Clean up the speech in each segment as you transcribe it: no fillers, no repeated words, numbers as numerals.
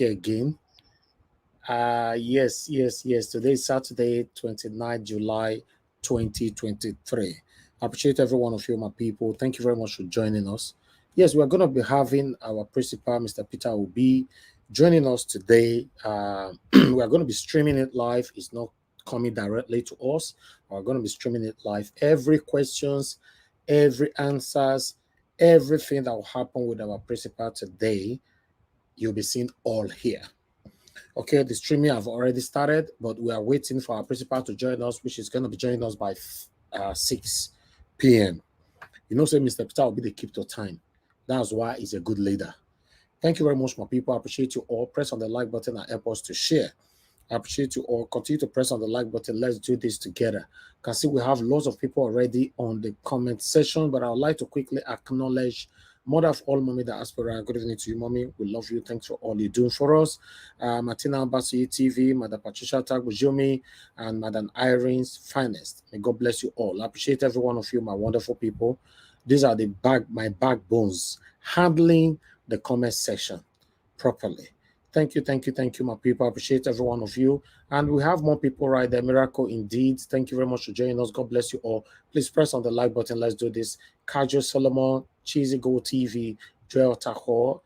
here again. Yes. Today is Saturday, 29 July 2023. I appreciate every one of you, my people. Thank you very much for joining us. Yes, we're going to be having our principal, Mr. PeterObi, joining us today. We are going to be streaming it live. It's not coming directly to us. We're going to be streaming it live. Every questions, every answers, everything that will happen with our principal today, you'll be seeing all here. Okay, the streaming have already started, but we are waiting for our principal to join us, which is going to be joining us by 6 p.m. You know, say Mr. Peter will be the keep to time. That's why he's a good leader. Thank you very much, my people. I appreciate you all. Press on the like button and help us to share. I appreciate you all. Continue to press on the like button. Let's do this together. You can see we have lots of people already on the comment section, but I would like to quickly acknowledge Mother of all, Mommy Diaspora. Good evening to you, Mommy. We love you. Thanks for all you're doing for us. Martina Ambassi TV, Madam Patricia Tagujomi, and Madam Irene's Finest. May God bless you all. I appreciate every one of you, my wonderful people. These are my backbones, handling the comment section properly. Thank you, my people. I appreciate every one of you. And we have more people right there. Miracle indeed. Thank you very much for joining us. God bless you all. Please press on the like button. Let's do this. Kajo Solomon, Cheesy Go TV, Joel Taho,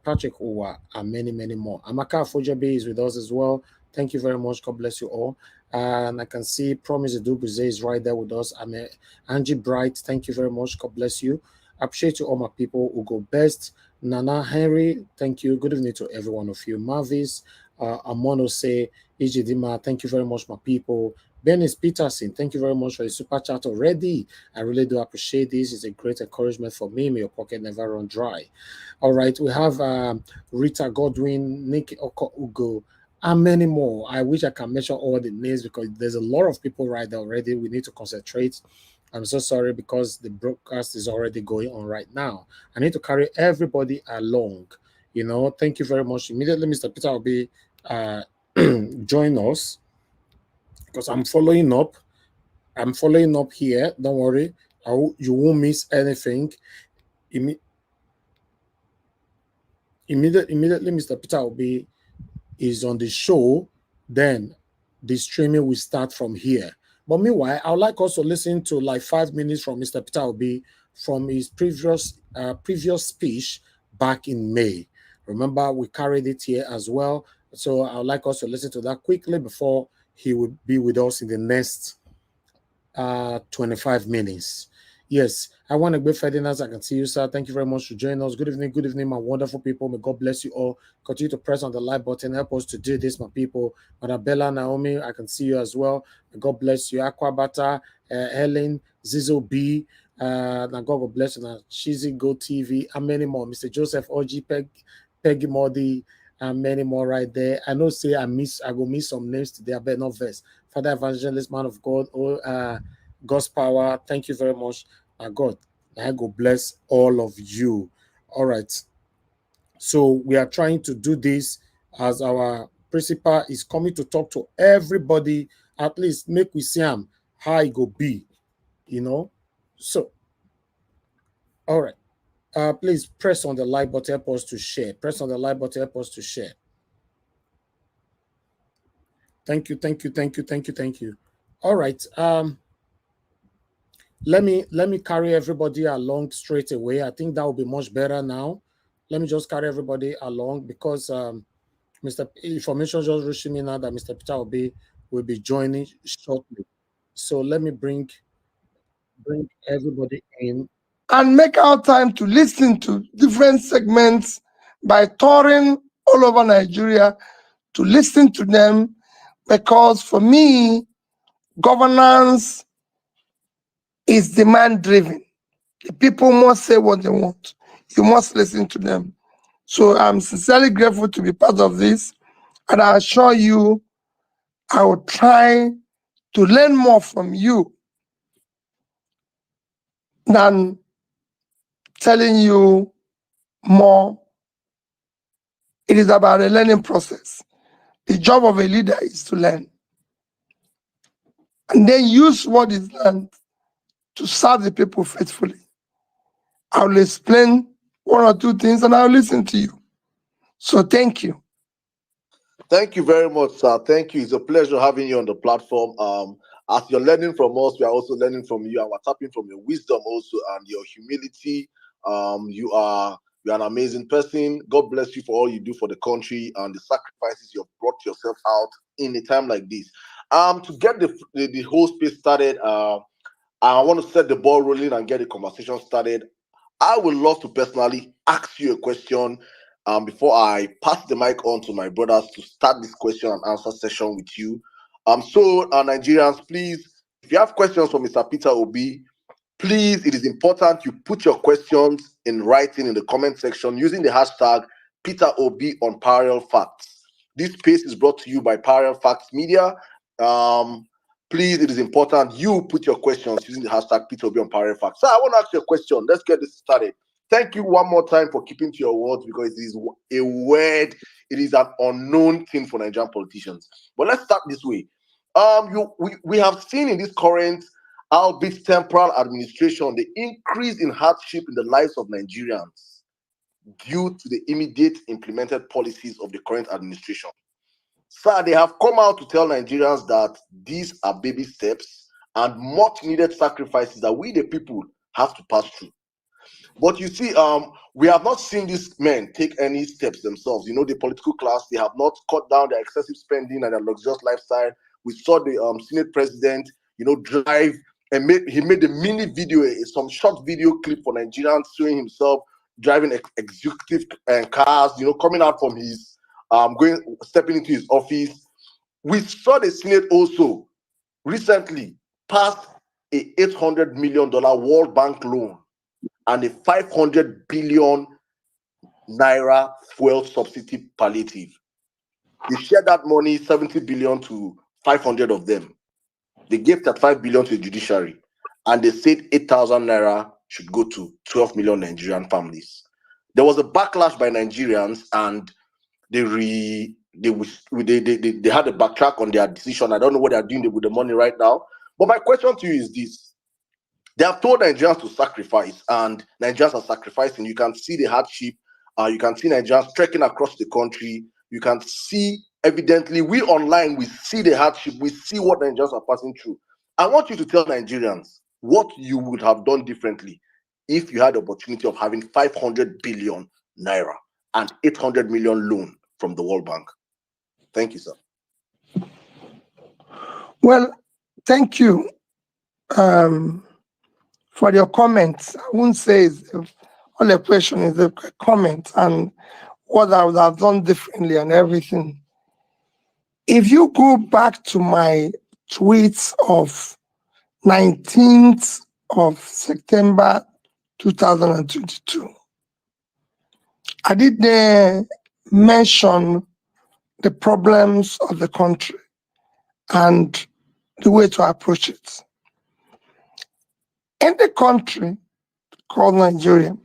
Patrick Uwa, and many, many more. Amaka Fojabe is with us as well. Thank you very much. God bless you all. And I can see Promise Dubuze is right there with us. I'm Angie Bright. Thank you very much. God bless you. I appreciate you all, my people who go best. Nana Henry, thank you. Good evening to every one of you. Marvis, Amono say, Ijidima, thank you very much, my people. Dennis Peterson, thank you very much for the super chat already. I really do appreciate this. It's a great encouragement for me. May your pocket never run dry. All right, we have Rita Godwin, Nick Oko Ugo, and many more. I wish I can mention all the names because there's a lot of people right there already. We need to concentrate. I'm so sorry because the broadcast is already going on right now. I need to carry everybody along. You know, thank you very much. Immediately, Mr. Peter will be join us because I'm following up. I'm following up here. Don't worry. You won't miss anything. Immediately, Mr. Peter will be is on the show. Then the streaming will start from here. But meanwhile, I would like us to listen to like 5 minutes from Mr. PeterObi from his previous speech back in May. Remember, we carried it here as well. So I would like us to listen to that quickly before he would be with us in the next 25 minutes. Yes, I want to be Ferdinand. I can see you, sir. Thank you very much for joining us. Good evening, my wonderful people. May God bless you all. Continue to press on the like button. Help us to do this, my people. Madabella, Naomi, I can see you as well. May God bless you. Aquabata, Helen, Zizo B, now God bless you. Now, Cheesy Go TV, and many more. Mr. Joseph, OG, Peggy Modi, and many more right there. I know, say I go miss some names today. I better not verse. Father Evangelist, man of God, God's power. Thank you very much. God, I go bless all of you. All right. So we are trying to do this as our principal is coming to talk to everybody. At least make we see him how it go be, you know. So, all right. Please press on the like button, help us to share. Press on the like button, help us to share. Thank you. All right. Let me carry everybody along straight away. I think that will be much better now. Let me just carry everybody along because Mr. Information just reaching me now that Mr. PeterObi will be joining shortly. So let me bring everybody in. And make our time to listen to different segments by touring all over Nigeria to listen to them, because for me, governance is demand-driven. The people must say what they want. You must listen to them. So I'm sincerely grateful to be part of this, and I assure you, I will try to learn more from you than telling you more. It is about a learning process. The job of a leader is to learn and then use what is learned to serve the people faithfully. I will explain one or two things and I'll listen to you. So thank you. Thank you very much, sir. Thank you. It's a pleasure having you on the platform. As you're learning from us, we are also learning from you, and we're tapping from your wisdom also and your humility. You're an amazing person. God bless you for all you do for the country and the sacrifices you've brought yourself out in a time like this. To get the whole space started, I want to set the ball rolling and get the conversation started. I would love to personally ask you a question before I pass the mic on to my brothers to start this question and answer session with you. Nigerians, please, if you have questions for Mr. Peter Obi, please, it is important you put your questions in writing in the comment section using the hashtag PeterObi on Parallel Facts. This space is brought to you by Parallel Facts Media. Please, it is important you put your questions using the hashtag PeterObi on Parallel Facts. So I want to ask you a question. Let's get this started. Thank you one more time for keeping to your words, because it is a word, it is an unknown thing for Nigerian politicians. But let's start this way. We have seen in this current, albeit temporal administration, the increase in hardship in the lives of Nigerians due to the immediate implemented policies of the current administration. Sir, they have come out to tell Nigerians that these are baby steps and much needed sacrifices that we, the people, have to pass through. But you see, we have not seen these men take any steps themselves. You know, the political class, they have not cut down their excessive spending and their luxurious lifestyle. We saw the Senate president, drive and he made a mini video, some short video clip for Nigerians showing himself driving executive cars, coming out from his stepping into his office. We saw the Senate also recently passed a $800 million World Bank loan and a 500 billion naira fuel subsidy palliative. They shared that money, 70 billion to 500 of them. They gave that 5 billion to the judiciary, and they said 8,000 naira should go to 12 million Nigerian families. There was a backlash by Nigerians, and they had a backtrack on their decision. I don't know what they're doing with the money right now. But my question to you is this: they have told Nigerians to sacrifice, and Nigerians are sacrificing. You can see the hardship. You can see Nigerians trekking across the country. You can see evidently, we online, we see the hardship. We see what Nigerians are passing through. I want you to tell Nigerians what you would have done differently if you had the opportunity of having 500 billion naira and 800 million loan from the World Bank. Thank you, sir. Well, thank you for your comments. I wouldn't say it's all the question is a comment and what I would have done differently and everything. If you go back to my tweets of 19th of September 2022, I did mention the problems of the country and the way to approach it. In the country called Nigeria,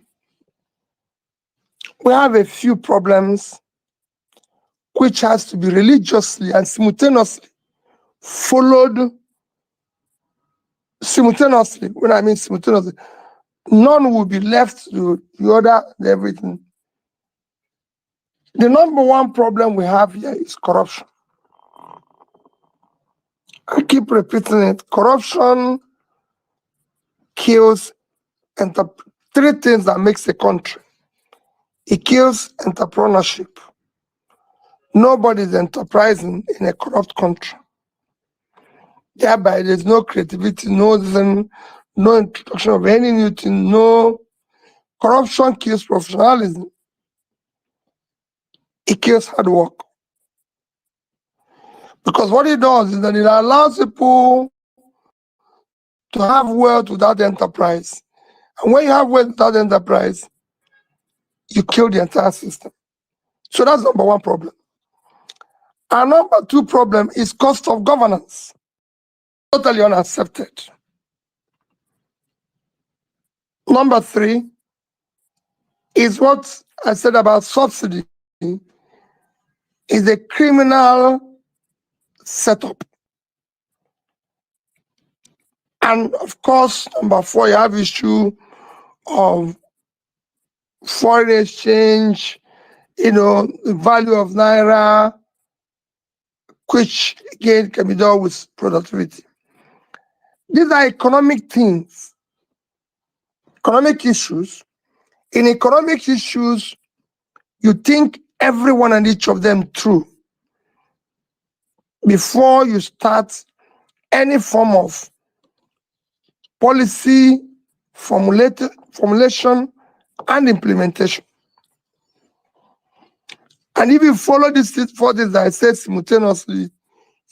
we have a few problems which has to be religiously and simultaneously followed simultaneously. When I mean simultaneously, none will be left to the other and everything. The number one problem we have here is corruption. I keep repeating it. Corruption kills three things that makes a country. It kills entrepreneurship. Nobody is enterprising in a corrupt country. Thereby, there's no creativity, no introduction of any new thing, no. Corruption kills professionalism. It kills hard work. Because what it does is that it allows people to have wealth without enterprise. And when you have wealth without enterprise, you kill the entire system. So that's number one problem. Our number two problem is cost of governance. Totally unaccepted. Number three is what I said about subsidy, is a criminal setup. And of course, number four, you have issue of foreign exchange, the value of naira, which again can be done with productivity. These are economic things, economic issues. In economic issues, you think every one and each of them through before you start any form of policy formulation and implementation. And if you follow these 4 things that I said simultaneously,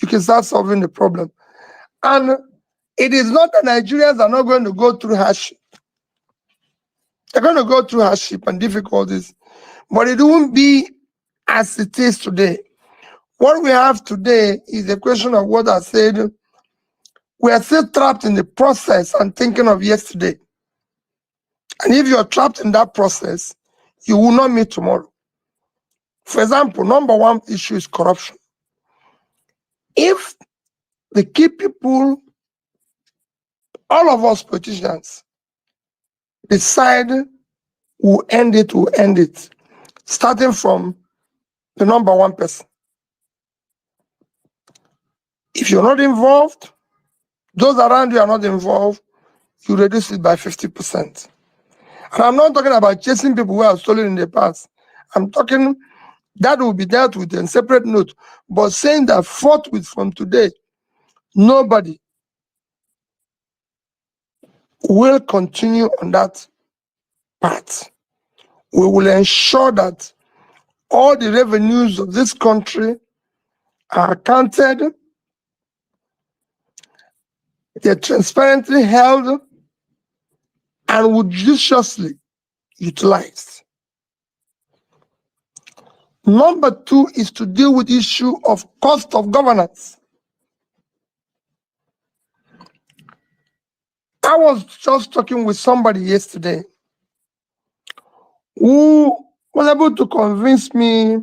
you can start solving the problem. And it is not that Nigerians are not going to go through hardship. They're going to go through hardship and difficulties, but it won't be as it is today. What we have today is a question of what I said. We are still trapped in the process and thinking of yesterday. And if you're trapped in that process, you will not meet tomorrow. For example, number one issue is corruption. If the key people, all of us politicians, decide we'll end it, starting from the number one person. If you're not involved, those around you are not involved, you reduce it by 50%. And I'm not talking about chasing people who have stolen in the past. I'm talking that will be dealt with in separate note, but saying that forthwith from today, nobody will continue on that path. We will ensure that all the revenues of this country are accounted, they're transparently held, and would judiciously utilized. Number two is to deal with the issue of cost of governance. I was just talking with somebody yesterday who was able to convince me,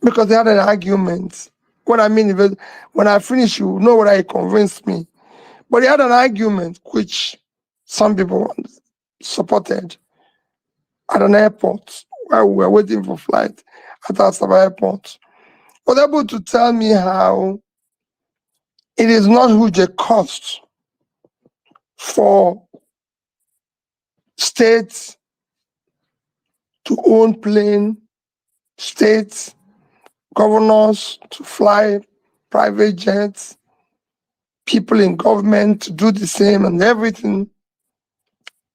because they had an argument. What I mean is, when I finish, you know what I convinced me. But he had an argument which some people supported at an airport while we were waiting for flight at Asaba Airport. Was able to tell me how it is not huge a cost for states to own plane, states, governors to fly private jets, people in government to do the same and everything.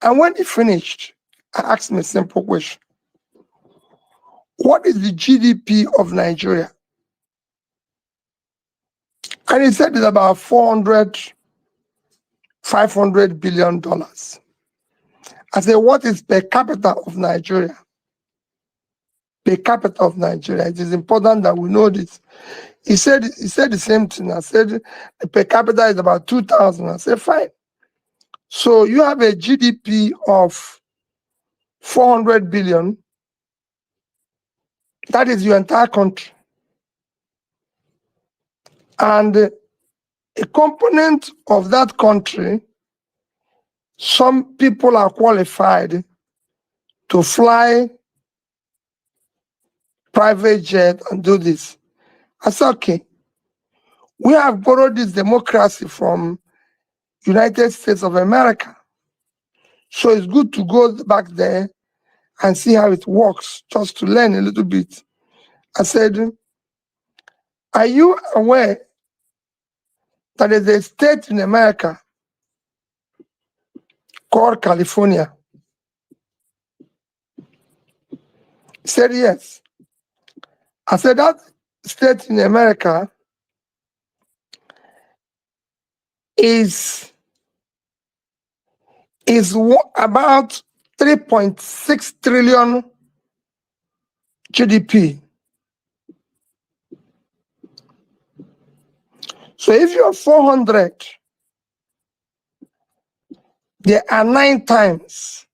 And when he finished, I asked him a simple question. What is the GDP of Nigeria? And he said it's about 400, $500 billion. I said, what is per capita of Nigeria? Per capita of Nigeria. It is important that we know this. He said the same thing. I said the per capita is about 2,000. I said, fine. So you have a GDP of 400 billion. That is your entire country. And a component of that country, some people are qualified to fly private jet and do this. I said, okay, we have borrowed this democracy from United States of America. So it's good to go back there and see how it works, just to learn a little bit. I said, are you aware that there's a state in America called California? He said, yes. I said, that state in America is about 3.6 trillion GDP. So if you're 400, there are 9 times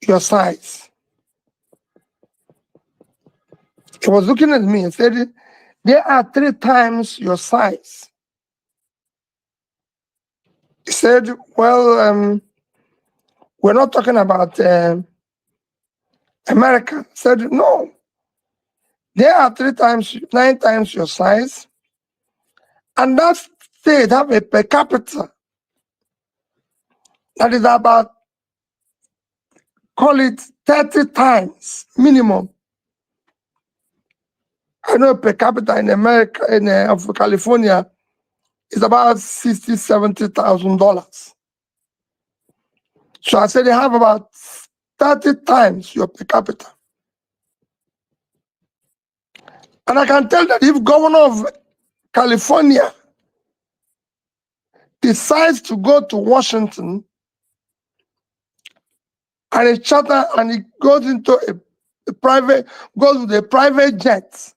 your size. He was looking at me and said, there are 3 times your size. He said, well, we're not talking about America. I said, no, They are 9 times your size, and that state have a per capita that is about, call it 30 times minimum. I know per capita in America, of California, is about $60,000-$70,000. So I said they have about 30 times your per capita. And I can tell that if governor of California decides to go to Washington and a charter and he goes into goes with a private jet,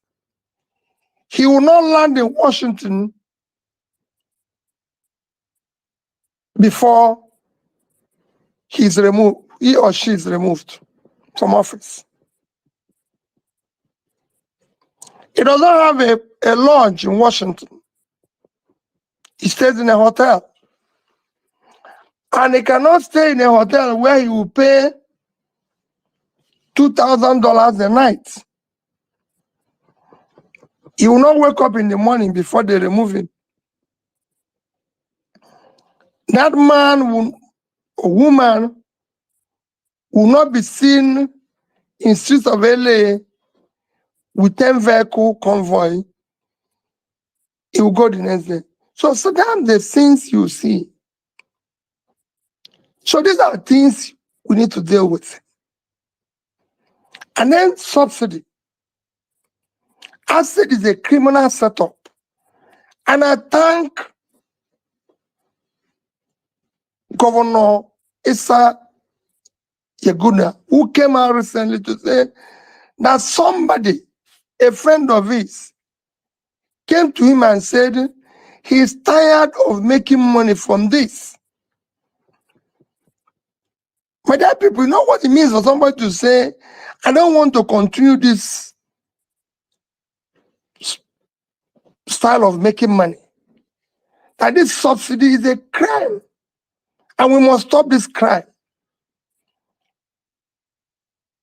he will not land in Washington before he or she is removed from office. He does not have a lodge in Washington. He stays in a hotel. And he cannot stay in a hotel where he will pay $2,000 a night. He will not wake up in the morning before they remove him. That man or woman will not be seen in streets of LA with 10 vehicle convoy. He will go the next day. So that's the things you see. So these are things we need to deal with. And then subsidy. Asset is a criminal setup. And I thank Governor Issa Yaguna, who came out recently to say that somebody, a friend of his, came to him and said he's tired of making money from this. My dear people, you know what it means for somebody to say, I don't want to continue this style of making money. That this subsidy is a crime. And we must stop this crime.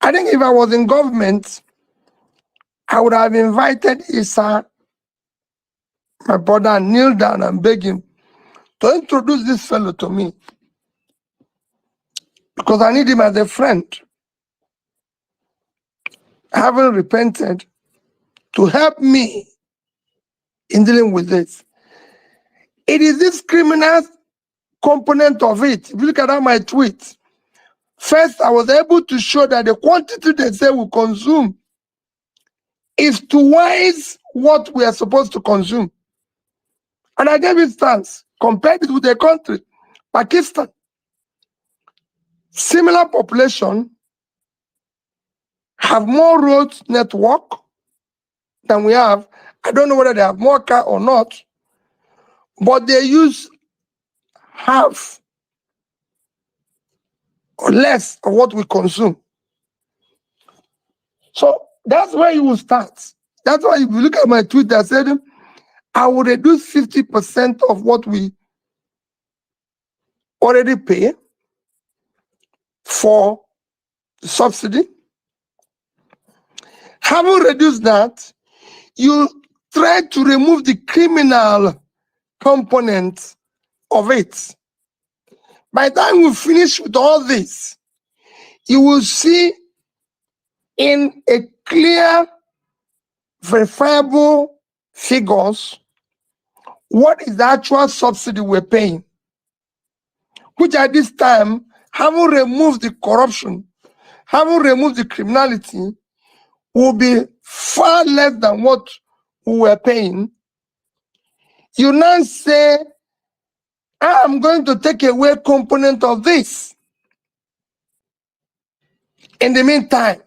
I think if I was in government, I would have invited Issa, my brother, and kneel down and beg him to introduce this fellow to me. Because I need him as a friend. Having repented, to help me in dealing with this. It is this criminal component of it. If you look at my tweets, first I was able to show that the quantity they say we consume is twice what we are supposed to consume. And I gave instance, compared it with a country, Pakistan. Similar population have more road network than we have. I don't know whether they have more car or not, but they use half or less of what we consume. So that's where you will start. That's why if you look at my tweet, I said, I will reduce 50% of what we already pay for the subsidy. Having reduced that, you try to remove the criminal component of it. By the time we finish with all this, you will see in a clear, verifiable figures what is the actual subsidy we're paying, which at this time, having removed the corruption, having removed the criminality, will be far less than what we were paying. You now say, I'm going to take away a component of this. In the meantime,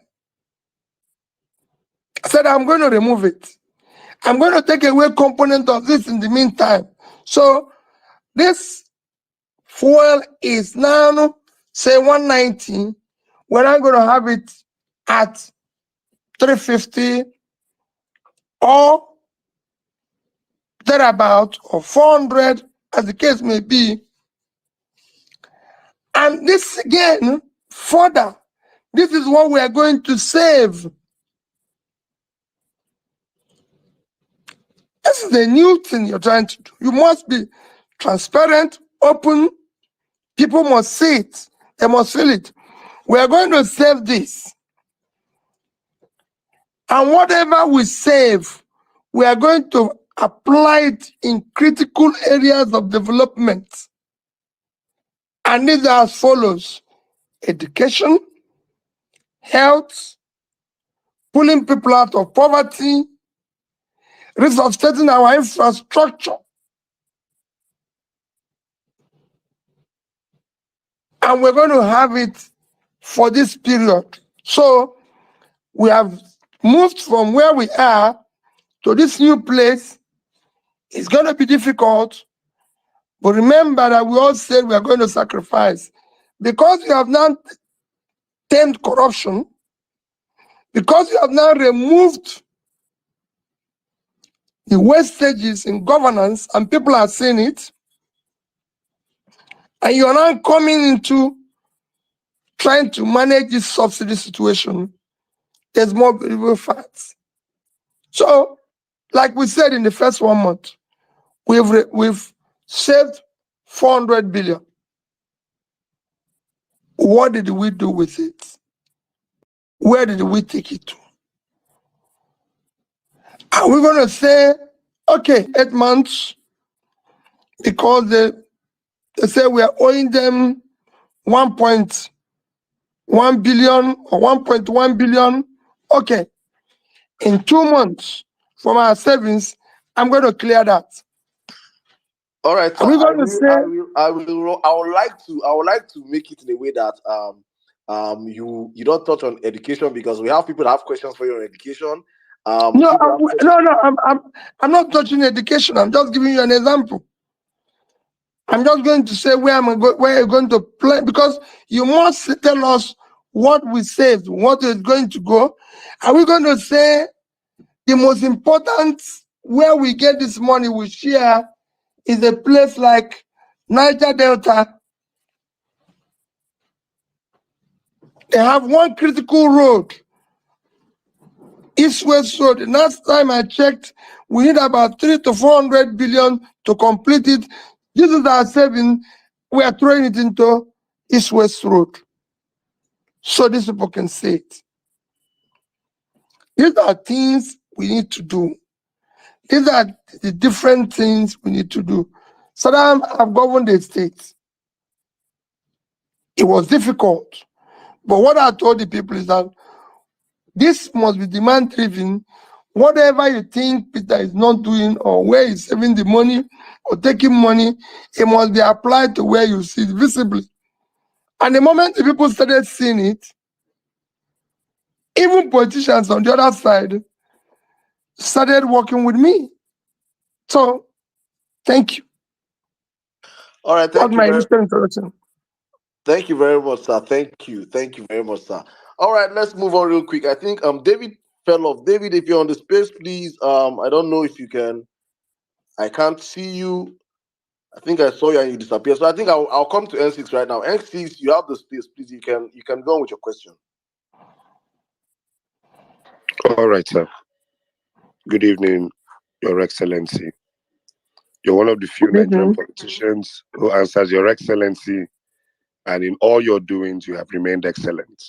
I said, I'm going to remove it. I'm going to take away a component of this in the meantime. So this fuel is now, say, 190. We're not going to have it at 350 or thereabout, or 400, as the case may be. And this again, further, this is what we are going to save This is a new thing you're trying to do. You must be transparent, open. People must see it. They must feel it. We are going to save this. And whatever we save, we are going to apply it in critical areas of development. And these are as follows: education, health, pulling people out of poverty, resuscitating our infrastructure. And we're going to have it for this period. So we have moved from where we are to this new place. It's going to be difficult, but remember that we all said we are going to sacrifice. Because we have now tamed corruption, because we have now removed the wastages in governance and people are seeing it, and you are now coming into trying to manage this subsidy situation, there's more variable facts. So, like we said in the first 1 month, we've saved 400 billion. What did we do with it? Where did we take it to? Are we going to say, okay, 8 months, because they say we are owing them 1.1 billion or 1.1 billion? Okay, in 2 months from our savings, I'm going to clear that. All right, Are sir. we going to say? I would like to make it in a way that you don't touch on education, because we have people that have questions for you on education. No, I'm not touching education. I'm just giving you an example. I'm just going to say where you're going to play, because you must tell us what we saved, what is going to go. Are we going to say the most important where we get this money we share is a place like Niger Delta? They have one critical road, East-West Road. The last time I checked, we need about 300 to 400 billion to complete it. This is our saving. We are throwing it into East-West Road, so these people can see it. These are things we need to do. These are the different things we need to do. Saddam have governed the state. It was difficult. But what I told the people is that this must be demand-driven. Whatever you think Peter is not doing, or where he's saving the money or taking money, it must be applied to where you see it visibly. And the moment the people started seeing it, even politicians on the other side started working with me. So, thank you. All right, That's my initial introduction. thank you very much, sir. Thank you very much, sir. All right, let's move on real quick. I think David fell off. David, if you're on the space, please. I don't know if you can. I can't see you. I think I saw you and you disappeared. So I think I'll come to N6 right now. N6, you have the space, please. You can go on with your question. All right, sir. Good evening, Your Excellency. You're one of the few Nigerian politicians who answers Your Excellency, and in all your doings, you have remained excellent.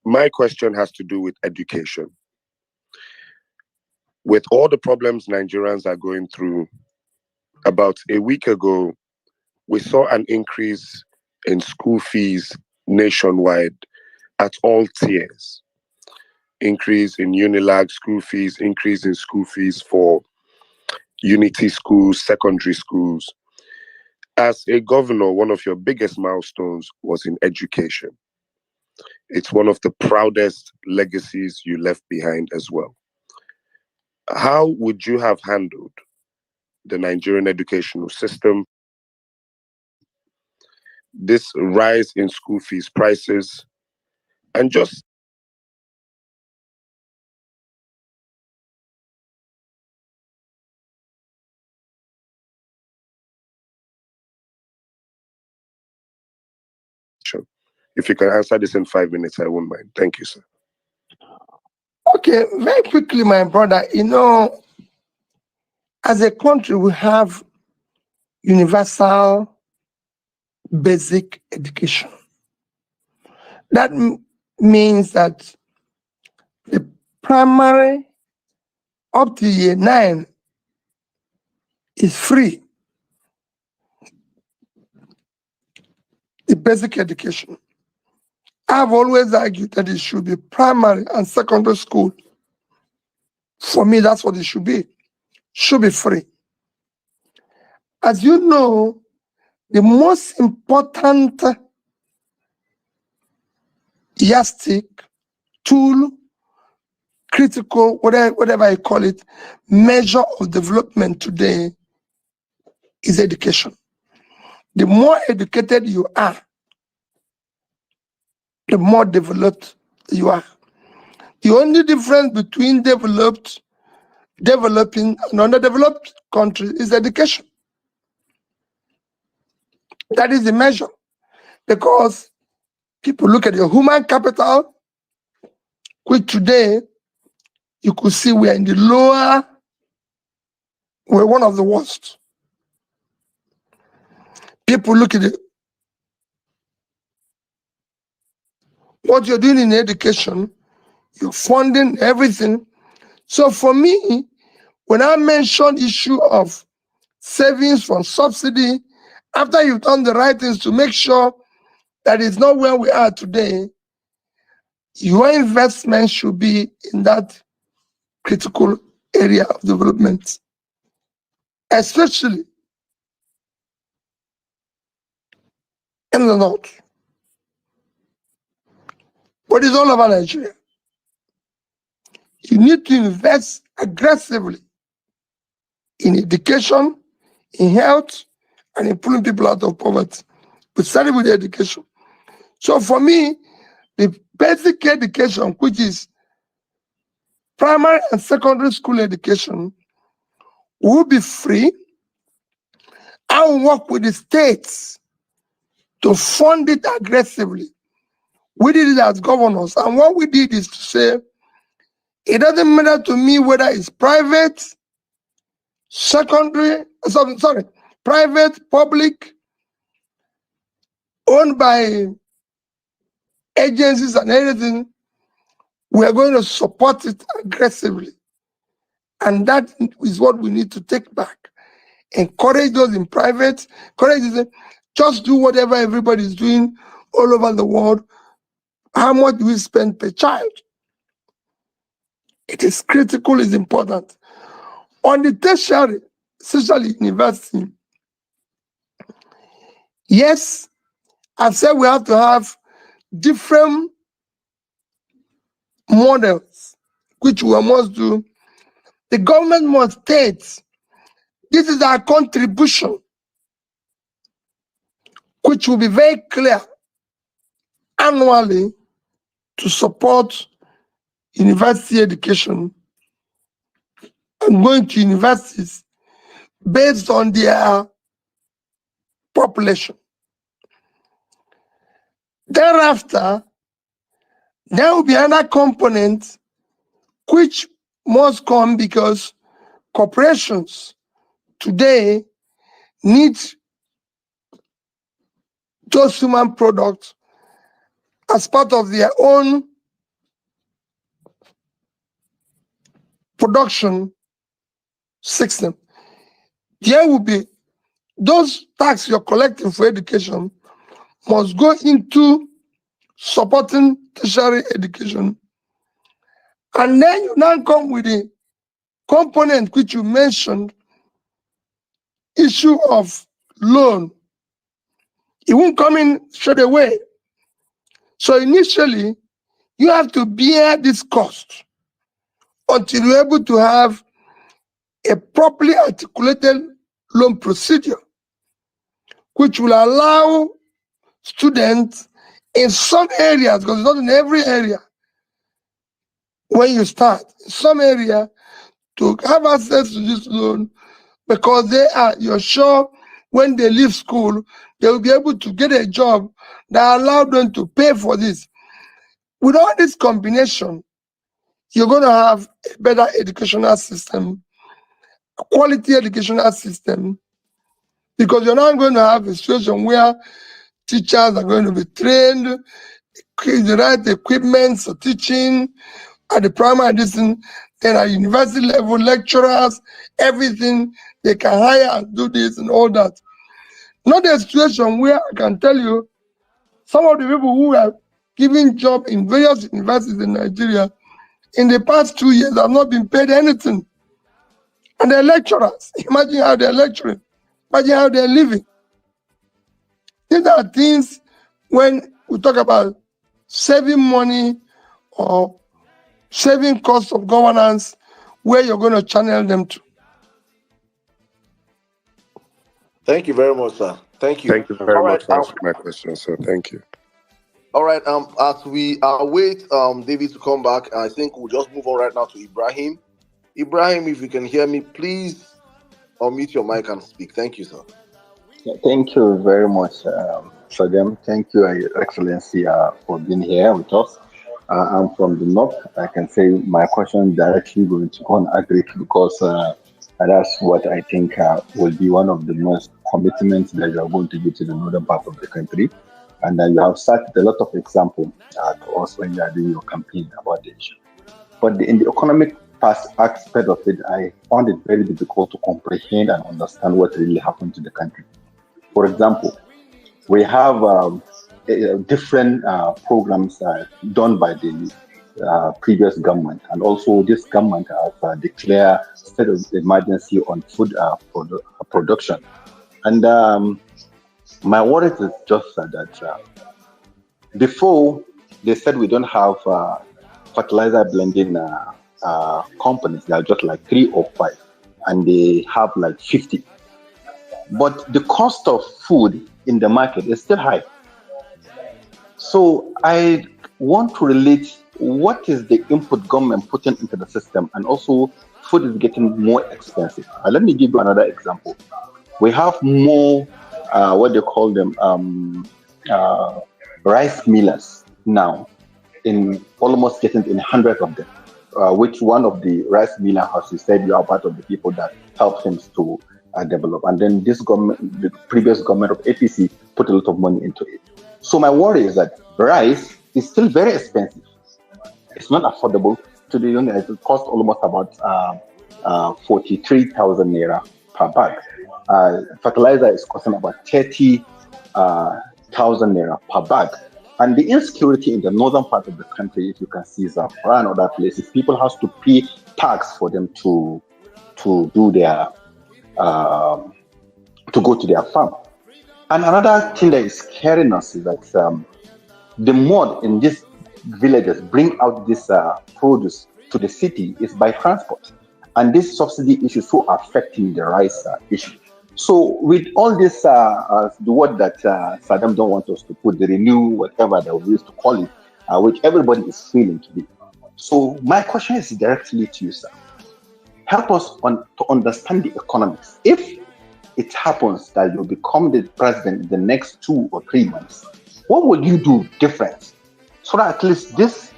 My question has to do with education. With all the problems Nigerians are going through, about a week ago, we saw an increase in school fees nationwide at all tiers. Increase in Unilag school fees, increase in school fees for unity schools, secondary schools. As a governor, one of your biggest milestones was in education. It's one of the proudest legacies you left behind as well. How would you have handled the Nigerian educational system, this rise in school fees prices, and just if you can answer this in 5 minutes, I won't mind. Thank you, sir. Okay, very quickly, my brother. As a country, we have universal basic education. That means that the primary up to year 9 is free. The basic education. I've always argued that it should be primary and secondary school. For me, that's what it should be. Should be free. As you know, the most important yardstick, tool, critical, whatever I call it, measure of development today is education. The more educated you are, the more developed you are. The only difference between developing, and underdeveloped countries is education. That is the measure. Because people look at your human capital, which today you could see we are in the lower, we're one of the worst. People look at it, what you're doing in education, you're funding everything. So for me, when I mention issue of savings from subsidy, after you've done the right things to make sure that it's not where we are today, your investment should be in that critical area of development, especially in the north, but it's all over Nigeria. You need to invest aggressively in education, in health, and in pulling people out of poverty. But starting with education. So for me, the basic education, which is primary and secondary school education, will be free. I will work with the states to fund it aggressively. We did it as governors, and what we did is to say, it doesn't matter to me whether it's private, private, public, owned by agencies and everything, we are going to support it aggressively. And that is what we need to take back. Encourage those in private, encourage them, just do whatever everybody is doing all over the world. How much do we spend per child? It is critical, it's important. On the tertiary, especially university, yes, I've said we have to have different models, which we must do. The government must state, this is our contribution, which will be very clear annually to support university education and going to universities based on their population. Thereafter, there will be another component which must come because corporations today need those human products as part of their own production system. There will be those taxes you're collecting for education must go into supporting tertiary education. And then you now come with the component which you mentioned, issue of loan. It won't come in straight away. So initially, you have to bear this cost until you're able to have a properly articulated loan procedure, which will allow students in some areas, because it's not in every area, when you start, in some area, to have access to this loan, because you're sure when they leave school, they will be able to get a job that allows them to pay for this. With all this combination, you're going to have a better educational system a quality educational system, because you're not going to have a situation where teachers are going to be trained, the right equipment for teaching at the primary distance, then at university level, lecturers, everything, they can hire and do this and all that. Not a situation where I can tell you some of the people who are giving job in various universities in Nigeria in the past 2 years have not been paid anything. And they're lecturers. Imagine how they're lecturing. Imagine how they're living. These are things when we talk about saving money or saving costs of governance, where you're going to channel them to. Thank you very much, sir. Thank you. Thank you very All right. much for answering my question, sir. Thank you. All right. As we await David to come back, I think we'll just move on right now to Ibrahim. Ibrahim, if you can hear me, please unmute your mic and speak. Thank you, sir. Thank you very much, Sadem. Thank you, Your Excellency, for being here with us. I'm from the north. I can say my question directly going to go on agri, because that's what I think will be one of the most commitments that you are going to give to the northern part of the country. And you have started a lot of examples to us when you are doing your campaign about the issue. But in the economic aspect of it, I found it very difficult to comprehend and understand what really happened to the country. For example, we have different programs done by the previous government, and also this government has declared state of emergency on food production. And my worry is just that before they said we don't have fertilizer blending companies. They are just like 3 or 5, and they have like 50. But the cost of food in the market is still high. So I want to relate what is the input government putting into the system, and also food is getting more expensive. Let me give you another example. We have more, what they call them, rice millers now, in almost getting in hundreds of them. Which one of the rice miller, as you said, you are part of the people that helped him to develop. And then this government, the previous government of APC, put a lot of money into it. So my worry is that rice is still very expensive. It's not affordable to the young. It costs almost about 43,000 naira per bag. Fertilizer is costing about 30,000 naira per bag. And the insecurity in the northern part of the country, if you can see Zafra and other places, people have to pay tax for them to do their to go to their farm. And another thing that is scaring us is that the more in these villages bring out this produce to the city is by transport, and this subsidy issue is so affecting the rice issue. So with all this, the word that Saddam don't want us to put, the renew, whatever that we used to call it, which everybody is feeling to be. So my question is directly to you, sir. Help us to understand the economics. If it happens that you become the president in the next 2 or 3 months, what will you do different, so that at least this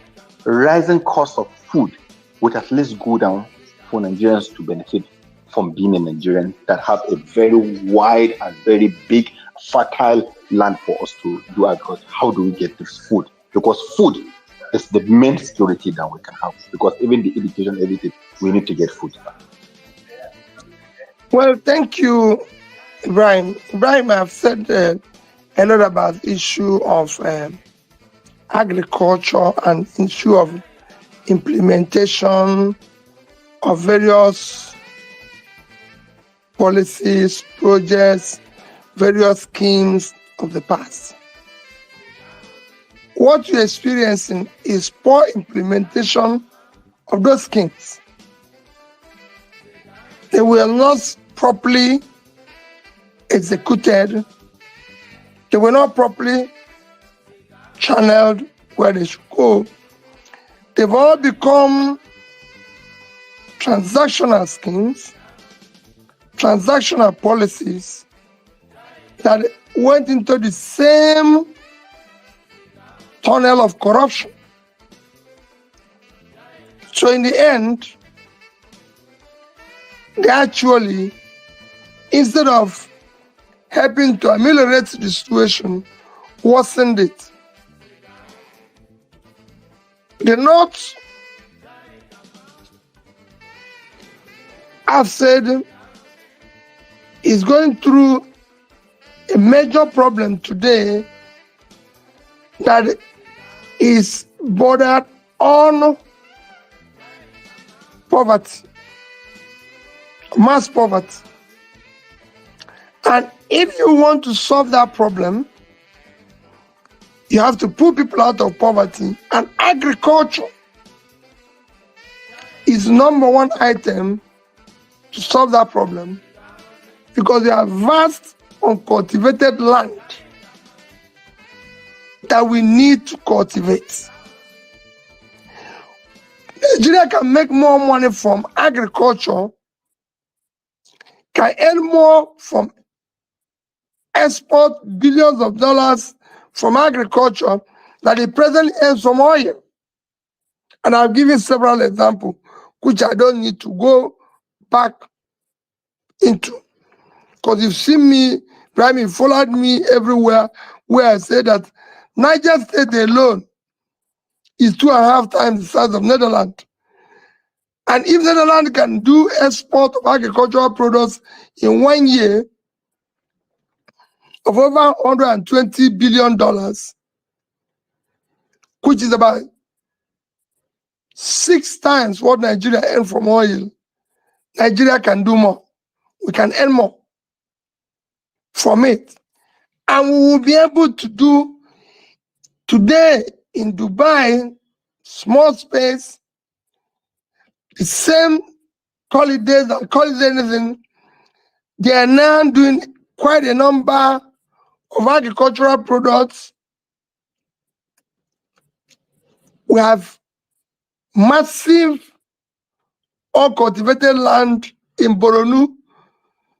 rising cost of food would at least go down for Nigerians to benefit from being a Nigerian that have a very wide and very big, fertile land for us to do agriculture? How do we get this food? Because food is the main security that we can have. Because even the education, everything, we need to get food. Well, thank you, Ibrahim. Ibrahim, I've said a lot about the issue of agriculture and issue of implementation of various policies, projects, various schemes of the past. What you're experiencing is poor implementation of those schemes. They were not properly executed. They were not properly channeled where they should go. They've all become transactional schemes, transactional policies that went into the same tunnel of corruption. So in the end, they actually, instead of helping to ameliorate the situation, worsened it. The North, I've said, is going through a major problem today that is bordered on poverty, mass poverty. And if you want to solve that problem, you have to pull people out of poverty, and agriculture is #1 item to solve that problem, because there are vast uncultivated land that we need to cultivate. Nigeria can make more money from agriculture, can earn more from export billions of dollars from agriculture that the president earns from oil. And I've given several examples, which I don't need to go back into. Because you've seen me, Ibrahim, you followed me everywhere where I say that Niger State alone is 2.5 times the size of Netherlands. And if Netherlands can do export of agricultural products in 1 year of over $120 billion, which is about 6 times what Nigeria earns from oil, Nigeria can do more. We can earn more from it. And we will be able to do today in Dubai, small space, the same holidays and call it anything, they are now doing quite a number of agricultural products. We have massive uncultivated land in Boronu,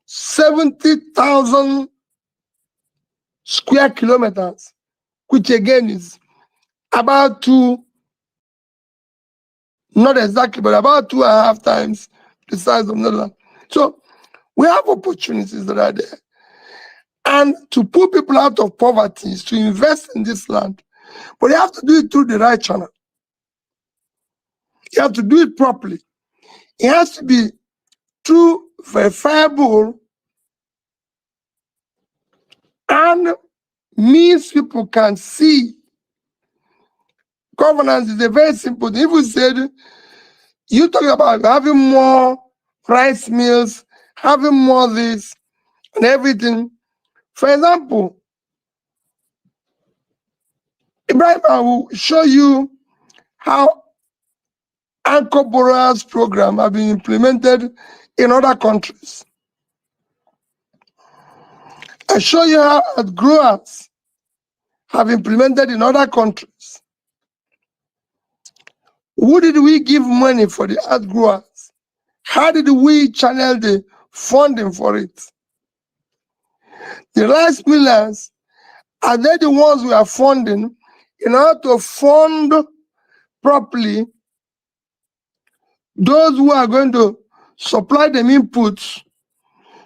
70,000 square kilometers, which again is about not exactly, but about 2.5 times the size of Netherlands. So we have opportunities that are there. And to pull people out of poverty is to invest in this land. But you have to do it through the right channel. You have to do it properly. It has to be through verifiable and means people can see. Governance is a very simple thing. If we said, you talk about having more rice mills, having more this and everything. For example, Ibrahim, I will show you how anchor borrowers program have been implemented in other countries. I show you how growers have implemented in other countries. Who did we give money for the art growers? How did we channel the funding for it? The rice millers, are they the ones we are funding in order to fund properly those who are going to supply them inputs?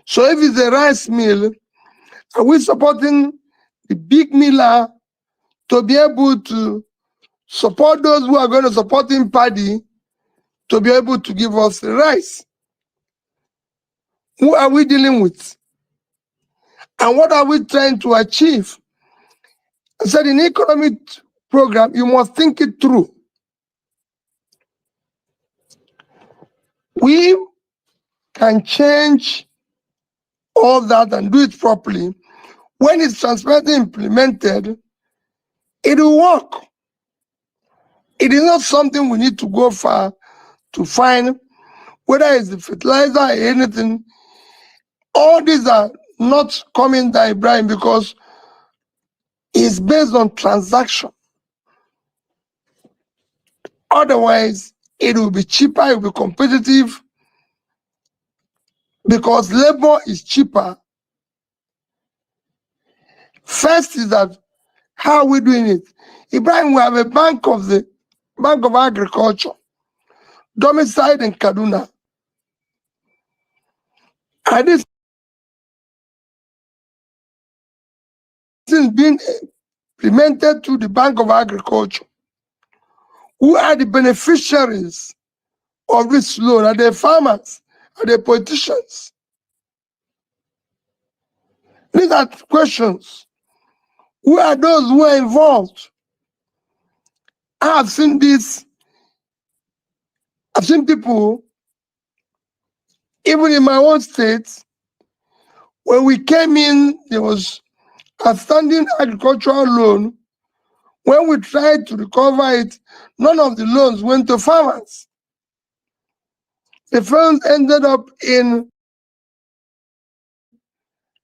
So if it's a rice mill, are we supporting the big miller to be able to support those who are going to support in paddy to be able to give us the rice? Who are we dealing with? And what are we trying to achieve? I said in economic program, you must think it through. We can change all that and do it properly. When it's transparently implemented, it will work. It is not something we need to go far to find, whether it's the fertilizer or anything. All these are not coming down, Ibrahim, because it's based on transaction. Otherwise, it will be cheaper, it will be competitive, because labor is cheaper. First is that, how are we doing it? Ibrahim, we have a Bank of Agriculture, domiciled in Kaduna. Are these things being implemented to the Bank of Agriculture? Who are the beneficiaries of this loan? Are they farmers? Are they politicians? These are questions. Who are those who are involved? I have seen this. I've seen people, even in my own state, when we came in, there was a standing agricultural loan. When we tried to recover it, none of the loans went to farmers. The funds ended up in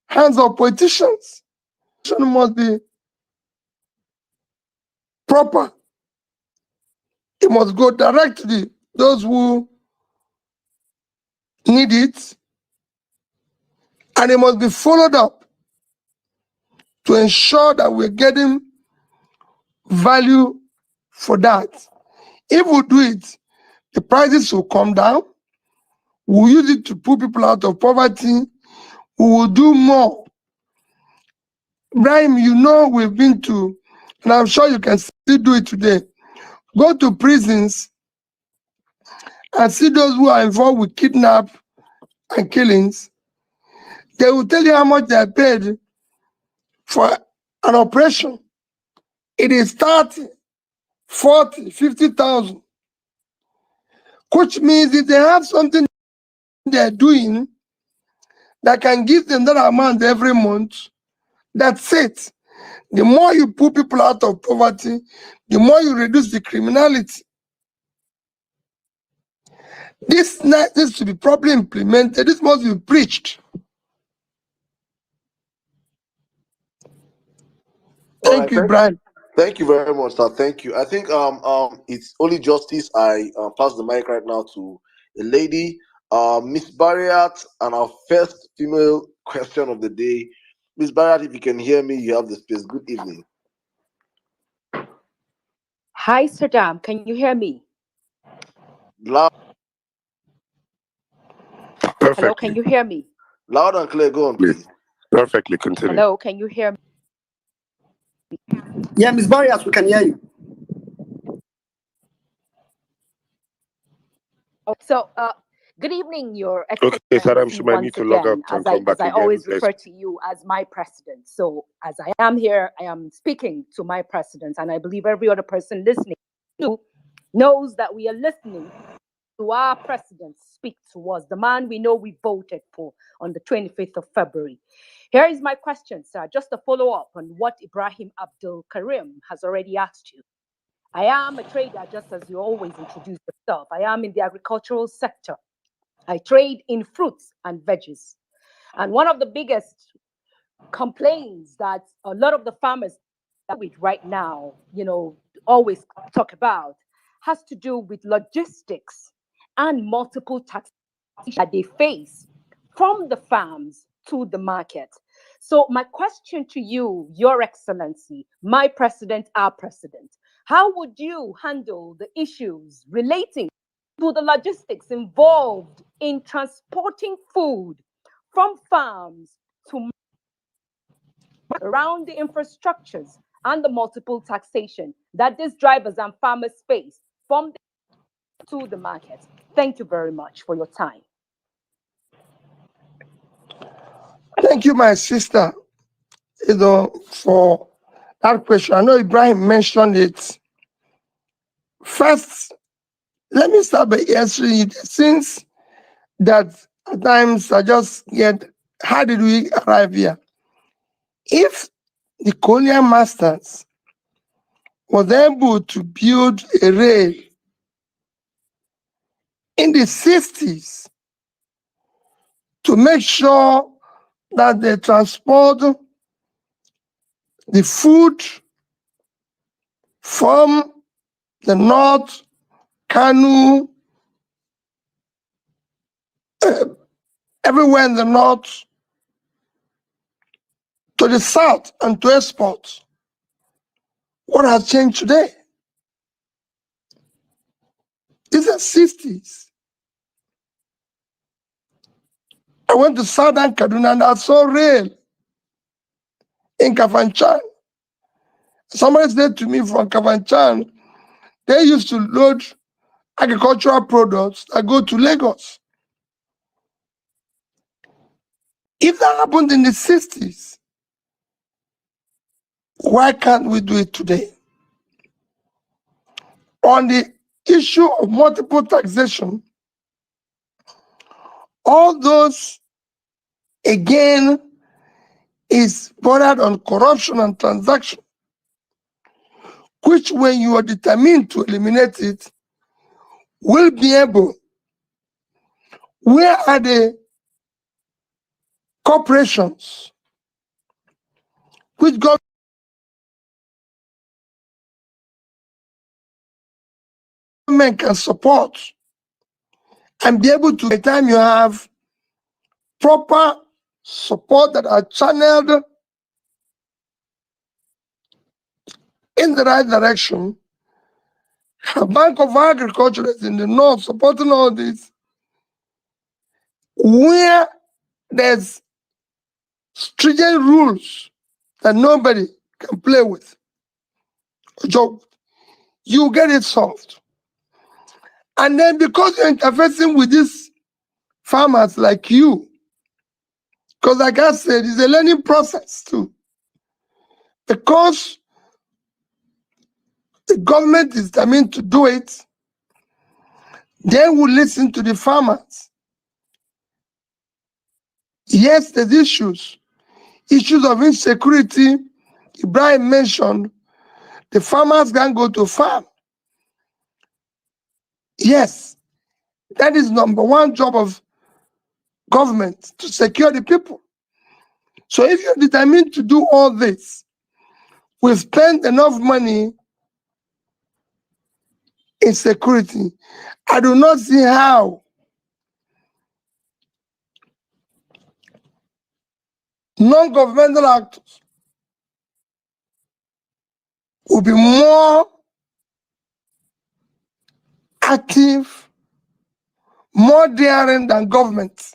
hands of politicians. It must be proper. It must go directly to those who need it, and it must be followed up to ensure that we're getting value for that. If we do it, the prices will come down. We'll use it to pull people out of poverty. We will do more. Brian, you know we've been to, and I'm sure you can still do it today. Go to prisons and see those who are involved with kidnap and killings. They will tell you how much they are paid for an operation. It is 30, 40, 50,000. Which means if they have something they're doing that can give them that amount every month, that's it. The more you pull people out of poverty, the more you reduce the criminality. This needs to be properly implemented. This must be preached. Thank you, Brian. Thank you very much, sir. Thank you. I think it's only justice I pass the mic right now to a lady, Miss Barriat, and our first female question of the day. Miss Barriat, if you can hear me, you have the space. Good evening. Hi, Saddam. Can you hear me? Loud. Perfectly. Hello, can you hear me? Loud and clear. Go on, please. Perfectly. Continue. Hello, can you hear me? Yeah, Ms. Barrias, we can hear you. So, good evening, Your Okay, Excellency. Saddam, she might need to log out and come back As I again. always refer to you as my president. So, as I am here, I am speaking to my president, and I believe every other person listening knows that we are listening to our president speak to us, the man we know we voted for on the 25th of February. Here is my question, sir, just to follow up on what Ibrahim Abdul Karim has already asked you. I am a trader, just as you always introduce yourself. I am in the agricultural sector. I trade in fruits and veggies. And one of the biggest complaints that a lot of the farmers with right now, always talk about has to do with logistics and multiple taxes that they face from the farms to the market. So my question to you, Your Excellency, my president, our president, how would you handle the issues relating to the logistics involved in transporting food from farms to around the infrastructures and the multiple taxation that these drivers and farmers face from to the market? Thank you very much for your time. Thank you, my sister, for that question. I know Ibrahim mentioned it. First, let me start by answering it, since that at times I just get, how did we arrive here? If the colonial masters was able to build a rail in the 60s to make sure that they transport the food from the north, Kanu, everywhere in the north, to the south and to export. What has changed today? These are 60s. I went to Southern Kaduna and I saw rail in Kafanchan. Somebody said to me from Kafanchan, they used to load agricultural products that go to Lagos. If that happened in the 60s, why can't we do it today? On the issue of multiple taxation, all those, again, is bordered on corruption and transaction, which when you are determined to eliminate it, will be able. Where are the corporations which government can support and be able to, by the time you have proper support that are channeled in the right direction? A Bank of Agriculture is in the north supporting all this, where there's stringent rules that nobody can play with. So you get it solved. And then because you're interfacing with these farmers like you, because like I said, it's a learning process too. Because the government is determined to do it, they will listen to the farmers. Yes, there's issues of insecurity. Ibrahim mentioned the farmers can go to farm. Yes, that is number one job of government, to secure the people. So if you're determined to do all this, we've spent enough money in security. I do not see how non-governmental actors will be more active, more daring than government.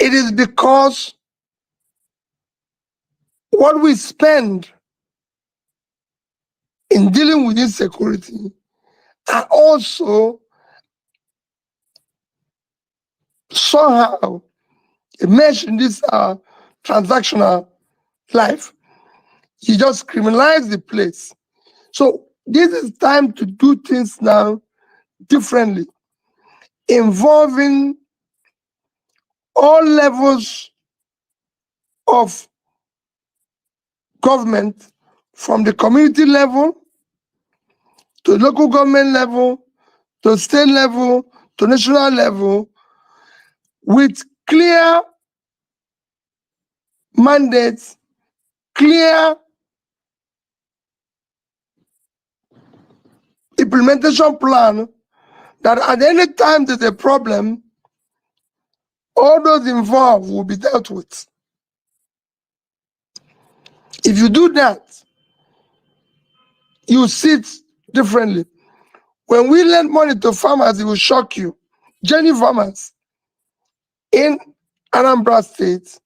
It is because what we spend in dealing with insecurity are also somehow immersed in this transactional life. You just criminalize the place. So this is time to do things now differently, involving all levels of government, from the community level to local government level to state level to national level, with clear mandates, clear implementation plan, that at any time there's a problem, all those involved will be dealt with. If you do that, you see it differently. When we lend money to farmers, it will shock you. Jenny farmers in Anambra State,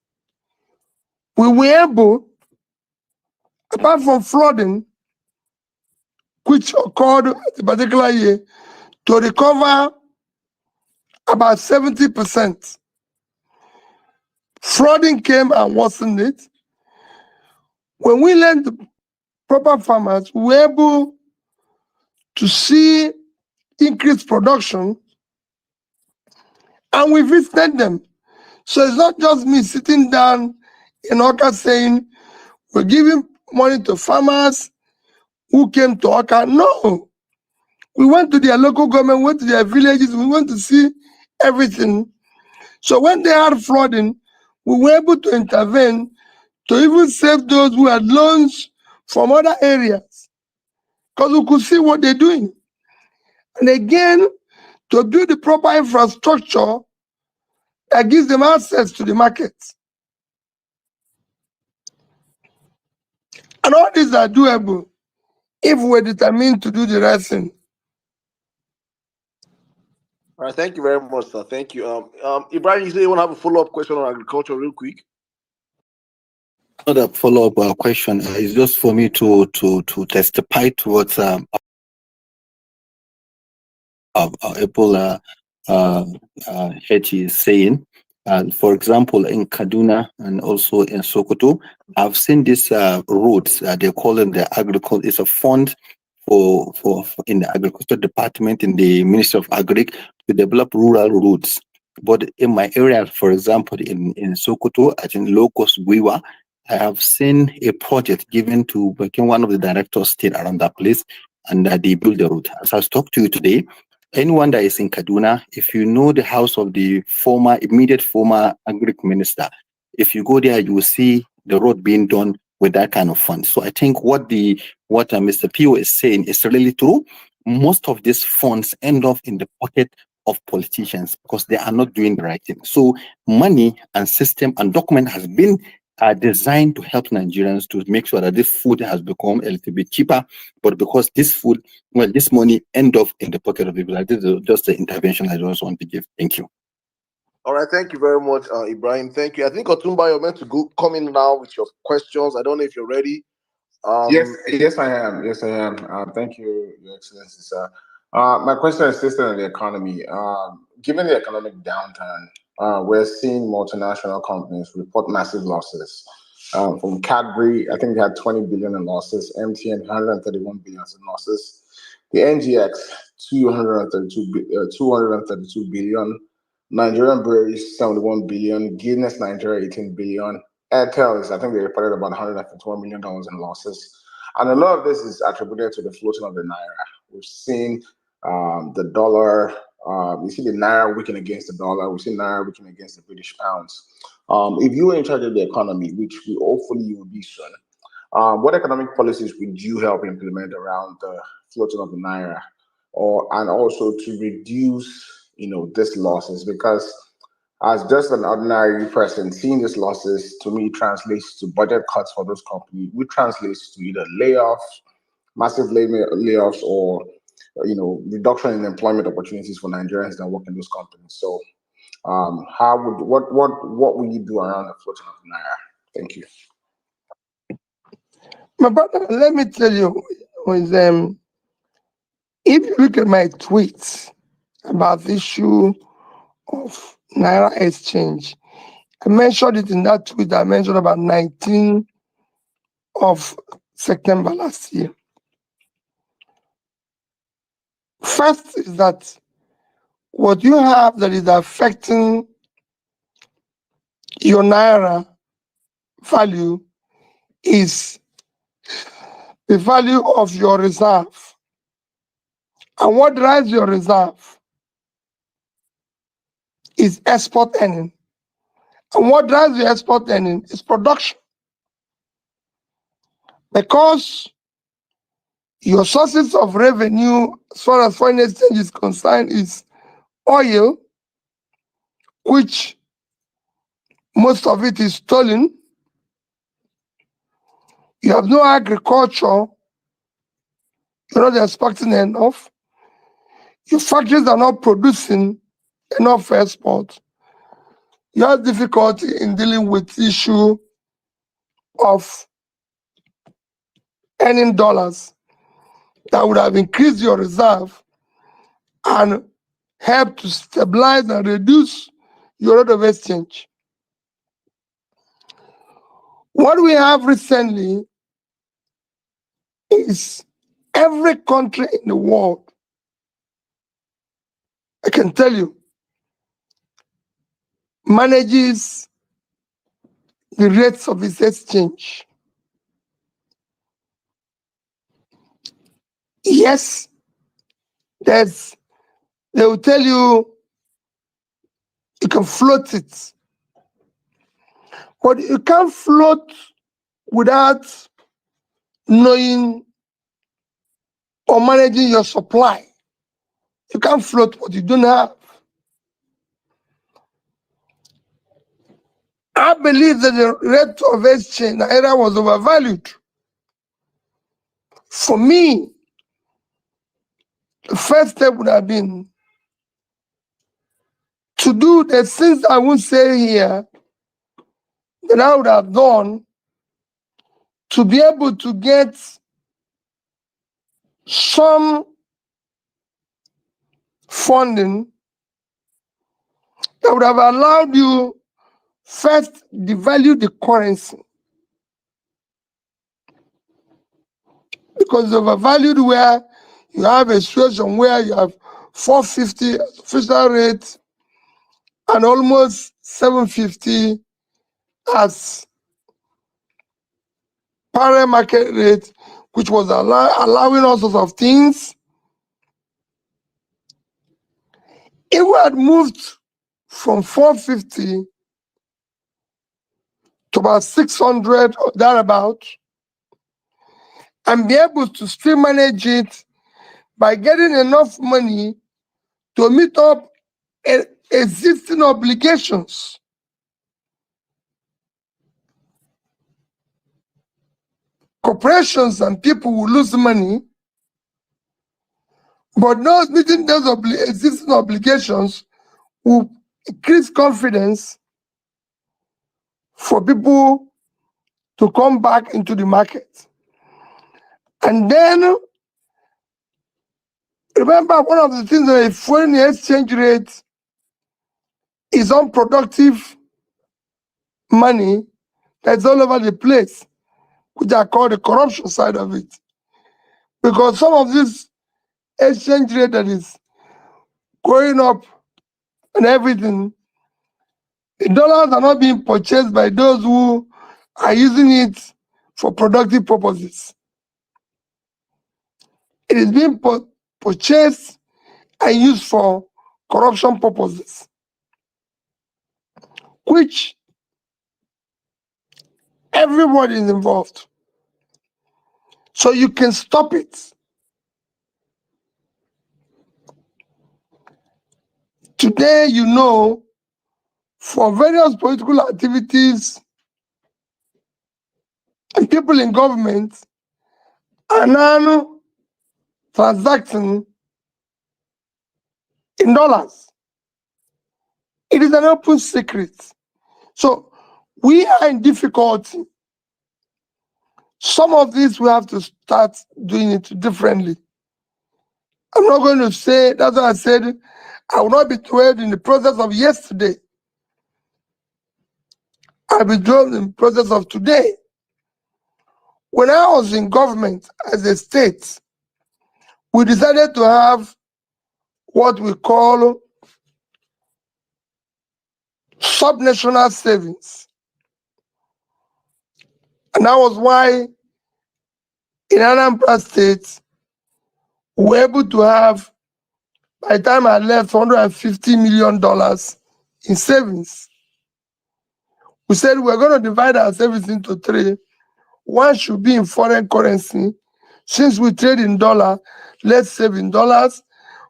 we were able, apart from flooding, which occurred a particular year, to recover about 70%. Flooding came and worsened it. When we lent the proper farmers, we were able to see increased production, and we visited them. So it's not just me sitting down in Oka saying, we're giving money to farmers who came to Oka. No. We went to their local government, went to their villages, we went to see everything. So when they had flooding, we were able to intervene to even save those who had loans from other areas, because we could see what they're doing. And again, to build the proper infrastructure that gives them access to the markets. And all these are doable if we're determined to do the right thing. All right, thank you very much, sir. Thank you. Ibrahim, you say you want to have a follow-up question on agriculture real quick? Not a follow-up question. It's just for me to testify to what Apple head is saying. For example, in Kaduna and also in Sokoto, I've seen these roads. They call them the agriculture. It's a fund for in the agriculture department in the Ministry of Agri to develop rural roads. But in my area, for example, in Sokoto, I think Locust Guiwa, I have seen a project given to one of the directors stayed around that place, and they built the road. As I talk to you today, anyone that is in Kaduna, if you know the house of the immediate former agri minister, if you go there, you will see the road being done with that kind of fund. So I think what Mr. Pio is saying is really true. Most of these funds end up in the pocket of politicians because they are not doing the right thing. So money and system and document has been designed to help Nigerians to make sure that this food has become a little bit cheaper, but because this food, well, this money end up in the pocket of people. This is just the intervention I just want to give. Thank you. All right, thank you very much, Ibrahim. Thank you. I think Otumba, you're meant to come in now with your questions. I don't know if you're ready. Yes, I am. Yes, I am. Thank you, Your Excellency, sir. My question is still on the economy. Given the economic downturn, we're seeing multinational companies report massive losses. From Cadbury, I think they had 20 billion in losses. MTN, 131 billion in losses. The NGX, 232 billion. Nigerian Breweries, 71 billion. Guinness Nigeria, 18 billion. Airtel is, I think they reported about $151 million in losses. And a lot of this is attributed to the floating of the Naira. We've seen the dollar, we see the Naira weaken against the dollar, we see Naira weaken against the British pounds. If you were in charge of the economy, which we hopefully you will be soon, what economic policies would you help implement around the floating of the Naira, and also to reduce, these losses? Because as just an ordinary person, seeing these losses to me translates to budget cuts for those companies, which translates to either layoffs, massive layoffs, or reduction in employment opportunities for Nigerians that work in those companies. So, what will you do around the floating of Naira? Thank you. My brother, let me tell you, if you look at my tweets about the issue of Naira exchange, I mentioned it in that tweet. I mentioned about 19th of September last year. First is that what you have that is affecting your Naira value is the value of your reserve. And what drives your reserve is export earning. And what drives the export earning is production. Because your sources of revenue, as far as foreign exchange is concerned, is oil, which most of it is stolen. You have no agriculture, you're not exporting enough. Your factories are not producing enough export. You have difficulty in dealing with the issue of earning dollars that would have increased your reserve and helped to stabilize and reduce your rate of exchange. What we have recently is every country in the world, I can tell you, manages the rates of its exchange. Yes, they will tell you you can float it, but you can't float without knowing or managing your supply. You can't float what you don't have. I believe that the rate of exchange Naira was overvalued. For me, the first step would have been to do the things I won't say here that I would have done to be able to get some funding that would have allowed you first devalue the currency, because overvalued where you have a situation where you have 450 official rate and almost 750 as parallel market rate, which was allowing all sorts of things. If we had moved from 450 to about 600 or thereabout, and be able to still manage it by getting enough money to meet up existing obligations. Corporations and people will lose money, but not meeting those existing obligations will increase confidence for people to come back into the market. And then, remember, one of the things that a foreign exchange rate is unproductive money that's all over the place, which I call the corruption side of it. Because some of this exchange rate that is going up and everything, the dollars are not being purchased by those who are using it for productive purposes. It is being purchased and used for corruption purposes, which everybody is involved. So you can stop it. Today, you know, for various political activities, and people in government are now transacting in dollars. It is an open secret. So we are in difficulty. Some of this we have to start doing it differently. I'm not going to say, that's why I said I will not be dwelled in the process of yesterday. I'll be dwelled in the process of today. When I was in government as a state, we decided to have what we call subnational savings. And that was why in Anambra State, we were able to have, by the time I left, $150 million in savings. We said we're going to divide our savings into three. One should be in foreign currency. Since we trade in dollar, let's save in dollars.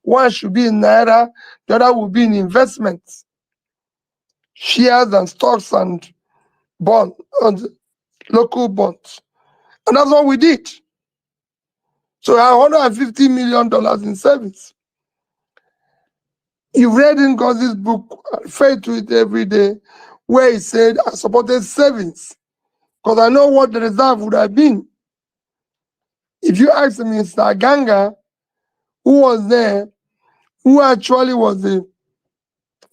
One should be in naira. The other will be in investments, shares and stocks and bonds, and local bonds. And that's what we did. So I have $150 million in savings. You've read in God's book, I refer to it every day, where he said, I supported savings, because I know what the reserve would have been. If you ask Mr. Ganga, who was there, who actually was the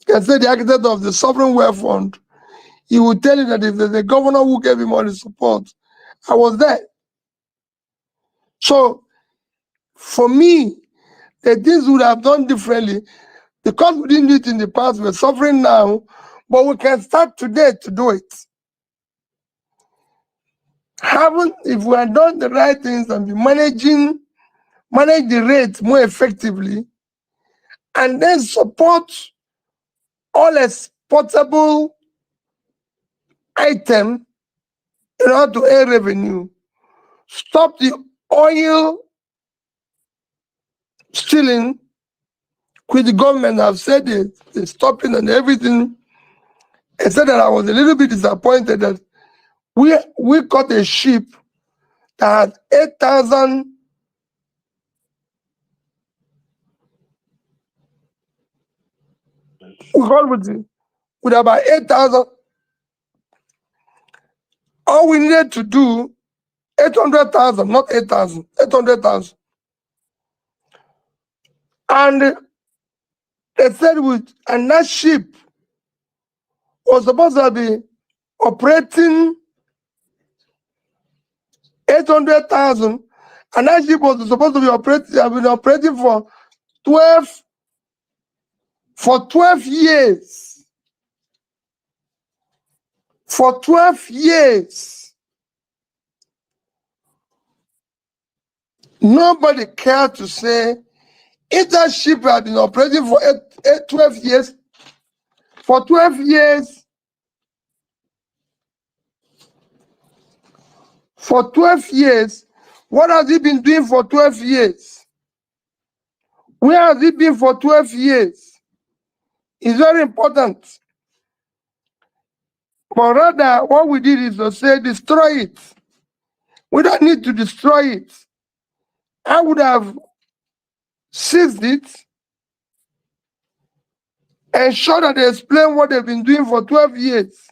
architect of the Sovereign Wealth Fund, he would tell you that if there's a governor who gave him all the support, I was there. So, for me, the things we would have done differently, because we didn't do it in the past, we're suffering now, but we can start today to do it. If we had done the right things and be manage the rate more effectively, and then support all exportable items in order to earn revenue, stop the oil stealing, which the government have said they're stopping and everything. I said that I was a little bit disappointed that we caught a ship that had 8,000 Thank you. We called with about 8,000. All we needed to do, 800,000, not 8,000, 800,000. And they said and that ship was supposed to be operating 800,000, and that ship was supposed to be operating for 12 years. For 12 years. Nobody cared to say if that ship had been operating for 12 years. For 12 years. For 12 years. What has he been doing for 12 years? Where has he been for 12 years? It's very important. But rather, what we did is to say, destroy it. We don't need to destroy it. I would have seized it, ensure that they explain what they've been doing for 12 years.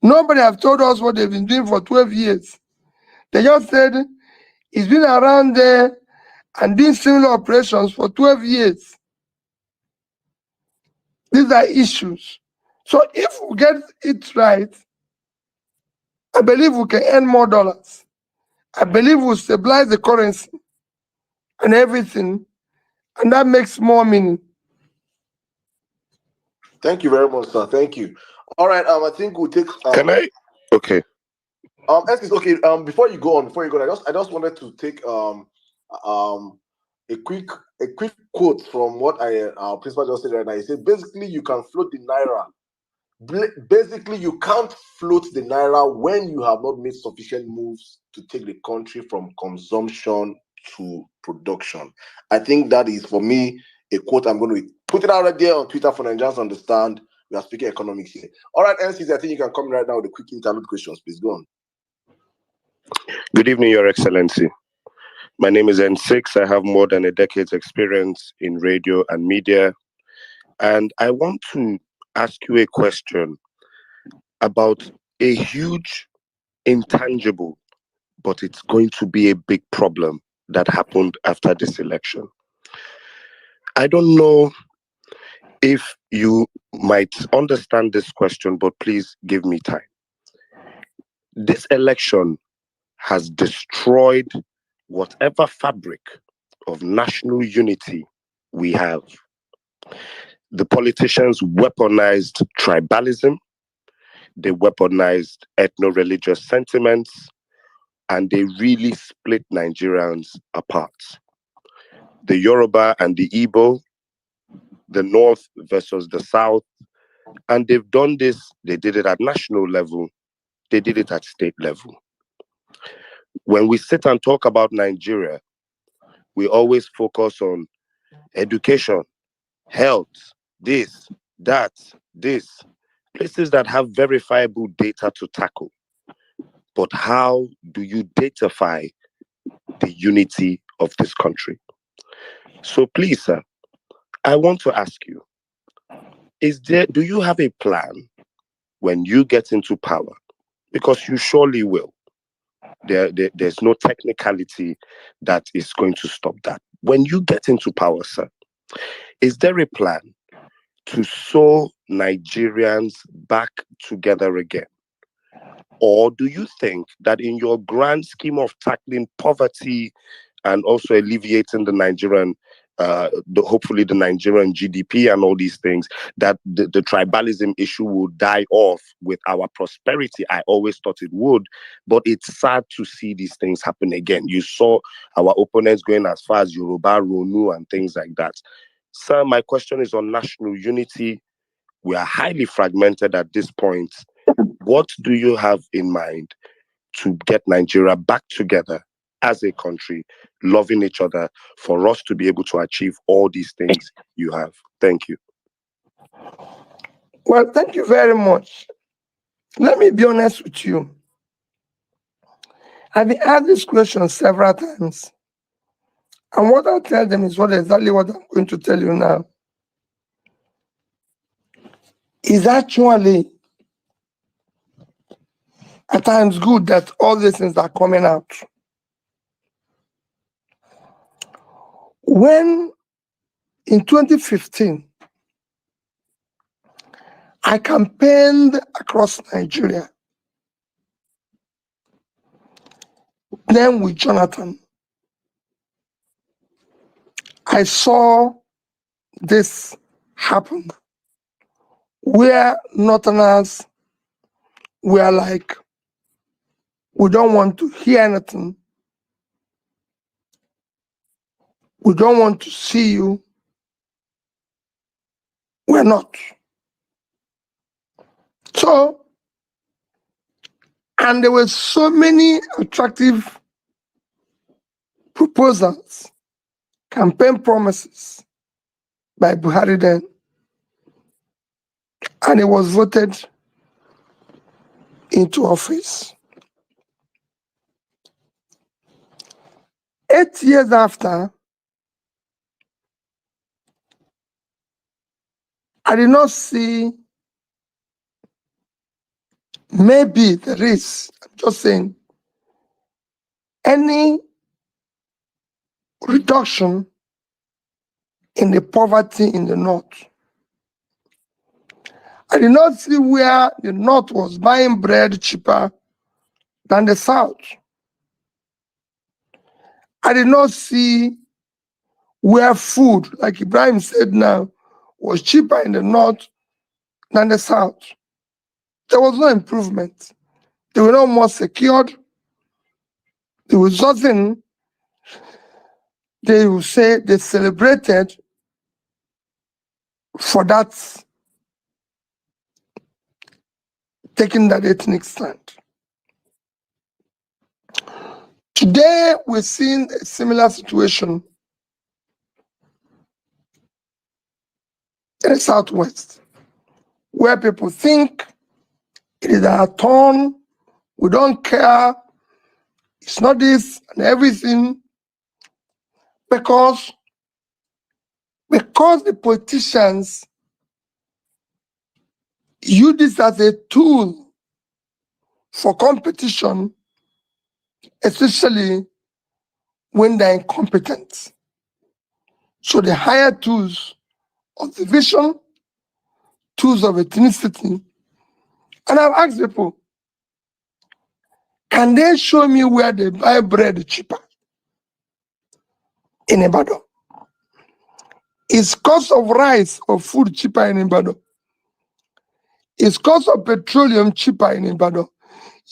Nobody have told us what they've been doing for 12 years. They just said he's been around there and doing similar operations for 12 years. These are issues. So if we get it right, I believe we can earn more dollars. I believe we'll stabilize the currency and everything, and that makes more meaning. Thank you very much, sir. Thank you. All right. I think we'll take. Can I? Okay. Okay. Before you go on, I just wanted to take a quick quote from what our principal just said right now. He said, basically, you can float the naira. Basically, you can't float the naira when you have not made sufficient moves to take the country from consumption to production. I think that is, for me, a quote. I'm going to put it out right there on Twitter for Nigerians to understand. We are speaking economics here. All right, NCs, I think you can come right now with the quick interlude questions. Please go on. Good evening, Your Excellency. My name is N6. I have more than a decade's experience in radio and media. And I want to ask you a question about a huge, intangible, but it's going to be a big problem that happened after this election. I don't know if you might understand this question, but please give me time. This election has destroyed whatever fabric of national unity we have. The politicians weaponized tribalism, they weaponized ethno-religious sentiments, and they really split Nigerians apart. The Yoruba and the Igbo, the North versus the South, and they've done this, they did it at national level, they did it at state level. When we sit and talk about Nigeria, we always focus on education, health, this, that, this, places that have verifiable data to tackle. But how do you datafy the unity of this country? So please, sir, I want to ask you, do you have a plan when you get into power? Because you surely will. There's no technicality that is going to stop that. When you get into power, sir, is there a plan to sew Nigerians back together again? Or do you think that in your grand scheme of tackling poverty and also alleviating the Nigerian, hopefully the Nigerian GDP and all these things, that the tribalism issue will die off with our prosperity? I always thought it would, but it's sad to see these things happen again. You saw our opponents going as far as Yoruba, Ronu, and things like that. Sir, my question is on national unity. We are highly fragmented at this point. What do you have in mind to get Nigeria back together as a country, loving each other, for us to be able to achieve all these things you have? Thank you. Well, thank you very much. Let me be honest with you. I've been asked this question several times. And what I'll tell them is exactly what I'm going to tell you now. is actually at times good that all these things are coming out. When in 2015, I campaigned across Nigeria, then with Jonathan, I saw this happen where Northerners were like, we don't want to hear anything. We don't want to see you. We're not. So, and there were so many attractive proposals, campaign promises by Buhari then, and he was voted into office. 8 years after, I did not see, maybe there is, I'm just saying, any reduction in the poverty in the North. I did not see where the North was buying bread cheaper than the South. I did not see where food, like Ibrahim said now, was cheaper in the North than the South. There was no improvement. They were not more secured. There was nothing they will say they celebrated for that, taking that ethnic stand. Today, we're seeing a similar situation in the Southwest, where people think it is our turn, we don't care, it's not this and everything, because the politicians use this as a tool for competition, especially when they're incompetent. So they hire tools of division, tools of ethnicity. And I've asked people, can they show me where they buy bread cheaper in Ibadan? Is cost of rice or food cheaper in Ibadan? Is cost of petroleum cheaper in Ibadan?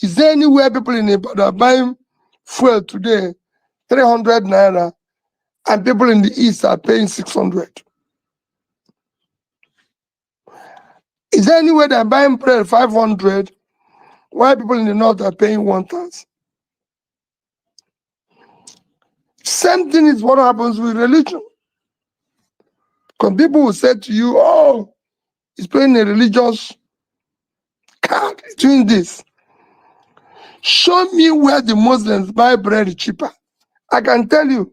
Is there anywhere people in Ibadan are buying fuel today 300 naira and people in the east are paying 600? Is there anywhere they're buying bread 500 while people in the north are paying 1,000? Same thing is what happens with religion. Because people will say to you, oh, he's playing a religious card, he's doing this. Show me where the Muslims buy bread cheaper. I can tell you,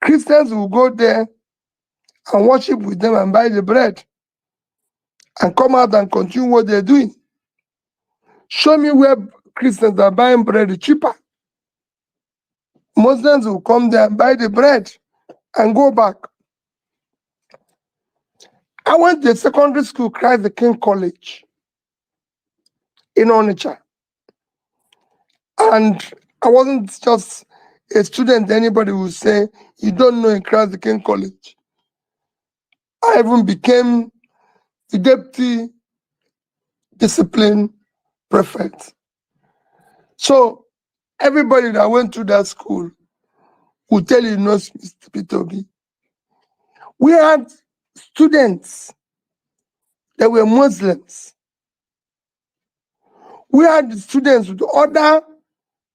Christians will go there and worship with them and buy the bread and come out and continue what they're doing. Show me where Christians are buying bread cheaper. Muslims will come there and buy the bread and go back. I went to a secondary school, Christ the King College in Onitsha. And I wasn't just a student anybody would say, you don't know in Christ the King College. I even became the deputy discipline prefect. So everybody that went to that school will tell you knows Mr. PeterObi. We had students that were Muslims. We had students with other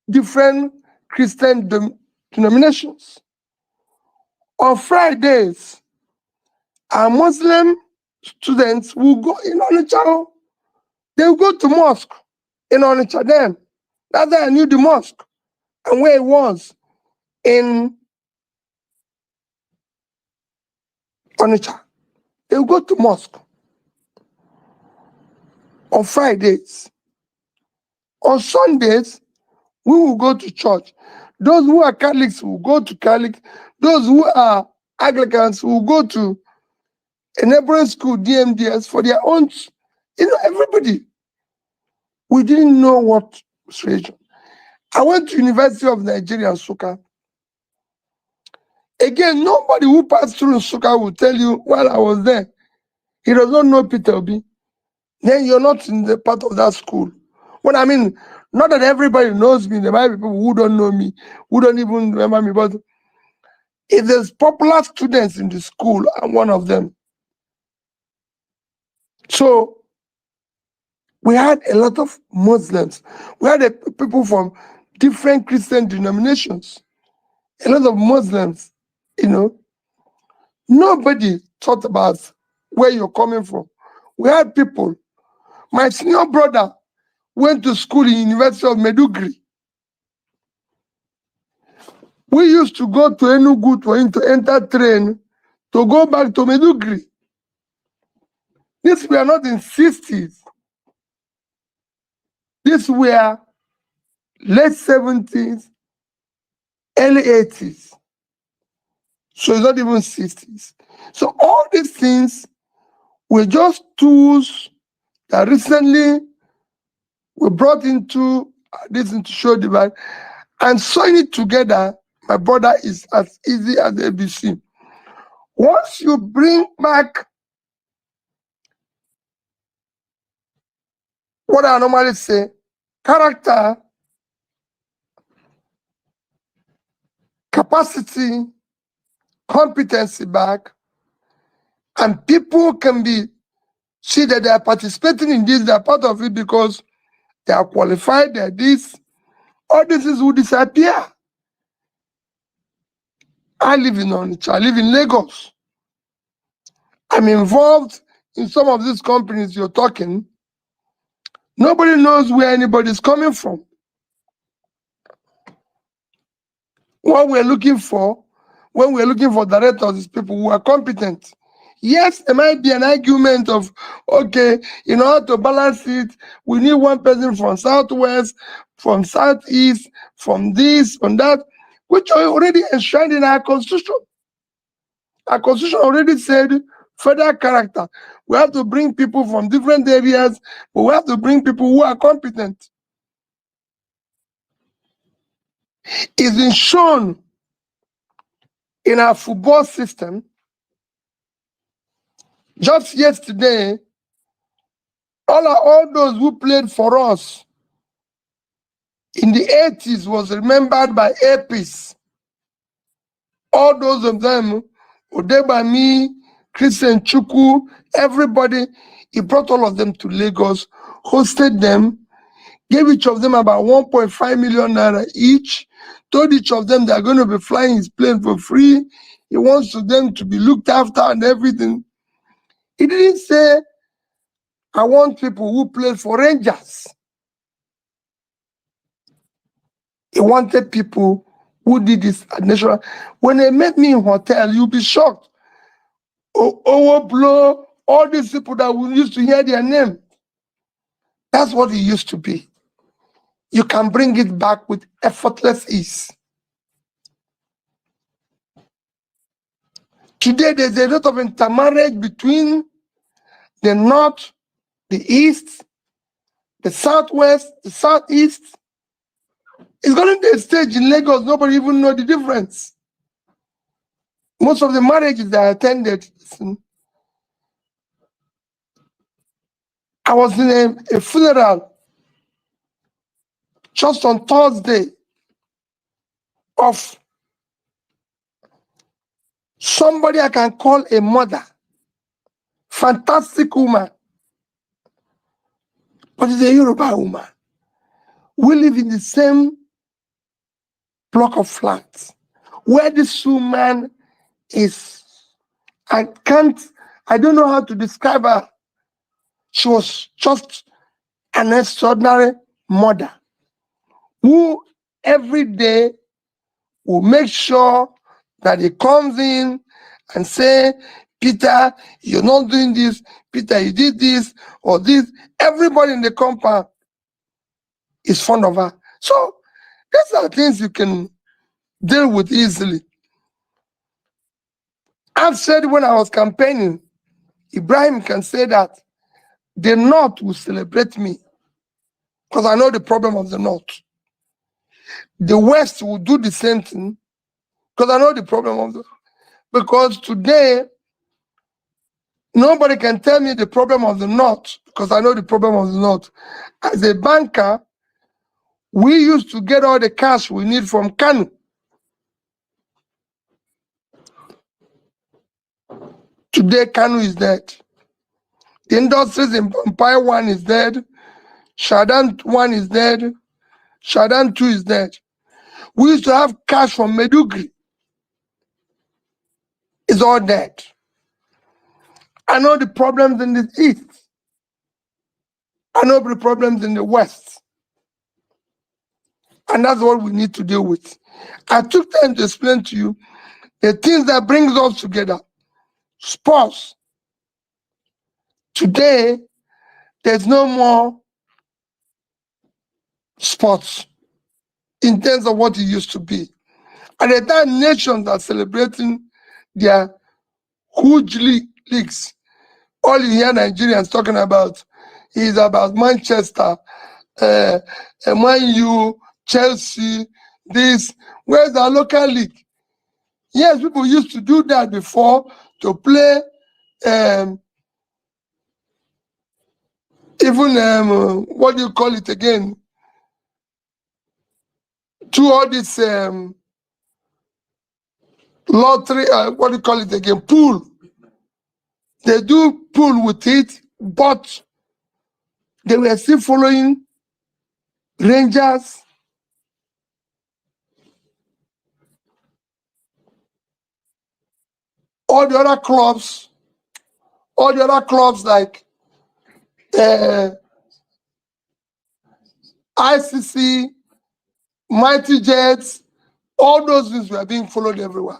different Christian denominations. On Fridays, our Muslim students will go in Onitsha. They will go to mosque in Onitsha then. That's how I knew the mosque and where it was in Onitsha. They will go to mosque. on Fridays. On Sundays, we will go to church. Those who are Catholics will go to Catholic. Those who are Anglicans will go to a neighboring school, DMDS, for their own, everybody. We didn't know what situation. I went to University of Nigeria, Nsukka. Again, nobody who passed through Nsukka will tell you while I was there, he does not know PeterObi. Then you're not in the part of that school. What I mean, not that everybody knows me. There might be people who don't know me, who don't even remember me. But if there's popular students in the school, I'm one of them. So we had a lot of Muslims. We had people from different Christian denominations. A lot of Muslims, Nobody thought about where you're coming from. We had people. My senior brother went to school in University of Maiduguri. We used to go to Enugu for him to enter train to go back to Maiduguri. This were not in 60s. This were late 70s, early 80s. So it's not even 60s. So all these things were just tools that recently were brought into this into show divide, and sewing it together, my brother, is as easy as ABC. Once you bring back what I normally say, character, capacity, competency back, and people can see that they are participating in this, they are part of it because they are qualified, they are this, all this is will disappear. I live in Onitsha, I live in Lagos. I'm involved in some of these companies you're talking. Nobody knows where anybody's coming from. What we're looking for, when we're looking for directors, is people who are competent. Yes, there might be an argument of, okay, in order to balance it, we need one person from Southwest, from Southeast, from this, from that, which are already enshrined in our constitution. Our constitution already said federal character. We have to bring people from different areas, but we have to bring people who are competent. It's been shown in our football system. Just yesterday, all those who played for us in the 80s was remembered by APIS. All those of them, Odebami, Christian Chukwu, everybody, he brought all of them to Lagos, hosted them, gave each of them about 1.5 million naira each, told each of them they're going to be flying his plane for free. He wants them to be looked after and everything. He didn't say, I want people who play for Rangers. He wanted people who did this at national. When they met me in hotel, you'll be shocked. Blow, all these people that we used to hear their name. That's what it used to be. You can bring it back with effortless ease. Today, there's a lot of intermarriage between the North, the East, the Southwest, the Southeast. It's going to the stage in Lagos, nobody even know the difference. Most of the marriages that I attended, I was in a funeral just on Thursday of somebody I can call a mother, fantastic woman, but it's a Yoruba woman. We live in the same block of flats where this woman is. I don't know how to describe her. She was just an extraordinary mother who every day will make sure that he comes in and say, Peter, you're not doing this. Peter, you did this or this. Everybody in the compound is fond of her. So these are things you can deal with easily. I've said when I was campaigning, Ibrahim can say that the North will celebrate me because I know the problem of the North. The West will do the same thing because I know the problem of the. Because today, nobody can tell me the problem of the North because I know the problem of the North. As a banker, we used to get all the cash we need from Kanu. Today, Kanu is dead. The industries in Empire 1 is dead. Shadan 1 is dead. Shadan 2 is dead. We used to have cash from Medugri. It's all dead. I know the problems in the East. I know the problems in the West. And that's what we need to deal with. I took time to explain to you the things that brings us together. Sports. Today, there's no more sports in terms of what it used to be. At the time, nations are celebrating their huge leagues. All you hear Nigerians talking about is about Manchester, Man U, Chelsea, this. Where's our local league? Yes, people used to do that before to play even what do you call it again? To all this lottery, what do you call it again? Pool. They do pool with it, but they were still following Rangers, all the other clubs like ICC, Mighty Jets, all those things were being followed everywhere.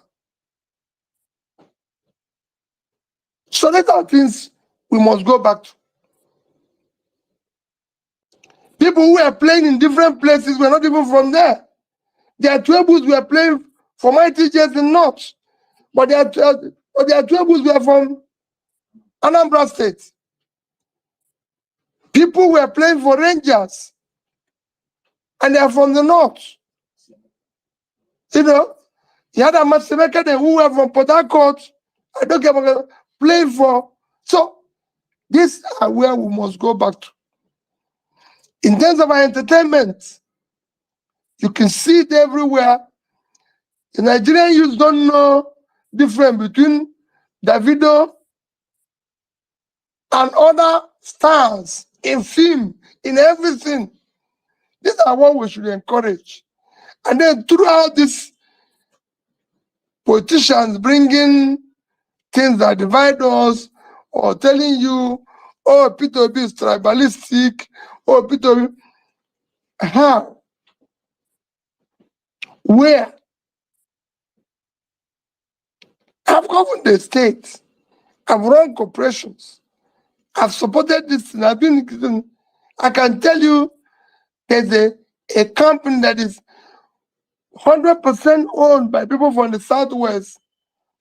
So these are things we must go back to. People who were playing in different places were not even from there. Their tributes were playing for Mighty Jets in North, but their tributes were from Anambra State. People were playing for Rangers, and they are from the North. You know, you had a Matsemeka who were from Port Harcourt. I don't care about playing for. So these are where we must go back to. In terms of our entertainment, you can see it everywhere. The Nigerian youth don't know difference between Davido and other stars in film, in everything. These are what we should encourage. And then throughout this, politicians bringing things that divide us or telling you, oh, PeterObi is tribalistic, oh, PeterObi. How? Where? I've governed the state. I've run corporations. I've supported this. And I can tell you there's a company that is 100% owned by people from the Southwest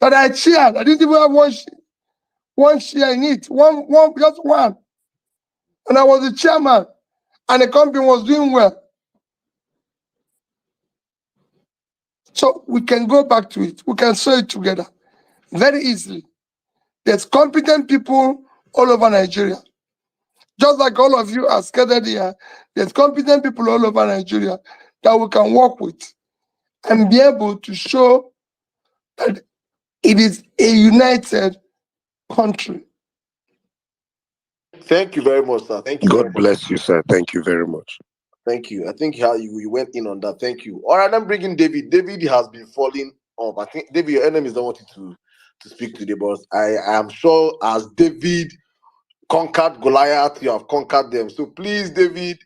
that I chaired. I didn't even have one share in it, just one. And I was the chairman, and the company was doing well. So we can go back to it. We can sew it together very easily. There's competent people all over Nigeria. Just like all of you are scattered here, there's competent people all over Nigeria that we can work with and be able to show that it is a united country. Thank you very much, sir. Thank you. God bless you, sir. Thank you very much. Thank you. I think how you went in on that. Thank you. All right, I'm bringing David. David has been falling off. I think David, your enemies don't want you to speak today, boss. I am sure as David conquered Goliath, you have conquered them. So please, David,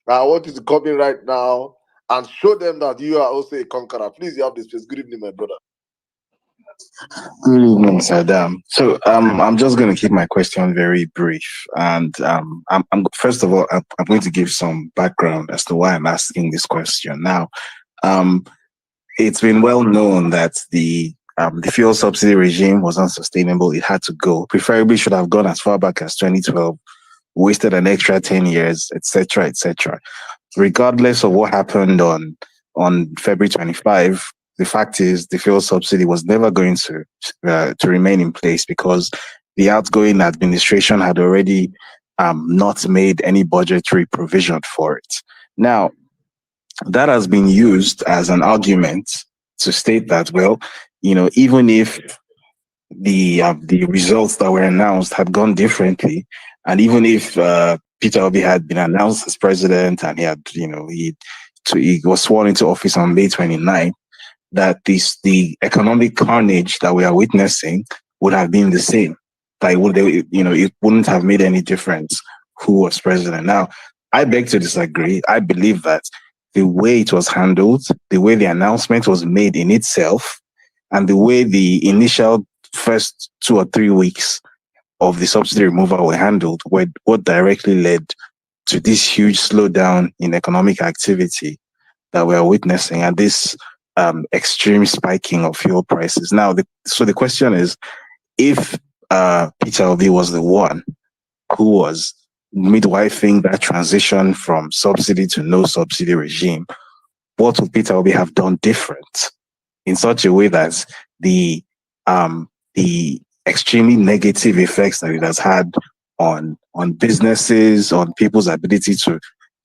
I want you to come in right now and show them that you are also a conqueror. Please, you have this space. Good evening, my brother. Good evening, Saddam. So I'm just going to keep my question very brief. And I'm first of all, I'm going to give some background as to why I'm asking this question. Now, um, it's been well known that the fuel subsidy regime was unsustainable. It had to go. Preferably should have gone as far back as 2012, wasted an extra 10 years, etc., etc. Regardless of what happened on February 25, the fact is the fuel subsidy was never going to remain in place because the outgoing administration had already not made any budgetary provision for it. Now, that has been used as an argument to state that, well, even if the results that were announced had gone differently, and even if PeterObi had been announced as president and he had, he was sworn into office on May 29th, that the economic carnage that we are witnessing would have been the same. Like, it wouldn't have made any difference who was president. Now, I beg to disagree. I believe that the way it was handled, the way the announcement was made in itself, and the way the initial first 2 or 3 weeks of the subsidy removal were handled were what directly led to this huge slowdown in economic activity that we are witnessing and this extreme spiking of fuel prices. Now, the question is, if PeterObi was the one who was midwifing that transition from subsidy to no subsidy regime, what would PeterObi have done different in such a way that the extremely negative effects that it has had on businesses, on people's ability to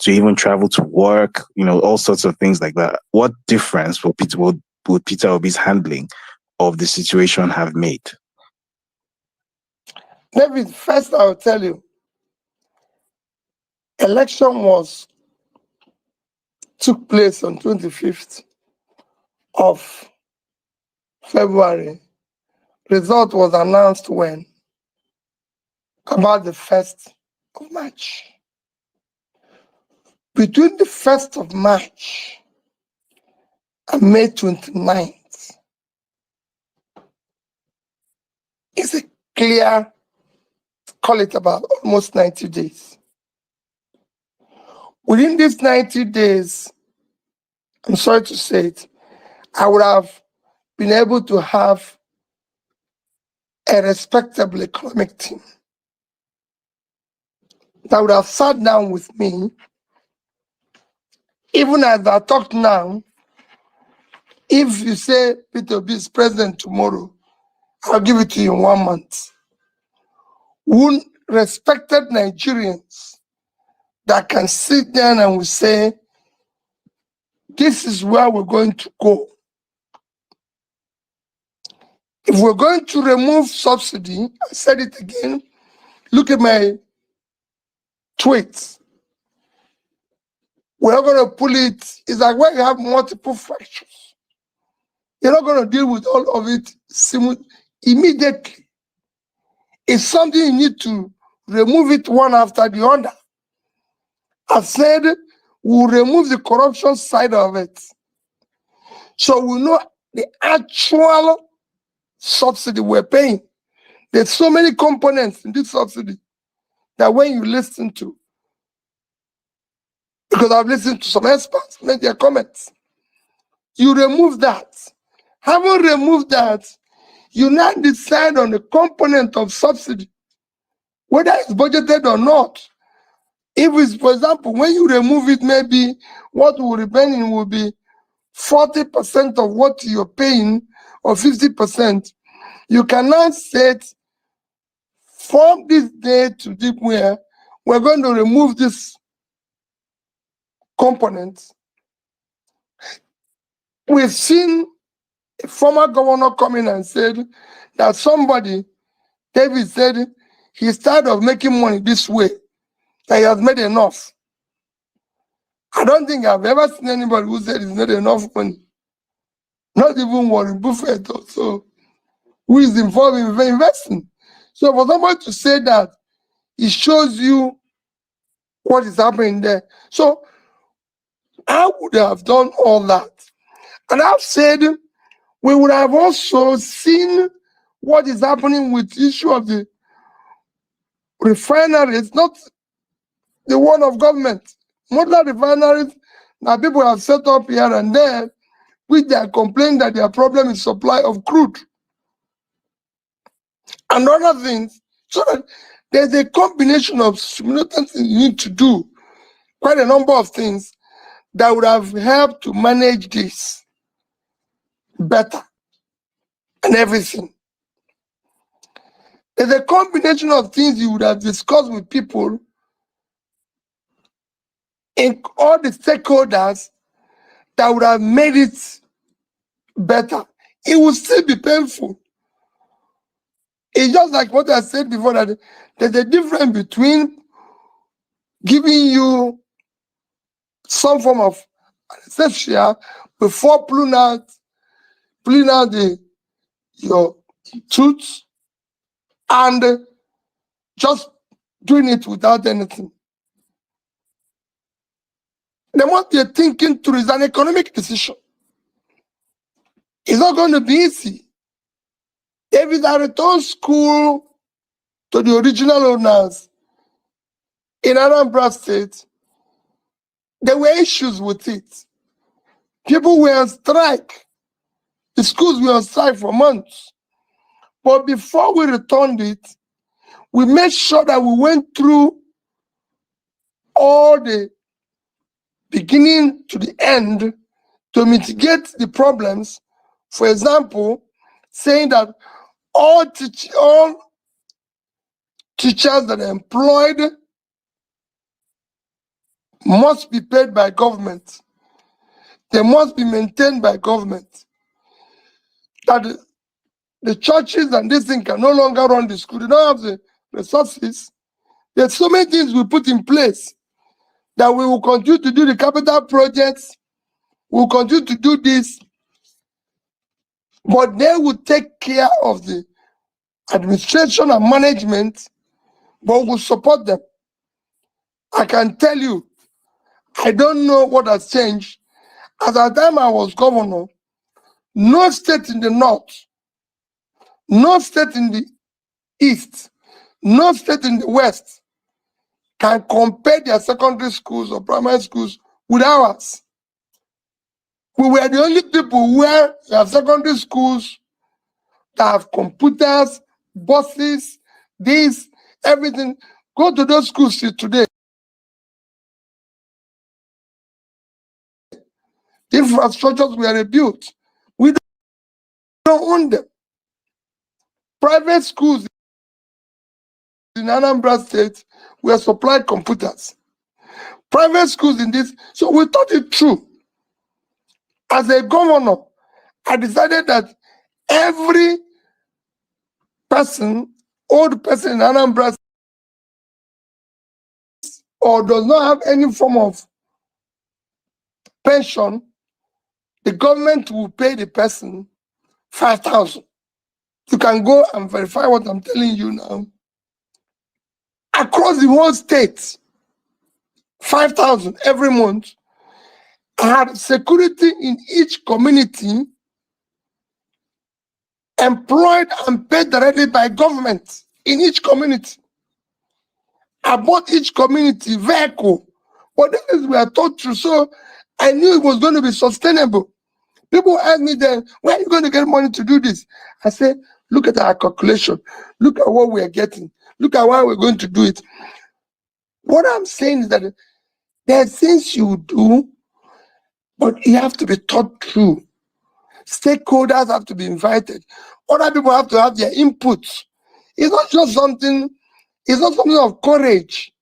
even travel to work, all sorts of things like that. What difference would PeterObi's handling of the situation have made? David, first I'll tell you, election took place on 25th of February. Result was announced when? About the 1st of March. Between the 1st of March and May 29th is a clear, call it about almost 90 days. Within these 90 days, I'm sorry to say it, I would have been able to have a respectable economic team that would have sat down with me. Even as I talk now, if you say PeterObi is president tomorrow, I'll give it to you in 1 month. One respected Nigerians that can sit down and will say, this is where we're going to go. If we're going to remove subsidy, I said it again, look at my tweets. We're not going to pull it. It's like when you have multiple fractures. You're not going to deal with all of it immediately. It's something you need to remove it one after the other. I said we'll remove the corruption side of it. So we know the actual subsidy we're paying. There's so many components in this subsidy that when you listen to, because I've listened to some experts make their comments, you remove that. Having removed that, you now decide on the component of subsidy, whether it's budgeted or not. If it's, for example, when you remove it, maybe what will remain will be 40% of what you're paying or 50%. You cannot set from this day to deep where we're going to remove this component. We've seen a former governor come in and said that somebody, David said, he's tired of making money this way, that he has made enough. I don't think I've ever seen anybody who said he's made enough money. Not even Warren Buffett also, who is involved in investing. So for somebody to say that, it shows you what is happening there. So I would have done all that. And I've said we would have also seen what is happening with the issue of the refineries, not the one of government. Modern refineries now people have set up here and there, which they are complaining that their problem is supply of crude and other things. So that there's a combination of simultaneous things you need to do, quite a number of things that would have helped to manage this better and everything. There's a combination of things you would have discussed with people in all the stakeholders that would have made it better. It will still be painful. It's just like what I said before, that there's a difference between giving you some form of anesthesia before pulling out your tooth and just doing it without anything. There must be a thinking through. It's an economic decision. It's not going to be easy. If it's a return school to the original owners in Anambra State, there were issues with it. People were on strike. The schools were on strike for months. But before we returned it, we made sure that we went through all the beginning to the end to mitigate the problems. For example, saying that all teachers that are employed must be paid by government. They must be maintained by government. That the churches and this thing can no longer run the school. They don't have the resources. There's so many things we put in place that we will continue to do the capital projects. We will continue to do this. But they will take care of the administration and management, but will support them. I can tell you, I don't know what has changed. At the time I was governor, no state in the north, no state in the east, no state in the west can compare their secondary schools or primary schools with ours. We were the only people where you have secondary schools that have computers, buses, this, everything. Go to those schools today. The infrastructures were rebuilt. We don't own them. Private schools in Anambra State were supplied computers. Private schools in this, so we thought it through. As a governor, I decided that every person, old person in Anambra or does not have any form of pension, the government will pay the person 5,000. You can go and verify what I'm telling you now. Across the whole state, 5,000 every month. I had security in each community employed and paid directly by government in each community. I bought each community vehicle. But this is we are taught through, so I knew it was going to be sustainable. People ask me then, where are you going to get money to do this? I said, look at our calculation. Look at what we are getting. Look at why we're going to do it. What I'm saying is that there are things you do, but you have to be taught through. Stakeholders have to be invited. Other people have to have their inputs. It's not just something, it's not something of courage.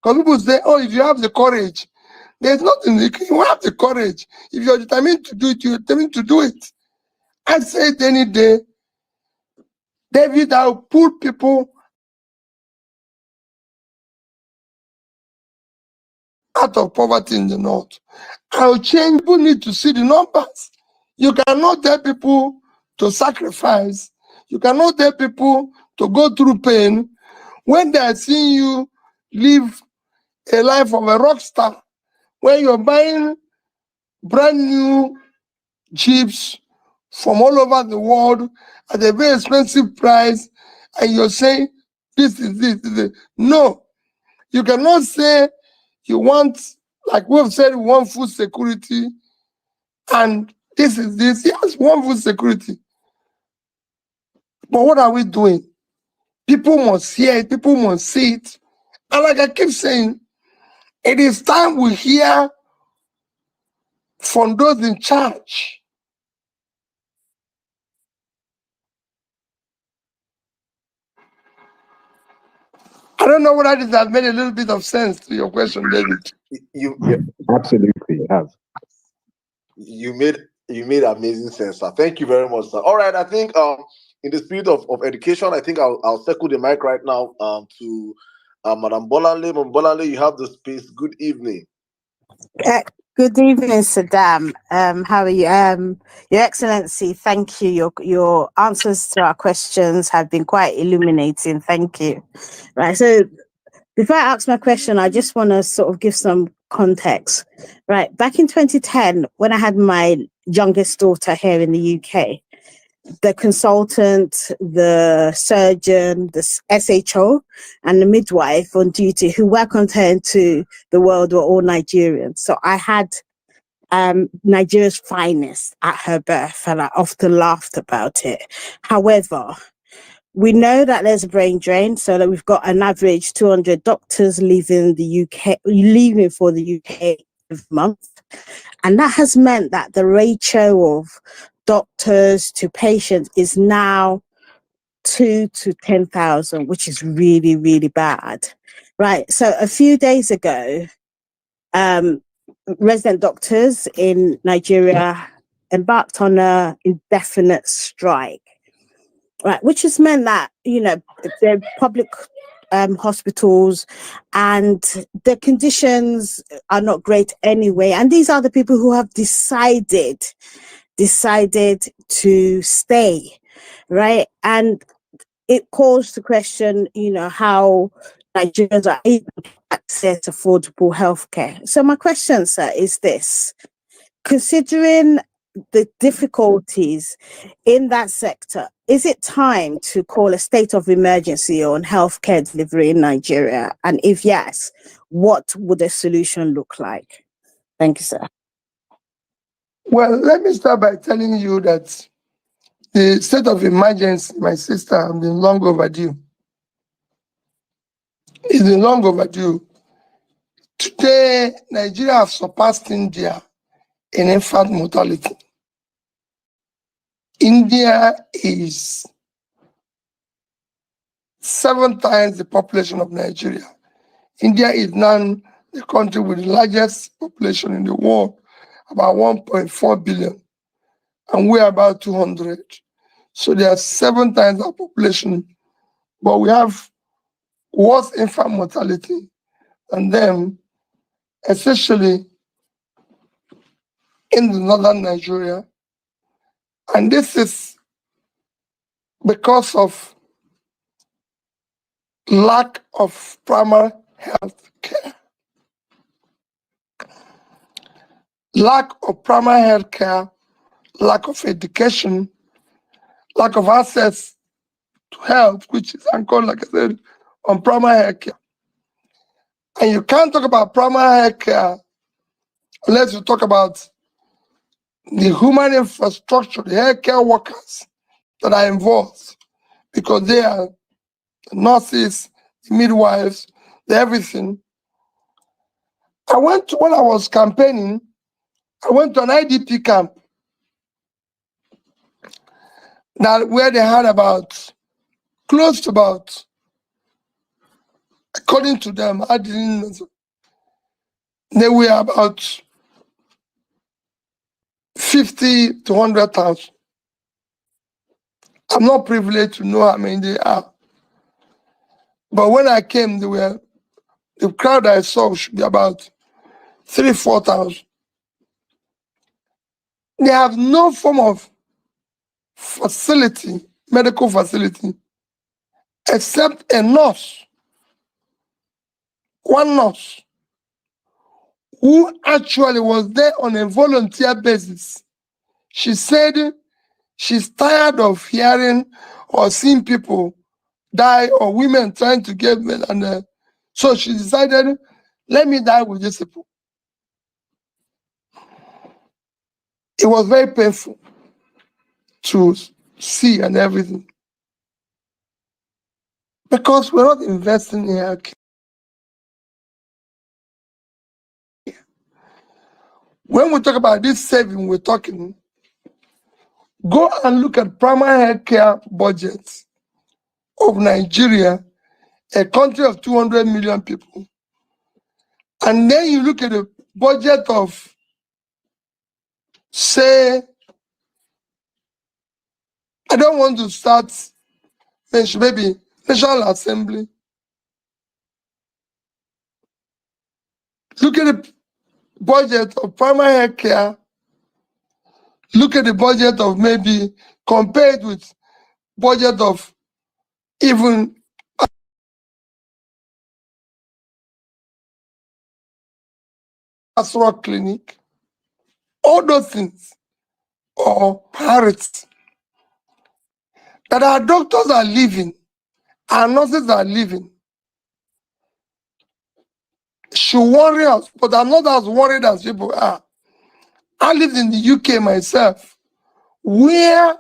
Because people say, oh, if you have the courage, there's nothing, you have the courage. If you're determined to do it, you're determined to do it. I say it any day, David, I'll pull people out of poverty in the north. I'll change. People need to see the numbers. You cannot tell people to sacrifice. You cannot tell people to go through pain when they are seeing you live a life of a rock star, when you're buying brand new Jeeps, from all over the world at a very expensive price, and you're saying this is this. No, you cannot say you want, like we've said, we want food security, and this is this. Yes, we want food security. But what are we doing? People must hear it, people must see it. And like I keep saying, it is time we hear from those in charge. I don't know whether this has made a little bit of sense to your question, David. Absolutely, it has. You made amazing sense, sir. Thank you very much, sir. All right, I think in the spirit of education, I think I'll circle the mic right now to Madam Bolanle. Madam Bolanle, you have the space. Good evening. Good evening, Saddam. How are you? Your Excellency, thank you. Your answers to our questions have been quite illuminating. Thank you. Right. So before I ask my question, I just want to sort of give some context. Right. Back in 2010, when I had my youngest daughter here in the UK, the consultant, the surgeon, the SHO, and the midwife on duty who welcomed her into the world were all Nigerians. So I had Nigeria's finest at her birth, and I often laughed about it. However, we know that there's a brain drain, so that we've got an average 200 doctors leaving for the UK every month. And that has meant that the ratio of doctors to patients is now 2 to 10,000, which is really, really bad. Right. So a few days ago, resident doctors in Nigeria embarked on an indefinite strike, right, which has meant that, the public hospitals and the conditions are not great anyway. And these are the people who have decided to stay, right? And it calls to question, how Nigerians are able to access affordable healthcare. So my question, sir, is this: considering the difficulties in that sector, is it time to call a state of emergency on healthcare delivery in Nigeria? And if yes, what would a solution look like? Thank you, sir. Well, let me start by telling you that the state of emergency, my sister, has been long overdue. It's been long overdue. Today, Nigeria has surpassed India in infant mortality. India is 7 times the population of Nigeria. India is now the country with the largest population in the world, about 1.4 billion, and we're about 200. So there are 7 times our population, but we have worse infant mortality than them, especially in the northern Nigeria. And this is because of lack of primary health care. Lack of primary health care, lack of education, lack of access to health, which is anchored, like I said, on primary health care. And you can't talk about primary health care unless you talk about the human infrastructure, the healthcare workers that are involved, because they are the nurses, the midwives, the everything. When I was campaigning, I went to an IDP camp where they had close to about, according to them, I didn't know, they were about 50 to 100,000. I'm not privileged to know how many they are. But when I came, the crowd I saw should be about 3,000-4,000. They have no form of facility, medical facility, except a nurse, one nurse, who actually was there on a volunteer basis. She said She's tired of hearing or seeing people die or women trying to get men. And so she decided, let me die with these people. It was very painful to see and everything. Because we're not investing in healthcare. When we talk about this saving, we're talking, go and look at primary healthcare budgets of Nigeria, a country of 200 million people. And then you look at the budget of, say, I don't want to start, maybe National Assembly. Look at the budget of primary health care. Look at the budget of maybe compared with budget of even Asra Clinic. All those things or parrots that our doctors are leaving, our nurses are leaving, should worry us, but I'm not as worried as people are. I lived in the UK myself, where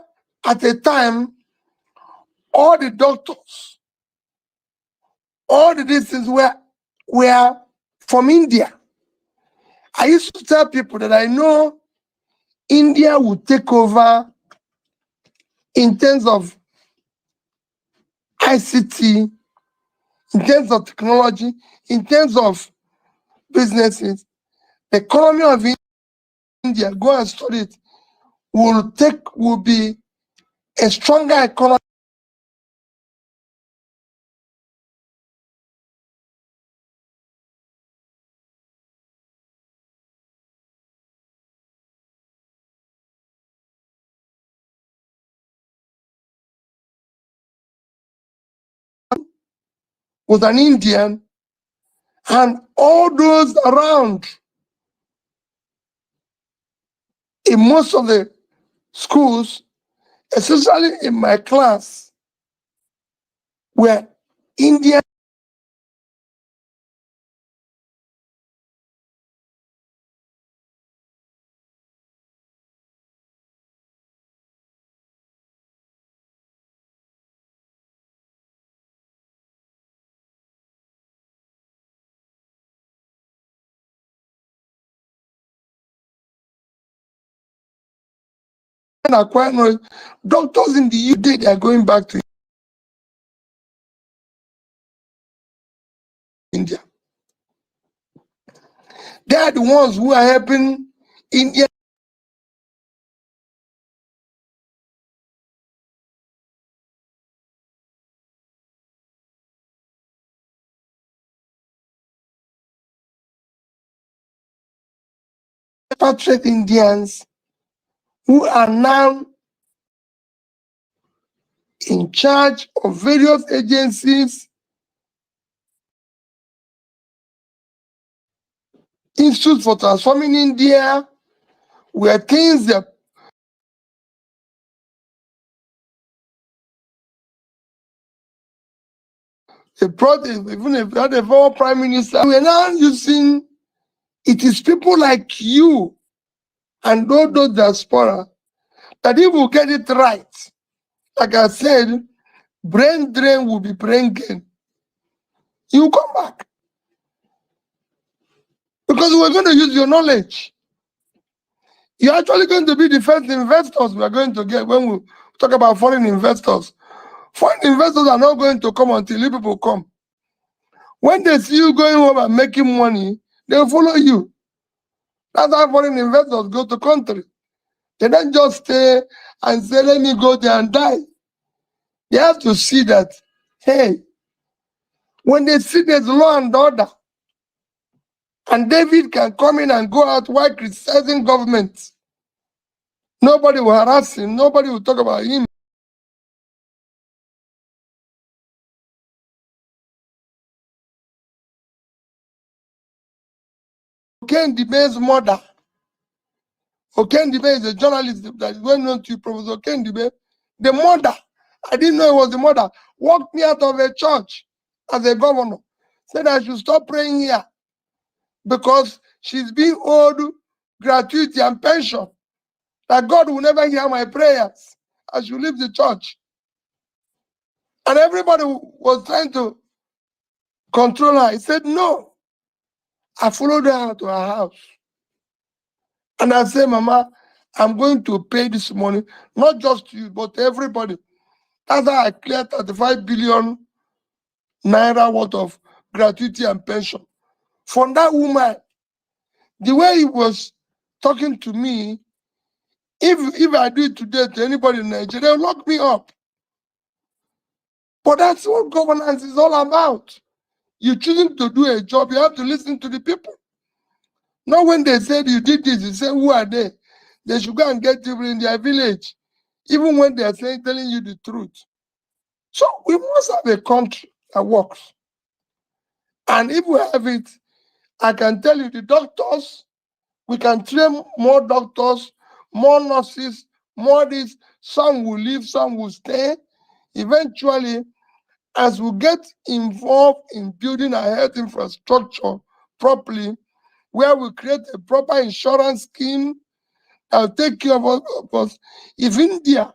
at a time, all the doctors, all the distance were from India. I used to tell people that I know India would take over in terms of ICT, in terms of technology, in terms of businesses. The economy of India, go and study it, will be a stronger economy with an Indian and all those around. In most of the schools, especially in my class, were Indian acquired knowledge. Doctors in the UK, they are going back to India. They are the ones who are helping India repatriate Indians who are now in charge of various agencies, Institute for Transforming India, where things that they brought, even if we had a former prime minister, we are now using, it is people like you and all those diaspora that if we get it right, like I said, brain drain will be brain gain. You come back. Because we're going to use your knowledge. You're actually going to be the first investors we are going to get when we talk about foreign investors. Foreign investors are not going to come until you people come. When they see you going home and making money, they'll follow you. That's how foreign investors go to country. They don't just stay and say, let me go there and die. They have to see that, hey, when they see there's law and order, and David can come in and go out while criticizing government, nobody will harass him, nobody will talk about him. Cain, the man's mother, Okendibe is a journalist that is well known to you, Professor Okendibe. The mother, I didn't know it was the mother, walked me out of a church as a governor, said I should stop praying here because she's being owed gratuity and pension, that God will never hear my prayers. I should leave the church. And everybody was trying to control her. He said, no. I followed her to her house. And I said, Mama, I'm going to pay this money, not just to you, but to everybody. That's how I cleared 35 billion naira worth of gratuity and pension. From that woman, the way he was talking to me, if I do it today to anybody in Nigeria, they'll lock me up. But that's what governance is all about. You choosing to do a job, you have to listen to the people. Not when they said you did this, you say, who are they? They should go and get people in their village, even when they are saying, telling you the truth. So we must have a country that works. And if we have it, I can tell you the doctors, we can train more doctors, more nurses, more this. Some will leave, some will stay. Eventually, as we get involved in building our health infrastructure properly, where we create a proper insurance scheme that will take care of us. If India,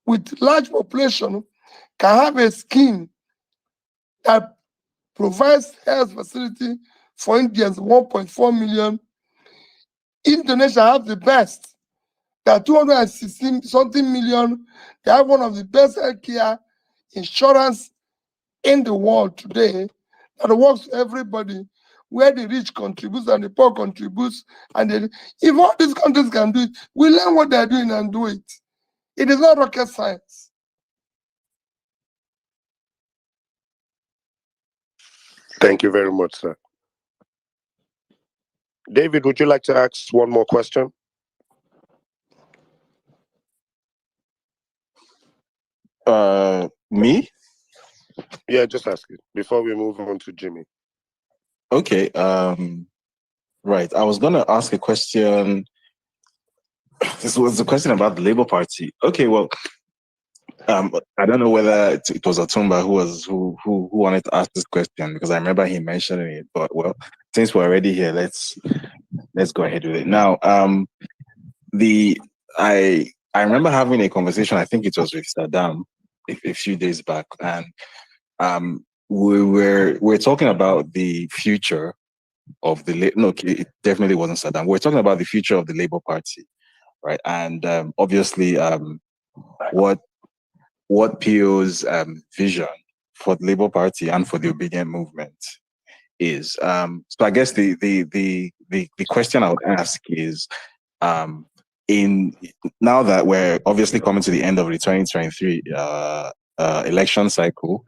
with large population, can have a scheme that provides health facility for Indians, 1.4 million, Indonesia have the best. There are 216 something million. They have one of the best healthcare insurance in the world today that works for everybody, where the rich contributes and the poor contributes. And if all these countries can do it, we learn what they're doing and do it. It is not rocket science. Thank you very much, sir. David, would you like to ask one more question? Me? Yeah, just ask it before we move on to Jimmy. Okay. Right. I was gonna ask a question. This was a question about the Labour Party. Okay, well, I don't know whether it was Otumba who wanted to ask this question, because I remember him mentioning it. But well, since we're already here, let's go ahead with it. Now, I remember having a conversation. I think it was with Saddam a few days back, and we're talking about the future of the it definitely wasn't Saddam. We're talking about the future of the Labour Party, right? And obviously, what PO's vision for the Labour Party and for the obedient movement is. So I guess the question I would ask is, in now that we're obviously coming to the end of the 2023 election cycle,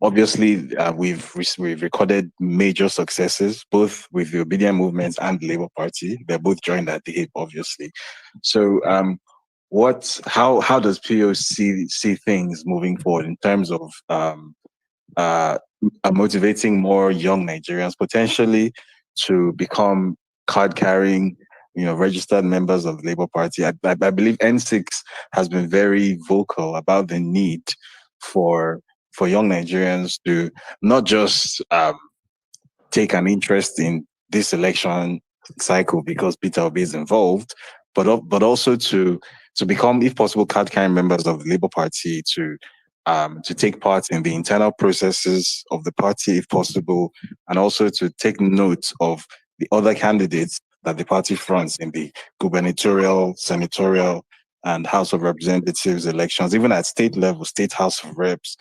obviously we've recorded major successes both with the obedient movement and the Labour Party. They're both joined at the hip, obviously. So how does PO see things moving forward in terms of motivating more young Nigerians potentially to become card-carrying, registered members of the Labour Party? I believe N6 has been very vocal about the need for young Nigerians to not just take an interest in this election cycle because PeterObi is involved, but also to become, if possible, card-carrying members of the Labour Party, to take part in the internal processes of the party, if possible, and also to take note of the other candidates that the party fronts in the gubernatorial, senatorial, and House of Representatives elections, even at state level, state House of Reps,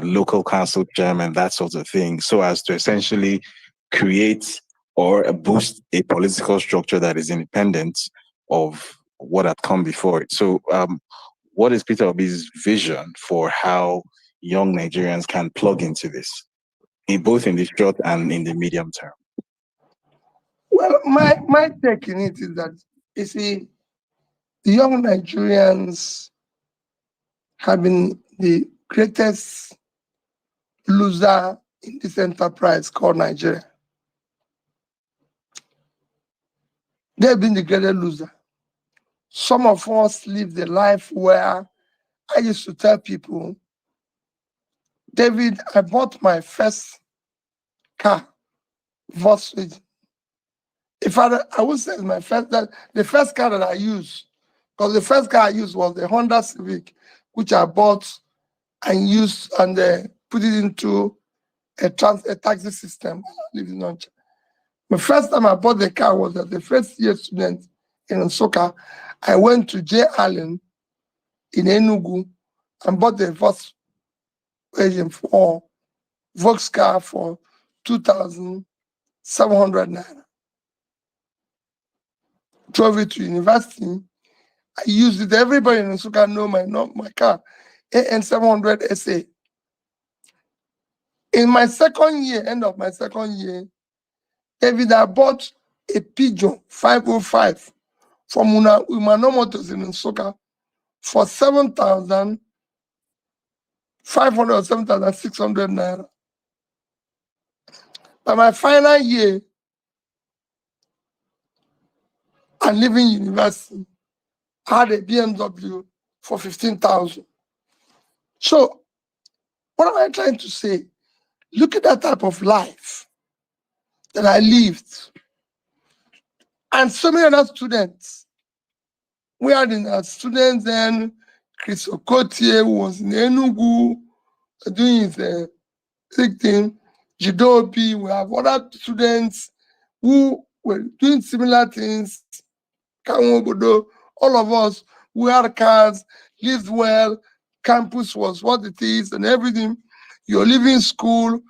local council chairman, that sort of thing, so as to essentially create or boost a political structure that is independent of what had come before it. So what is PeterObi's vision for how young Nigerians can plug into this, both in the short and in the medium term? Well, my take in it is that, you see, the young Nigerians have been the greatest loser in this enterprise called Nigeria. They've been the greatest loser. Some of us live the life where I used to tell people, David, I bought my first car, Volkswagen. If I would say my first, that the first car that I used, because the first car I used was the Honda Civic, which I bought and used and put it into a taxi system. The first time I bought the car was as a first-year student in Nsukka. I went to J. Allen in Enugu and bought the Volkswagen for Volks car for 2,700 naira. Drove it to university. I used it. Everybody in Nsukka know my car, AN700 SA. In my second year, end of my second year, David, I bought a Pigeon 505 from Umano Motors in Nsukka for 7,500 or 7,600 naira. By my final year, and leaving university, I had a BMW for 15,000. So, what am I trying to say? Look at that type of life that I lived. And so many other students. We had students then, Chris Okotie, who was in Enugu, doing his thing, Jidobi. We have other students who were doing similar things. Kanwobodo, all of us, we had cars, lived well, campus was what it is and everything. You're leaving school,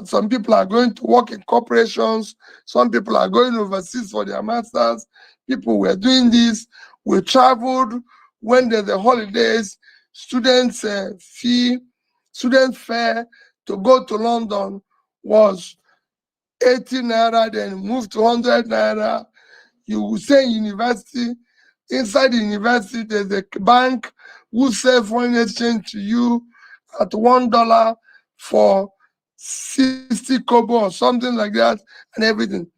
some people are going to work in corporations, some people are going overseas for their masters, people were doing this, we traveled, when there's the holidays, students' student fare to go to London was 80 naira, then moved to 100 naira. You will say university, inside the university, there's a bank who sell foreign exchange to you at $1 for 60 kobo or something like that, and everything.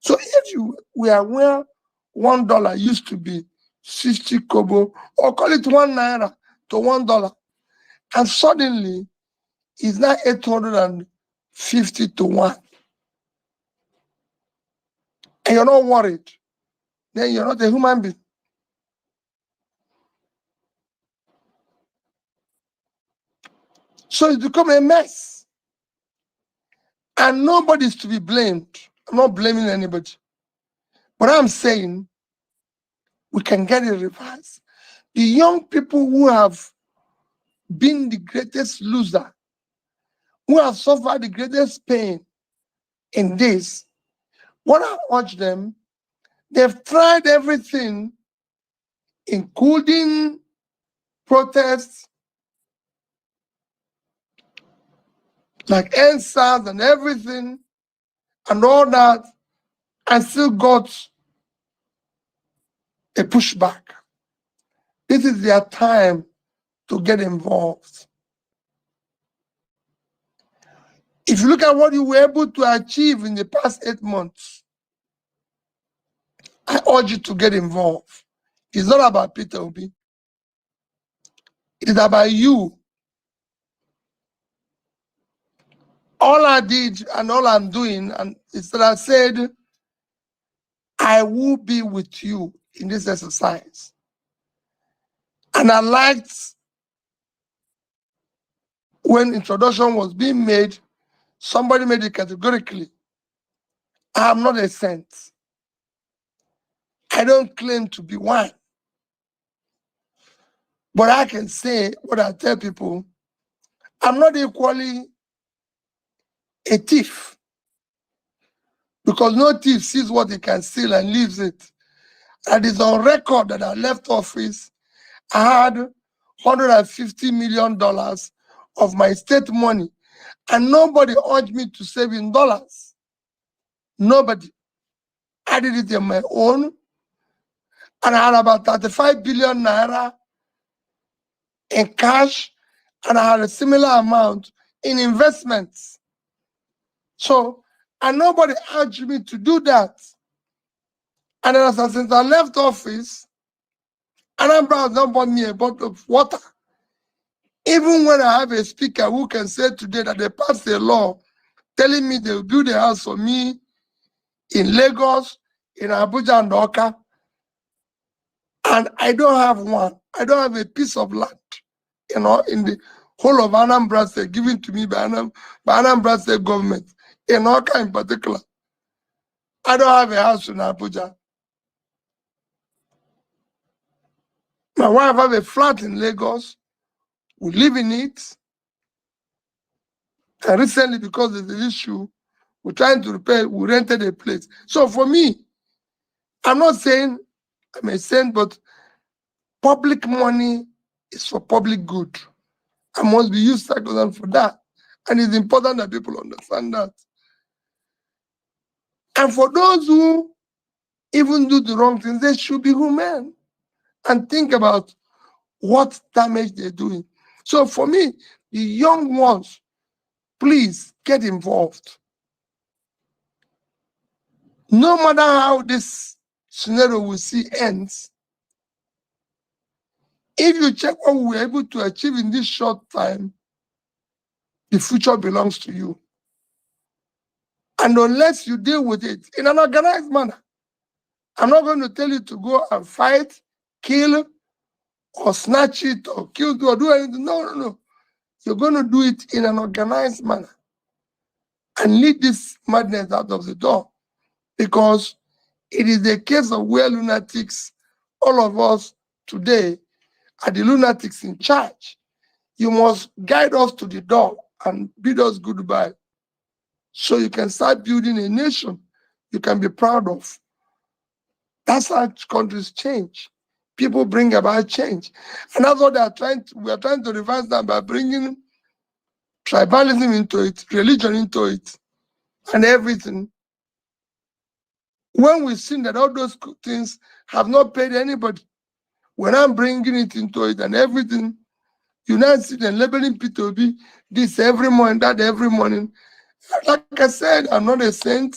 So if we are where $1 used to be 60 kobo, or call it 1 naira to $1, and suddenly it's now 850 to 1. And you're not worried, then you're not a human being. So it's become a mess. And nobody's to be blamed. I'm not blaming anybody. But I'm saying we can get it reversed. The young people who have been the greatest loser, who have suffered the greatest pain in this, what I urge them, they've tried everything, including protests, like NSAS and everything, and all that, and still got a pushback. This is their time to get involved. If you look at what you were able to achieve in the past 8 months, I urge you to get involved. It's not about PeterObi. It is about you. All I did and all I'm doing is that I said, I will be with you in this exercise. And I liked when introduction was being made, somebody made it categorically. I am not a saint. I don't claim to be one. But I can say what I tell people, I'm not equally a thief. Because no thief sees what he can steal and leaves it. And it's on record that I left office, I had $150 million of my state money, and nobody urged me to save in dollars. Nobody. I did it on my own, and I had about 35 billion naira in cash, and I had a similar amount in investments. So, and nobody urged me to do that. And then since I left office, Anambra has not bought me a bottle of water. Even when I have a speaker who can say today that they passed a law telling me they will build a house for me in Lagos, in Abuja and Oka, and I don't have one. I don't have a piece of land, in the whole of Anambra State given to me by Anambra State government, in Oka in particular. I don't have a house in Abuja. My wife has a flat in Lagos. We live in it. And recently, because of the issue, we're trying to repair, we rented a place. So for me, I'm not saying I'm a saint, but public money is for public good. I must be used for that. And it's important that people understand that. And for those who even do the wrong things, they should be human and think about what damage they're doing. So for me, the young ones, please get involved. No matter how this scenario we see ends, if you check what we were able to achieve in this short time, the future belongs to you. And unless you deal with it in an organized manner, I'm not going to tell you to go and fight, kill, or snatch it, or kill it, or do anything. No, no, no. You're going to do it in an organized manner and lead this madness out of the door, because it is a case of where lunatics, all of us today, are the lunatics in charge. You must guide us to the door and bid us goodbye so you can start building a nation you can be proud of. That's how countries change. People bring about change. And that's what we are trying to reverse that by bringing tribalism into it, religion into it, and everything. When we've seen that all those things have not paid anybody, when I'm bringing it into it and everything, you now see them labeling PeterObi this every morning, that every morning. Like I said, I'm not a saint.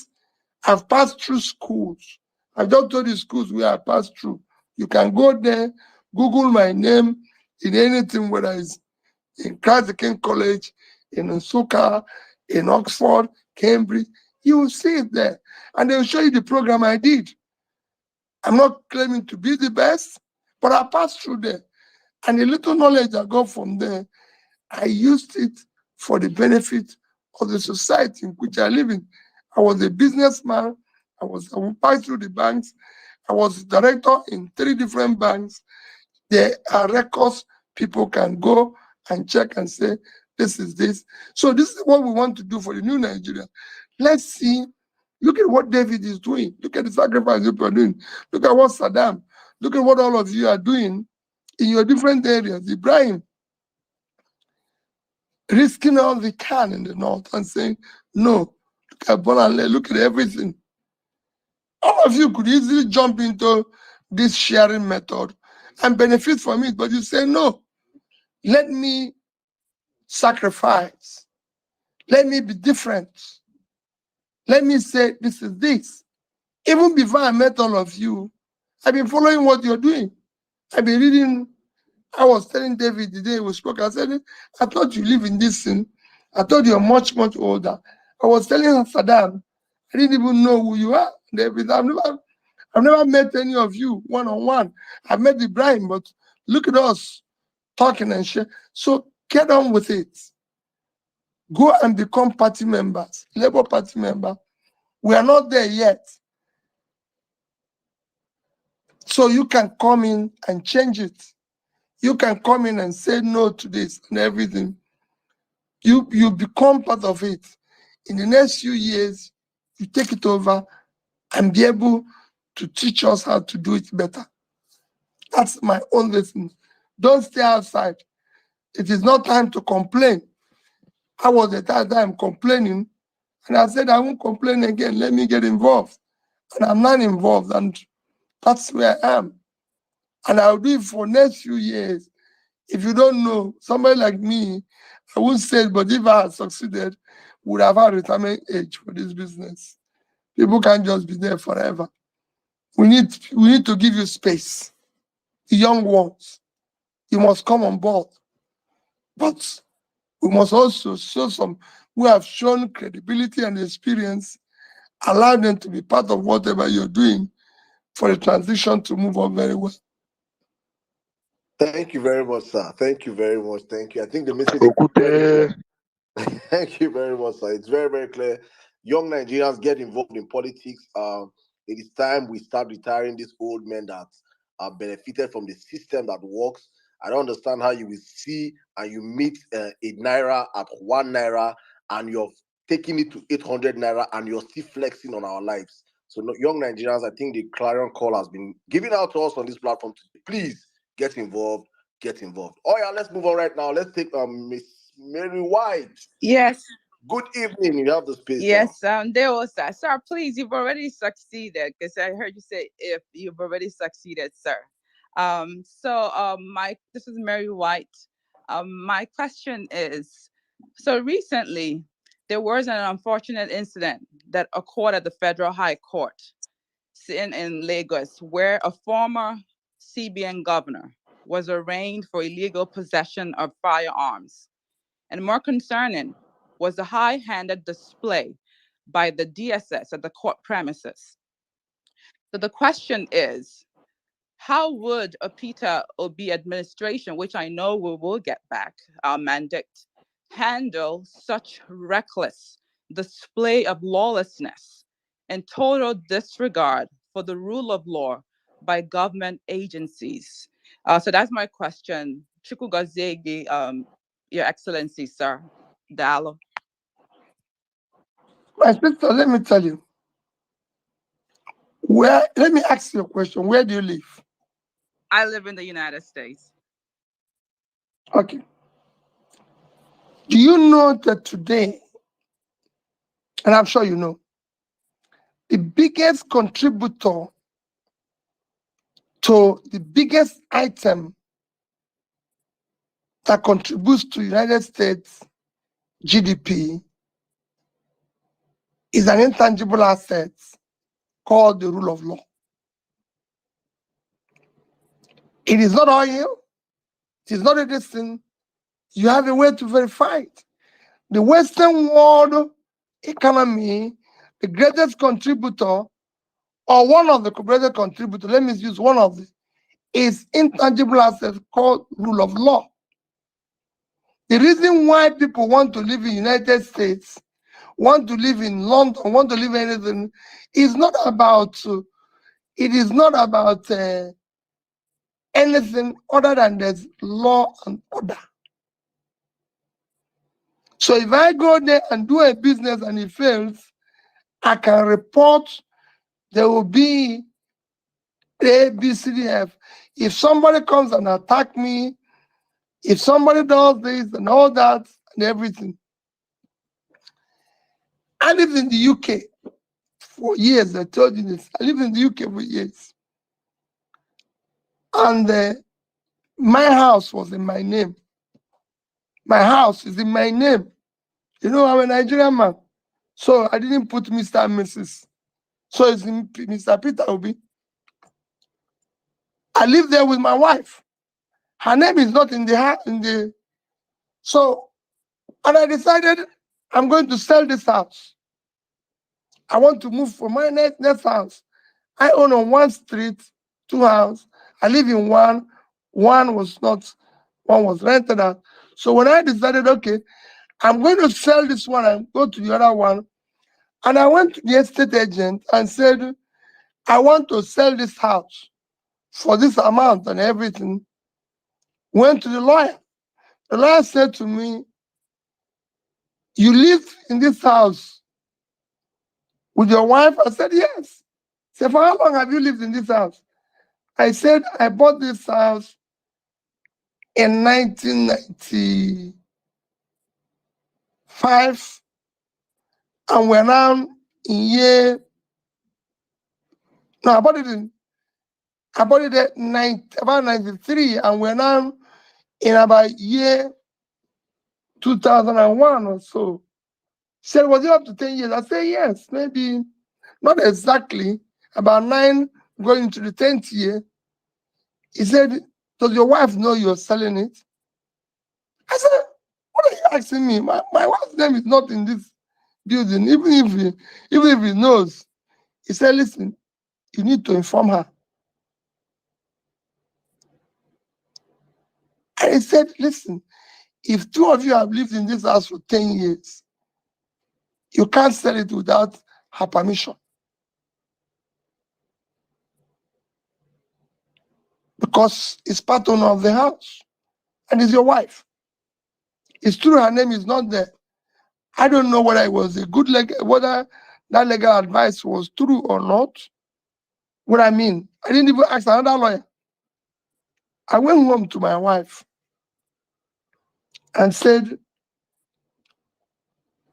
I've passed through schools. I've just told you schools where I passed through. You can go there, Google my name in anything, whether it's in Christ the King College, in Nsukka, in Oxford, Cambridge. You will see it there. And they'll show you the program I did. I'm not claiming to be the best, but I passed through there. And the little knowledge I got from there, I used it for the benefit of the society in which I live in. I was a businessman. I passed through the banks. I was director in 3 different banks. There are records people can go and check and say, this is this. So this is what we want to do for the new Nigeria. Let's see. Look at what David is doing. Look at the sacrifice people are doing. Look at what Saddam. Look at what all of you are doing in your different areas. Ibrahim, risking all they can in the north and saying, no, look at Bonale, look at everything. All of you could easily jump into this sharing method and benefit from it, but you say, no, let me sacrifice. Let me be different. Let me say, this is this. Even before I met all of you, I've been following what you're doing. I've been reading. I was telling David the day we spoke, I said, I thought you live in this thing. I thought you're much, much older. I was telling Saddam, I didn't even know who you are. David, I've never met any of you one-on-one. I've met Ibrahim, but look at us talking and share. So get on with it. Go and become party members, Labour Party member. We are not there yet. So you can come in and change it. You can come in and say no to this and everything. You become part of it. In the next few years, you take it over and be able to teach us how to do it better. That's my own lesson. Don't stay outside. It is not time to complain. I was at that time complaining, and I said, I won't complain again. Let me get involved. And I'm not involved, and that's where I am. And I'll do it for next few years. If you don't know, somebody like me, I won't say it, but if I had succeeded, would have had retirement age for this business. People can't just be there forever. We need to give you space. The young ones, you must come on board. But we must also show some who have shown credibility and experience, allow them to be part of whatever you're doing for the transition to move on very well. Thank you very much, sir. Thank you very much. Thank you. I think the message is very clear. Thank you very much, sir. It's very, very clear. Young Nigerians get involved in politics. It is time we start retiring these old men that are benefited from the system that works. I don't understand how you will see and you meet a naira at 1 naira and you're taking it to 800 naira and you're still flexing on our lives. So, young Nigerians, I think the clarion call has been given out to us on this platform today. Please get involved. Get involved. Oh yeah, let's move on right now. Let's take Miss Mary White. Yes. Good evening. You have the space. Yes, there was that. Sir, please, you've already succeeded, because I heard you say if you've already succeeded, sir. This is Mary White. My question is, so recently there was an unfortunate incident that occurred at the Federal High Court in Lagos, where a former CBN governor was arraigned for illegal possession of firearms. And more concerning was the high-handed display by the DSS at the court premises. So the question is, how would a PeterObi administration, which I know we will get back our mandate, handle such reckless display of lawlessness and total disregard for the rule of law by government agencies? So that's my question. Chukugozegi, Your Excellency, sir. Dalo. My sister, let me tell you. Let me ask you a question. Where do you live? I live in the United States. Okay. Do you know that today, and I'm sure you know, the biggest contributor to the biggest item that contributes to United States GDP is an intangible asset called the rule of law. It is not oil. It is not a distance. You have a way to verify it. The Western world economy, the greatest contributor, or one of the greatest contributors, let me use one of them, is intangible assets called rule of law. The reason why people want to live in the United States, want to live in London, want to live in anything, is not about, anything other than there's law and order. So if I go there and do a business and it fails, I can report. There will be A, B, C, D, F. If somebody comes and attack me, if somebody does this and all that and everything. I lived in the UK for years. I told you this. I lived in the UK for years. And my house was in my name. My house is in my name. You know, I'm a Nigerian man. So I didn't put Mr. and Mrs. So it's Mr. PeterObi. I live there with my wife. Her name is not in the. So, and I decided I'm going to sell this house. I want to move from my next house. I own on one street, 2 houses. I live in one. One was rented out. So when I decided, okay, I'm going to sell this one and go to the other one. And I went to the estate agent and said, I want to sell this house for this amount and everything. Went to the lawyer. The lawyer said to me, you live in this house with your wife? I said, yes. He said, for how long have you lived in this house? I said, I bought this house in 1995, and we're now in I bought it at about 93, and we're now in about year 2001 or so. He said, was it up to 10 years? I said, yes, maybe not exactly, about 9 going into the 10th year, he said, does your wife know you're selling it? I said, what are you asking me? My wife's name is not in this building. Even if he knows. He said, listen, you need to inform her. And he said, listen, if two of you have lived in this house for 10 years, you can't sell it without her permission. Because it's part owner of the house. And it's your wife. It's true her name is not there. I don't know whether it was a good whether that legal advice was true or not. What I mean, I didn't even ask another lawyer. I went home to my wife and said,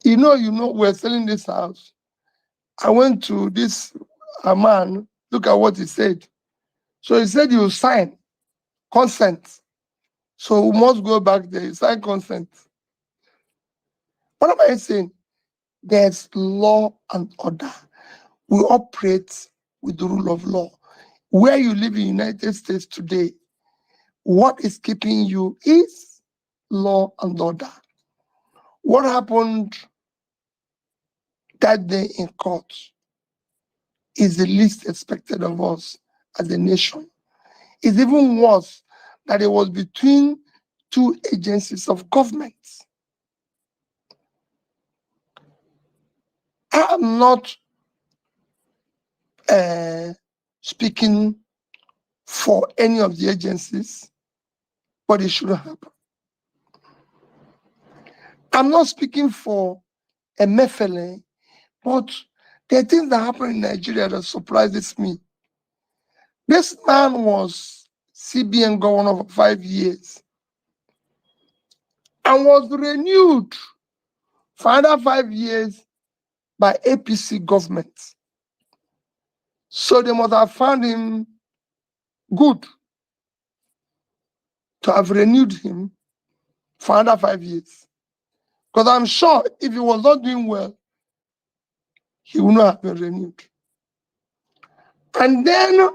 you know, we're selling this house. I went to this man, look at what he said. So he said, you sign consent. So we must go back there, you sign consent. What am I saying? There's law and order. We operate with the rule of law. Where you live in the United States today, what is keeping you is law and order. What happened that day in court is the least expected of us as a nation. It's even worse that it was between two agencies of government. I am not speaking for any of the agencies, but it shouldn't happen. I'm not speaking for a Mefele, but there are things that happen in Nigeria that surprises me. This man was CBN governor for 5 years and was renewed for another 5 years by APC government. So they must have found him good to have renewed him for another 5 years. Because I'm sure if he was not doing well, he would not have been renewed. And then,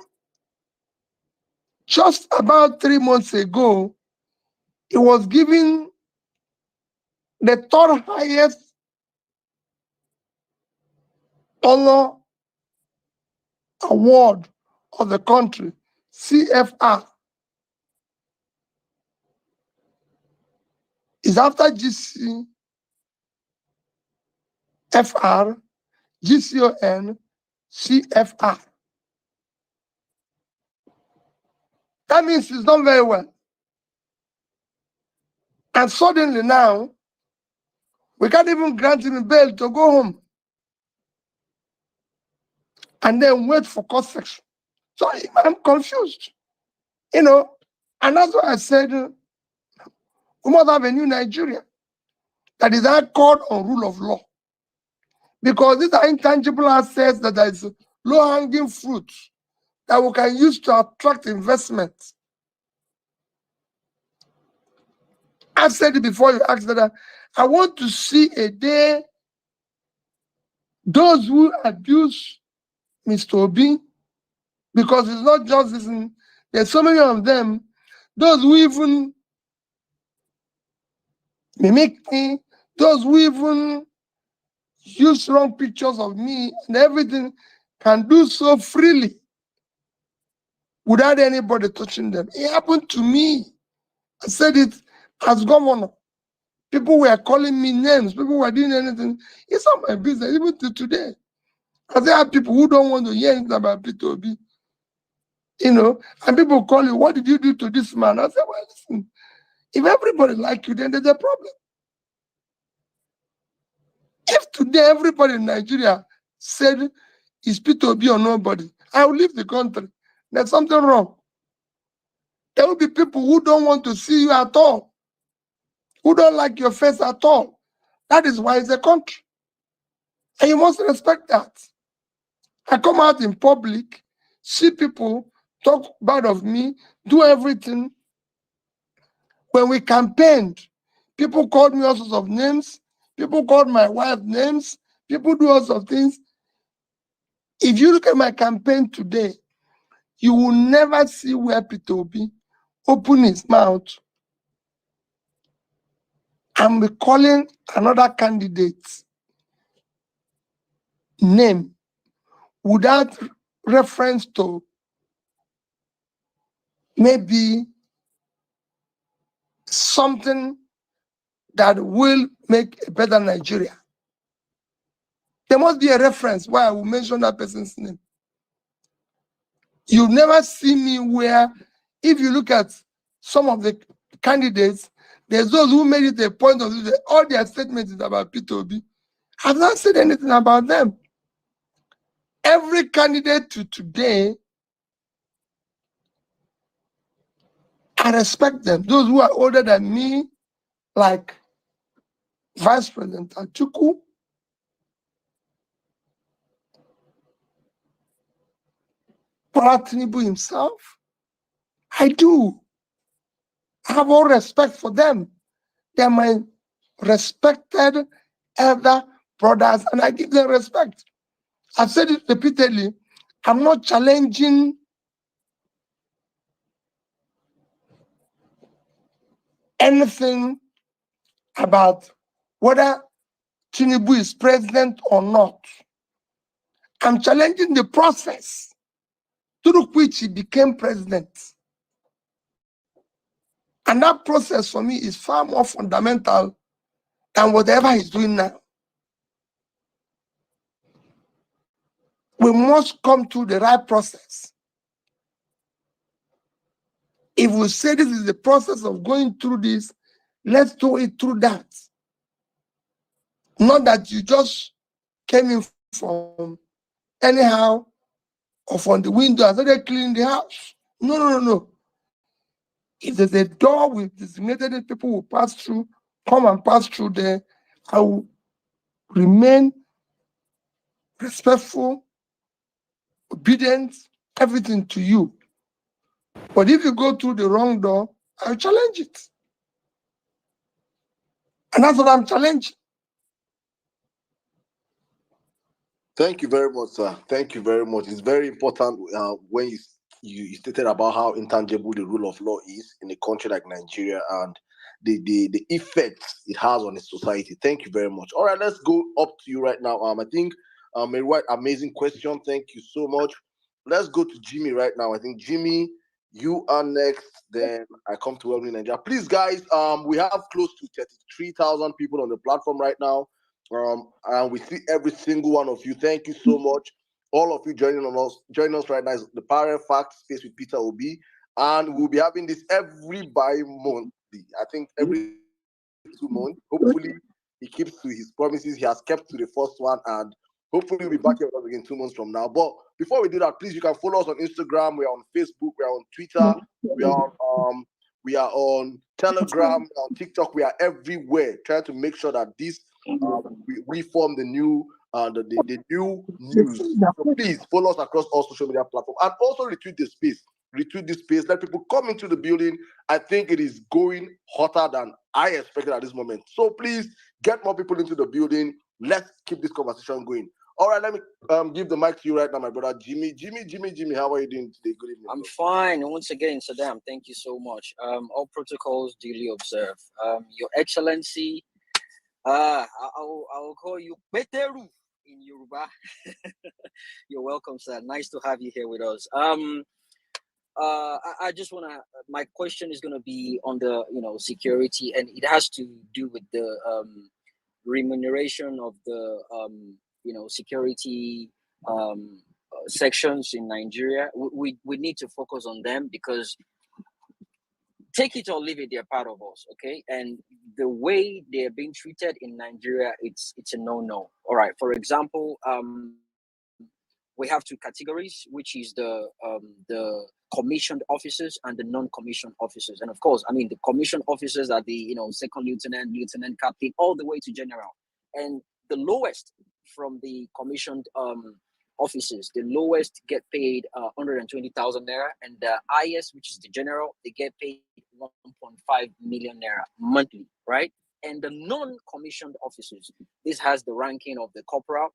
just about 3 months ago, he was given the third highest honor award of the country, CFR. Is after GCFR, GCON, CFR. That means he's done very well. And suddenly now, we can't even grant him a bail to go home. And then wait for court section. So I'm confused. You know, and that's why I said, we must have a new Nigeria that is anchored on rule of law. Because these are intangible assets that is low-hanging fruit that we can use to attract investment. I've said it before you asked that I want to see a day those who abuse Mr. Obi, because it's not just this, there's so many of them, those who even mimic me, those who even use wrong pictures of me and everything, can do so freely without anybody touching them. It happened to me. I said it as governor. People were calling me names. People were doing anything. It's not my business, even to today. Because there are people who don't want to hear anything about PeterObi. You know, and people call you, what did you do to this man? I said, well, listen, if everybody like you, then there's a problem. If today everybody in Nigeria said, is PeterObi or nobody, I will leave the country. There's something wrong. There will be people who don't want to see you at all, who don't like your face at all. That is why it's a country. And you must respect that. I come out in public, see people talk bad of me, do everything. When we campaigned, people called me all sorts of names. People called my wife names. People do all sorts of things. If you look at my campaign today, You will never see where PeterObi open his mouth and be calling another candidate's name without reference to maybe something that will make a better Nigeria. There must be a reference where I will mention that person's name. You never see me where, if you look at some of the candidates, there's those who made it a point of view that all their statements is about PeterObi. I've not said anything about them. Every candidate to today, I respect them. Those who are older than me, like Vice President Atiku, Bola Tinubu himself, I do. I have all respect for them. They're my respected elder brothers, and I give them respect. I've said it repeatedly. I'm not challenging anything about whether Tinubu is president or not. I'm challenging the process through which he became president. And that process for me is far more fundamental than whatever he's doing now. We must come to the right process. If we say this is the process of going through this, let's do it through that. Not that you just came in from anyhow or from the window and started cleaning the house. No. If there's a door with designated people will pass through, come and pass through there. I will remain respectful, obedient, everything to you. But if you go through the wrong door, I'll challenge it. And that's what I'm challenging. Thank you very much, sir. Thank you very much. It's very important when you stated about how intangible the rule of law is in a country like Nigeria and the effects it has on the society. Thank you very much. All right, let's go up to you right now. I think a right amazing question. Thank you so much. Let's go to Jimmy right now. I think Jimmy, you are next. Then I come to Welcome Nigeria. Please, guys, we have close to 33,000 people on the platform right now. And we see every single one of you. Thank you so much. All of you joining us right now is the Power Fact Space with PeterObi. And we'll be having this every bi-monthly. I think every 2 months. Hopefully, he keeps to his promises. He has kept to the first one. And hopefully, we'll be back here with us again 2 months from now. But before we do that, please, you can follow us on Instagram. We are on Facebook. We are on Twitter. We are on Telegram, on TikTok. We are everywhere, trying to make sure that this we form the new the new news. So please follow us across all social media platforms and also retweet this space. Retweet this space. Let people come into the building. I think it is going hotter than I expected at this moment. So please get more people into the building. Let's keep this conversation going. All right, let me give the mic to you right now, my brother Jimmy. Jimmy, how are you doing today? Good evening. I'm fine. Once again, Saddam, thank you so much. All protocols duly observed. Your Excellency, I will call you Peteru in Yoruba. You're welcome, sir. Nice to have you here with us. I just wanna. My question is gonna be on the security, and it has to do with the remuneration of the security sections in Nigeria. We need to focus on them because take it or leave it, they're part of us, okay? And the way they're being treated in Nigeria, it's a no-no. All right, for example, we have 2 categories, which is the commissioned officers and the non-commissioned officers. And of course, I mean, the commissioned officers are the second lieutenant captain, all the way to general. And the lowest from the commissioned officers, the lowest get paid 120,000 naira, and the highest, which is the general, they get paid 1.5 million naira monthly, right? And the non-commissioned officers, this has the ranking of the corporal,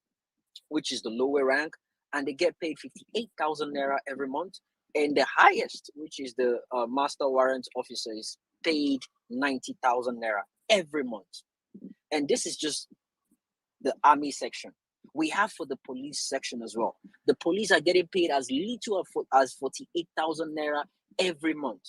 which is the lower rank, and they get paid 58,000 naira every month. And the highest, which is the master warrant officer, is paid 90,000 naira every month. And this is just the army section. We have for the police section as well. The police are getting paid as little as 48,000 naira every month.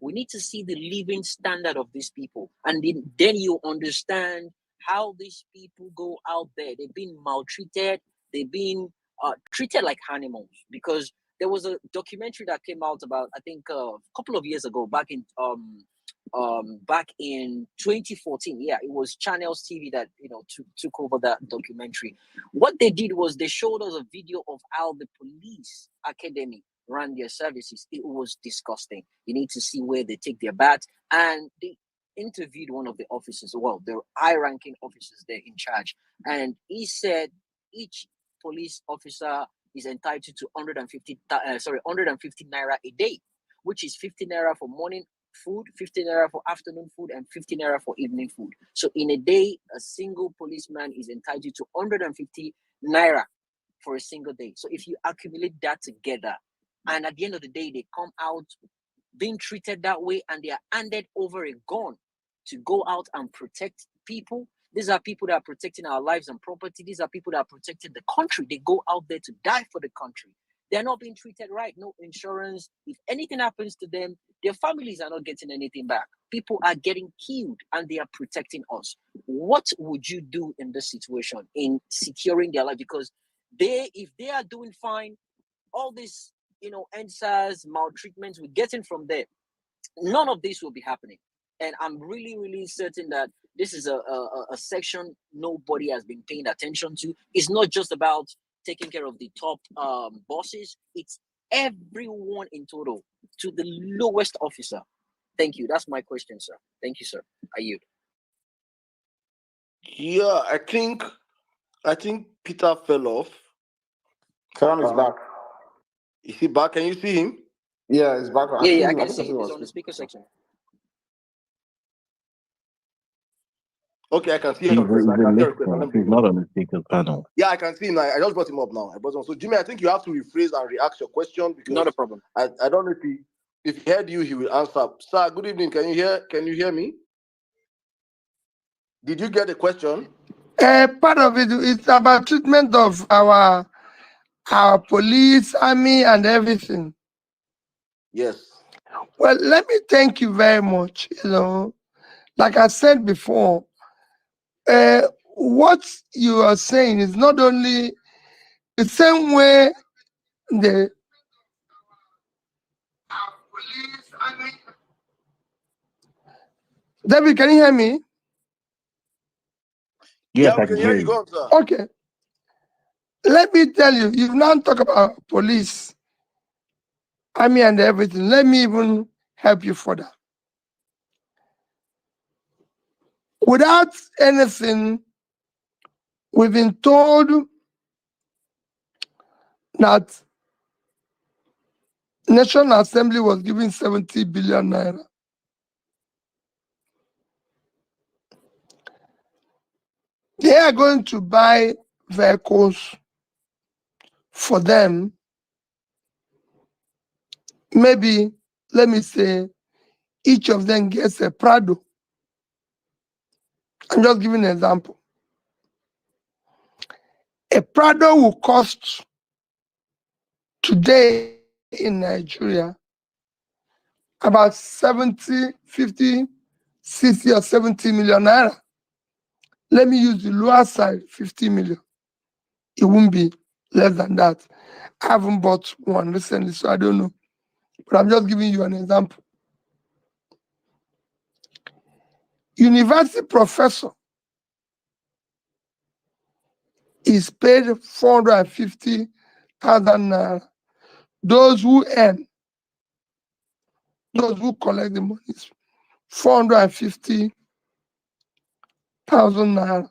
We need to see the living standard of these people. And then you understand how these people go out there. They've been maltreated. They've been treated like animals. Because there was a documentary that came out about, I think, a couple of years ago, back in 2014. Yeah, it was Channels TV that took over that documentary. What they did was they showed us a video of how the police academy ran their services. It was disgusting. You need to see where they take their baths, and they interviewed one of the officers. Well, the high-ranking officers there in charge, and he said each police officer is entitled to 150 naira a day, which is 50 naira for morning food, 50 naira for afternoon food, and 50 naira for evening food. So in a day, a single policeman is entitled to 150 naira for a single day. So if you accumulate that together, and at the end of the day, they come out being treated that way, and they are handed over a gun to go out and protect people. These are people that are protecting our lives and property. These are people that are protecting the country. They go out there to die for the country. They're not being treated right. No insurance. If anything happens to them, their families are not getting anything back. People are getting killed, and they are protecting us. What would you do in this situation in securing their life? Because if they are doing fine, all this, NSAS, maltreatment we're getting from them, none of this will be happening. And I'm really, really certain that this is a section nobody has been paying attention to. It's not just about taking care of the top bosses. It's everyone in total, to the lowest officer. Thank you. That's my question, sir. Thank you, sir. I yield. Yeah, I think Peter fell off. Salam is back. Is he back? Can you see him? Yeah, he's back. Yeah, I can see him. He's on the speaker section. Okay, I can see He's him. not on the speaker panel. Yeah, I can see him now. I just brought him up now. So Jimmy, I think you have to rephrase and re-ask your question, because not a problem. I don't know if he heard you, he will answer. Sir, good evening. Can you hear me? Did you get the question? Part of it is about treatment of our police, army, and everything. Yes. Well, let me thank you very much. Like I said before, what you are saying is not only the same way the police, army. David, can you hear me? Yes, we can hear you. Go on, sir. Okay. Let me tell you, you've now talked about police, army, and everything. Let me even help you further. Without anything, we've been told that National Assembly was giving 70 billion naira. They are going to buy vehicles for them. Maybe, let me say, each of them gets a Prado. I'm just giving an example. A Prado will cost today in Nigeria about 70, 50, 60 or 70 million naira. Let me use the lower side, 50 million. It won't be less than that. I haven't bought one recently, so I don't know. But I'm just giving you an example. University professor is paid 450,000 naira. Those who collect the money, 450,000 naira.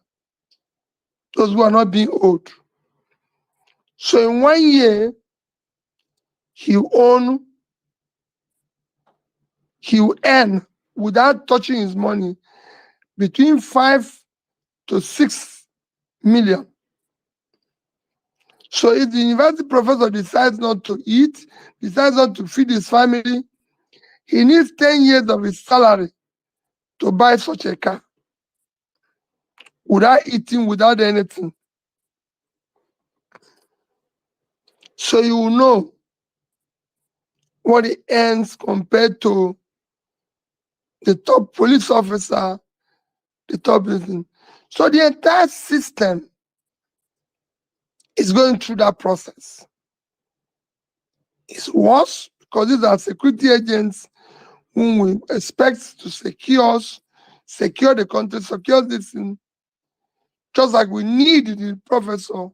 Those who are not being owed. So in 1 year, he will earn, without touching his money, between 5 to 6 million. So if the university professor decides not to eat, decides not to feed his family, he needs 10 years of his salary to buy such a car without eating, without anything. So you will know what he earns compared to the top police officer, the top person. So the entire system is going through that process. It's worse because these are security agents whom we expect to secure us, secure the country, secure this thing, just like we need the professor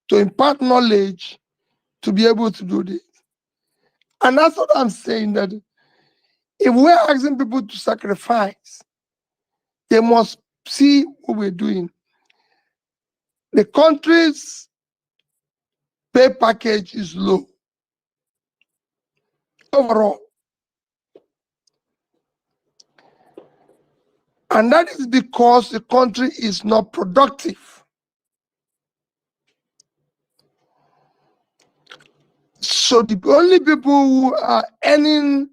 to impart knowledge to be able to do this. And that's what I'm saying, that if we're asking people to sacrifice, they must see what we're doing. The country's pay package is low overall. And that is because the country is not productive. So the only people who are earning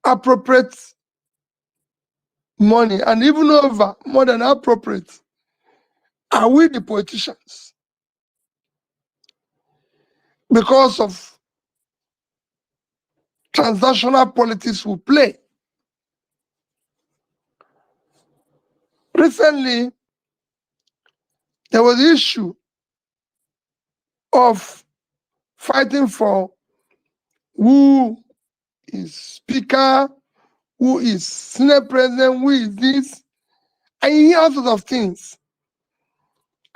appropriate money, and even over more than appropriate, are we, the politicians, because of transactional politics we play. Recently, there was the issue of fighting for who is speaker, who is senate president, who is this, and you hear all sorts of things.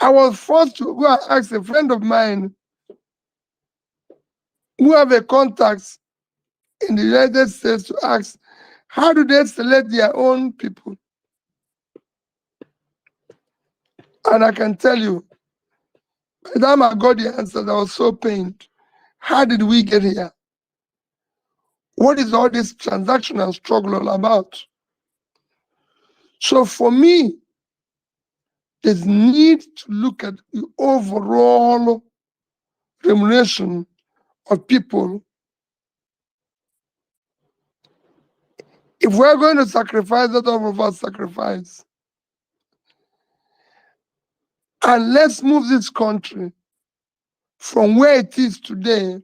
I was forced to go and ask a friend of mine who have a contact in the United States to ask, how do they select their own people? And I can tell you, by the time I got the answers, I was so pained. How did we get here? What is all this transactional struggle all about? So for me, there's need to look at the overall remuneration of people. If we're going to sacrifice, let all of us sacrifice. And let's move this country from where it is today,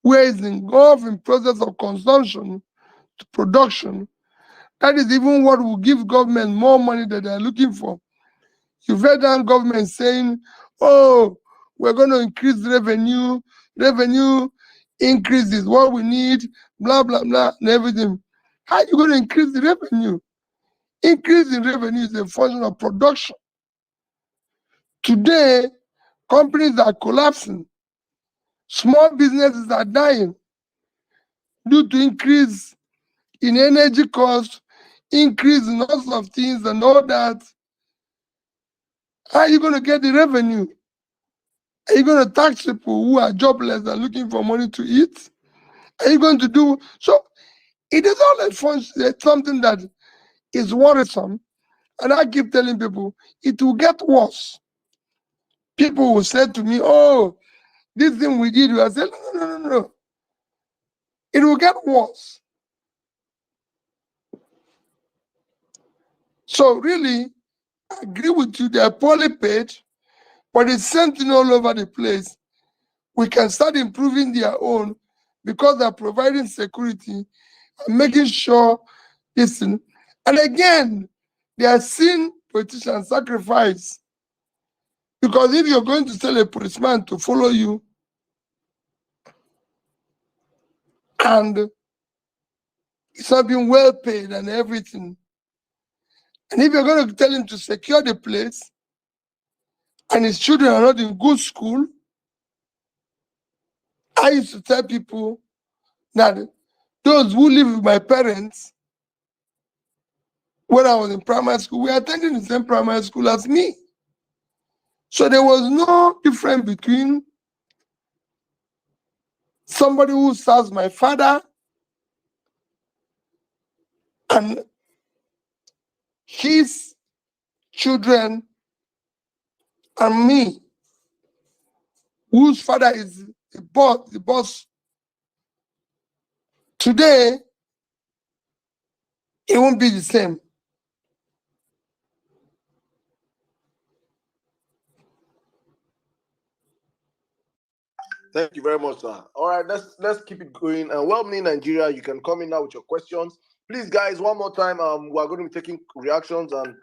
where it's engulfed in process of consumption to production. That is even what will give government more money that they're looking for. You've heard that government saying, oh, we're going to increase revenue increase is what we need, blah, blah, blah, and everything. How are you going to increase the revenue? Increase in revenue is a function of production. Today, companies are collapsing. Small businesses are dying due to increase in energy costs, increase in all sorts of things and all that. How are you going to get the revenue? Are you going to tax people who are jobless and looking for money to eat? Are you going to do so? It is all a function. It's something that is worrisome. And I keep telling people, it will get worse. People will say to me, oh, this thing we did, I said, no. It will get worse. So really, I agree with you, they are poorly paid, but it's same thing all over the place. We can start improving their own because they're providing security and making sure this thing. And again, they are seeing politicians sacrifice. Because if you're going to tell a policeman to follow you, and it's not being well paid and everything, and if you're going to tell him to secure the place, and his children are not in good school, I used to tell people that those who live with my parents, when I was in primary school, we attended the same primary school as me. So there was no difference between somebody who serves my father and his children and me. whose father is the boss. Today, it won't be the same. Thank you very much, sir. All right, let's keep it going. Welcome in Nigeria. You can come in now with your questions. Please, guys, one more time. We are going to be taking reactions and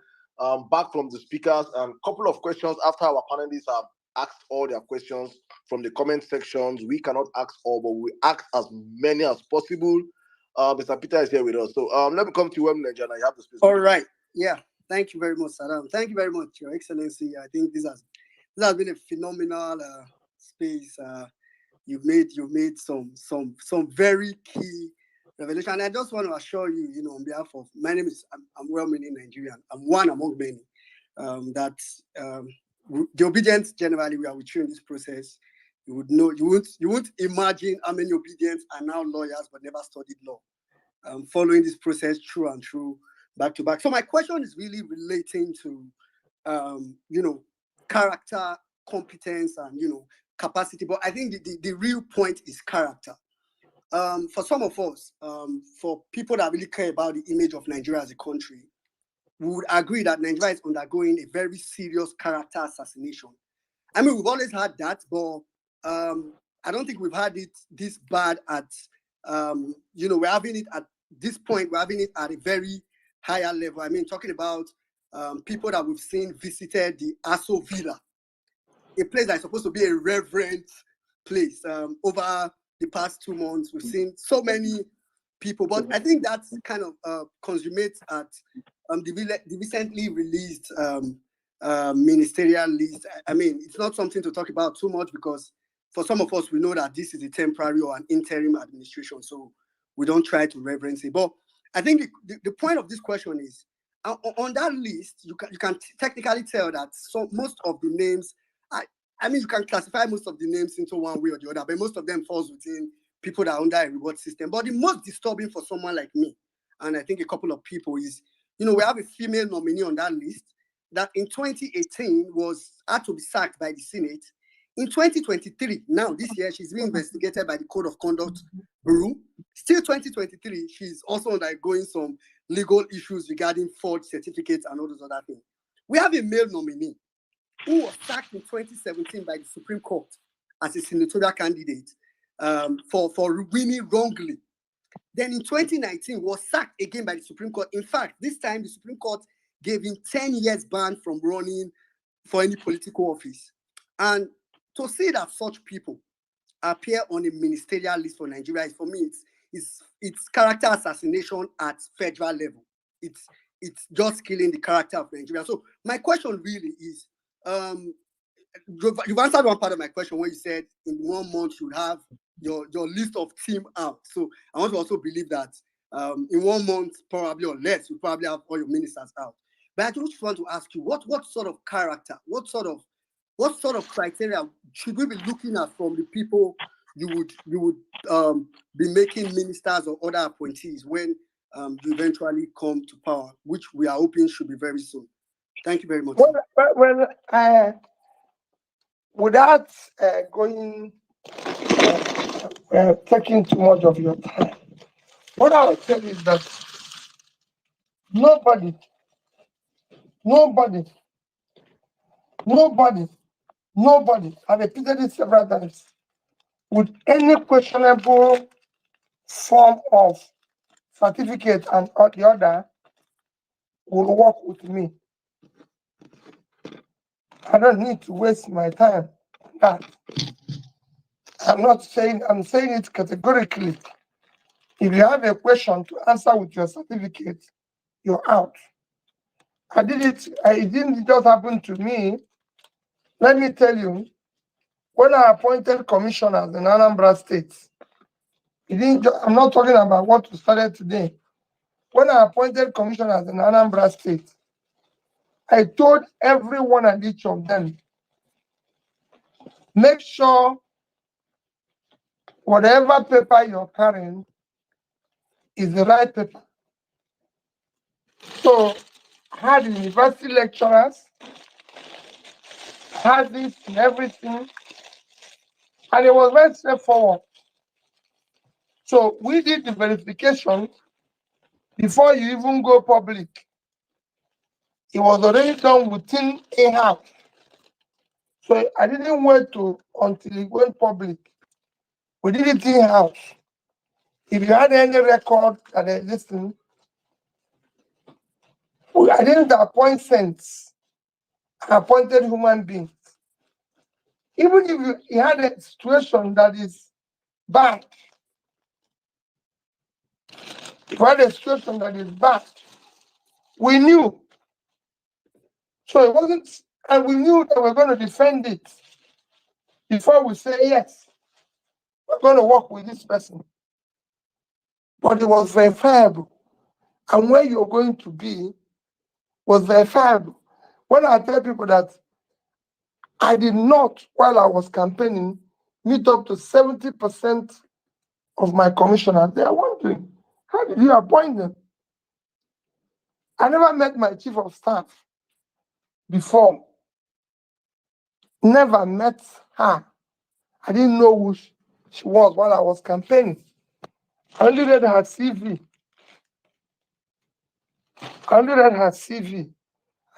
back from the speakers and a couple of questions after our panelists have asked all their questions from the comment sections. We cannot ask all, but we ask as many as possible. Mr. Peter is here with us. So let me come to you, Nigeria. You have the space. All right. Yeah. Thank you very much, Saddam. Thank you very much, Your Excellency. I think this has been a phenomenal space. You've made some very key revelation. And I just want to assure you, on behalf of my name is I'm well-meaning Nigerian. I'm one among many. The obedience generally we are with you in this process. You would know you won't imagine how many obedience are now lawyers but never studied law. Following this process through and through, back to back. So my question is really relating to character, competence, and capacity. But I think the real point is character. For some of us, for people that really care about the image of Nigeria as a country, we would agree that Nigeria is undergoing a very serious character assassination. I mean, we've always had that, but I don't think we've had it this bad at, we're having it at this point, we're having it at a very higher level. I mean, talking about people that we've seen visited the Aso Villa, a place that's supposed to be a reverent place. Over the past 2 months, we've seen so many people, but I think that's kind of consummates at the recently released ministerial list. I mean, it's not something to talk about too much because for some of us, we know that this is a temporary or an interim administration, so we don't try to reverence it. But I think the point of this question is, on that list, you can technically tell that most of the names, I mean, you can classify most of the names into one way or the other, but most of them falls within people that are under a reward system. But the most disturbing for someone like me, and I think a couple of people, is, we have a female nominee on that list that in 2018 had to be sacked by the Senate. In 2023, now this year, she's being investigated by the Code of Conduct Bureau. Still 2023, she's also undergoing some legal issues regarding forged certificates and all those other things. We have a male nominee who was sacked in 2017 by the Supreme Court as a senatorial candidate for winning wrongly. Then in 2019, was sacked again by the Supreme Court. In fact, this time the Supreme Court gave him 10 years ban from running for any political office. And to see that such people appear on a ministerial list for Nigeria, for me, it's character assassination at federal level. It's just killing the character of Nigeria. So my question really is, you've answered one part of my question when you said in 1 month you would have your list of team out. So I want to also believe that in 1 month, probably or less, you probably have all your ministers out. But I just want to ask you, what sort of character, what sort of criteria should we be looking at from the people you would be making ministers or other appointees when you eventually come to power, which we are hoping should be very soon? Thank you very much. Well, without taking too much of your time, what I will tell you is that nobody, I've repeated it several times, with any questionable form of certificate and the other will work with me. I don't need to waste my time on that. I'm saying it categorically. If you have a question to answer with your certificate, you're out. It didn't just happen to me. Let me tell you, when I appointed commissioners in Anambra State, I'm not talking about what we started today. When I appointed commissioners in Anambra State, I told every one and each of them, make sure whatever paper you're carrying is the right paper. So I had university lecturers, had this and everything. And it was very straightforward. So we did the verification before you even go public. It was already done within a house. So I didn't wait until it went public. We did it in house. If you had any record that existed, I didn't appoint saints. I appointed human beings. Even if you had a situation that is bad, if you had a situation that is bad, we knew. So it wasn't, and we knew that we're going to defend it before we say, yes, we're going to work with this person. But it was verifiable. And where you're going to be was verifiable. When I tell people that I did not, while I was campaigning, meet up to 70% of my commissioners, they are wondering, how did you appoint them? I never met my chief of staff before. Never met her. I didn't know who she was while I was campaigning. I only read her CV.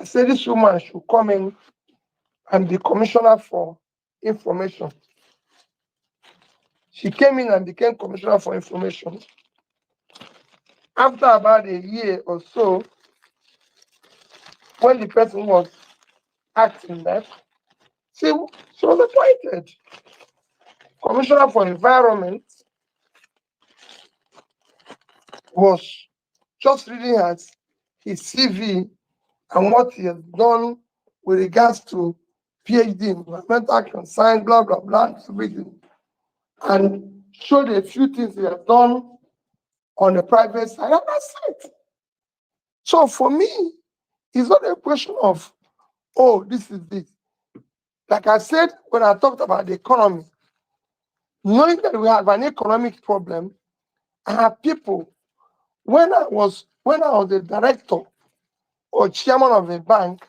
I said this woman should come in and be commissioner for information. She came in and became commissioner for information. After about a year or so, when the person was acting that, she was appointed commissioner for environment. Was just reading his CV and what he has done with regards to PhD in environmental action, science, blah, blah, blah, everything, and showed a few things he has done on the private side, and that's it. So for me, it's not a question of, oh, this is this. Like I said, when I talked about the economy, knowing that we have an economic problem, I have people, when I was a director or chairman of a bank,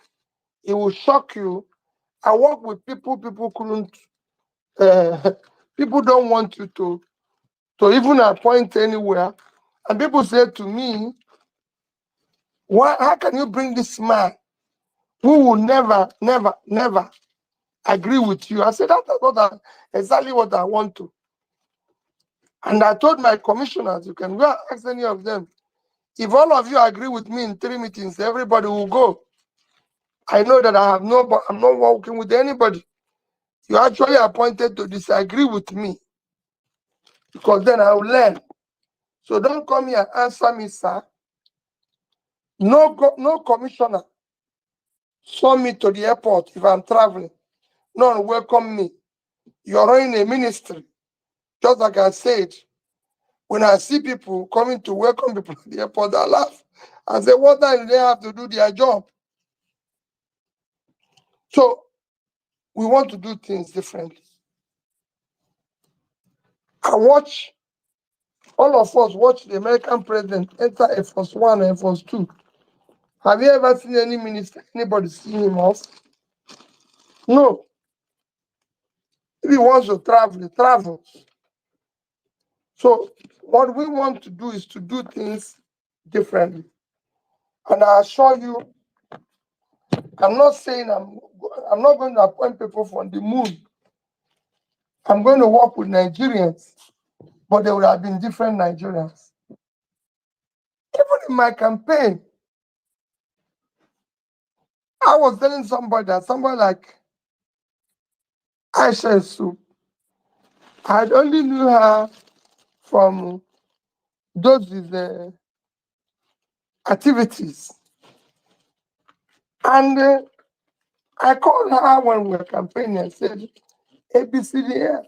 it will shock you. I work with people couldn't, people don't want you to even appoint anywhere. And people say to me, how can you bring this man who will never agree with you? I said, that's exactly what I want to. And I told my commissioners, you can go ask any of them. If all of you agree with me in 3 meetings, everybody will go. I know that I'm not working with anybody. You actually appointed to disagree with me, because then I will learn. So don't come here and answer me, sir. No commissioner saw me to the airport if I'm traveling. None welcome me. You're running a ministry. Just like I said, when I see people coming to welcome people at the airport, I laugh. I say, what time do they have to do their job? So we want to do things differently. All of us watch the American president enter Air Force One and Air Force Two. Have you ever seen any minister, anybody see him off? No. If he wants to travel, he travels. So what we want to do is to do things differently. And I assure you, I'm not saying I'm not going to appoint people from the moon. I'm going to work with Nigerians, but there would have been different Nigerians. Even in my campaign, I was telling somebody like Aisha Su, I only knew her from those activities. And I called her when we were campaigning and said, ABCDF.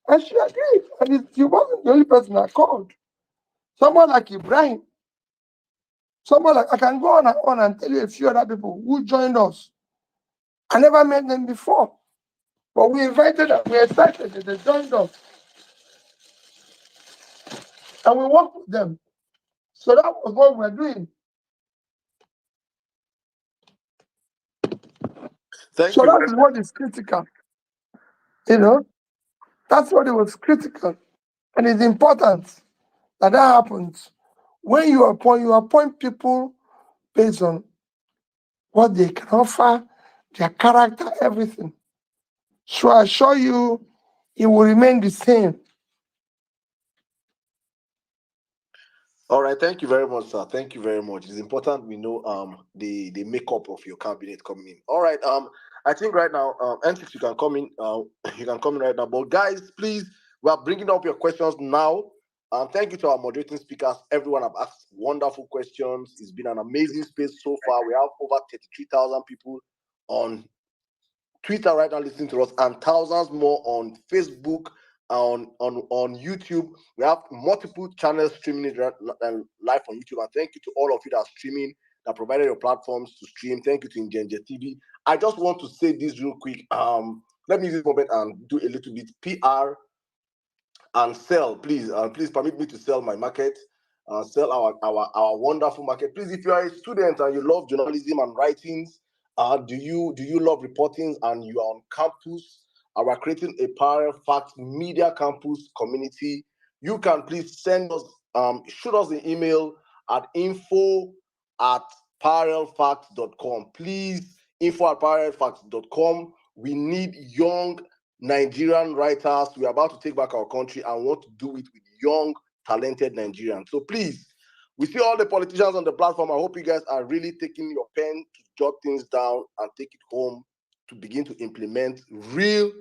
And she agreed. And she wasn't the only person I called. Someone like Ibrahim. Someone like, I can go on and tell you a few other people who joined us. I never met them before. But we invited them, we excited that they joined us. And we worked with them. So that was what we're doing. Thank So you. that is what is critical. You know? That's what it was critical. And it's important that happens. When you appoint people based on what they can offer, their character, everything. So I assure you, it will remain the same. All right, thank you very much, sir. Thank you very much. It's important we know the makeup of your cabinet coming in. All right, I think right now, N6, you can come in. You can come in right now. But guys, please, we are bringing up your questions now. Thank you to our moderating speakers. Everyone have asked wonderful questions. It's been an amazing space so far. We have over 33,000 people on Twitter right now listening to us, and thousands more on Facebook, on YouTube. We have multiple channels streaming it live on YouTube. And thank you to all of you that are streaming, that provided your platforms to stream. Thank you to Ingenje TV. I just want to say this real quick. Let me use this moment and do a little bit PR and sell. Please permit me to sell my market. Sell our wonderful market. Please, if you are a student and you love journalism and writings, do you love reporting and you are on campus? We're creating a Parallel Facts Media Campus community. You can please send us, shoot us an email at info@parallelfacts.com. Please, info@parallelfacts.com. We need young Nigerian writers. We're about to take back our country and want to do it with young, talented Nigerians. So please, we see all the politicians on the platform. I hope you guys are really taking your pen to jot things down and take it home to begin to implement real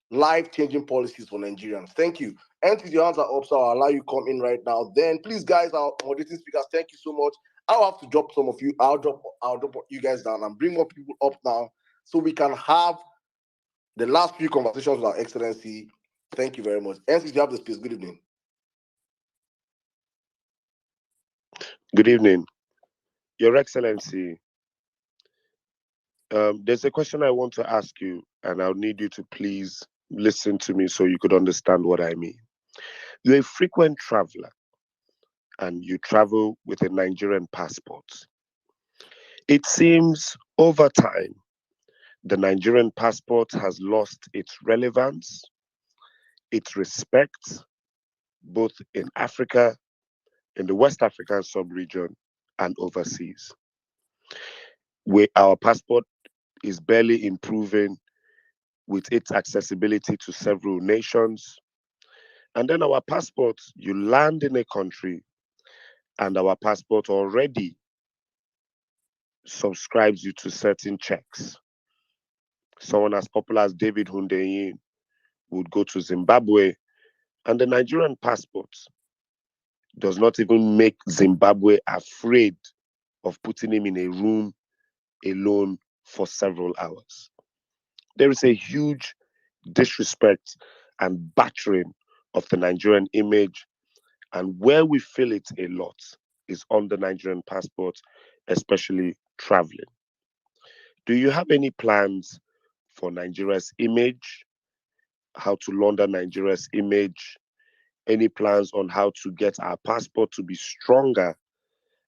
life-changing policies for Nigerians. Thank you. And your hands are up, so I'll allow you come in right now. Then please, guys, our moderating speakers, thank you so much. I'll have to drop some of you. I'll drop you guys down and bring more people up now so we can have the last few conversations with our Excellency. Thank you very much. NC, you have the space. Good evening. Good evening, Your Excellency. There's a question I want to ask you, and I'll need you to please listen to me so you could understand what I mean. You're a frequent traveler, and you travel with a Nigerian passport. It seems over time, the Nigerian passport has lost its relevance, its respect, both in Africa, in the West African sub-region, and overseas. Our passport is barely improving with its accessibility to several nations. And then our passport, you land in a country, and our passport already subscribes you to certain checks. Someone as popular as David Hundeyin would go to Zimbabwe, and the Nigerian passport does not even make Zimbabwe afraid of putting him in a room alone for several hours. There is a huge disrespect and battering of the Nigerian image, and where we feel it a lot is on the Nigerian passport, especially traveling. Do you have any plans for Nigeria's image, how to launder Nigeria's image, any plans on how to get our passport to be stronger,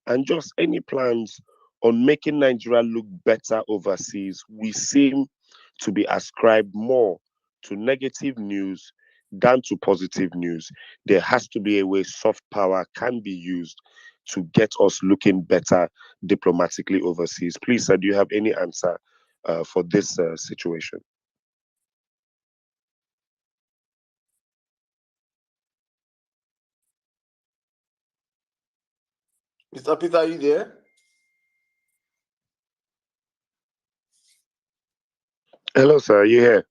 and just any plans on making Nigeria look better overseas? We seem to be ascribed more to negative news than to positive news. There has to be a way soft power can be used to get us looking better diplomatically overseas. Please, sir, do you have any answer for this situation? Mr. Peter, are you there? Hello, sir. Are you here?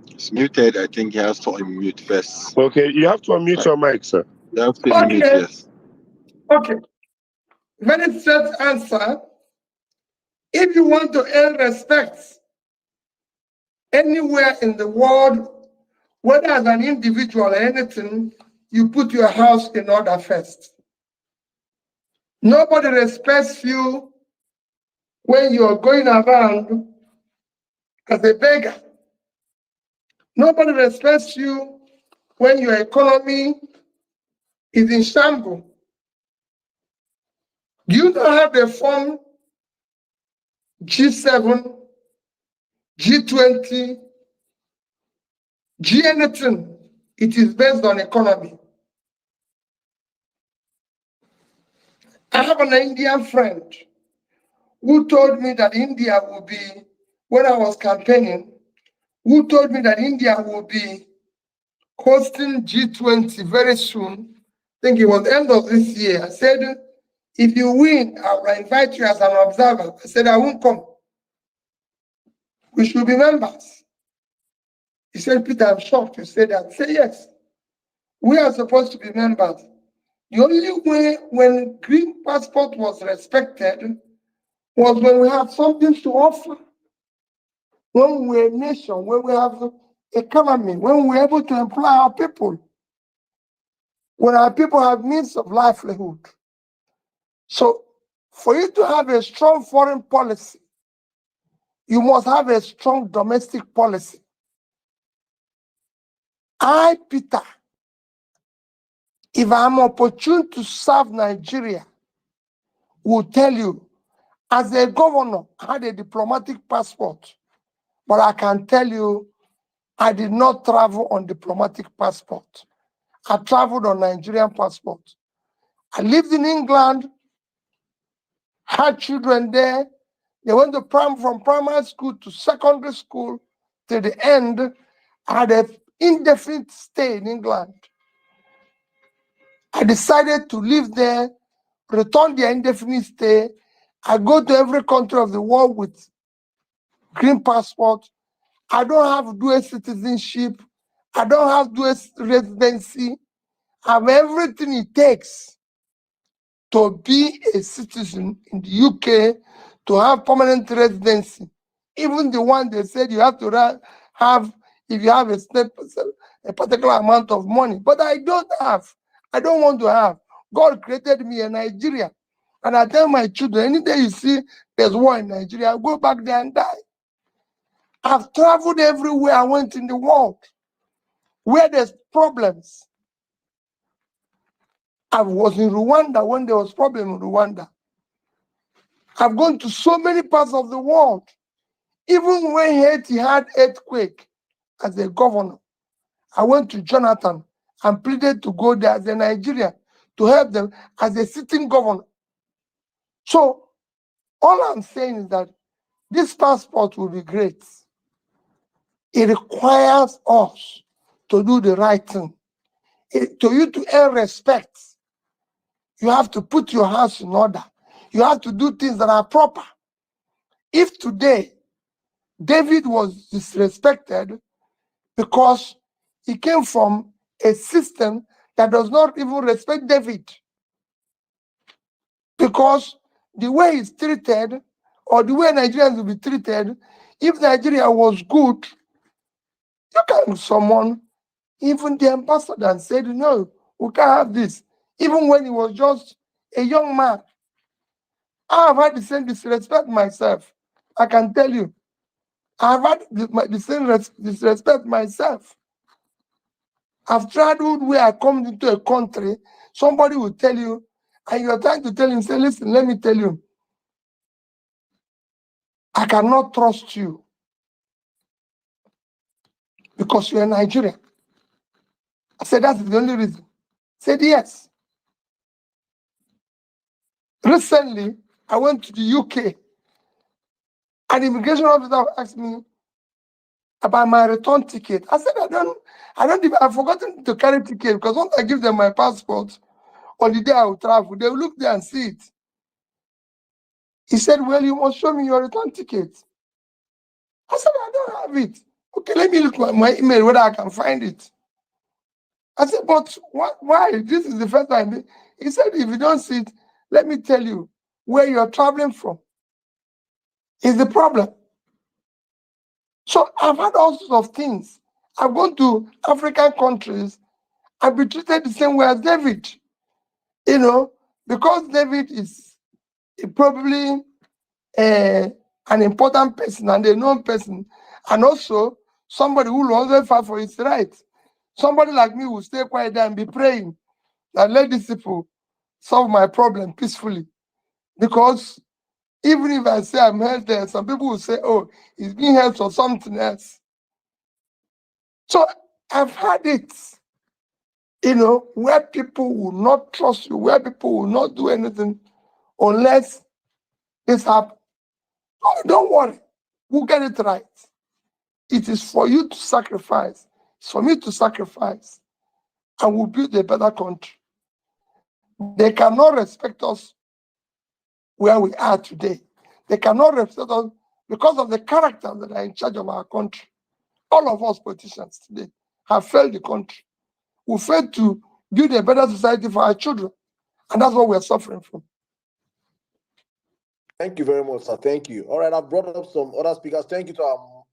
It's muted. I think he has to unmute first. Okay, you have to unmute your mic, sir. You have to unmute, yes. Okay. Very straight answer. If you want to earn respect anywhere in the world, whether as an individual or anything, you put your house in order first. Nobody respects you when you're going around as a beggar. Nobody respects you when your economy is in shambles. Do you know how they form G7, G20, anything, it is based on economy. I have an Indian friend who told me that India will be, when I was campaigning, who told me that India will be hosting G20 very soon. I think it was the end of this year. I said, if you win, I will invite you as an observer. I said, I won't come. We should be members. He said, Peter, I'm shocked you said that. I said, yes. We are supposed to be members. The only way when green passport was respected was when we have something to offer. When we're a nation, when we have economy, when we're able to employ our people, when our people have means of livelihood. So for you to have a strong foreign policy, you must have a strong domestic policy. I, Peter, if I'm opportune to serve Nigeria, will tell you, as a governor, I had a diplomatic passport, but I can tell you, I did not travel on diplomatic passport. I traveled on Nigerian passport. I lived in England, had children there. They went to from primary school to secondary school to the end. I had an indefinite stay in England. I decided to live there, return the indefinite stay. I go to every country of the world with green passport. I don't have dual citizenship. I don't have dual residency. I have everything it takes to be a citizen in the UK, to have permanent residency. Even the one they said you have to have if you have a particular amount of money. But I don't have. I don't want to have. God created me in Nigeria. And I tell my children, any day you see there's war in Nigeria, I'll go back there and die. I've traveled everywhere I went in the world where there's problems. I was in Rwanda when there was problem in Rwanda. I've gone to so many parts of the world. Even when Haiti had earthquake as a governor, I went to Jonathan and pleaded to go there as a Nigerian to help them as a sitting governor. So all I'm saying is that this passport will be great. It requires us to do the right thing. To you to earn respect, you have to put your house in order. You have to do things that are proper. If today David was disrespected because he came from a system that does not even respect David, because the way he's treated or the way Nigerians will be treated, if Nigeria was good, you can summon even the ambassador and said, no, we can't have this. Even when he was just a young man, I have had the same disrespect myself. I can tell you. I have had the same disrespect myself. I've traveled where I come into a country, somebody will tell you, and you're trying to tell him, say, listen, let me tell you, I cannot trust you because you're a Nigerian. I said, that's the only reason. I said, yes. Recently, I went to the UK. An immigration officer asked me about my return ticket. I said, I've forgotten to carry ticket because once I give them my passport, on the day I will travel, they will look there and see it. He said, well, you must show me your return ticket. I said, I don't have it. Okay, let me look at my email whether I can find it. I said, but why? This is the first time. He said, if you don't see it, let me tell you where you're traveling from. Is the problem. So I've had all sorts of things. I've gone to African countries. I've been treated the same way as David. Because David is probably an important person and a known person, and also somebody who will always fight for his rights. Somebody like me will stay quiet there and be praying that let these people solve my problem peacefully. Because even if I say I'm held there, some people will say, oh, he's being held for something else. So I've had it, you know, where people will not trust you, where people will not do anything unless it's happened. Oh, don't worry, we'll get it right. It is for you to sacrifice. It's for me to sacrifice, and we'll build a better country. They cannot respect us where we are today. They cannot respect us because of the characters that are in charge of our country. All of us politicians today have failed the country. We failed to build a better society for our children, and that's what we're suffering from. Thank you very much, sir. Thank you. All right, I've brought up some other speakers. Thank you to our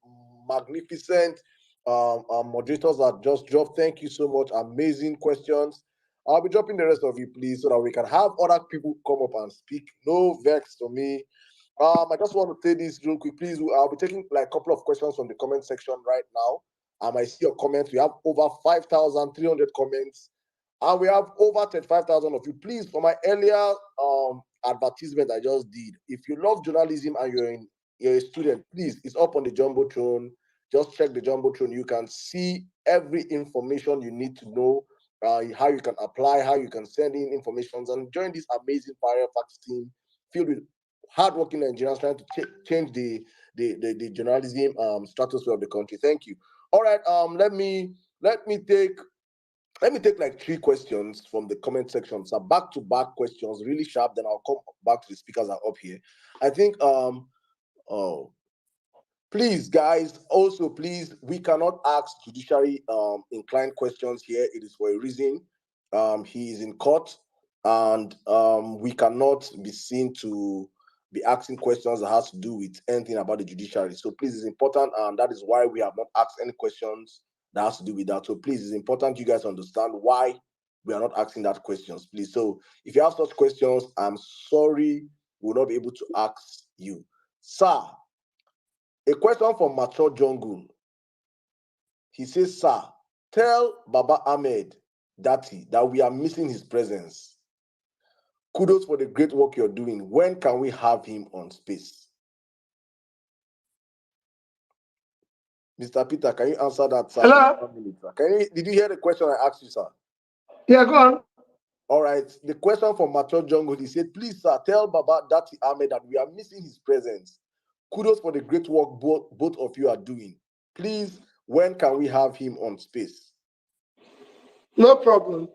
magnificent moderators that just dropped. Thank you so much. Amazing questions. I'll be dropping the rest of you, please, so that we can have other people come up and speak. No vex to me. I just want to say this real quick, please. I'll be taking like a couple of questions from the comment section right now. I see your comments. We have over 5,300 comments, and we have over 35,000 of you. Please, for my earlier advertisement I just did, if you love journalism and you're a student, please, it's up on the Jumbotron. Just check the Jumbotron. You can see every information you need to know, how you can apply, how you can send in information, and join this amazing Firefox team filled with hardworking Nigerians trying to change the journalism stratosphere of the country. Thank you. All right, let me take like 3 questions from the comment section. So back-to-back questions, really sharp. Then I'll come back to the speakers that are up here. I think please, guys, also please, we cannot ask judiciary inclined questions here. It is for a reason. He is in court, and we cannot be seen to be asking questions that has to do with anything about the judiciary. So please, it's important, and that is why we have not asked any questions that has to do with that. So please, it's important you guys understand why we are not asking that questions, please. So if you have such questions, I'm sorry, we'll not be able to ask you. Sir, a question from Mature Jungle. He says, sir, tell Baba Ahmed Dati that we are missing his presence. Kudos for the great work you're doing. When can we have him on space? Mr. Peter, can you answer that, sir? Hello? Did you hear the question I asked you, sir? Yeah, go on. All right. The question from Mature Jungle, he said, please, sir, tell Baba Dati Ahmed that we are missing his presence. Kudos for the great work both of you are doing. Please, when can we have him on space? No problem.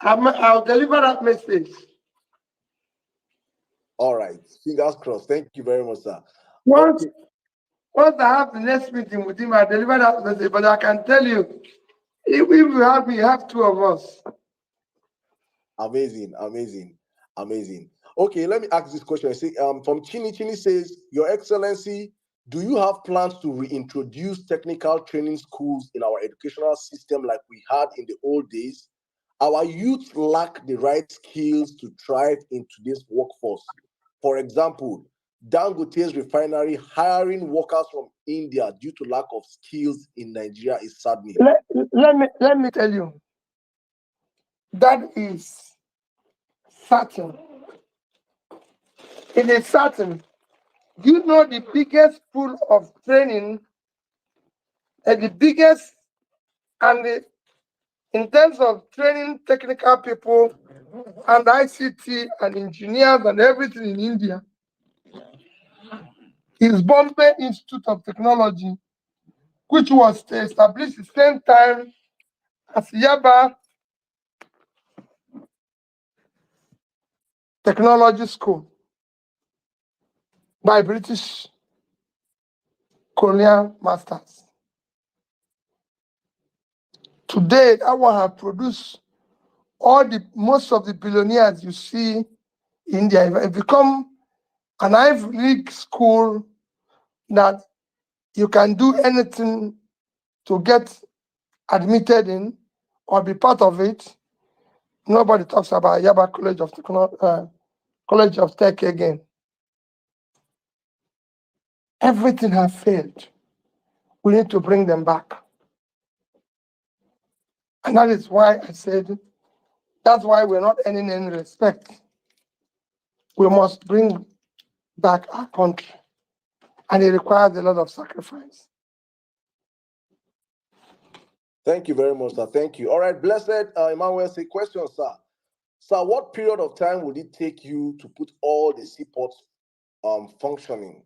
I'll deliver that message. All right. Fingers crossed. Thank you very much, sir. Once I have the next meeting with him, I'll deliver that message. But I can tell you, if you have me, you have 2 of us. Amazing, amazing, amazing. Okay, let me ask this question. See, from Chini says, Your Excellency, do you have plans to reintroduce technical training schools in our educational system like we had in the old days? Our youth lack the right skills to thrive in today's workforce. For example, Dangote's refinery hiring workers from India due to lack of skills in Nigeria is saddening. Let me tell you, that is certain. It is certain. You know the biggest pool of training, and the biggest, and in terms of training technical people and ICT and engineers and everything in India, is Bombay Institute of Technology, which was established the same time as Yaba Technology School by British colonial masters. Today, that one have produced most of the billionaires you see in India. It become an Ivy League school that you can do anything to get admitted in or be part of it. Nobody talks about Yaba College of Tech again. Everything has failed. We need to bring them back. And that is why I said, that's why we're not earning any respect. We must bring back our country. And it requires a lot of sacrifice. Thank you very much, sir. Thank you. All right, blessed Emmanuel, say question, sir. Sir, what period of time would it take you to put all the seaports functioning?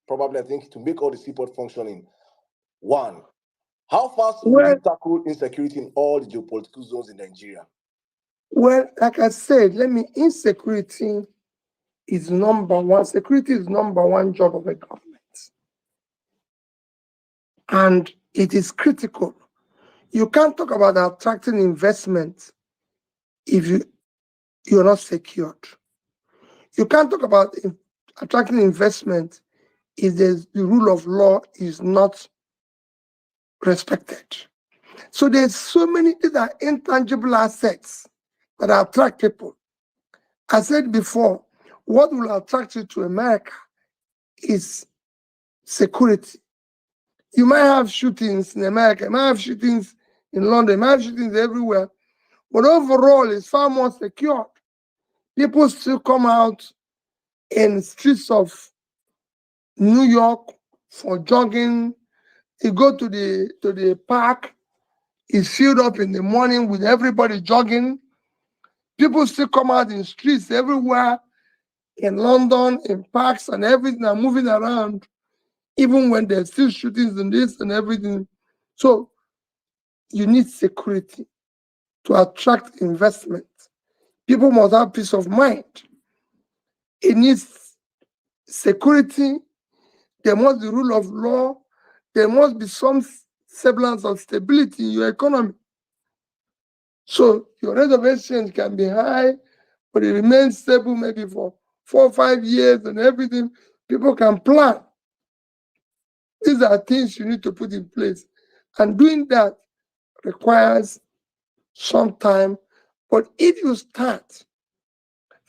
Probably, I think, to make all the seaport functioning. One, how fast will Well, you tackle insecurity in all the geopolitical zones in Nigeria? well, like I said, insecurity is number one. Security is number one job of a government. And it is critical. You can't talk about attracting investment if you're not secured. You can't talk about attracting investment if the rule of law is not respected. So there's so many things that are intangible assets that attract people. I said before, what will attract you to America is security. You might have shootings in America, you might have shootings in London, you might have shootings everywhere, but overall it's far more secure. People still come out in streets of New York for jogging. You go to the park, it's filled up in the morning with everybody jogging. People still come out in streets everywhere in London, in parks and everything, are moving around, even when there's still shootings and this and everything. So you need security to attract investment. People must have peace of mind. It needs security. There must be rule of law. There must be some semblance of stability in your economy. So your rate of exchange can be high, but it remains stable maybe for 4 or 5 years and everything. People can plan. These are things you need to put in place. And doing that requires some time. But if you start,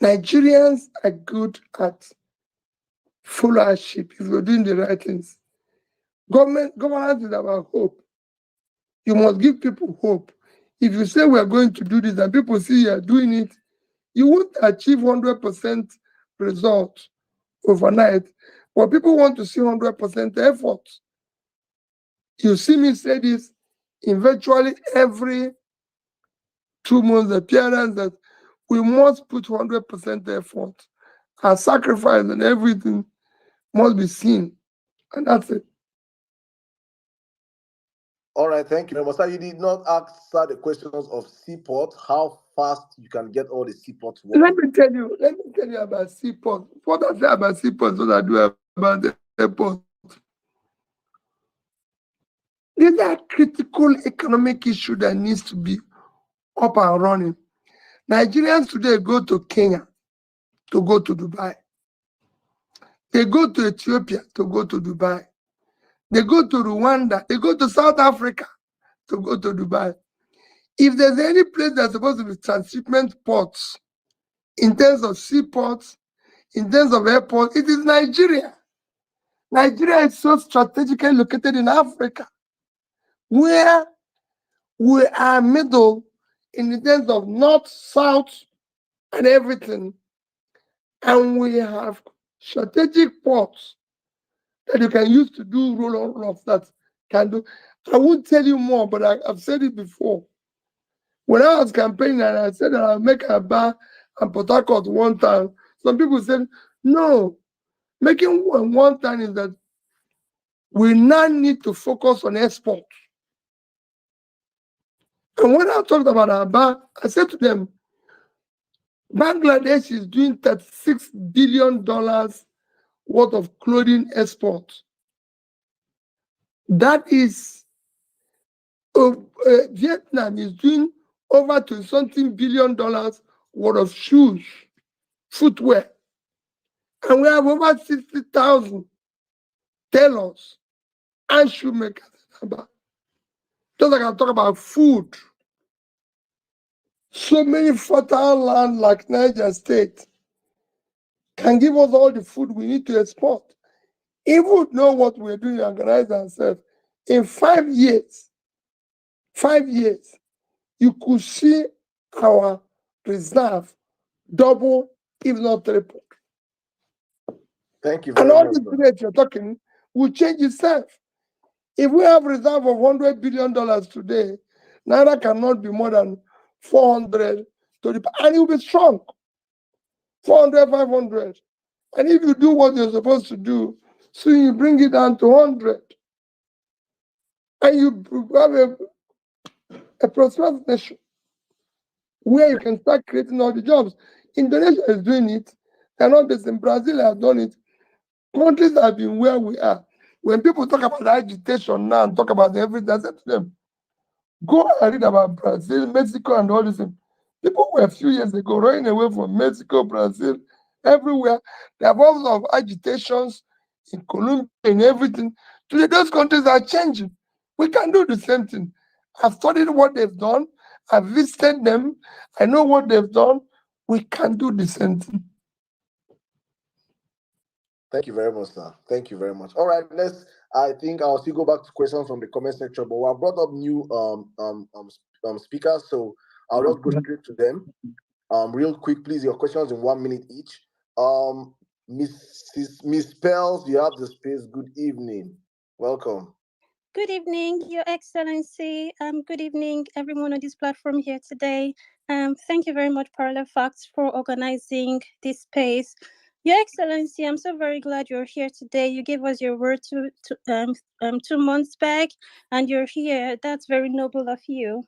Nigerians are good at followership if you're doing the right things. Governance is about hope. You must give people hope. If you say we're going to do this and people see you're doing it, you won't achieve 100% result overnight. But people want to see 100% effort. You see me say this in virtually every 2 months appearance that we must put 100% effort. Our sacrifice and everything must be seen. And that's it. All right, thank you very much. Sir, you did not answer the questions of seaport, how fast you can get all the seaports working. Let me tell you about seaport. What I say about seaport, what I do about the airport. These are critical economic issue that needs to be up and running. Nigerians today go to Kenya to go to Dubai. They go to Ethiopia to go to Dubai. They go to Rwanda. They go to South Africa to go to Dubai. If there's any place that's supposed to be transshipment ports, in terms of seaports, in terms of airports, it is Nigeria. Nigeria is so strategically located in Africa, where we are middle in the terms of north, south, and everything. And we have strategic ports that you can use to do roll of that can do. I won't tell you more, but I've said it before. When I was campaigning and I said that I'll make a bar and Port Harcourt one time, some people said, no, making one time is that we now need to focus on export. And when I talked about Aba, I said to them, Bangladesh is doing $36 billion worth of clothing export. That is, Vietnam is doing over to something $billion worth of shoes, footwear. And we have over 60,000 tailors and shoemakers. Just like I talk about food. So many fertile land like Niger State can give us all the food we need to export. If we know what we're doing to organize ourselves, in 5 years, you could see our reserve double, if not triple. Thank you very and all much. the grades you're talking will change itself. If we have reserve of $100 billion today, Naira cannot be more than 400 to the, and it will be strong. 400, 500. And if you do what you're supposed to do, so you bring it down to 100. And you have a prosperous nation where you can start creating all the jobs. Indonesia is doing it. They're not based in Brazil, have done it. Countries have been where we are. When people talk about agitation now and talk about everything, I said to them, go and read about Brazil, Mexico, and all this thing. People were a few years ago running away from Mexico, Brazil, everywhere. There are lots of agitations in Colombia and everything. Today, those countries are changing. We can do the same thing. I've studied what they've done. I've visited them. I know what they've done. We can do the same thing. Thank you very much, sir. Thank you very much. All right, I think I'll still go back to questions from the comment section, but I've brought up new speakers, so I'll just go straight to them. Real quick, please, your questions in 1 minute each. Miss Pels, you have the space. Good evening. Welcome. Good evening, Your Excellency. Good evening, everyone on this platform here today. Thank you very much, Parallel Facts, for organizing this space. Your Excellency, I'm so very glad you're here today. You gave us your word 2 months back, and you're here. That's very noble of you.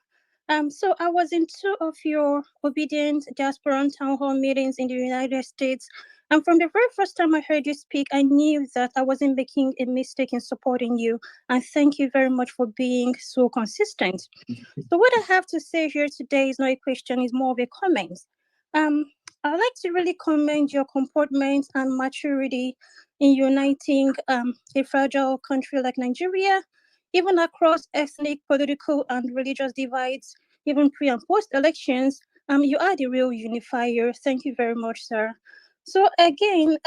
So I was in 2 of your obedient diaspora town hall meetings in the United States. And from the very first time I heard you speak, I knew that I wasn't making a mistake in supporting you. And thank you very much for being so consistent. So what I have to say here today is not a question, it's more of a comment. I'd like to really commend your comportment and maturity in uniting a fragile country like Nigeria, even across ethnic, political, and religious divides, even pre and post elections. You are the real unifier. Thank you very much, sir. So again,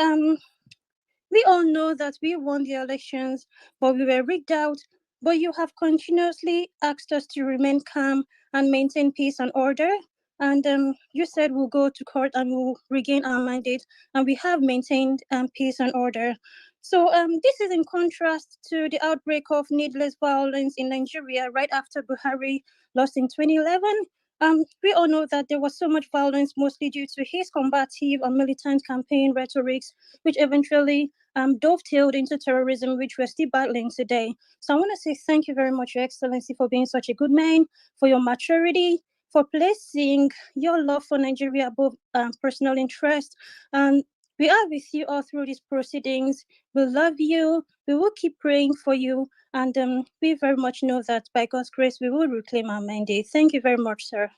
we all know that we won the elections, but we were rigged out. But you have continuously asked us to remain calm and maintain peace and order. And you said we'll go to court and we'll regain our mandate. And we have maintained peace and order. So this is in contrast to the outbreak of needless violence in Nigeria right after Buhari lost in 2011. We all know that there was so much violence, mostly due to his combative and militant campaign rhetorics, which eventually dovetailed into terrorism, which we're still battling today. So I want to say thank you very much, Your Excellency, for being such a good man, for your maturity, for placing your love for Nigeria above personal interest. And we are with you all through these proceedings. We love you. We will keep praying for you. And we very much know that by God's grace, we will reclaim our mandate. Thank you very much, sir.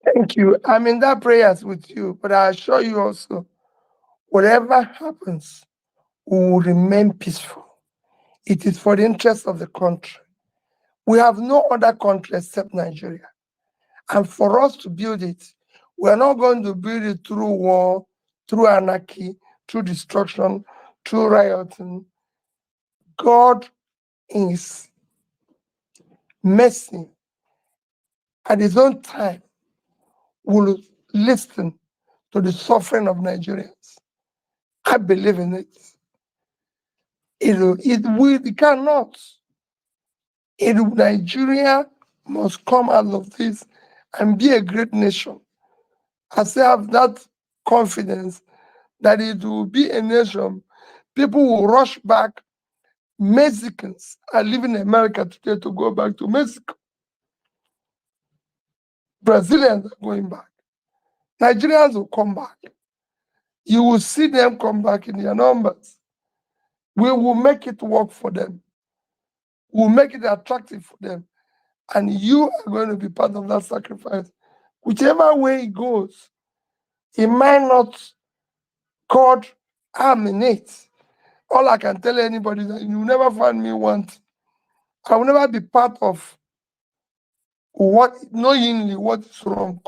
Thank you. I'm in that prayers with you, but I assure you also, whatever happens, we will remain peaceful. It is for the interest of the country. We have no other country except Nigeria. And for us to build it, we're not going to build it through war, through anarchy, through destruction, through rioting. God is mercy. At his own time, will listen to the suffering of Nigerians. I believe in it. It cannot. Nigeria must come out of this and be a great nation. I say I have that confidence that it will be a nation. People will rush back. Mexicans are living in America today to go back to Mexico. Brazilians are going back. Nigerians will come back. You will see them come back in their numbers. We will make it work for them. We'll make it attractive for them. And you are going to be part of that sacrifice. Whichever way it goes, it might not God terminate. All I can tell anybody is that you will never find me wanting. I will never be part of what knowingly what is wrong.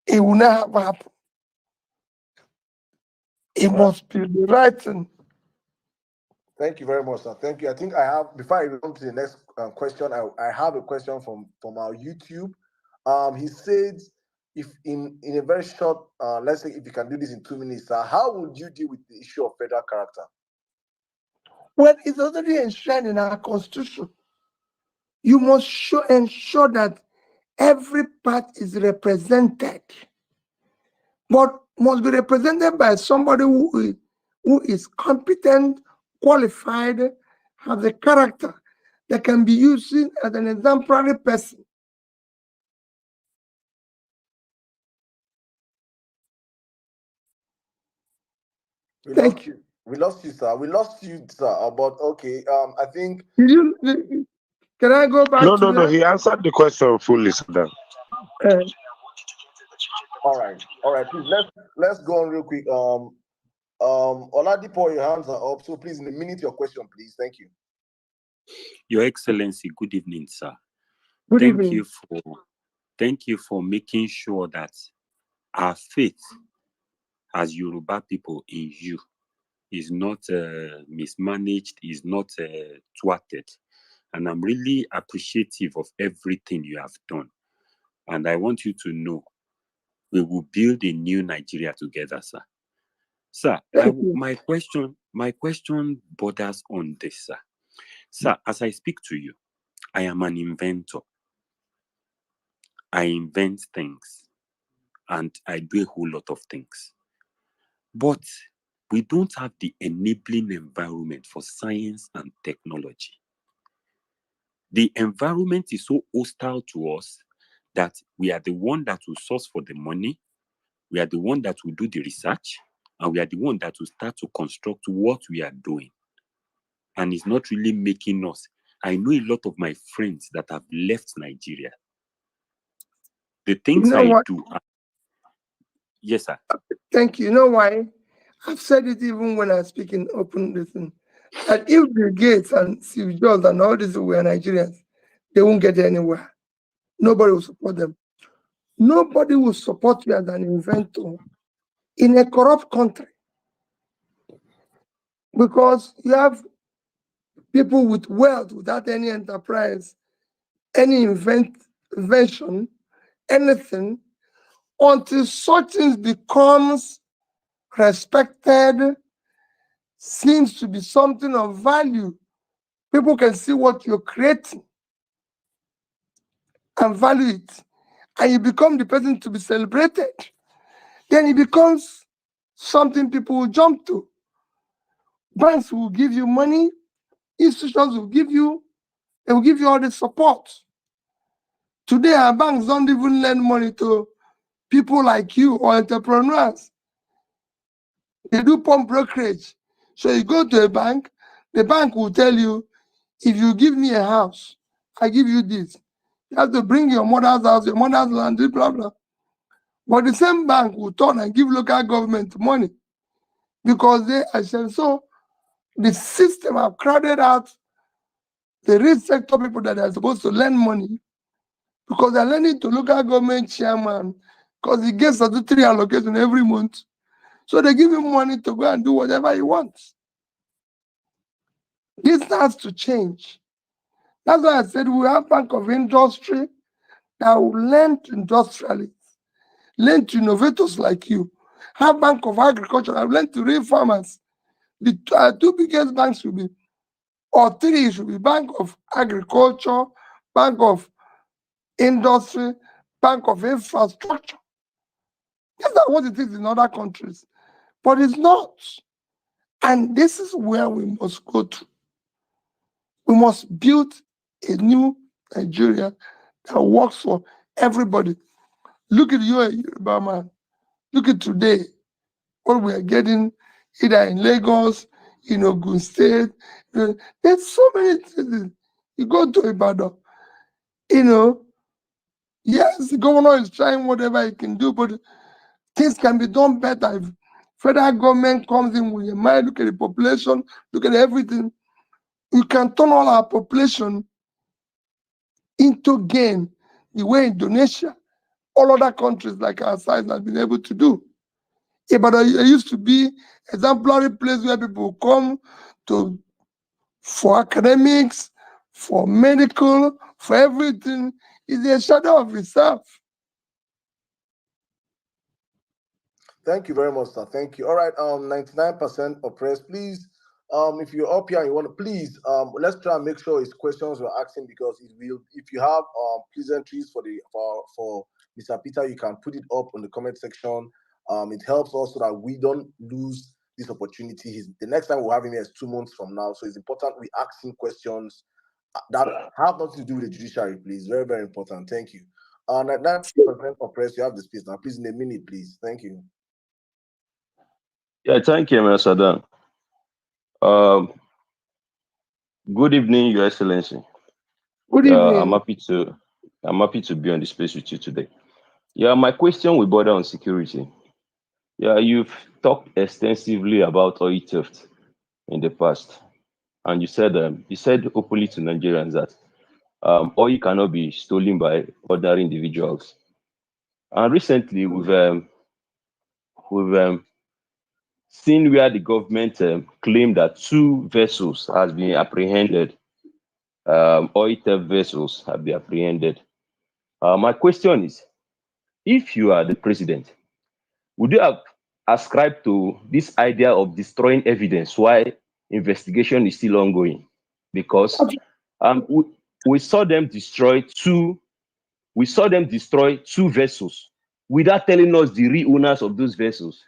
It will never happen. It must be the right thing. Thank you very much, sir. Thank you. I think I have, before I go to the next question, I have a question from our YouTube. He said, if in a very short, let's say if you can do this in 2 minutes, sir, how would you deal with the issue of federal character? Well, it's already enshrined in our constitution. You must ensure that every part is represented, but must be represented by somebody who is competent, qualified, has a character that can be used as an exemplary person. Thank you. We lost you, sir. We lost you, sir. But okay, I think. Can I go back to No. He answered the question fully, Saddam. All right. Please let's go on real quick. Oladipo, your hands are up. So please, in a minute, your question, please. Thank you. Your Excellency, good evening, sir. Good evening. Thank you for making sure that our faith as Yoruba people in you is not mismanaged, is not thwarted. And I'm really appreciative of everything you have done. And I want you to know we will build a new Nigeria together, sir. Sir, my question borders on this, sir. Sir, as I speak to you, I am an inventor. I invent things and I do a whole lot of things. But we don't have the enabling environment for science and technology. The environment is so hostile to us that we are the one that will source for the money, we are the one that will do the research, and we are the one that will start to construct what we are doing. And it's not really making us. I know a lot of my friends that have left Nigeria. The things I do. Yes, sir. Thank you. You know why? I've said it even when I speak in open listen. That if Bill Gates and Steve Jobs and all these were Nigerians, they won't get anywhere. Nobody will support them. Nobody will support you as an inventor in a corrupt country. Because you have people with wealth without any enterprise, any invention, anything, until such things becomes respected, seems to be something of value. People can see what you're creating and value it. And you become the person to be celebrated. Then it becomes something people will jump to. Banks will give you money, institutions will give you, they will give you all the support. Today, our banks don't even lend money to people like you or entrepreneurs. They do pump brokerage. So you go to a bank, the bank will tell you, if you give me a house, I give you this. You have to bring your mother's house, your mother's land, blah, blah. But the same bank will turn and give local government money because they are saying, so the system have crowded out the rich sector people that are supposed to lend money because they're lending to local government chairman because he gets statutory allocation every month. So they give him money to go and do whatever he wants. This has to change. That's why I said we have Bank of Industry that will lend to industrialists, lend to innovators like you. Have Bank of Agriculture that will lend to real farmers. The two biggest banks should be, or three should be Bank of Agriculture, Bank of Industry, Bank of Infrastructure. That's not what it is in other countries. But it's not. And this is where we must go to. We must build a new Nigeria that works for everybody. Look at you, Yoruba man. Look at today, what we are getting either in Lagos, in Ogun State. There's so many things. You go to Ibadan, yes, the governor is trying whatever he can do, but things can be done better if federal government comes in with a mind, look at the population, look at everything. You can turn all our population into gain the way Indonesia, all other countries like our size have been able to do. Yeah, but it used to be exemplary place where people come to for academics, for medical, for everything. It's a shadow of itself. Thank you very much, sir. Thank you. All right, 99% oppressed. Please, if you're up here and you want to, please, let's try and make sure it's questions we're asking, because it will. If you have pleasantries for Mr. Peter, you can put it up in the comment section. It helps us so that we don't lose this opportunity. The next time we'll have him here is 2 months from now, so it's important we ask him questions that have nothing to do with the judiciary, please. Very, very important. Thank you. That's President of Press. You have the space now. Please, in a minute, please. Thank you. Yeah, thank you, Mr. Dan. Good evening, Your Excellency. Good evening. I'm happy to be on the space with you today. Yeah, my question will border on security. Yeah, you've talked extensively about oil theft in the past, and you said openly to Nigerians that oil cannot be stolen by ordinary individuals. And recently, we've seen where the government claimed that 2 vessels has been apprehended. Oil theft vessels have been apprehended. My question is, if you are the president, would you have ascribed to this idea of destroying evidence while investigation is still ongoing? Because we saw them destroy 2 vessels without telling us the real owners of those vessels.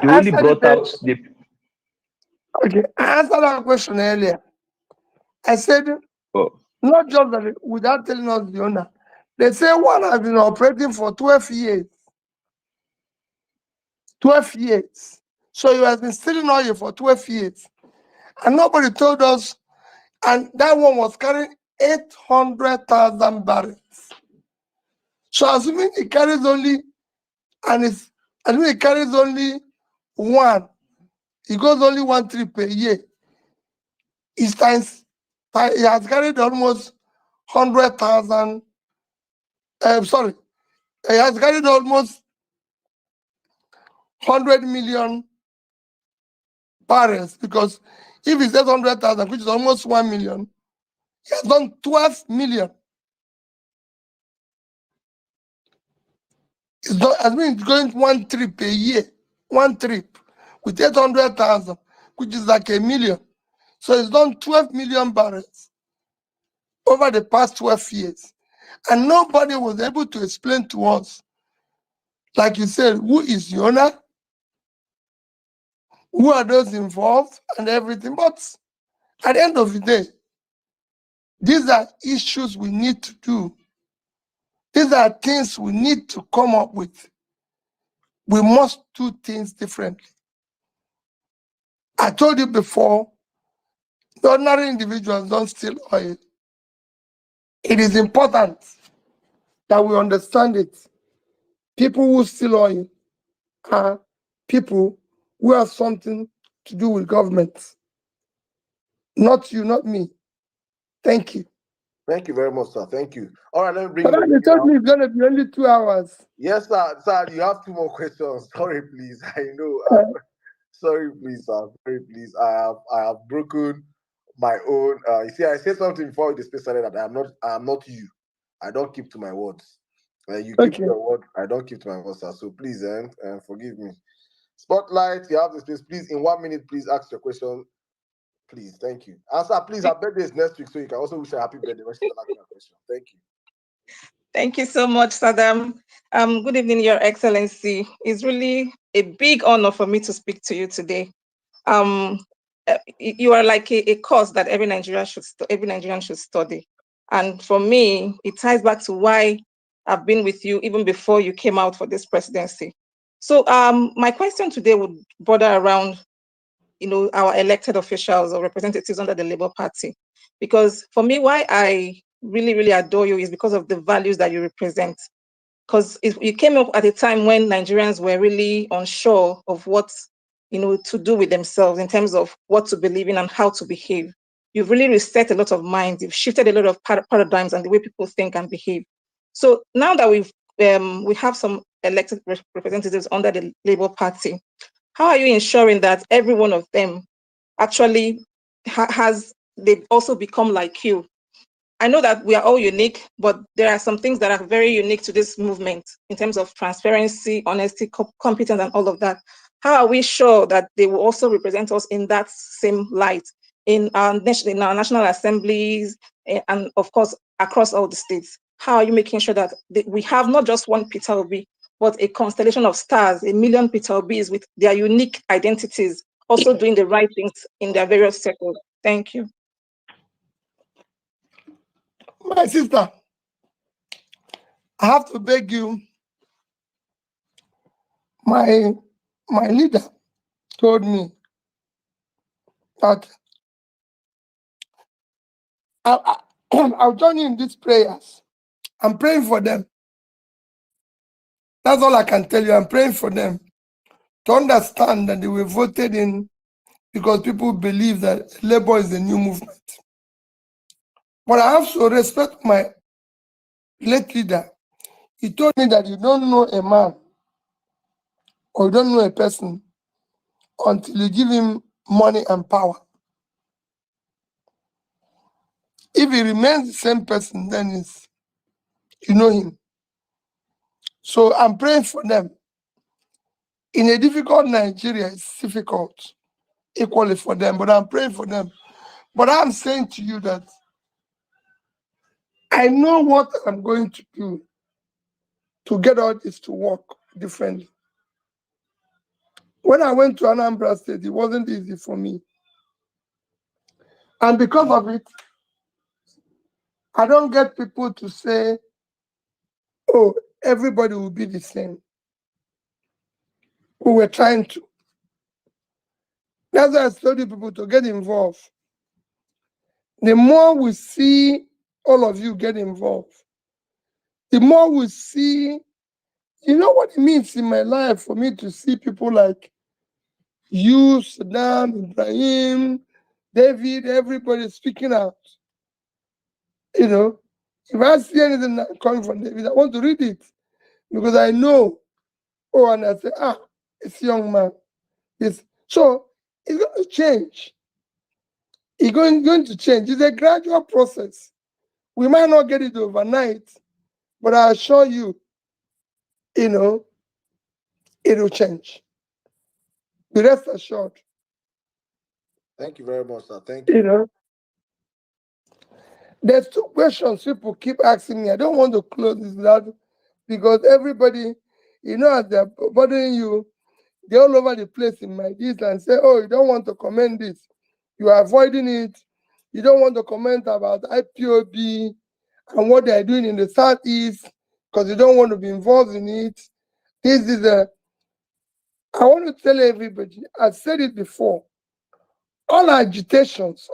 They only brought out the. Okay, I answered that question earlier. I said, not just that without telling us the owner. They say one has been operating for 12 years. 12 years. So he has been stealing oil for 12 years. And nobody told us, and that one was carrying 800,000 barrels. So assuming he carries only, assuming he carries only one, he goes only 1 trip a year. He has carried almost 100,000. He has carried almost 100 million barrels, because if he says 100,000, which is almost 1 million, he has done 12 million. It's going 1 trip a year, 1 trip with 800,000, which is like 1 million. So it's done 12 million barrels over the past 12 years. And nobody was able to explain to us, like you said, who is the owner, who are those involved, and everything. But at the end of the day, these are issues we need to do. These are things we need to come up with. We must do things differently. I told you before, the ordinary individuals don't steal oil. It is important that we understand it. People who steal oil are people who have something to do with government. Not you, not me. Thank you. Thank you very much, sir. Thank you. All right, let me bring But you. they told me it's going to be only 2 hours. Yes, sir. Sir, you have 2 more questions. Sorry, please. I know. Sorry, please, sir. Sorry, please. I have broken my own. You see, I said something before the space started that I am not you. I don't keep to my words. You keep to your word. I don't keep to my words, sir. So please, forgive me. Spotlight, you have the space. Please, in 1 minute, please ask your question. Please, thank you. And sir, please, our birthday is next week, so you can also wish a happy birthday when she's asking a question. Thank you. Thank you so much, Saddam. Good evening, Your Excellency. It's really a big honor for me to speak to you today. You are like a course that every Nigerian should study. And for me, it ties back to why I've been with you even before you came out for this presidency. So my question today would border around, our elected officials or representatives under the Labour Party. Because for me, why I really, really adore you is because of the values that you represent. Because you came up at a time when Nigerians were really unsure of what, to do with themselves in terms of what to believe in and how to behave. You've really reset a lot of minds. You've shifted a lot of paradigms and the way people think and behave. So now that we have some elected representatives under the Labour Party, how are you ensuring that every one of them actually they've also become like you I know that we are all unique, but there are some things that are very unique to this movement in terms of transparency, honesty, competence, and all of that. How are we sure that they will also represent us in that same light in our national assemblies and, of course, across all the states? How are you making sure that we have not just one PeterObi, but a constellation of stars, a million PeterObis with their unique identities, also doing the right things in their various circles? Thank you. My sister, I have to beg you. My leader told me that I'll join you in these prayers. I'm praying for them. That's all I can tell you. I'm praying for them to understand that they were voted in because people believe that Labour is the new movement. But I have to respect my late leader. He told me that you don't know a man or you don't know a person until you give him money and power. If he remains the same person, then you know him. So I'm praying for them. In a difficult Nigeria, it's difficult equally for them, but I'm praying for them. But I'm saying to you that I know what I'm going to do to get all this to work differently. When I went to Anambra State, it wasn't easy for me. And because of it, I don't get people to say, oh, everybody will be the same. We were trying to. That's why I told people to get involved. The more we see all of you get involved, the more we see, you know what it means in my life for me to see people like you, Saddam, Ibrahim, David, everybody speaking out. You know, if I see anything coming from David, I want to read it because I know. Oh, and I say, it's a young man. So it's going to change. It's going to change. It's a gradual process. We might not get it overnight, but I assure you, it will change. Be rest assured. Thank you very much, sir. Thank you. There's two questions people keep asking me. I don't want to close this that because everybody, as they're bothering you, they're all over the place in my this and say, oh, you don't want to comment this. You are avoiding it. You don't want to comment about IPOB and what they're doing in the Southeast because you don't want to be involved in it. I want to tell everybody, I've said it before, all agitators,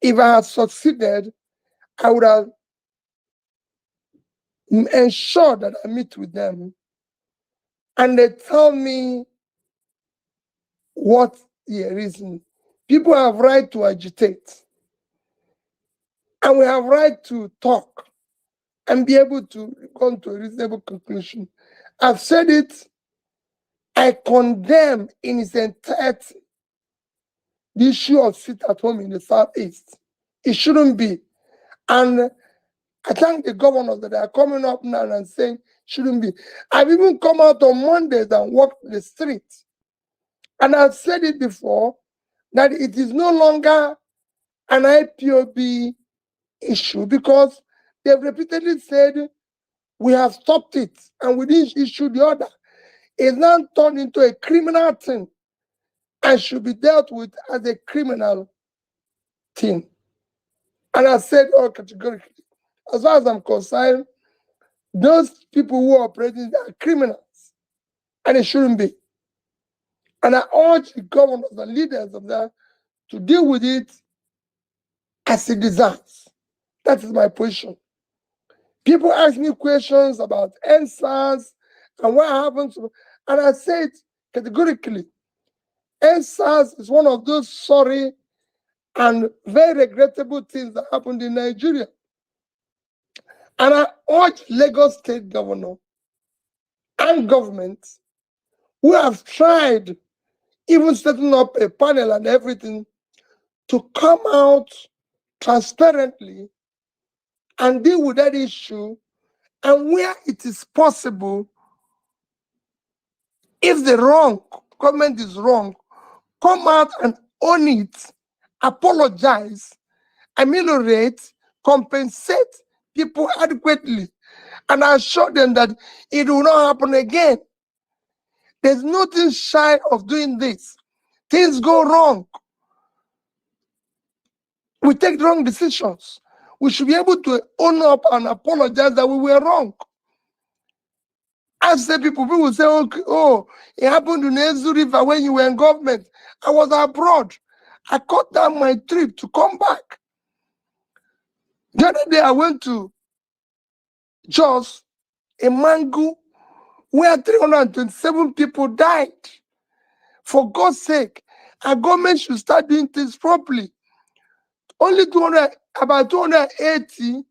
if I had succeeded, I would have ensured that I meet with them and they tell me what the reason. People have right to agitate and we have right to talk and be able to come to a reasonable conclusion. I've said it, I condemn in its entirety the issue of sit at home in the Southeast. It shouldn't be. And I thank the governors that are coming up now and saying shouldn't be. I've even come out on Mondays and walked the streets. And I've said it before that it is no longer an IPOB issue because they've repeatedly said we have stopped it and we didn't issue the order. It's now turned into a criminal thing and should be dealt with as a criminal thing. And I said all categorically, as far as I'm concerned, those people who are operating are criminals and it shouldn't be. And I urge the governors and leaders of that to deal with it as it deserves. That is my position. People ask me questions about NSAS and what happens, and I say it categorically. NSAS is one of those sorry and very regrettable things that happened in Nigeria. And I urge Lagos State Governor and government who have tried, even setting up a panel and everything, to come out transparently and deal with that issue, and where it is possible, if the wrong government is wrong, come out and own it, apologize, ameliorate, compensate people adequately, and assure them that it will not happen again. There's nothing shy of doing this. Things go wrong. We take wrong decisions. We should be able to own up and apologize that we were wrong. I say people will say, oh, it happened in Ezu River when you were in government. I was abroad. I cut down my trip to come back. The other day I went to Jos, a Mangu, where 327 people died. For God's sake, our government should start doing things properly. Only about 280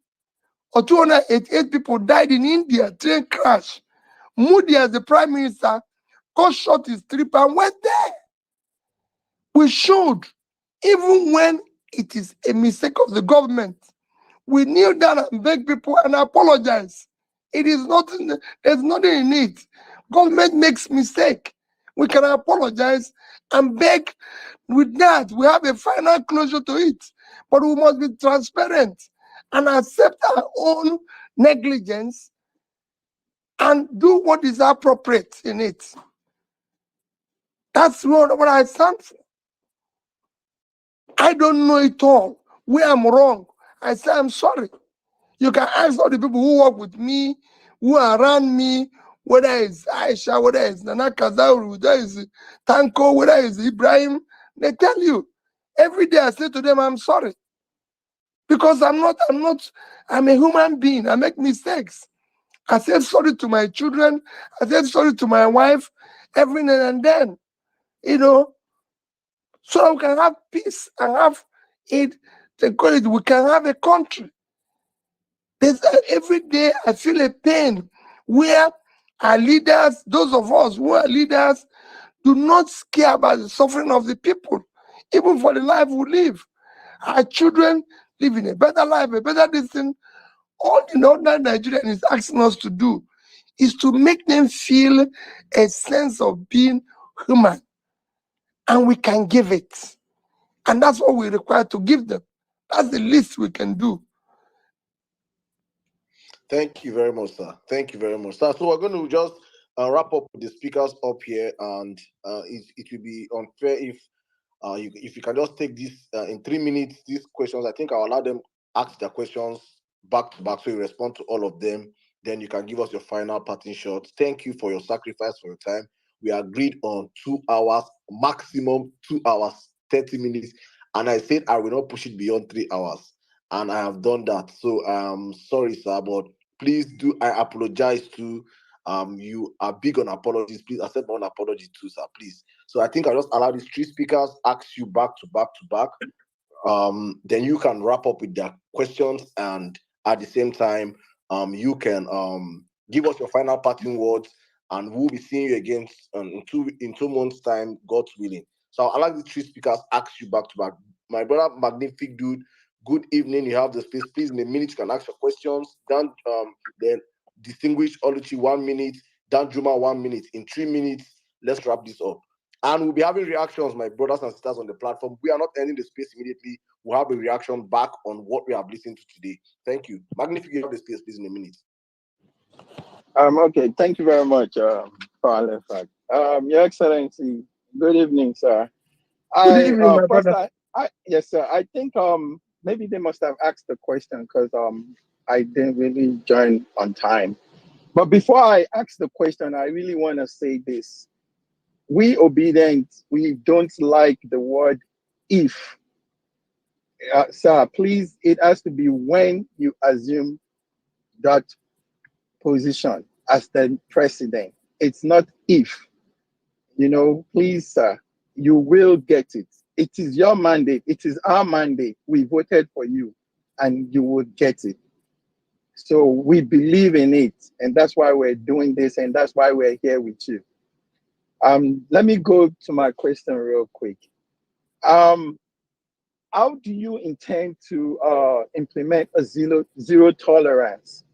or 288 people died in India, train crash. Modi, as the prime minister, got shot his trip and went there. We should, even when it is a mistake of the government, we kneel down and beg people and apologize. It is nothing, there's nothing in it. Government makes mistake. We can apologize and beg. With that, we have a final closure to it. But we must be transparent and accept our own negligence and do what is appropriate in it. That's what I stand for. I don't know it all. Where I'm wrong, I say I'm sorry. You can ask all the people who work with me, who are around me, whether it's Aisha, whether it's Nana Kazauru, whether it's Tanko, whether it's Ibrahim. They tell you. Every day I say to them, I'm sorry. Because I'm a human being. I make mistakes. I say sorry to my children. I say sorry to my wife every now and then. So we can have peace and have it. They call it, we can have a country. Every day I feel a pain where our leaders, those of us who are leaders, do not care about the suffering of the people, even for the life we live. Our children live in a better life, a better distance. All the northern Nigerian is asking us to do is to make them feel a sense of being human. And we can give it. And that's what we require to give them. That's the least we can do. Thank you very much, sir. Thank you very much, sir. So we're going to just wrap up with the speakers up here, and it will be unfair if you can just take this in 3 minutes. These questions, I think I'll allow them ask their questions back to back, so you respond to all of them. Then you can give us your final parting shot. Thank you for your sacrifice, for your time. We agreed on 2 hours, maximum 2 hours, 30 minutes, and I said I will not push it beyond 3 hours, and I have done that. So sorry, sir, but please do. I apologize to you are big on apologies. Please accept my own apology too, sir. Please. So I think I'll just allow these 3 speakers ask you back to back to back. Then you can wrap up with their questions, and at the same time, you can give us your final parting words, and we'll be seeing you again in 2 months' time, God willing. So I'll allow the 3 speakers ask you back to back. My brother, magnific dude, good evening. You have the space. Please, in a minute, you can ask your questions. Then distinguished Oluchi 1 minute. Dan Juma 1 minute. In 3 minutes, let's wrap this up. And we'll be having reactions, my brothers and sisters on the platform. We are not ending the space immediately. We'll have a reaction back on what we have listened to today. Thank you. Magnific, you have the space, please, in a minute. Okay, thank you very much, Your Excellency. Good evening, sir. Good evening, my brother. Yes, sir. I think maybe they must have asked the question because I didn't really join on time. But before I ask the question, I really want to say this. We obedient, we don't like the word if. Sir, please, it has to be when you assume that position as the president. It's not if. Please, sir, you will get it. It is your mandate. It is our mandate. We voted for you and you will get it. So we believe in it. And that's why we're doing this. And that's why we're here with you. Let me go to my question real quick. how do you intend to implement a zero tolerance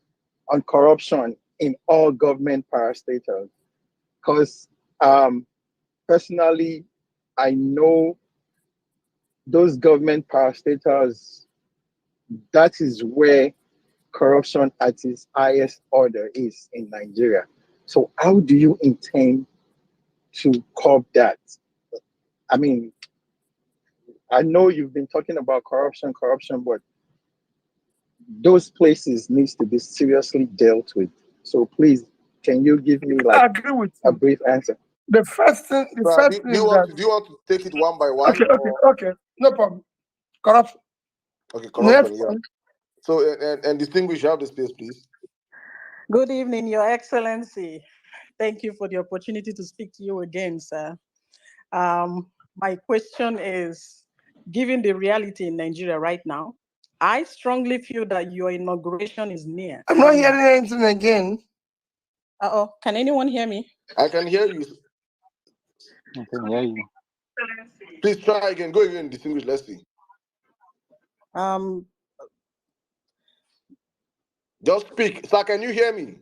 on corruption in all government parastatals? Because personally, I know those government parastatals, that is where corruption at its highest order is in Nigeria. So how do you intend to curb that? I mean, I know you've been talking about corruption, but those places needs to be seriously dealt with. So please, can you give me I like agree with a you. brief answer? The first thing Do is that you want to take it one by one? okay, no problem. Corruption. Okay, Next corruption, yeah. one. So, and distinguish, you have the space, please. Good evening, Your Excellency. Thank you for the opportunity to speak to you again, sir. My question is, given the reality in Nigeria right now, I strongly feel that your inauguration is near. I'm not hearing anything again. Uh-oh, can anyone hear me? I can hear you. I can hear you. Please try again. Go again, distinguish. Let's see. Just speak. Sir, can you hear me?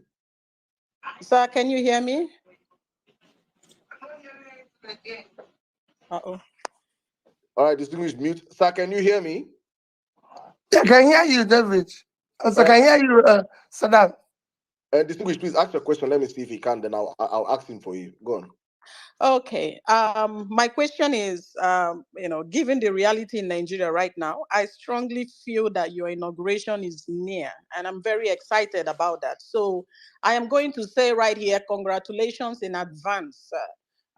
Sir, can you hear me? Uh-oh. All right, distinguished, mute. Sir, can you hear me? Yeah, I can hear you, David. Also, I can hear you, Saddam. Distinguished, please ask your question. Let me see if he can. Then I'll ask him for you. Go on. Okay. My question is, given the reality in Nigeria right now, I strongly feel that your inauguration is near, and I'm very excited about that. So I am going to say right here, congratulations in advance.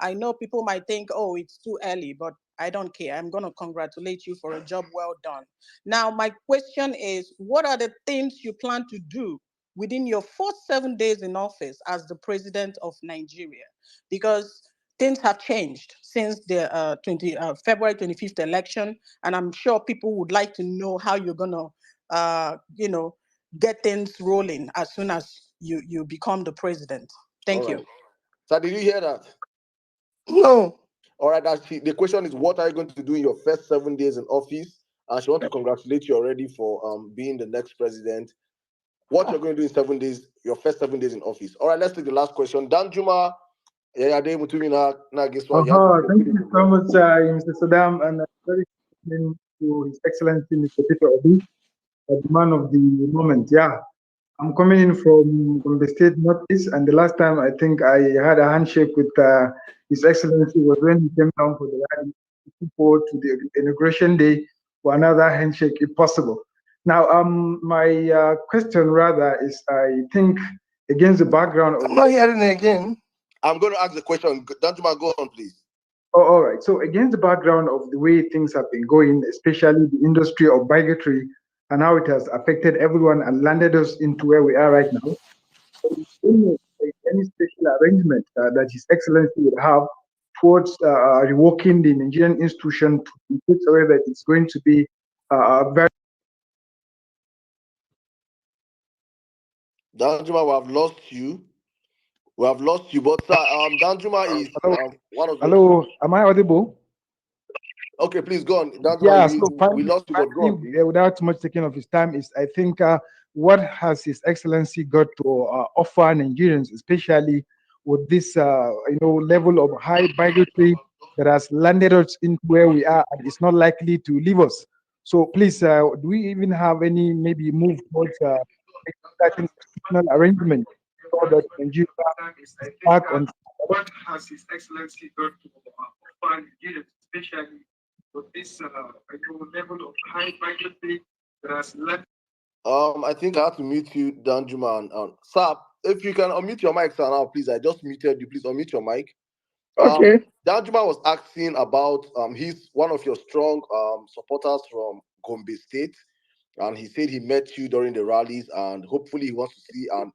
I know people might think, oh, it's too early, but I don't care. I'm going to congratulate you for a job well done. Now, my question is, what are the things you plan to do within your first 7 days in office as the president of Nigeria? Because things have changed since the February 25th election, and I'm sure people would like to know how you're going to, get things rolling as soon as you become the president. Thank you. Sir, did you hear that? No. All right, the question is, what are you going to do in your first 7 days in office? And she wants to congratulate you already for being the next president. What you're going to do in 7 days, your first 7 days in office. All right, let's take the last question. Danjuma. Thank you so much, Mr. Saddam, and very good to His Excellency Mr. PeterObi, the man of the moment. Yeah, I'm coming in from the state Northeast, and the last time I think I had a handshake with His Excellency was when he came down for the rally, looking forward to the inauguration day for another handshake if possible. Now, my question rather is, I think, against the background of— I'm not hearing it again. I'm going to ask the question. Danjuma, go on, please. Oh, all right. So against the background of the way things have been going, especially the industry of bigotry and how it has affected everyone and landed us into where we are right now, any special arrangement that His Excellency would have towards reworking the Nigerian institution to such a way that it's going to be very— Danjuma, we have lost you. We have lost you, but Danjuma is one of the— Hello, am I audible? Okay, please go on. Danjuma, Yeah, so we lost you, but go on. without too much taking of his time, is I think what has His Excellency got to offer Nigerians, especially with this level of high bigotry that has landed us into where we are, and it's not likely to leave us. So please, do we even have any maybe move towards certain institutional arrangement so that Nigeria is back on? What has His Excellency got to offer Nigerians, especially with this level of high bigotry that has left? I think I have to mute you, Danjuma. And sir, if you can unmute your mic, sir, now, please. I just muted you. Please unmute your mic. Okay. Danjuma was asking about he's one of your strong supporters from Gombe State, and he said he met you during the rallies, and hopefully he wants to see and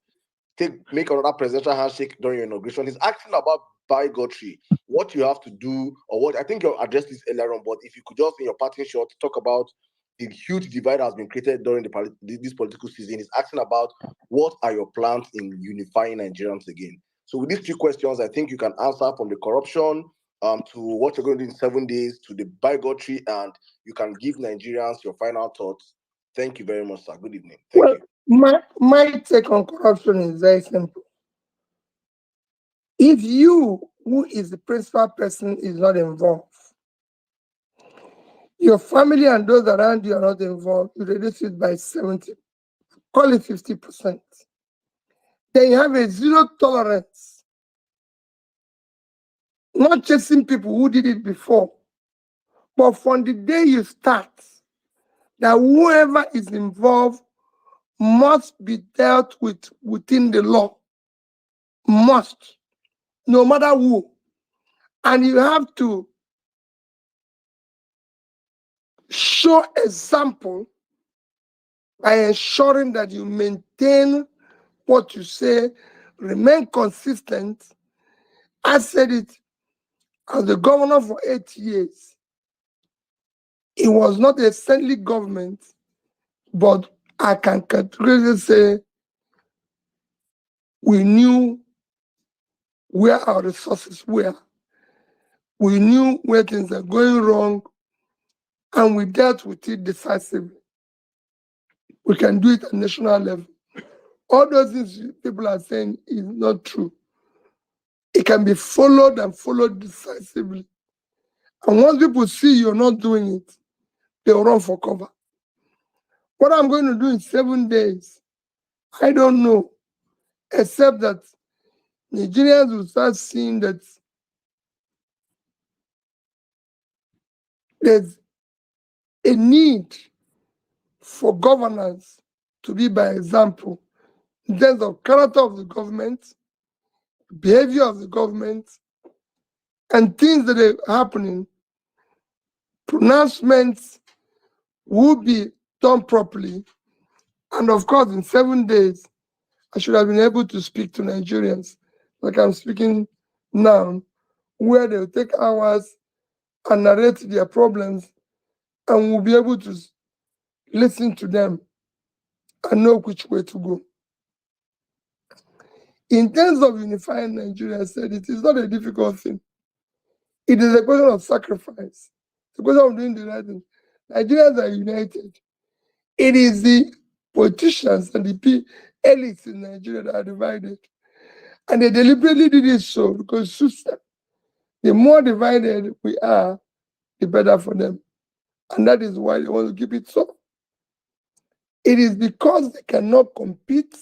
make another presidential handshake during your inauguration. He's asking about bigotry, what you have to do, or what I think you addressed this earlier on, but if you could just in your parting shot talk about the huge divide that has been created during this political season. He's asking about what are your plans in unifying Nigerians again. So with these 3 questions, I think you can answer from the corruption, to what you're going to do in 7 days, to the bigotry, and you can give Nigerians your final thoughts. Thank you very much, sir. Good evening. Thank you. My take on corruption is very simple. If you, who is the principal person, is not involved, your family and those around you are not involved, you reduce it by 70, call it 50%. Then you have a zero tolerance, not chasing people who did it before, but from the day you start, that whoever is involved must be dealt with within the law. Must, no matter who. And you have to show example by ensuring that you maintain what you say, remain consistent. I said it as the governor for 8 years. It was not a saintly government, but I can categorically say we knew where our resources were. We knew where things are going wrong, and we dealt with it decisively. We can do it at national level. All those things people are saying is not true. It can be followed and followed decisively. And once people see you're not doing it, they'll run for cover. What I'm going to do in 7 days, I don't know, except that Nigerians will start seeing that there's a need for governance to be by example in terms of character of the government, behavior of the government, and things that are happening. Pronouncements will be done properly. And of course, in 7 days, I should have been able to speak to Nigerians like I'm speaking now, where they'll take hours and narrate their problems, and we'll be able to listen to them and know which way to go. In terms of unifying Nigeria, I said it is not a difficult thing. It is a question of sacrifice. It's a question of doing the right thing. Nigerians are united. It is the politicians and the elites in Nigeria that are divided. And they deliberately did it so because it suits them. The more divided we are, the better for them. And that is why they want to keep it so. It is because they cannot compete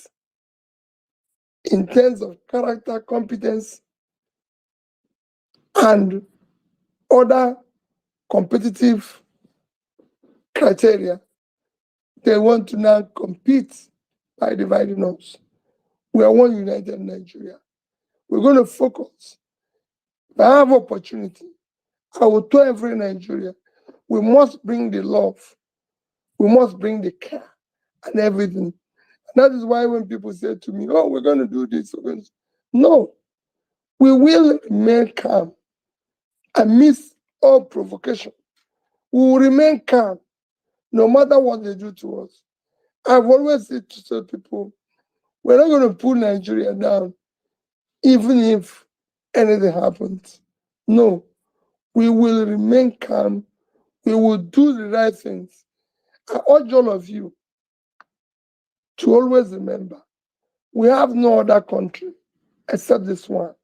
in terms of character, competence, and other competitive criteria. They want to now compete by dividing us. We are one united Nigeria. We're going to focus. If I have opportunity, I will tell every Nigeria, we must bring the love, we must bring the care and everything. And that is why when people say to me, oh, we're going to do this, no, we will remain calm amidst all provocation. We will remain calm no matter what they do to us. I've always said to people, we're not going to pull Nigeria down, even if anything happens. No, we will remain calm. We will do the right things. I urge all of you to always remember, we have no other country except this one.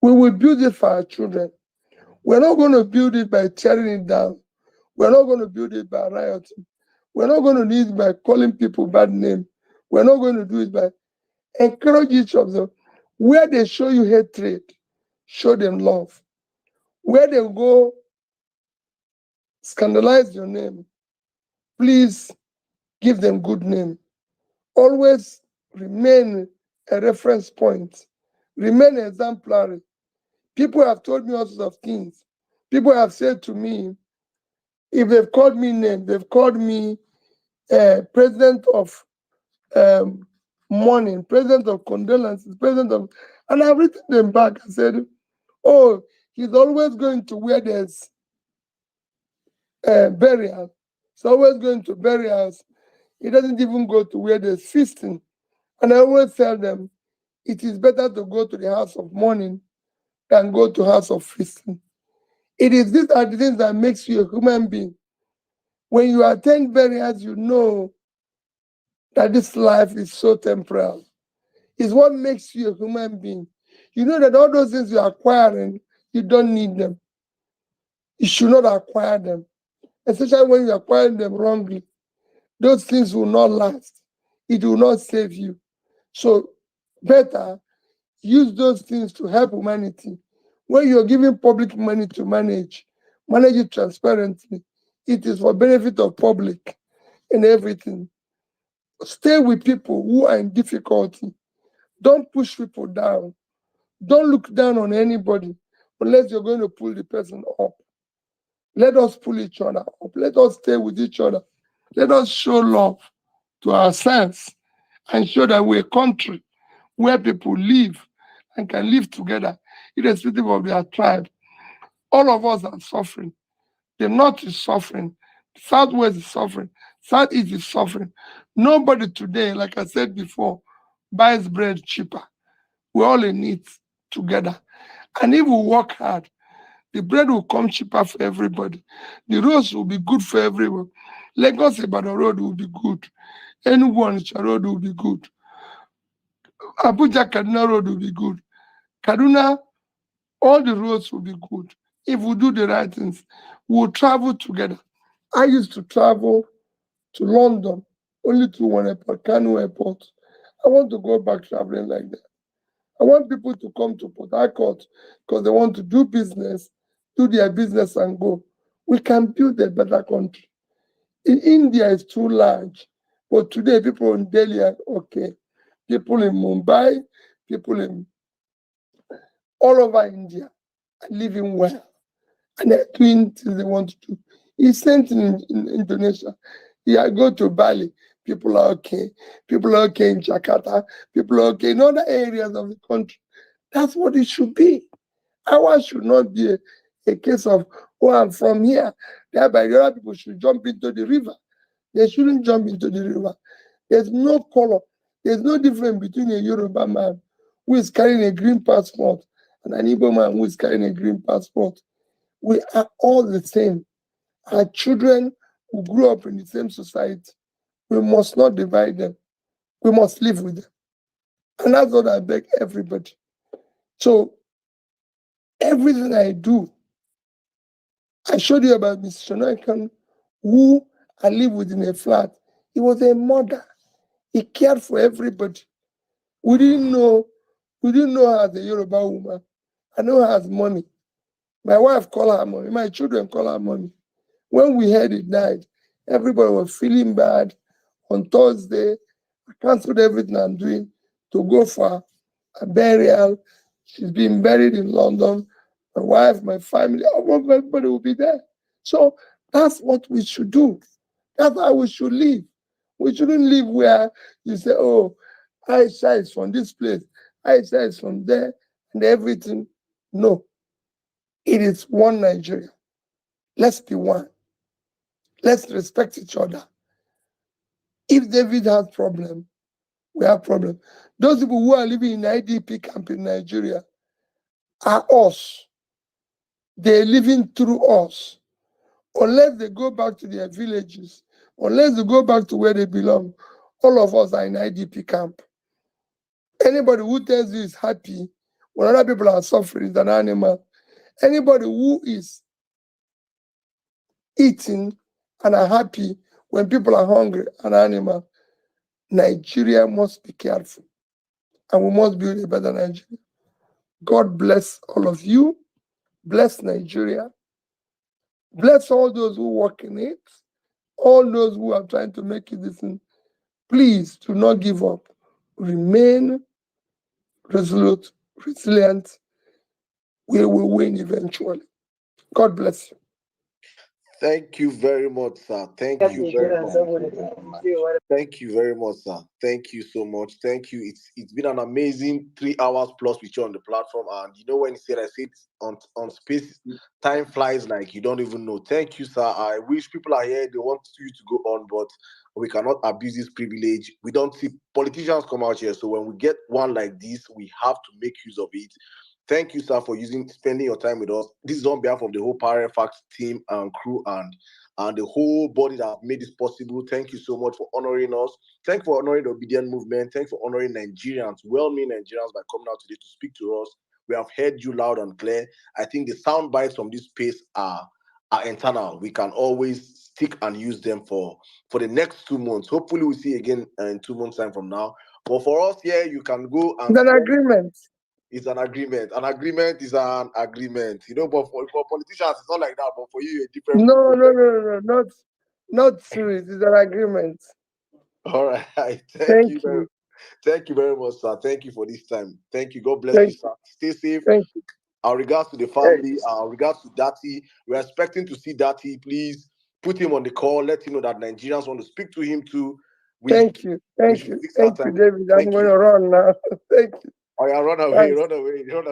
We will build it for our children. We're not going to build it by tearing it down. We're not going to build it by rioting. We're not going to do it by calling people bad names. We're not going to do it by encourage each of them. Where they show you hatred, show them love. Where they go scandalize your name, please give them good name. Always remain a reference point. Remain exemplary. People have told me all sorts of things. People have said to me, if they've called me name, they've called me president of mourning, president of condolences, president of, and I've written them back and said, oh, he's always going to where there's burial. He's always going to burials. He doesn't even go to where there's feasting. And I always tell them, it is better to go to the house of mourning than go to house of feasting. These are the things that makes you a human being. When you attend burials, you know that this life is so temporal. It's what makes you a human being. You know that all those things you're acquiring, you don't need them. You should not acquire them, especially when you acquire them wrongly. Those things will not last. It will not save you. So better use those things to help humanity. When you're giving public money to manage it transparently. It is for benefit of public and everything. Stay with people who are in difficulty. Don't push people down. Don't look down on anybody unless you're going to pull the person up. Let us pull each other up. Let us stay with each other. Let us show love to ourselves and show that we're a country where people live and can live together, irrespective of their tribe. All of us are suffering. The North is suffering. The Southwest is suffering. Southeast is suffering. Nobody today, like I said before, buys bread cheaper. We're all in it together. And if we work hard, the bread will come cheaper for everybody. The roads will be good for everyone. Lagos Ibadan road will be good. Enugu Onitsha road will be good. Abuja Kaduna road will be good. Kaduna, all the roads will be good. If we do the right things, we'll travel together. I used to travel to London only through one airport, Kano Airport. I want to go back traveling like that. I want people to come to Port Harcourt because they want to do business, do their business and go. We can build a better country. In India, it's too large. But today, people in Delhi are okay. People in Mumbai, people in all over India are living well. And they're doing things they want to do. It's same thing in Indonesia. Yeah, go to Bali, people are okay. People are okay in Jakarta. People are okay in other areas of the country. That's what it should be. Ours should not be a case of, oh, I'm from here. Thereby, the other people should jump into the river. They shouldn't jump into the river. There's no color. There's no difference between a Yoruba man who is carrying a green passport and an Igbo man who is carrying a green passport. We are all the same. Our children who grew up in the same society, we must not divide them. We must live with them. And that's what I beg everybody. So everything I do, I showed you about Mr. Shonaikan, who I live with in a flat. He was a mother. He cared for everybody. We didn't know her as a Yoruba woman. I know her as money. My wife called her money. My children call her money. When we heard it died, everybody was feeling bad. On Thursday, I canceled everything I'm doing to go for a burial. She's being buried in London. My wife, my family, everybody will be there. So that's what we should do. That's how we should live. We shouldn't live where you say, oh, Aisha is from this place, Aisha is from there, and everything. No. It is one Nigeria. Let's be one. Let's respect each other. If David has problem, we have problem. Those people who are living in IDP camp in Nigeria are us. They're living through us. Unless they go back to their villages, unless they go back to where they belong, all of us are in IDP camp. Anybody who tells you is happy when other people are suffering is an animal. Anybody who is eating and are happy when people are hungry, an animal. Nigeria must be careful, and we must build a better Nigeria. God bless all of you. Bless Nigeria. Bless all those who work in it. All those who are trying to make it this thing. Please do not give up. Remain resolute, resilient. We will win eventually. God bless you. Thank you very much, sir. Thank you very much. Thank you very much, sir. Thank you so much. Thank you. It's been an amazing 3 hours plus with you on the platform. And you know when I said on space, time flies like you don't even know. Thank you, sir. I wish people are here. They want you to go on, but we cannot abuse this privilege. We don't see politicians come out here. So when we get one like this, we have to make use of it. Thank you, sir, for spending your time with us. This is on behalf of the whole Power Facts team and crew and the whole body that made this possible. Thank you so much for honoring us. Thank you for honoring the obedient movement. Thank you for honoring Nigerians, well-meaning Nigerians, by coming out today to speak to us. We have heard you loud and clear. I think the sound bites from this space are internal. We can always stick and use them for the next 2 months. Hopefully, we'll see again in 2 months' time from now. But for us here, you can go and... It's an agreement. It's an agreement. An agreement is an agreement. You know, but for politicians, it's not like that. But for you, a different... No, not true. It is an agreement. All right. Thank you. Thank you very much, sir. Thank you for this time. Thank you. God bless you, sir. Stay safe. Thank you. Our regards to the family. Our regards to Dati. We're expecting to see Dati. Please put him on the call. Let him know that Nigerians want to speak to him too. Thank you, David. I'm going to run now. Thank you. Oh yeah, run away. Yeah.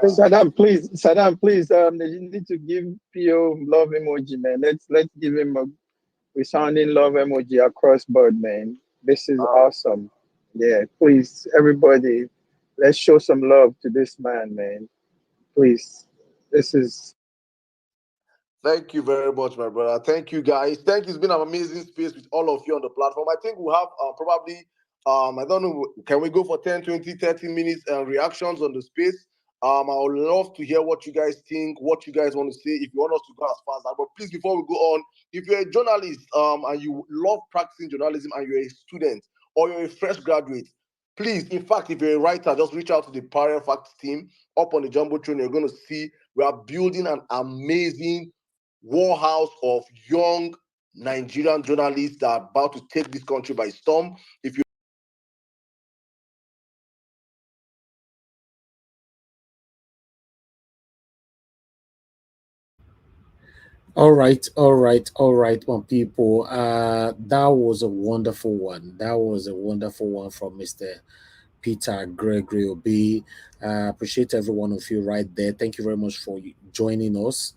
Saddam, please, you need to give PO love emoji, man. Let's give him a resounding love emoji across board, man. This is awesome. Yeah, please, everybody, let's show some love to this man, man. Please, this is... Thank you very much, my brother. Thank you, guys. Thank you. It's been an amazing space with all of you on the platform. I think we'll have probably, I don't know, can we go for 10, 20, 30 minutes reactions on the space? I would love to hear what you guys think, what you guys want to say, if you want us to go as far as that. But please, before we go on, if you're a journalist and you love practicing journalism and you're a student or you're a fresh graduate, please, in fact, if you're a writer, just reach out to the Power Facts team up on the Jumbotron. You're going to see we are building an amazing warhouse of young Nigerian journalists that are about to take this country by storm. If you All right, my people. That was a wonderful one. That was a wonderful one from Mr. Peter Gregory Obi. Appreciate every one of you right there. Thank you very much for joining us.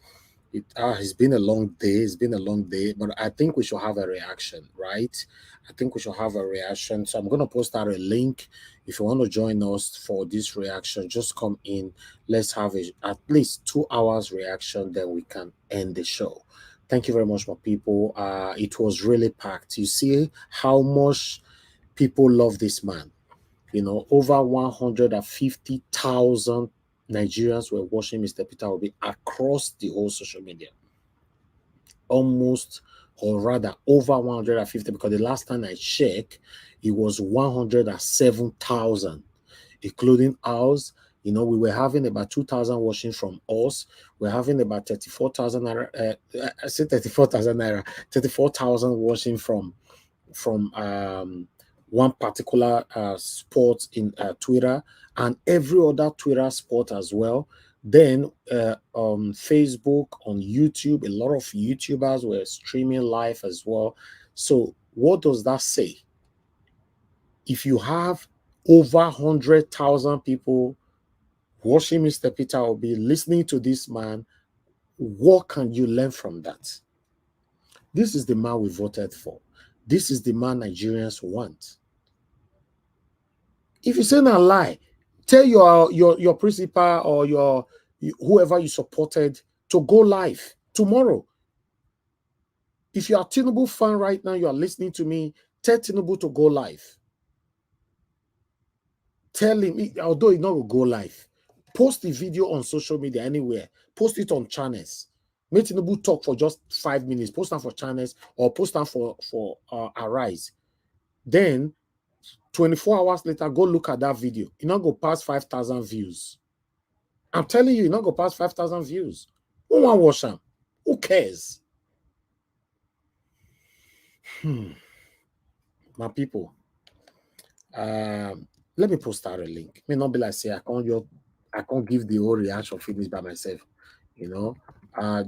It's been a long day. It's been a long day, but I think we should have a reaction, right? I think we should have a reaction. So I'm going to post out a link. If you want to join us for this reaction, just come in. Let's have at least 2 hours reaction, then we can end the show. Thank you very much, my people. It was really packed. You see how much people love this man. You know, over 150,000 Nigerians were watching Mr. PeterObi across the whole social media. Almost, or rather, over 150, because the last time I checked, it was 107,000, including ours. You know, we were having about 2,000 watching from us. We're having about 34,000 naira. I said 34,000 naira, 34,000 watching from one particular sport in Twitter and every other Twitter sport as well. Then on Facebook, on YouTube, a lot of YouTubers were streaming live as well. So what does that say? If you have over 100,000 people watching Mr. PeterObi, listening to this man, what can you learn from that? This is the man we voted for. This is the man Nigerians want. If you say a lie, tell your principal or whoever you supported to go live tomorrow. If you are a Tinubu fan right now, you are listening to me, tell Tinubu to go live. Tell him, although he's not going to go live, post the video on social media anywhere. Post it on channels. Make Tinubu talk for just 5 minutes. Post them for channels or post them for Arise. Then 24 hours later, go look at that video. You're not going to pass 5,000 views. I'm telling you, you're not going to pass 5,000 views. Who want to watch them? Who cares? My people, let me post out a link. It may not be like, say, I can't give the whole reaction finish by myself. You know,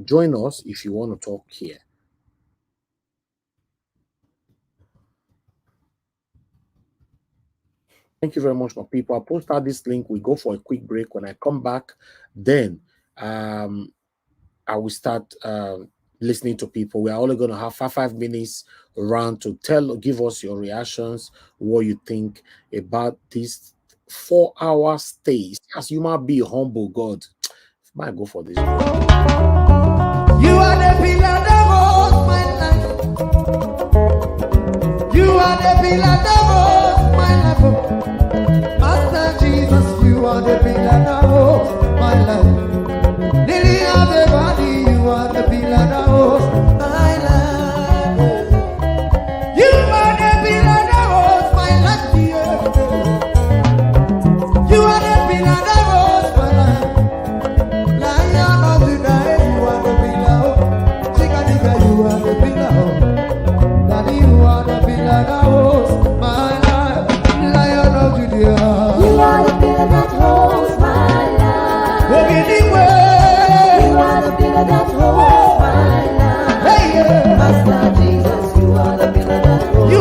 join us if you want to talk here. Thank you very much, my people. I'll post out this link. We go for a quick break. When I come back, then I will start listening to people. We are only going to have 5 minutes around to give us your reactions, what you think about this 4-hour stay. As human be humble, God. Might go for this. You are the pillar that holds my life. You are the pillar that holds my life. Master Jesus, you are the pillar that holds my life. Lily of the body, you are the pillar that holds my life. You are the pillar that holds my life. You are the pillar that holds my life. Lion of the night, you are the pillar. Chickadee, you are the pillar. Daddy, you are the pillar that holds my life. Lion of Judea. You are the pillar that holds my life. You are the pillar that holds my life. Hey, yeah. Master Jesus, you are the pillar that holds my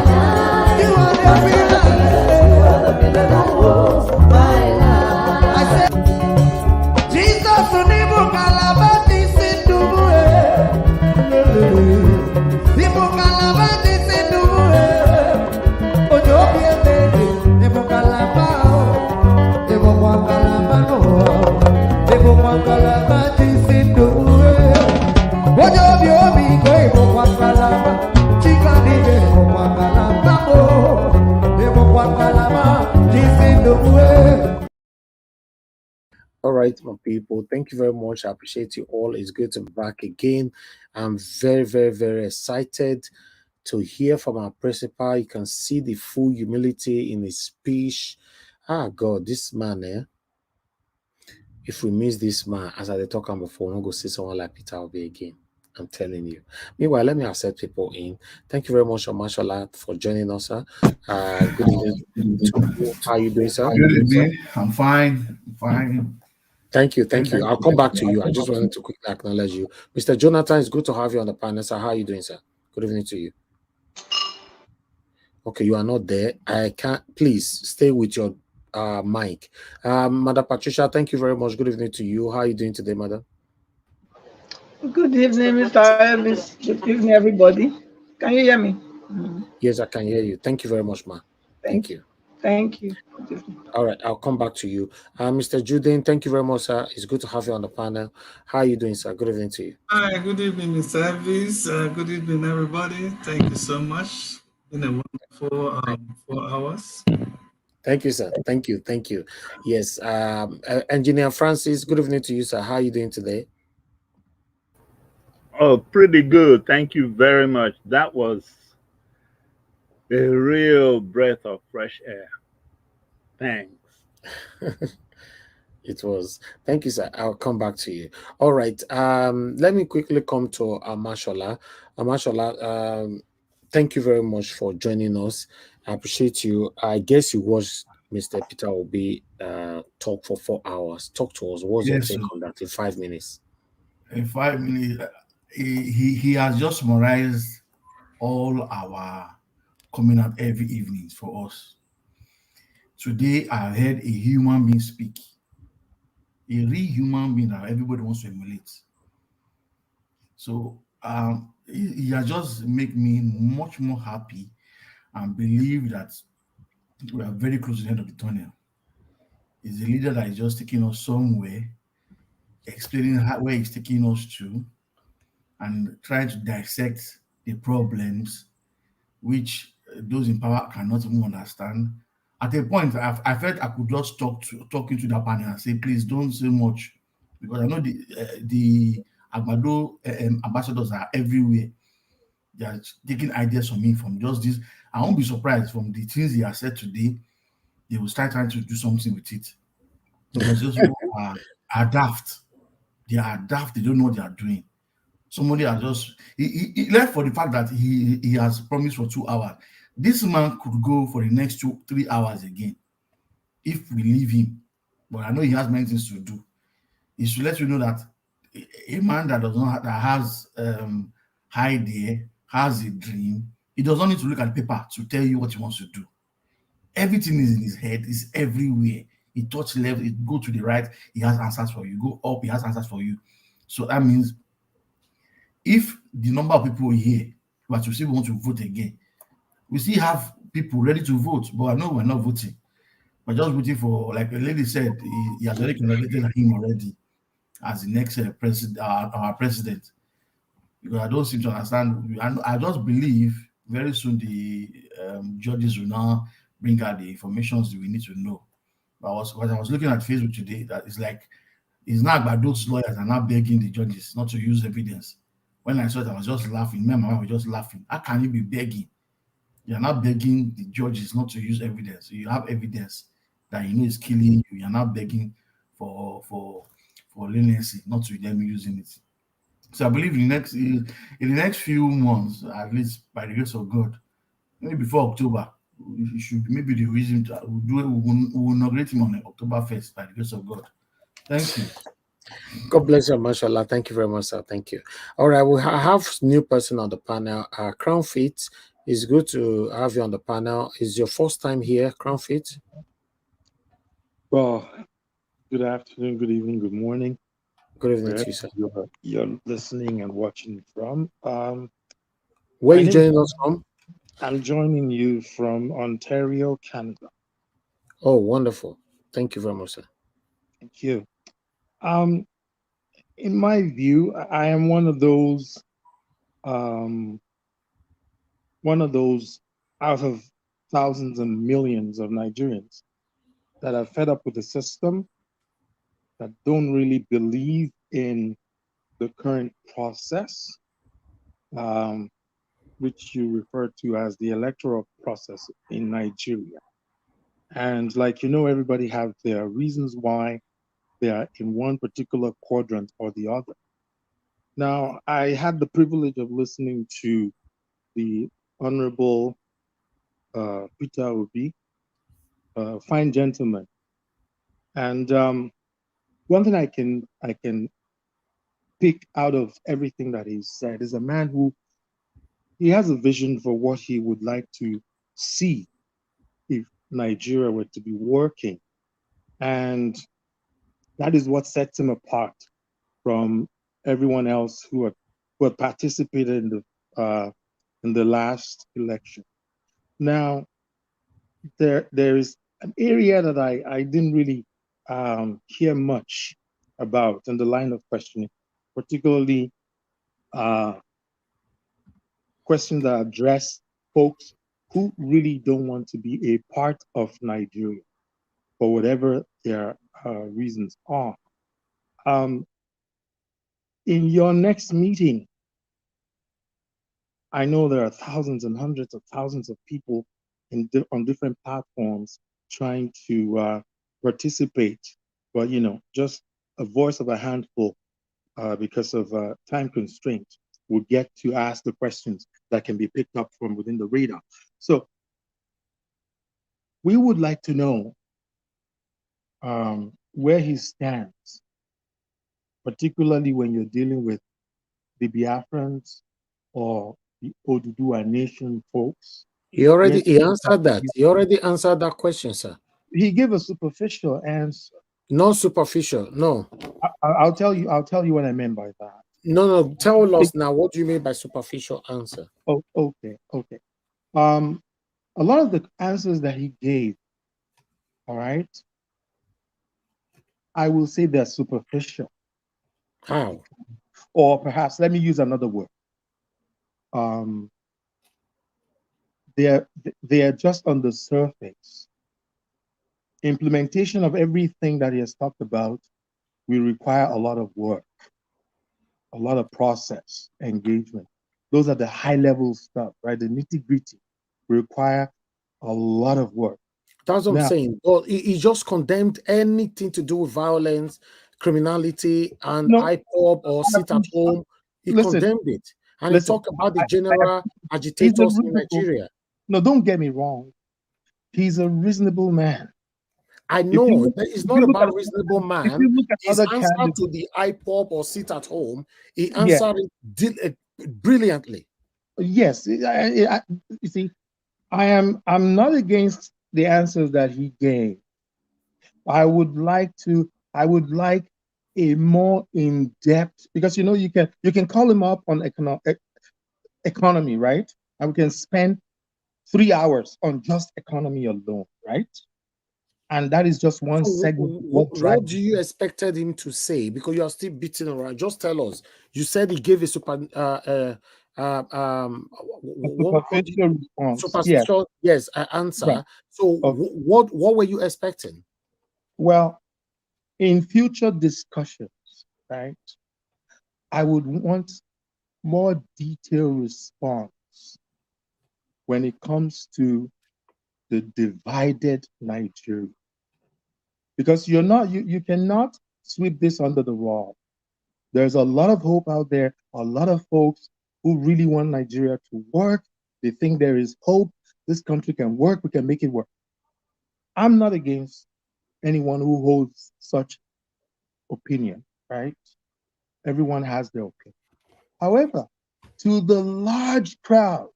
life. You are the pillar. Jesus, you are the pillar that holds my life. I said, Jesus, unibu kalabati sinduwe. Nibu kalabati sinduwe. Ojo biemede, nibu kalabao. Nibu kwa kalabano. Nibu kwa kalabati sinduwe. Ojo biomi ko nibu kwa kalaba. Chikadije nibu kwa kalabao. Nibu kwa kalabati sinduwe. All right, my people. Thank you very much. I appreciate you all. It's good to be back again. I'm very, very, very excited to hear from our principal. You can see the full humility in his speech. Ah, God, this man, if we miss this man, as I talk on before, we're not going to see someone like PeterObi again. I'm telling you. Meanwhile, let me accept people in. Thank you very much, Mashallah, for joining us, sir. Good evening to you. How are you doing, sir? Good evening. I'm fine. I'm fine. Thank you. Thank you. I'll come back to you. I just wanted to quickly acknowledge you. Mr. Jonathan, it's good to have you on the panel, sir. How are you doing, sir? Good evening to you. Okay, you are not there. I can't. Please stay with your mic. Mother Patricia, thank you very much. Good evening to you. How are you doing today, Mother? Good evening, Mr. Elvis. Good evening, everybody. Can you hear me? Yes, I can hear you. Thank you very much, ma. Thank you. Thank you. All right, I'll come back to you. Mr. Juden, thank you very much, sir. It's good to have you on the panel. How are you doing, sir? Good evening to you. Hi, good evening, Mr. Elvis. Good evening, everybody. Thank you so much. Been a wonderful 4 hours. Thank you, sir. Thank you. Thank you. Yes. Engineer Francis, good evening to you, sir. How are you doing today? Oh, pretty good. Thank you very much. That was a real breath of fresh air. Thanks. It was. Thank you, sir. I'll come back to you. All right. Let me quickly come to Amashola. Amashola, thank you very much for joining us. I appreciate you. I guess you watched Mr. PeterObi talk for 4 hours. Talk to us. What's your Yes, take sir. on that in 5 minutes? In 5 minutes, he has just summarized all our coming out every evening for us. Today, I heard a human being speak, a real human being that everybody wants to emulate. So he has just made me much more happy and believe that we are very close to the end of the tunnel. He's a leader that is just taking us somewhere, explaining where he's taking us to, and trying to dissect the problems which those in power cannot even understand. At a point, I felt I could just talk into that panel and say, please don't say much, because I know the Agbado ambassadors are everywhere. They are taking ideas from me from just this. I won't be surprised from the things he has said today. They will start trying to do something with it, because those people are daft. They are daft. They don't know what they are doing. Somebody has just he left for the fact that he has promised for 2 hours. This man could go for the next 2-3 hours again if we leave him. But I know he has many things to do. He should let you know that a man that does not that has high idea, has a dream, he does not need to look at the paper to tell you what he wants to do. Everything is in his head, is everywhere. He touch left, he go to the right, he has answers for you. Go up, he has answers for you. So that means if the number of people here, but we still want to vote again, we still have people ready to vote, but I know we're not voting. We're just waiting for, like the lady said, he has already congratulated him already as the next president, our president. Because I don't seem to understand. I just believe very soon the judges will now bring out the informations we need to know. But when I was looking at Facebook today, that it's like it's not about those lawyers are not begging the judges not to use evidence. When I saw it, I was just laughing. Me and my wife were just laughing. How can you be begging? You're not begging the judges not to use evidence. You have evidence that you know is killing you. You're not begging for leniency, not to them using it. So I believe in the next few months, at least by the grace of God, maybe before October, it should maybe the reason to we'll inaugurate him on October 1st by the grace of God. Thank you. God bless you, mashallah. Thank you very much, sir. Thank you. All right, we have new person on the panel. Crown Fit, it's good to have you on the panel. Is your first time here, Crown Fit? Well, good afternoon, good evening, good morning. Good evening to you, sir. You're listening and watching from. Where are you name is- joining us from? I'm joining you from Ontario, Canada. Oh, wonderful. Thank you very much, sir. Thank you. In my view, I am one of those out of thousands and millions of Nigerians that are fed up with the system, that don't really believe in the current process, which you refer to as the electoral process in Nigeria. And like, everybody have their reasons why they are in one particular quadrant or the other. Now, I had the privilege of listening to the Honorable PeterObi, fine gentleman. And one thing I can pick out of everything that he said is a man who he has a vision for what he would like to see if Nigeria were to be working. And that is what sets him apart from everyone else who had participated in the last election. Now, there is an area that I didn't really hear much about in the line of questioning, particularly questions that address folks who really don't want to be a part of Nigeria for whatever their reasons are. In your next meeting, I know there are thousands and hundreds of thousands of people on different platforms trying to participate, but just a voice of a handful because of time constraints will get to ask the questions that can be picked up from within the radar. So we would like to know where he stands, particularly when you're dealing with the Biafrans or the Oduduwa Nation folks. He answered that. He already answered that question, sir. He gave a superficial answer. No superficial, no. I'll tell you what I meant by that. No, tell us now. What do you mean by superficial answer? Oh, okay. A lot of the answers that he gave, all right, I will say they're superficial. How? Or perhaps let me use another word. They are just on the surface. Implementation of everything that he has talked about will require a lot of work, a lot of process, engagement. Those are the high level stuff, right? The nitty gritty require a lot of work. That's what I'm saying. But he just condemned anything to do with violence, criminality, and IPOB or sit at home. He condemned it. And he talked about the general agitators in Nigeria. No, don't get me wrong. He's a reasonable man. I know it's not about reasonable man. His answer to the IPOB or sit at home, he answered it brilliantly. Yes, you see, I'm not against the answers that he gave. I would like a more in-depth, because you can call him up on economy, right? And we can spend 3 hours on just economy alone, right? And that is just one So segment of what what drives do you expected him to say? Because you are still beating around. Just tell us. You said he gave a what superficial response. Yes, superficial answer. right. So Okay. what were you expecting? Well, in future discussions, right, I would want more detailed response when it comes to the divided Nigeria. Because you cannot sweep this under the rug. There's a lot of hope out there, a lot of folks who really want Nigeria to work. They think there is hope. This country can work, we can make it work. I'm not against anyone who holds such opinion, right? Everyone has their opinion. However, to the large crowd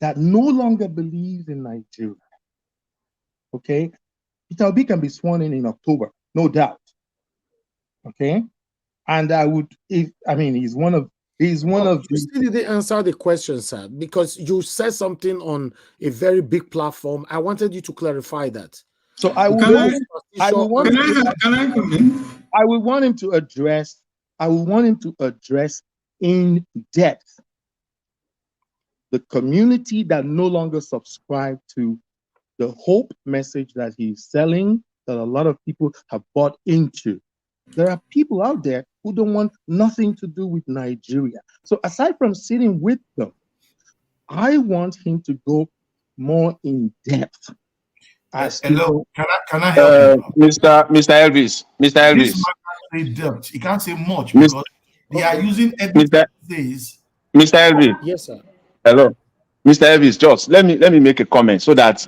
that no longer believes in Nigeria, okay, PeterObi can be sworn in October, no doubt, okay? And I would, he's one of You the. still didn't answer the question, sir, because you said something on a very big platform. I wanted you to clarify that. So I would Can want, I would want can him to, can I come in? I would want him to address, in depth the community that no longer subscribe to the hope message that he's selling, that a lot of people have bought into. There are people out there who don't want nothing to do with Nigeria. So aside from sitting with them, I want him to go more in depth as to. Hello, can I help you? Mr. Elvis, This Elvis, man can't say depth. He can't say much Mr. because they are using Mr. everything he says. Mr. Elvis. Yes, sir. Hello, Mr. Elvis. Just let me make a comment so that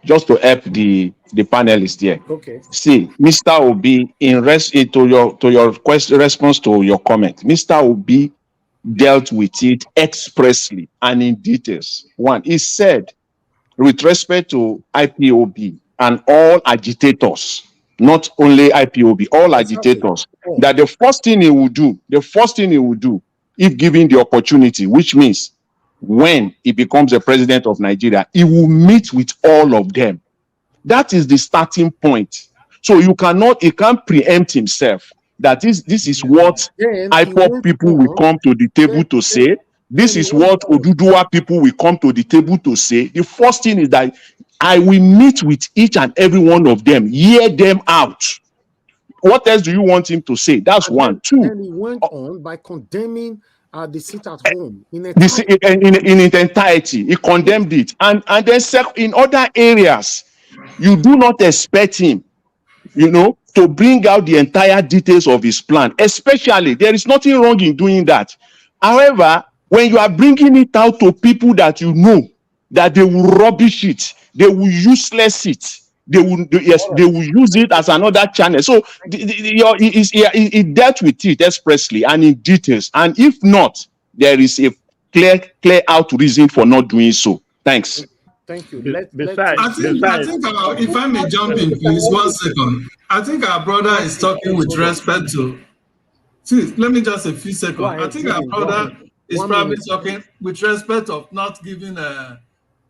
just to help the panelists here. Okay. See, Mr. Obi, to your question response to your comment, Mr. Obi dealt with it expressly and in details. One, he said, with respect to IPOB and all agitators, not only IPOB, all Exactly. agitators, that the first thing he will do, if given the opportunity, which means when he becomes the president of Nigeria, he will meet with all of them. That is the starting point. So he can't preempt himself that this is what Then he IPOB went people will on. come to the table to say. This he is went what on. Oduduwa people will come to the table to say. The first thing is that I will meet with each and every one of them, hear them out. What else do you want him to say? That's one. Two, Then he went on by condemning the sit at home in in its entirety. He condemned it. And then in other areas, you do not expect him to bring out the entire details of his plan. Especially, there is nothing wrong in doing that. However, when you are bringing it out to people that you know that they will rubbish it, they will useless it, they will use it as another channel. So he dealt with it expressly and in details. And if not, there is a clear out reason for not doing so. Thanks. Thank you. I think if I may jump in, please, 1 second. I think our brother is talking with respect to. See, let me just a few seconds. I think our brother is probably talking with respect of not giving a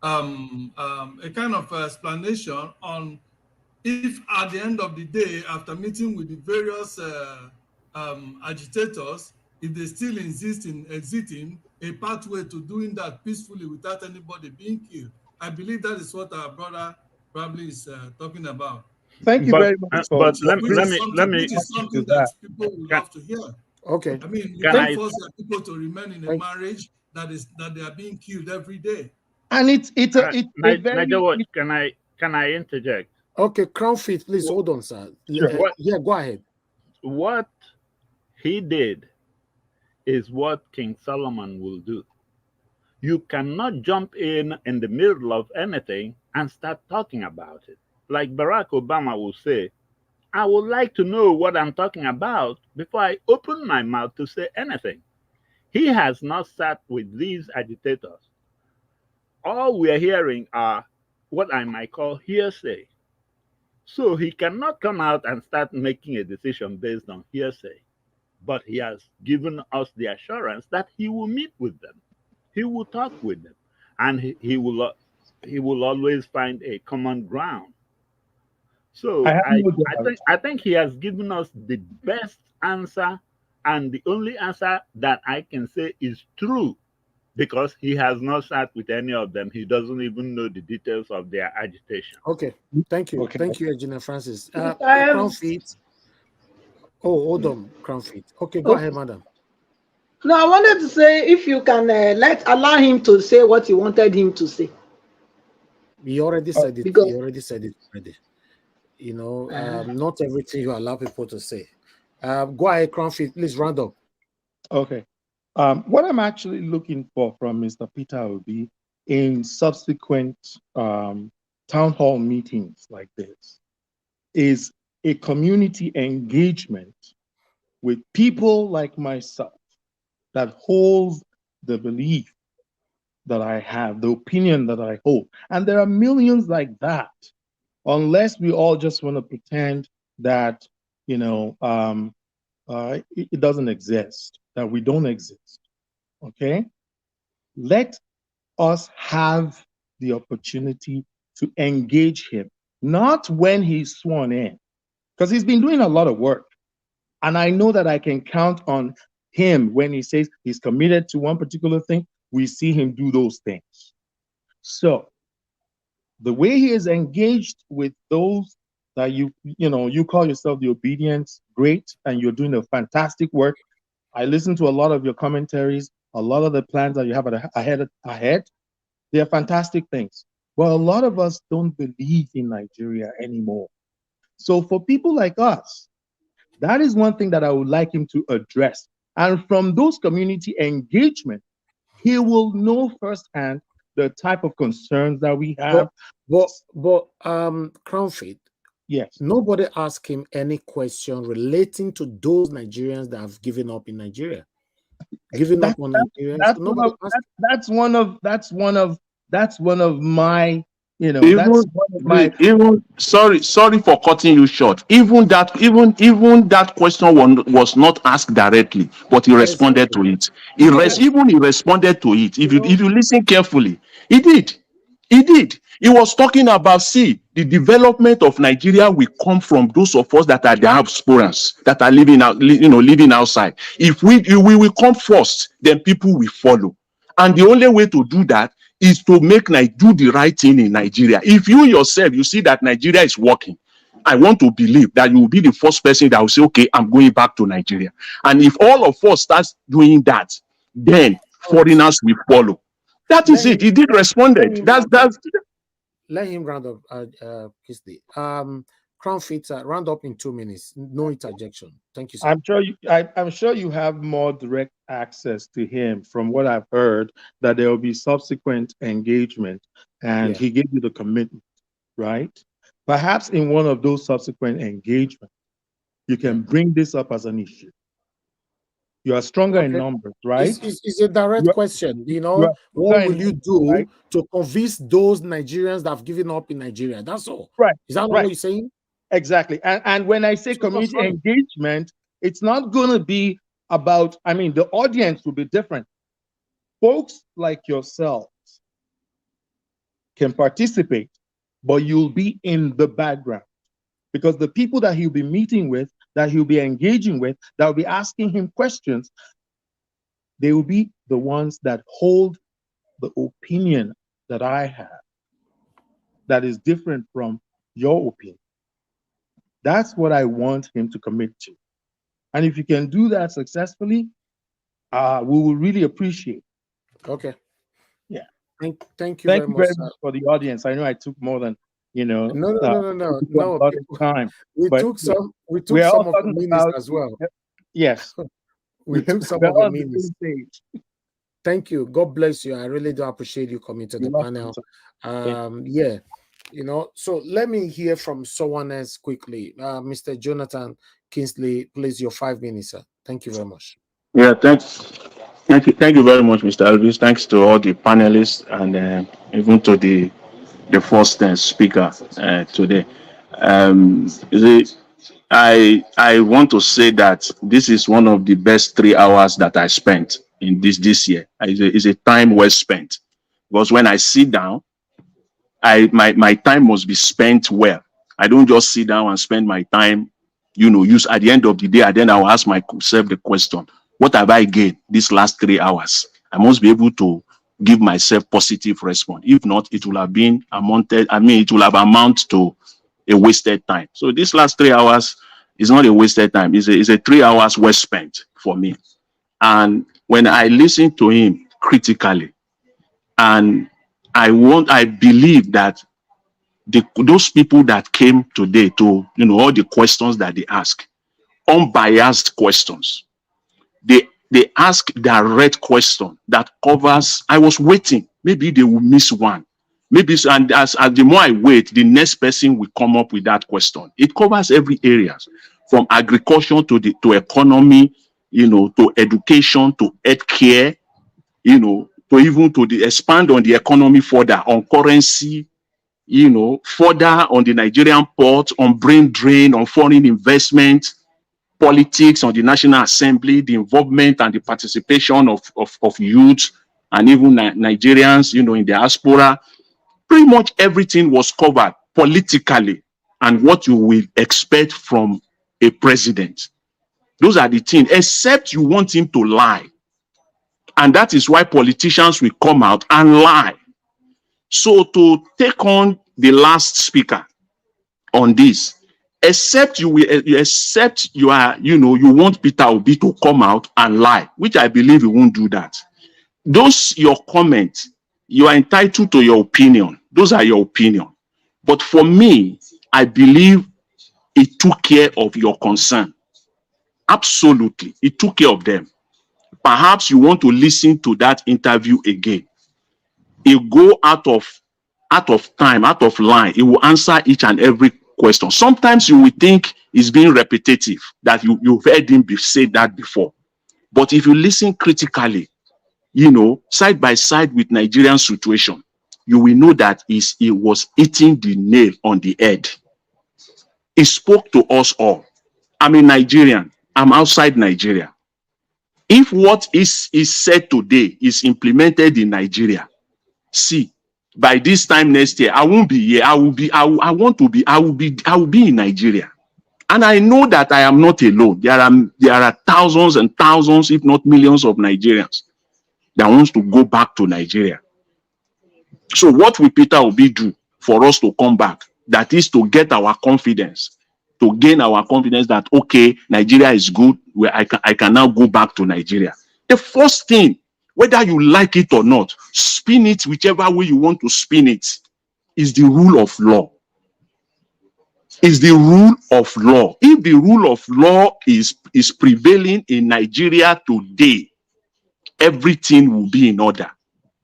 kind of explanation on if at the end of the day, after meeting with the various agitators, if they still insist in exiting, a pathway to doing that peacefully without anybody being killed. I believe that is what our brother probably is talking about. Thank you very much. But let me which is something that people would love to hear. Okay. I mean, you can't force people to remain in a marriage that they are being killed every day. And it's a very. Can I interject? Okay, Crown Fit, please hold on, sir. Sure. Yeah, go ahead. What he did is what King Solomon will do. You cannot jump in the middle of anything and start talking about it. Like Barack Obama will say, I would like to know what I'm talking about before I open my mouth to say anything. He has not sat with these agitators. All we are hearing are what I might call hearsay. So he cannot come out and start making a decision based on hearsay. But he has given us the assurance that he will meet with them. He will talk with them. And he will always find a common ground So I have I, no I doubt. think I think he has given us the best answer, and the only answer that I can say is true, because he has not sat with any of them. He doesn't even know the details of their agitation. Okay, thank you. Okay. Thank you, Engineer Francis. Mr. Crown Evans. Feet. Oh, hold on, Crown Feet. Okay, go ahead, Okay. madam. No, I wanted to say if you can allow him to say what you wanted him to say. He already Oh, said it. Because He already said it already. Not everything you allow people to say. Go ahead, Crown Feet. Please round up. okay. What I'm actually looking for from Mr. Peter Obi in subsequent town hall meetings like this is a community engagement with people like myself that holds the belief that I have, the opinion that I hold. And there are millions like that, unless we all just want to pretend that, it doesn't exist, that we don't exist. Okay? Let us have the opportunity to engage him, not when he's sworn in, because he's been doing a lot of work. And I know that I can count on him when he says he's committed to one particular thing. We see him do those things. So the way he is engaged with those that you call yourself the obedient great, and you're doing a fantastic work. I listen to a lot of your commentaries, a lot of the plans that you have ahead. They are fantastic things. But a lot of us don't believe in Nigeria anymore. So for people like us, that is one thing that I would like him to address. And from those community engagement, he will know firsthand the type of concerns that we have. But Crown Feet, yes, nobody asked him any question relating to those Nigerians that have given up in Nigeria. Giving up on Nigerians. Nobody asked. That's one of my, Even sorry for cutting you short. Even that question was not asked directly, but he responded to Exactly. it. Yes. He responded to it. If you listen carefully, he did. He did. He was talking about, see, the development of Nigeria will come from those of us that are diasporans, that are living outside. If we will come first, then people will follow. And the only way to do that is to do the right thing in Nigeria. If you yourself, you see that Nigeria is working, I want to believe that you will be the first person that will say, okay, I'm going back to Nigeria. And if all of us start doing that, then foreigners will follow. That is it. He did responded. Let him round up, Kisley. Crown Feet, round up in 2 minutes. No interjection. Thank you, sir. I'm sure you have more direct access to him from what I've heard, that there will be subsequent engagement, and he gave you the commitment, right? Perhaps in one of those subsequent engagements, you can bring this up as an issue. You are stronger in numbers, right? It's a direct question. What will you do to convince those Nigerians that have given up in Nigeria? That's all. Right. Is that not what you're saying? Exactly. And when I say community engagement, it's not going to be about, the audience will be different. Folks like yourselves can participate, but you'll be in the background, because the people that he'll be meeting with, that he'll be engaging with, that will be asking him questions, they will be the ones that hold the opinion that I have that is different from your opinion. That's what I want him to commit to. And if you can do that successfully, we will really appreciate it. Okay. Yeah. Thank you very much for the audience. I know I took more than, No. time. We took some of the minutes as well. Yes. We took some of the minutes. Thank you. God bless you. I really do appreciate you coming to the panel. So let me hear from someone else quickly. Mr. Jonathan Kingsley, please, your 5 minutes, sir. Thank you very much. Yeah, thank you very much, Mr. Elvis. Thanks to all the panelists, and even to the first speaker today. I want to say that this is one of the best 3 hours that I spent in this year. It's a time well spent, because when I sit down, my time must be spent well. I don't just sit down and spend my time, use at the end of the day, and then I'll ask myself the question, what have I gained these last 3 hours? I must be able to give myself positive response. If not, it will have been it will have amounted to a wasted time. So this last 3 hours is not a wasted time. It's a 3 hours well spent for me. And when I listen to him critically, and I believe that those people that came today to, all the questions that they ask, unbiased questions, they ask direct question that covers. I was waiting. Maybe they will miss one. Maybe, and as the more I wait, the next person will come up with that question. It covers every area, from agriculture to economy, to education, to healthcare, to even to expand on the economy further, on currency, further on the Nigerian port, on brain drain, on foreign investment, politics, on the National Assembly, the involvement and the participation of youth and even Nigerians, in diaspora. Pretty much everything was covered politically, and what you will expect from a president. Those are the things, except you want him to lie. And that is why politicians will come out and lie. So to take on the last speaker on this, except you want Peter Obi to come out and lie, which I believe he won't do that. Those your comments, you are entitled to your opinion. Those are your opinion. But for me, I believe it took care of your concern. Absolutely, it took care of them. Perhaps you want to listen to that interview again. It go out of time, out of line. It will answer each and every question. Sometimes you will think it's being repetitive, that you've heard him say that before. But if you listen critically, side by side with Nigerian situation, you will know that he was hitting the nail on the head. He spoke to us all. I'm a Nigerian. I'm outside Nigeria. If what is said today is implemented in Nigeria, see, by this time next year, I won't be here. I will be in Nigeria. And I know that I am not alone. There are thousands and thousands, if not millions of Nigerians that wants to go back to Nigeria. So what will Peter Obi do for us to come back? That is to get our confidence, to gain our confidence that, okay, Nigeria is good, where I can now go back to Nigeria. The first thing, whether you like it or not, spin it whichever way you want to spin it, is the rule of law. Is the rule of law. If the rule of law is prevailing in Nigeria today, everything will be in order.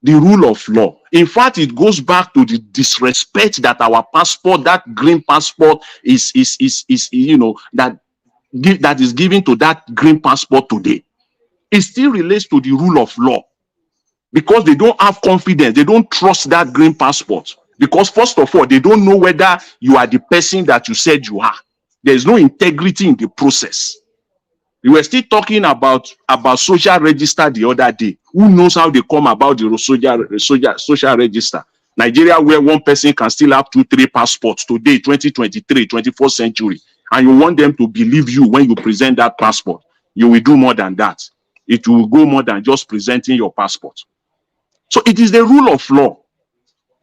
The rule of law. In fact, it goes back to the disrespect that our passport, that green passport, is that is given to that green passport today. It still relates to the rule of law, because they don't have confidence. They don't trust that green passport, because first of all, they don't know whether you are the person that you said you are. There is no integrity in the process. We were still talking about social register the other day. Who knows how they come about the social register? Nigeria, where one person can still have 2-3 passports today, 2023, 21st century, and you want them to believe you when you present that passport. You will do more than that. It will go more than just presenting your passport. So it is the rule of law.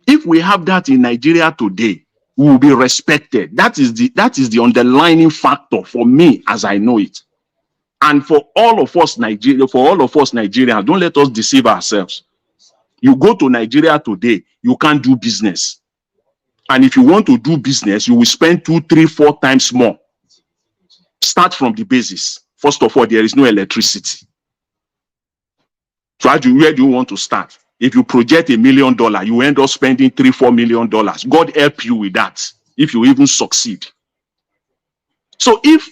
If we have that in Nigeria today, we will be respected. That is the underlying factor for me, as I know it. And for all of us Nigerians, don't let us deceive ourselves. You go to Nigeria today, you can't do business. And if you want to do business, you will spend 2, 3, 4 times more. Start from the basis. First of all, there is no electricity. So where do you want to start? If you project $1 million, you end up spending $3-4 million. God help you with that, if you even succeed. So if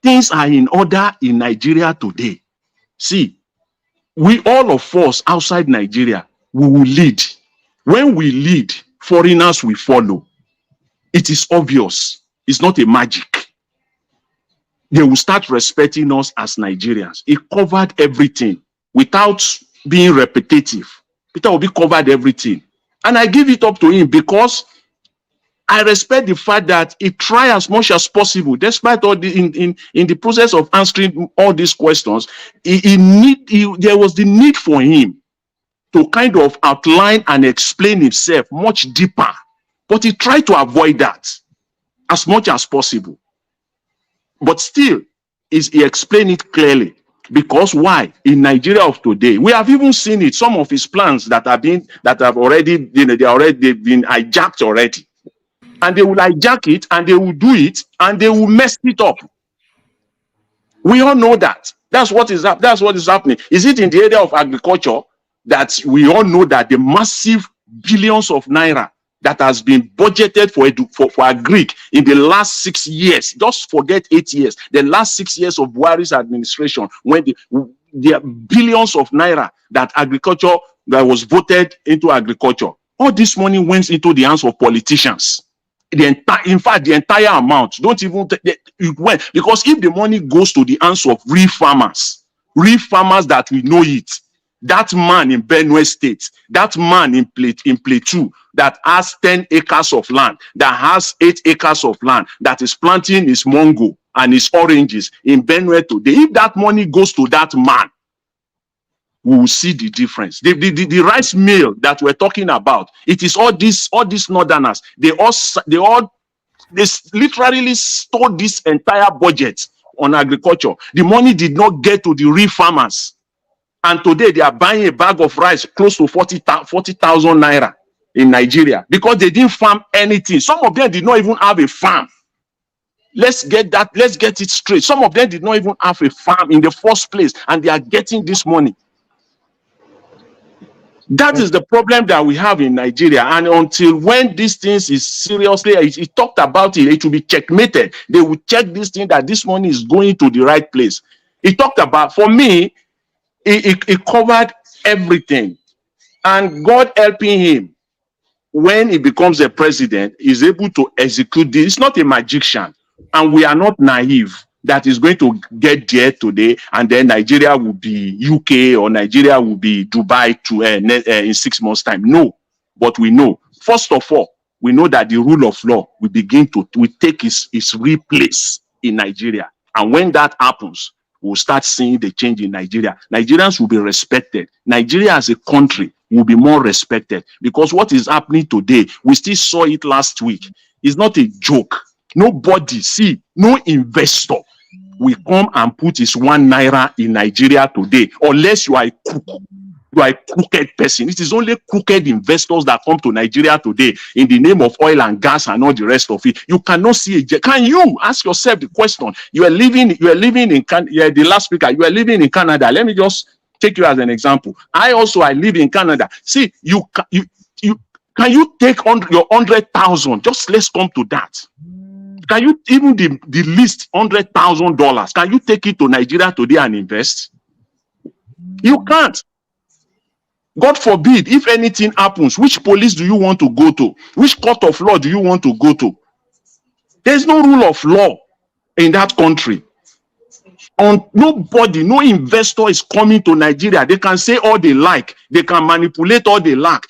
things are in order in Nigeria today, see, we all of us outside Nigeria, we will lead. When we lead, foreigners will follow. It is obvious. It's not a magic. They will start respecting us as Nigerians. It covered everything without being repetitive. Peter Obi covered everything. And I give it up to him because I respect the fact that he tried as much as possible, despite all the in the process of answering all these questions, there was the need for him to kind of outline and explain himself much deeper. But he tried to avoid that as much as possible. But still, he explained it clearly. Because why? In Nigeria of today, we have even seen it. Some of his plans that have already, they've been hijacked already. And they will hijack it, and they will do it, and they will mess it up. We all know that. That's what is happening. Is it in the area of agriculture that we all know that the massive billions of naira that has been budgeted for agric in the last 6 years, just forget 8 years, the last 6 years of Buhari's administration, when the billions of naira that agriculture that was voted into agriculture, all this money went into the hands of politicians. In fact, the entire amount, don't even it went, because if the money goes to the hands of real farmers that we know it, that man in Benue State, that man in Plateau that has 10 acres of land, that has 8 acres of land, that is planting his mango and his oranges in Benue today, if that money goes to that man, we will see the difference. The rice mill that we're talking about, it is all these northerners. They literally stole this entire budget on agriculture. The money did not get to the real farmers. And today they are buying a bag of rice close to 40,000 naira in Nigeria because they didn't farm anything. Some of them did not even have a farm. Let's get it straight. Some of them did not even have a farm in the first place, and they are getting this money. That is the problem that we have in Nigeria. And until when these things is seriously, it talked about it will be checkmated. They will check this thing that this money is going to the right place. It talked about, for me, it covered everything. And God helping him, when he becomes a president, is able to execute this. It's not a magician. And we are not naive that is going to get there today, and then Nigeria will be UK or Nigeria will be Dubai in 6 months' time. No, but we know. First of all, we know that the rule of law will take its real place in Nigeria. And when that happens, we'll start seeing the change in Nigeria. Nigerians will be respected. Nigeria as a country will be more respected, because what is happening today, we still saw it last week. It's not a joke. Nobody, no investor will come and put his 1 naira in Nigeria today, unless you are a crook. You are a crooked person. It is only crooked investors that come to Nigeria today in the name of oil and gas and all the rest of it. You cannot see it. Can you ask yourself the question? You are living in the last speaker. You are living in Canada. Let me just take you as an example. I live in Canada. See, can you take your 100,000? Just let's come to that. Can you, even the least $100,000, can you take it to Nigeria today and invest? You can't. God forbid, if anything happens, which police do you want to go to? Which court of law do you want to go to? There's no rule of law in that country. Nobody, no investor is coming to Nigeria. They can say all they like. They can manipulate all they like.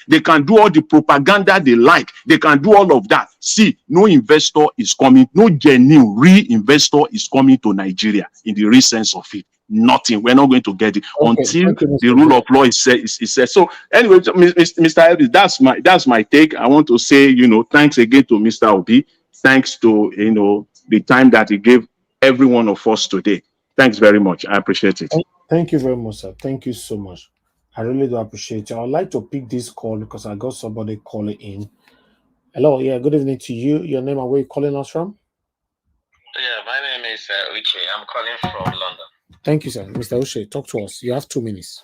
They can do all the propaganda they like. They can do all of that. See, no investor is coming. No genuine, real investor is coming to Nigeria in the real sense of it. Nothing. We're not going to get it until the rule of law is set. So anyway, Mr. Elvis, that's my take. I want to say, thanks again to Mr. Obi. Thanks to, the time that he gave every one of us today. Thanks very much. I appreciate it. Thank you very much, sir. Thank you so much. I really do appreciate it. I'd like to pick this call because I got somebody calling in. Hello, yeah, good evening to you. Your name and where you calling us from? Yeah, my name is Uche. I'm calling from London. Thank you, sir. Mr. Uche, talk to us. You have 2 minutes.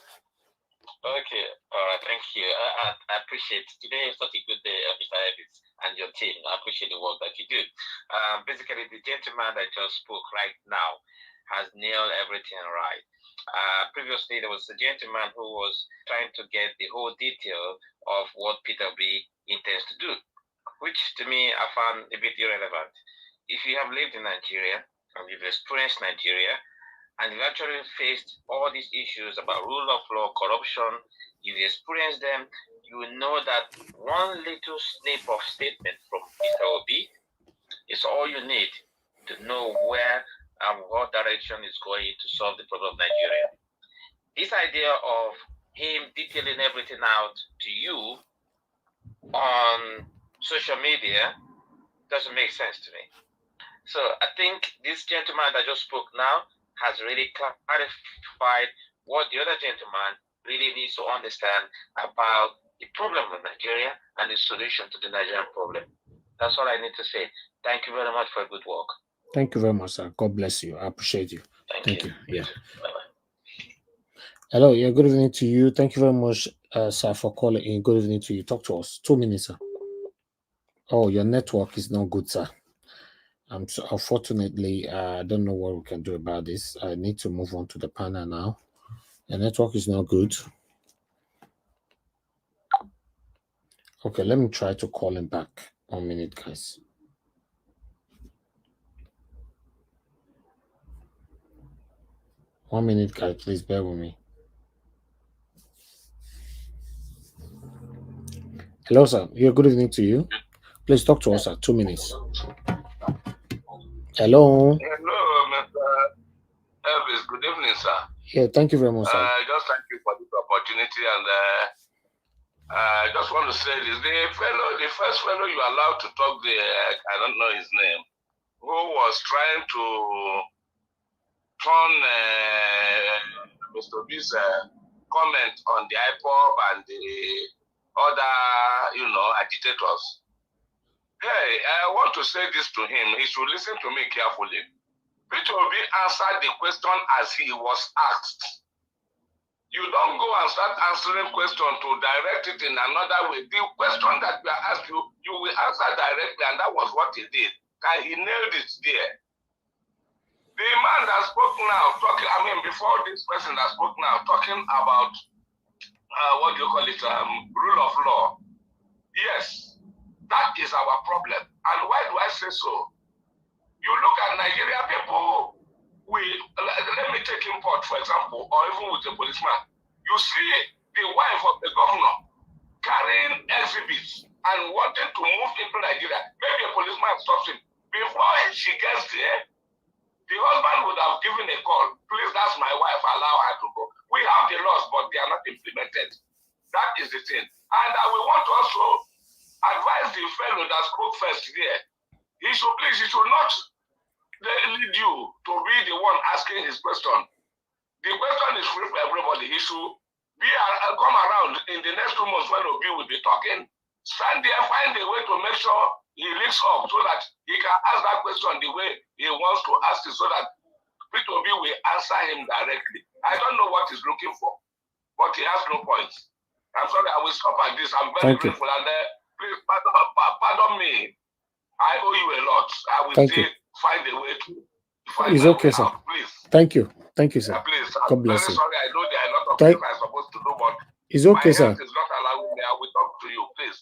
Okay, all right, thank you. I appreciate today is such a good day, Mr. Elvis and your team. I appreciate the work that you do. Basically, the gentleman that just spoke right now has nailed everything right. Previously, there was a gentleman who was trying to get the whole detail of what PeterObi intends to do, which to me I found a bit irrelevant. If you have lived in Nigeria and you've experienced Nigeria, and you've actually faced all these issues about rule of law, corruption, you've experienced them, you will know that one little snip of statement from PeterObi is all you need to know where and what direction is going to solve the problem of Nigeria. This idea of him detailing everything out to you on social media doesn't make sense to me. So I think this gentleman that just spoke now has really clarified what the other gentleman really needs to understand about the problem of Nigeria and the solution to the Nigerian problem. That's all I need to say. Thank you very much for good work. Thank you very much, sir. God bless you. I appreciate you. Thank you. Yeah. Bye-bye. Hello. Yeah. Good evening to you. Thank you very much, sir, for calling in. Good evening to you. Talk to us. 2 minutes, sir. Oh, your network is not good, sir. So unfortunately, I don't know what we can do about this. I need to move on to the panel now. The network is not good. Okay, let me try to call him back. 1 minute, guys. One minute, guys. Please bear with me. Hello, sir. Yeah, good evening to you. Please talk to us, sir. 2 minutes. Hello. Hello, Mr. Elvis. Good evening, sir. Yeah, thank you very much, sir. Just thank you for this opportunity, and I just want to say this: the first fellow you allowed to talk, I don't know his name, who was trying to turn Mr. B's comment on the IPOB and the other, agitators. Hey, I want to say this to him. He should listen to me carefully. PeterObi answered the question as he was asked. You don't go and start answering questions to direct it in another way. The question that we are asked you, you will answer directly, and that was what he did. And he nailed it there. The man that spoke now, before this person that spoke now, talking about, rule of law. Yes, that is our problem. And why do I say so? You look at Nigeria people, let me take import, for example, or even with a policeman. You see the wife of the governor carrying exhibits and wanting to move into Nigeria. Maybe a policeman stops him. Before she gets there, the husband would have given a call. Please, that's my wife, allow her to go. We have the laws, but they are not implemented. That is the thing. And we want to also advise the fellow that spoke first there. He should not lead you to be the one asking his question. The question is free for everybody. He should come around in the next 2 months when Obi will be talking. Stand there, find a way to make sure he links up so that he can ask that question the way he wants to ask it, so that PeterObi will answer him directly. I don't know what he's looking for, but he has no points. I'm sorry, I will stop at this. I'm very grateful. And please pardon me. I owe you a lot. I will find a way to find It's okay, sir. Please. Thank you. Thank you, sir. Please. God bless you. Sorry, I know there are a lot of things I'm supposed to do, but it's okay, my sir. health is not allowing me. I will talk to you, please.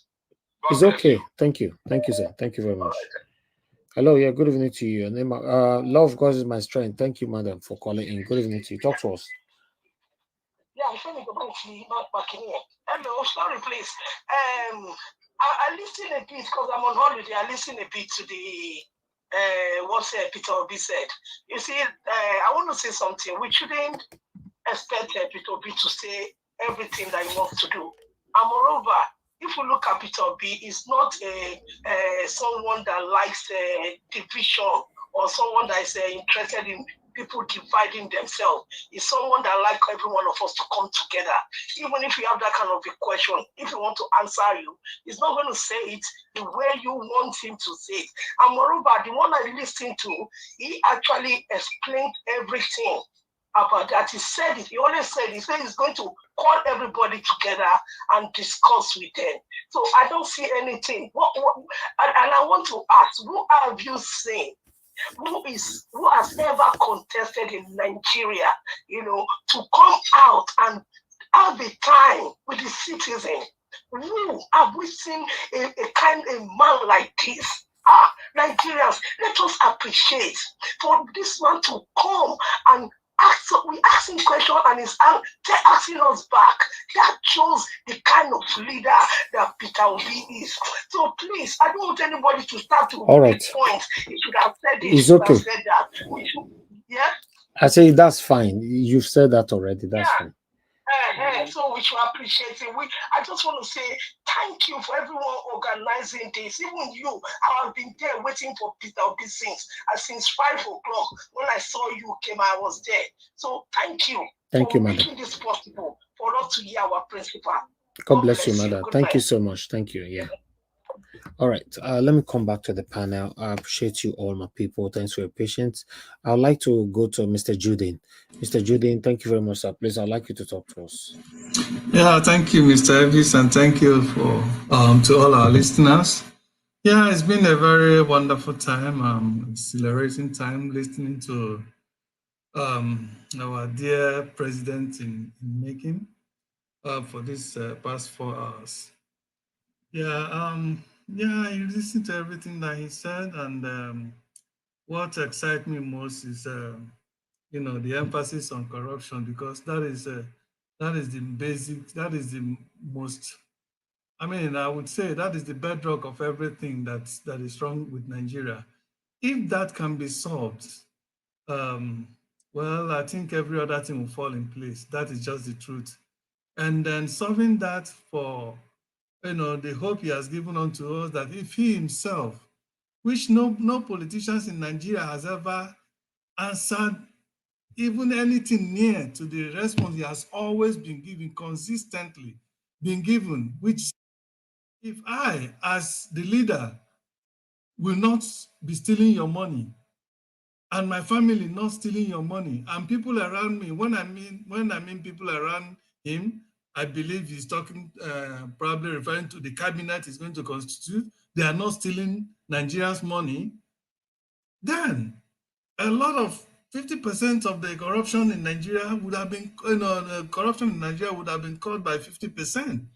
It's okay. Thank you. Thank you, sir. Thank you very much. Hello, yeah, good evening to you. Name, love God is my strength. Thank you, madam, for calling in. Good evening to you. Talk to us. Yeah, I'm trying to go back to hello, sorry, please. I listen a bit because I'm on holiday. I listen a bit to the what PeterObi said. You see, I want to say something. We shouldn't expect PeterObi to say everything that he wants to do. And moreover, if you look at PeterObi, he's not someone that likes division or someone that is interested in people dividing themselves. He's someone that likes every one of us to come together. Even if you have that kind of a question, if you want to answer you, he's not going to say it the way you want him to say it. And moreover, the one I listened to, he actually explained everything about that. He said it. He always said, he said he's going to call everybody together and discuss with them. So I don't see anything. And I want to ask, who have you seen? Who has ever contested in Nigeria, to come out and have a time with the citizen? Who have we seen a man like this? Nigerians, let us appreciate for this man to come and we asked him question and he's asking us back. That shows the kind of leader that PeterObi is. So please, I don't want anybody to start to make points. He should have said this, It's should okay. have said that. Yeah? I say that's fine. You've said that already. That's fine. So we should appreciate it. I just want to say thank you for everyone organizing this. Even you, I have been there waiting for PeterObi since 5 o'clock. When I saw you came, I was there. So thank you Thank you, for madam. making this possible for us to hear our principal. God bless you, madam. Thank you so much. Thank you. Yeah. All right. Let me come back to the panel. I appreciate you all, my people. Thanks for your patience. I'd like to go to Mr. Judin. Mr. Judin, thank you very much, sir. Please, I'd like you to talk to us. Yeah, thank you, Mr. Elvis, and thank you for to all our listeners. Yeah, it's been a very wonderful time, exhilarating time listening to our dear president in making for this past 4 hours. Yeah, you listen to everything that he said, and what excites me most is the emphasis on corruption, because that is the basic, that is the most. I mean, I would say that is the bedrock of everything that is wrong with Nigeria. If that can be solved, well, I think every other thing will fall in place. That is just the truth. And then solving that for, the hope he has given unto us, that if he himself, which no politicians in Nigeria has ever answered even anything near to the response he has always been given, consistently been given, which if I, as the leader, will not be stealing your money, and my family not stealing your money, and people around me, when I mean people around him, I believe he's talking, probably referring to the cabinet is going to constitute, they are not stealing Nigerians' money, then a lot of 50% of the corruption in Nigeria would have been, the corruption in Nigeria would have been cut by 50%.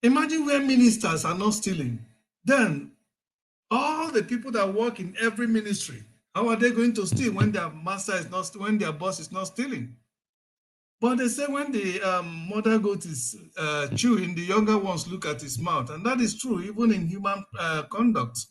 Imagine where ministers are not stealing. Then all the people that work in every ministry, how are they going to steal when their master is not, when their boss is not stealing? But they say when the mother goat is chewing, the younger ones look at his mouth. And that is true, even in human conduct.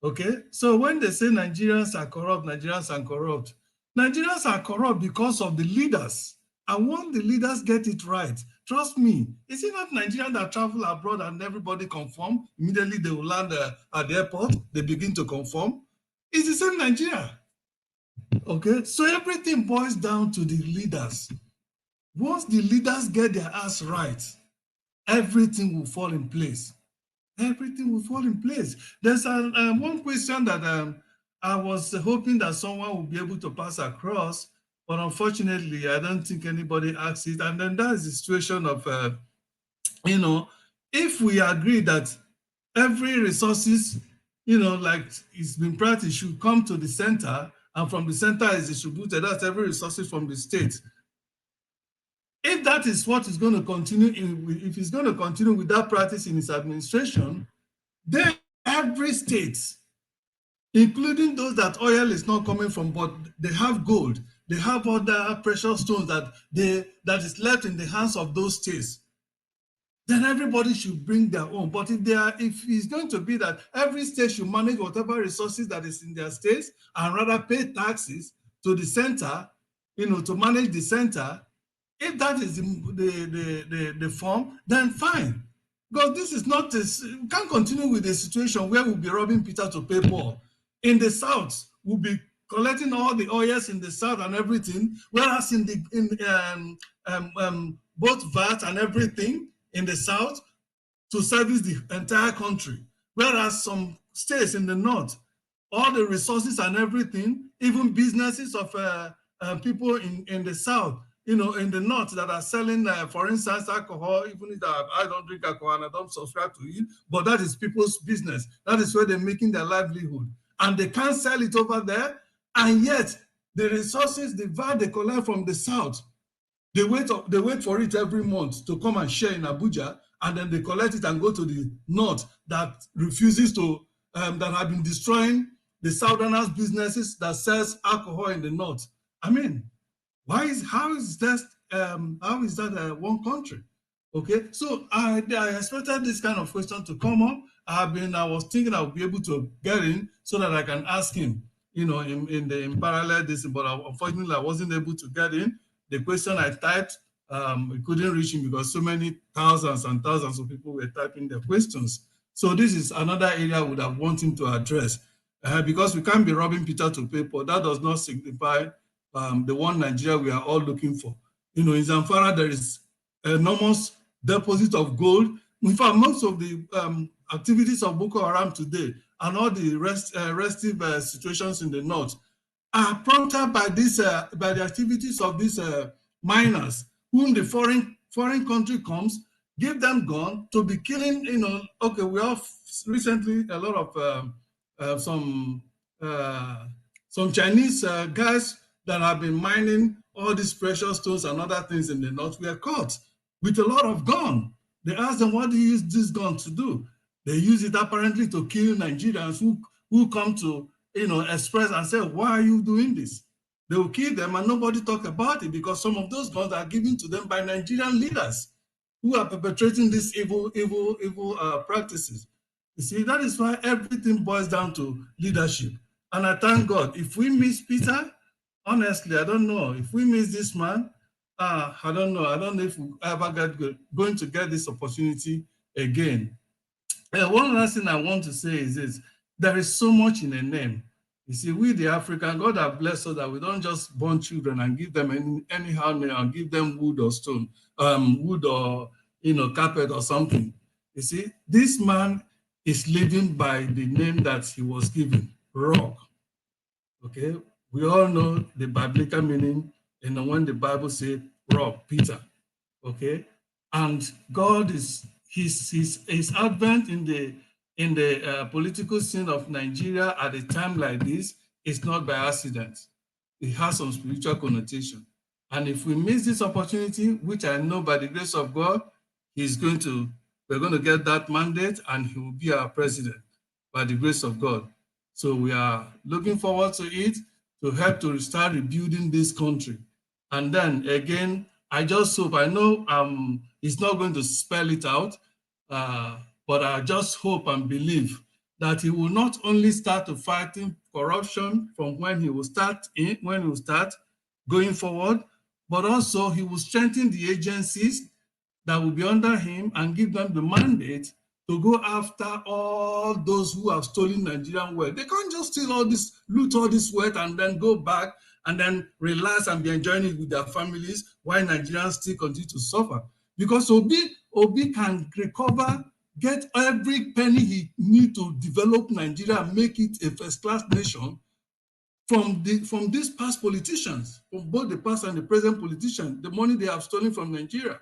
Okay, so when they say Nigerians are corrupt, Nigerians are corrupt because of the leaders. And once the leaders get it right, trust me, is it not Nigerians that travel abroad and everybody conform? Immediately they will land at the airport, they begin to conform. It's the same Nigeria. Okay, so everything boils down to the leaders. Once the leaders get their ass right, everything will fall in place. Everything will fall in place. There's one question that I was hoping that someone would be able to pass across, but unfortunately, I don't think anybody asked it. And then that is the situation of, if we agree that every resources, like it's been practiced, should come to the center, and from the center is distributed, that's every resources from the state. If that is what is going to continue, if he's going to continue with that practice in his administration, then every state, including those that oil is not coming from, but they have gold, they have other precious stones that is left in the hands of those states, then everybody should bring their own. But if it's going to be that every state should manage whatever resources that is in their states and rather pay taxes to the center, to manage the center, if that is the form, then fine. Because this is not this, we can't continue with a situation where we'll be robbing Peter to pay Paul. In the south, we'll be collecting all the oils in the south and everything, whereas in both VAT and everything in the south to service the entire country. Whereas some states in the north, all the resources and everything, even businesses of people in the south, in the north that are selling, for instance, alcohol, even if I don't drink alcohol and I don't subscribe to it, but that is people's business. That is where they're making their livelihood. And they can't sell it over there. And yet, the resources, the VAT they collect from the south, they wait for it every month to come and share in Abuja, and then they collect it and go to the north that refuses to, that have been destroying the southerners' businesses that sells alcohol in the north. I mean, how is that one country? Okay, so I expected this kind of question to come up. I was thinking I would be able to get in so that I can ask him, in parallel this, but unfortunately I wasn't able to get in. The question I typed, it couldn't reach him because so many thousands and thousands of people were typing their questions. So this is another area I would have wanted him to address, because we can't be robbing Peter to pay Paul. That does not signify the one Nigeria we are all looking for. In Zamfara, there is enormous deposit of gold. In fact, most of the activities of Boko Haram today and all the restive situations in the north are prompted by by the activities of these miners, whom the foreign country comes, give them gun to be killing. Okay, we have recently a lot of some Chinese guys that have been mining all these precious stones and other things in the north were caught with a lot of gun. They asked them, what do you use this gun to do? They use it apparently to kill Nigerians who come to express and say, why are you doing this? They will kill them and nobody talk about it because some of those guns are given to them by Nigerian leaders who are perpetrating these evil practices. You see, that is why everything boils down to leadership. And I thank God. If we miss Peter, honestly, I don't know. If we miss this man, I don't know. I don't know if we ever going to get this opportunity again. One last thing I want to say is this. There is so much in a name. You see, we the African, God have blessed us that we don't just born children and give them anyhow name and give them wood or stone, wood or carpet or something. You see, this man is living by the name that he was given, Rock. Okay, we all know the biblical meaning, when the Bible said Rock, Peter. Okay, and God is his advent in the political scene of Nigeria at a time like this is not by accident. It has some spiritual connotation. And if we miss this opportunity, which I know by the grace of God, we're going to get that mandate and he will be our president by the grace of God. So we are looking forward to it to help to start rebuilding this country. And then again, I just hope, I know he's not going to spell it out, but I just hope and believe that he will not only start to fighting corruption from when he will start going forward, but also he will strengthen the agencies that will be under him and give them the mandate to go after all those who have stolen Nigerian wealth. They can't just steal all this, loot all this wealth and then go back and then relax and be enjoying it with their families while Nigerians still continue to suffer. Because Obi can recover, get every penny he needs to develop Nigeria and make it a first-class nation from these past politicians, from both the past and the present politicians, the money they have stolen from Nigeria.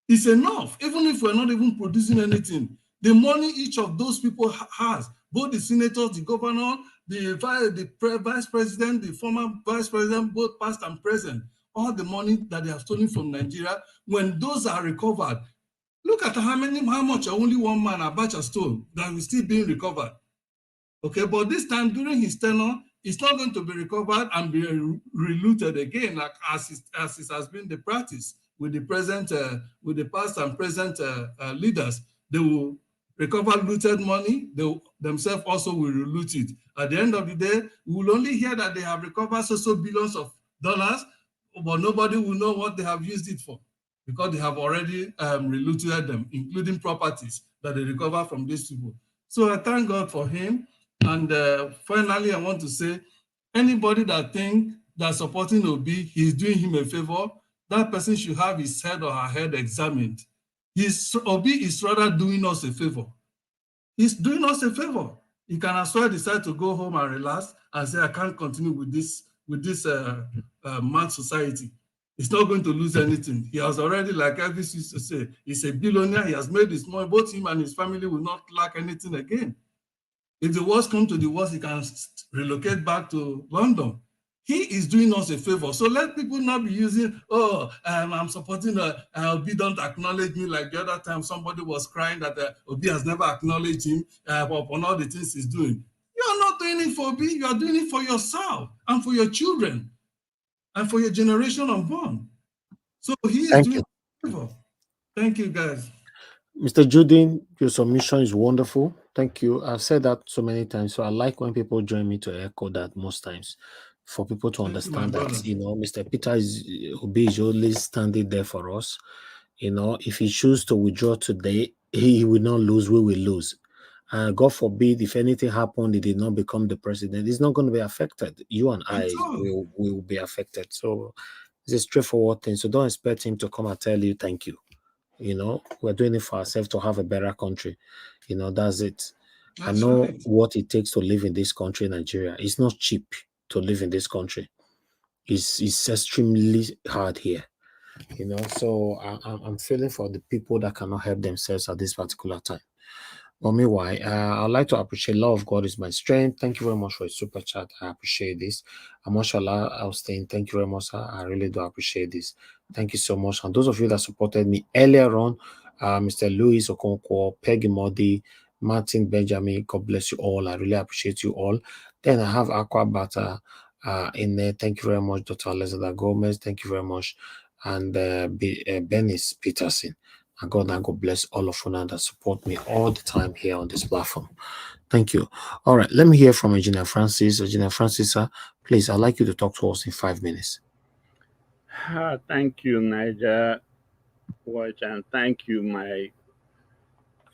It's enough, even if we're not even producing anything. The money each of those people has, both the senators, the governor, the vice president, the former vice president, both past and present, all the money that they have stolen from Nigeria, when those are recovered, look at how much only one man, Abacha, stole that is still being recovered. Okay, but this time during his tenure, it's not going to be recovered and be relooted again, like as it has been the practice with the present, with the past and present leaders. They will recover looted money. They themselves also will reloot it. At the end of the day, we will only hear that they have recovered so billions of dollars, but nobody will know what they have used it for because they have already relooted them, including properties that they recover from these people. So I thank God for him. And finally, I want to say, anybody that thinks that supporting Obi, he's doing him a favor, that person should have his head or her head examined. Obi is rather doing us a favor. He's doing us a favor. He can as well decide to go home and relax and say, I can't continue with this mad society. He's not going to lose anything. He has already, like Elvis used to say, he's a billionaire. He has made his money. Both him and his family will not lack anything again. If the worst comes to the worst, he can relocate back to London. He is doing us a favor. So let people not be using, I'm supporting Obi, don't acknowledge me, like the other time somebody was crying that Obi has never acknowledged him upon all the things he's doing. You are not doing it for Obi, you are doing it for yourself and for your children. and for your generation unborn. So he is Thank doing you. a favor. Thank you, guys. Mr. Judin, your submission is wonderful. Thank you. I've said that so many times. So I like when people join me to echo that most times for people to Thank you, my understand brother. that, Mr. Peter Obi is always standing there for us. If he chooses to withdraw today, he will not lose, we will lose. God forbid, if anything happened, he did not become the president, he's not going to be affected. You and I will be affected. So it's a straightforward thing. So don't expect him to come and tell you thank you. We're doing it for ourselves to have a better country. That's it. I That's know right. what it takes to live in this country, Nigeria. It's not cheap to live in this country. It's extremely hard here. So I'm feeling for the people that cannot help themselves at this particular time. But meanwhile, I'd like to appreciate Love of God is my strength. Thank you very much for a super chat. I appreciate this. Amashallah Austin, thank you very much, sir. I really do appreciate this. Thank you so much. And those of you that supported me earlier on, Mr. Louis Okonkwo, Peggy Modi, Martin Benjamin, God bless you all. I really appreciate you all. Then I have Aqua Bata in there. Thank you very much, Dr. Alexander Gomez. Thank you very much. And Benis Peterson. And God bless all of you now that support me all the time here on this platform. Thank you. All right, let me hear from Engineer Francis. Engineer Francis, sir, please, I'd like you to talk to us in 5 minutes. Thank you, Niger Watch, and thank you, my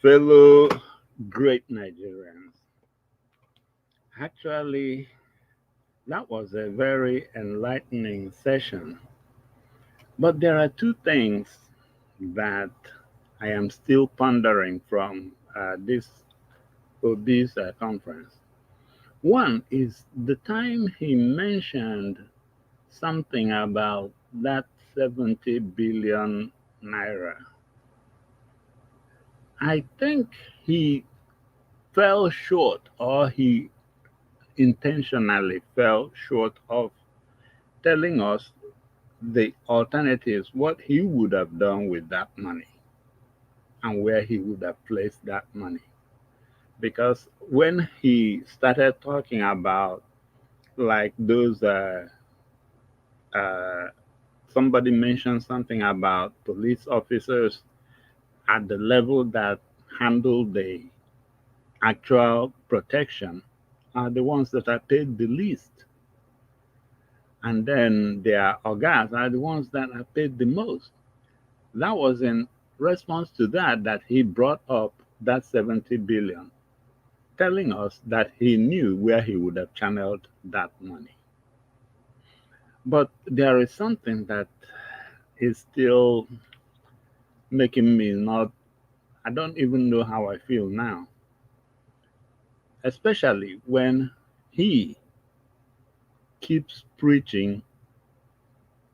fellow great Nigerians. Actually, that was a very enlightening session. But there are two things that I am still pondering from this Obi's conference. One is the time he mentioned something about that 70 billion naira. I think he fell short, or he intentionally fell short of telling us the alternatives, what he would have done with that money and where he would have placed that money. Because when he started talking about like those somebody mentioned something about police officers at the level that handle the actual protection are the ones that are paid the least. And then their organs are the ones that are paid the most. That was in response to that he brought up that 70 billion, telling us that he knew where he would have channeled that money. But there is something that is still making me I don't even know how I feel now. Especially when he keeps preaching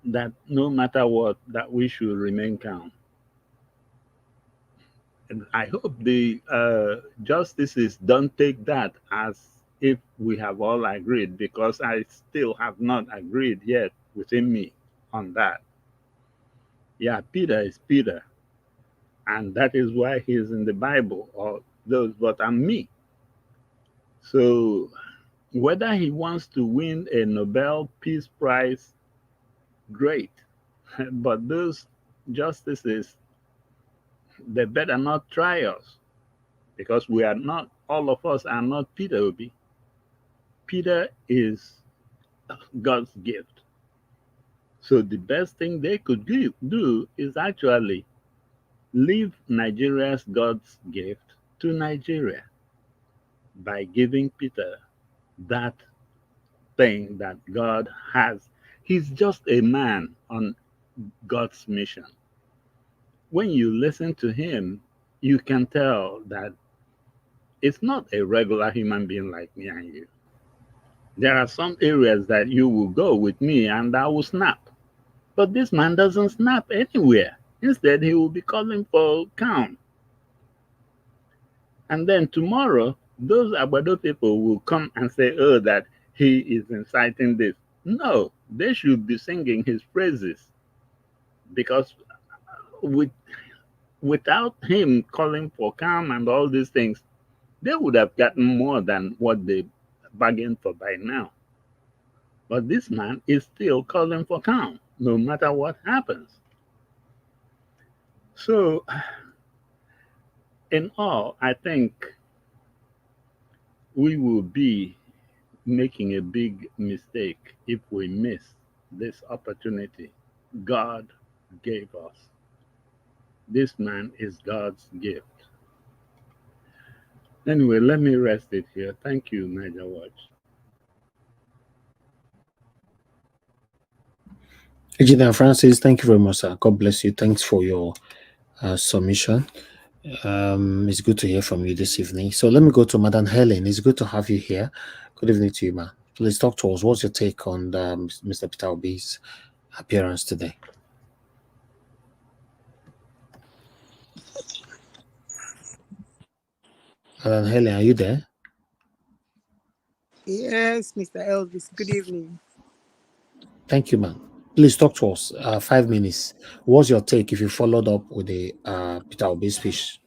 that no matter what, that we should remain calm. And I hope the justices don't take that as if we have all agreed, because I still have not agreed yet within me on that. Yeah, Peter is Peter, and that is why he is in the Bible, or those, but I'm me. So whether he wants to win a Nobel Peace Prize, great. But those justices, they better not try us, because we are not, all of us are not Peter Obi. Peter is God's gift. So the best thing they could do is actually leave Nigeria's God's gift to Nigeria by giving Peter that thing that God has. He's just a man on God's mission. When you listen to him, you can tell that it's not a regular human being like me and you. There are some areas that you will go with me and I will snap. But this man doesn't snap anywhere. Instead, he will be calling for calm. And then tomorrow, those Abado people will come and say, oh, that he is inciting this. No, they should be singing his praises. Because without him calling for calm and all these things, they would have gotten more than what they bargained for by now. But this man is still calling for calm, no matter what happens. So, in all, I think we will be making a big mistake if we miss this opportunity God gave us. This man is God's gift. Anyway, let me rest it here. Thank you, Niger Watch. Engineer Francis, thank you very much, sir. God bless you. Thanks for your submission. It's good to hear from you this evening. So let me go to Madam Helen. It's good to have you here. Good evening to you, ma. Please talk to us. What's your take on Mr. PeterObi's appearance today? Madam Helen, are you there? Yes, Mr. Elvis. Good evening. Thank you, ma'am. Please talk to us. 5 minutes. What's your take if you followed up with the PeterObi speech?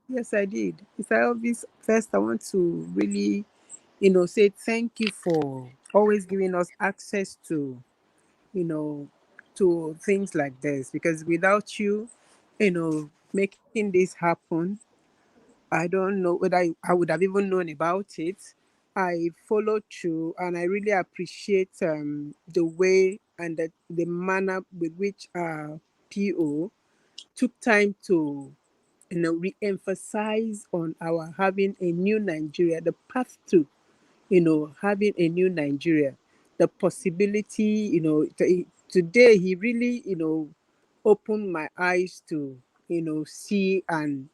Yes, I did. Mr. Elvis, first I want to really, say thank you for always giving us access to, to things like this. Because without you, making this happen, I don't know whether I would have even known about it. I followed through, and I really appreciate the way and the manner with which PO took time to re-emphasize on our having a new Nigeria, the path to having a new Nigeria, the possibility. Today he really opened my eyes to see and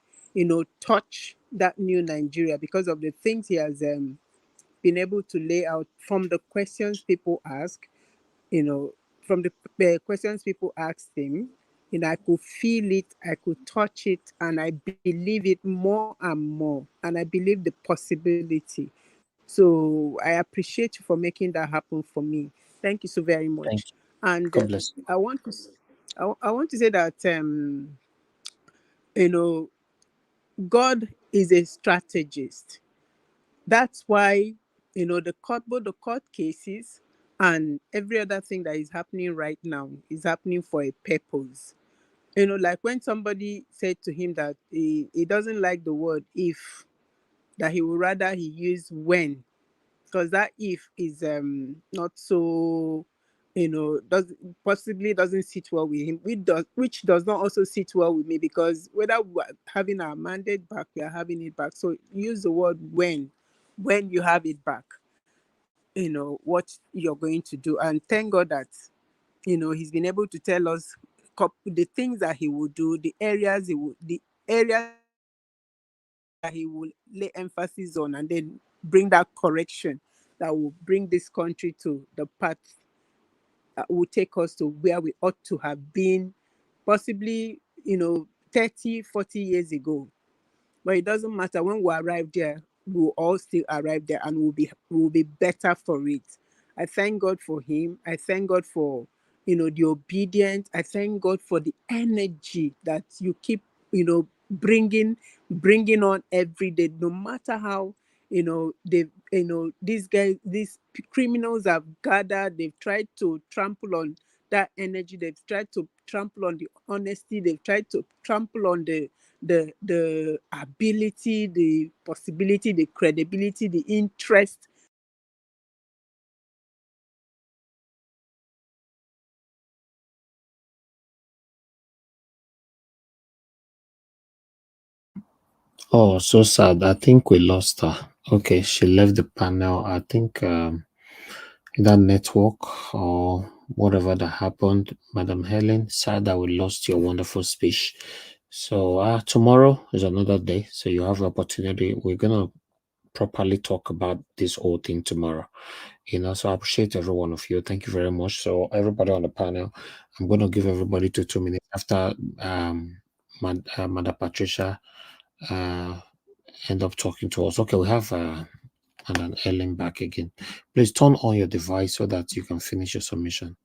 touch that new Nigeria because of the things he has been able to lay out from the questions people ask, you know, from the questions people asked him. I could feel it, I could touch it, and I believe it more and more. And I believe the possibility. So I appreciate you for making that happen for me. Thank you so very much. Thank you. And God bless you. I want to say that you know God is a strategist. That's why both the court cases and every other thing that is happening right now is happening for a purpose. Like when somebody said to him that he doesn't like the word if, that he would rather he use when, because that if is not so, does possibly doesn't sit well with him, which does not also sit well with me, because whether we're having our mandate back, we are having it back. So use the word when you have it back, what you're going to do. And thank God that he's been able to tell us the things that he will do, the areas that he will lay emphasis on, and then bring that correction that will bring this country to the path that will take us to where we ought to have been, possibly 30, 40 years ago. But it doesn't matter. When we arrive there, we'll all still arrive there, and we'll be better for it. I thank God for him. I thank God for the obedience. I thank God for the energy that you keep bringing on every day, no matter how they these criminals have gathered. They've tried to trample on that energy. They've tried to trample on the honesty. They've tried to trample on the ability, the possibility, the credibility, the interest. Oh, so sad. I think we lost her. Okay, she left the panel. I think that network or whatever that happened. Madam Helen, sad that we lost your wonderful speech. So tomorrow is another day. So you have the opportunity. We're gonna properly talk about this whole thing tomorrow. So I appreciate every one of you. Thank you very much. So everybody on the panel, I'm going to give everybody 2 minutes after Madam Patricia end up talking to us. Okay, we have Madam Ellen back again. Please turn on your device so that you can finish your submission.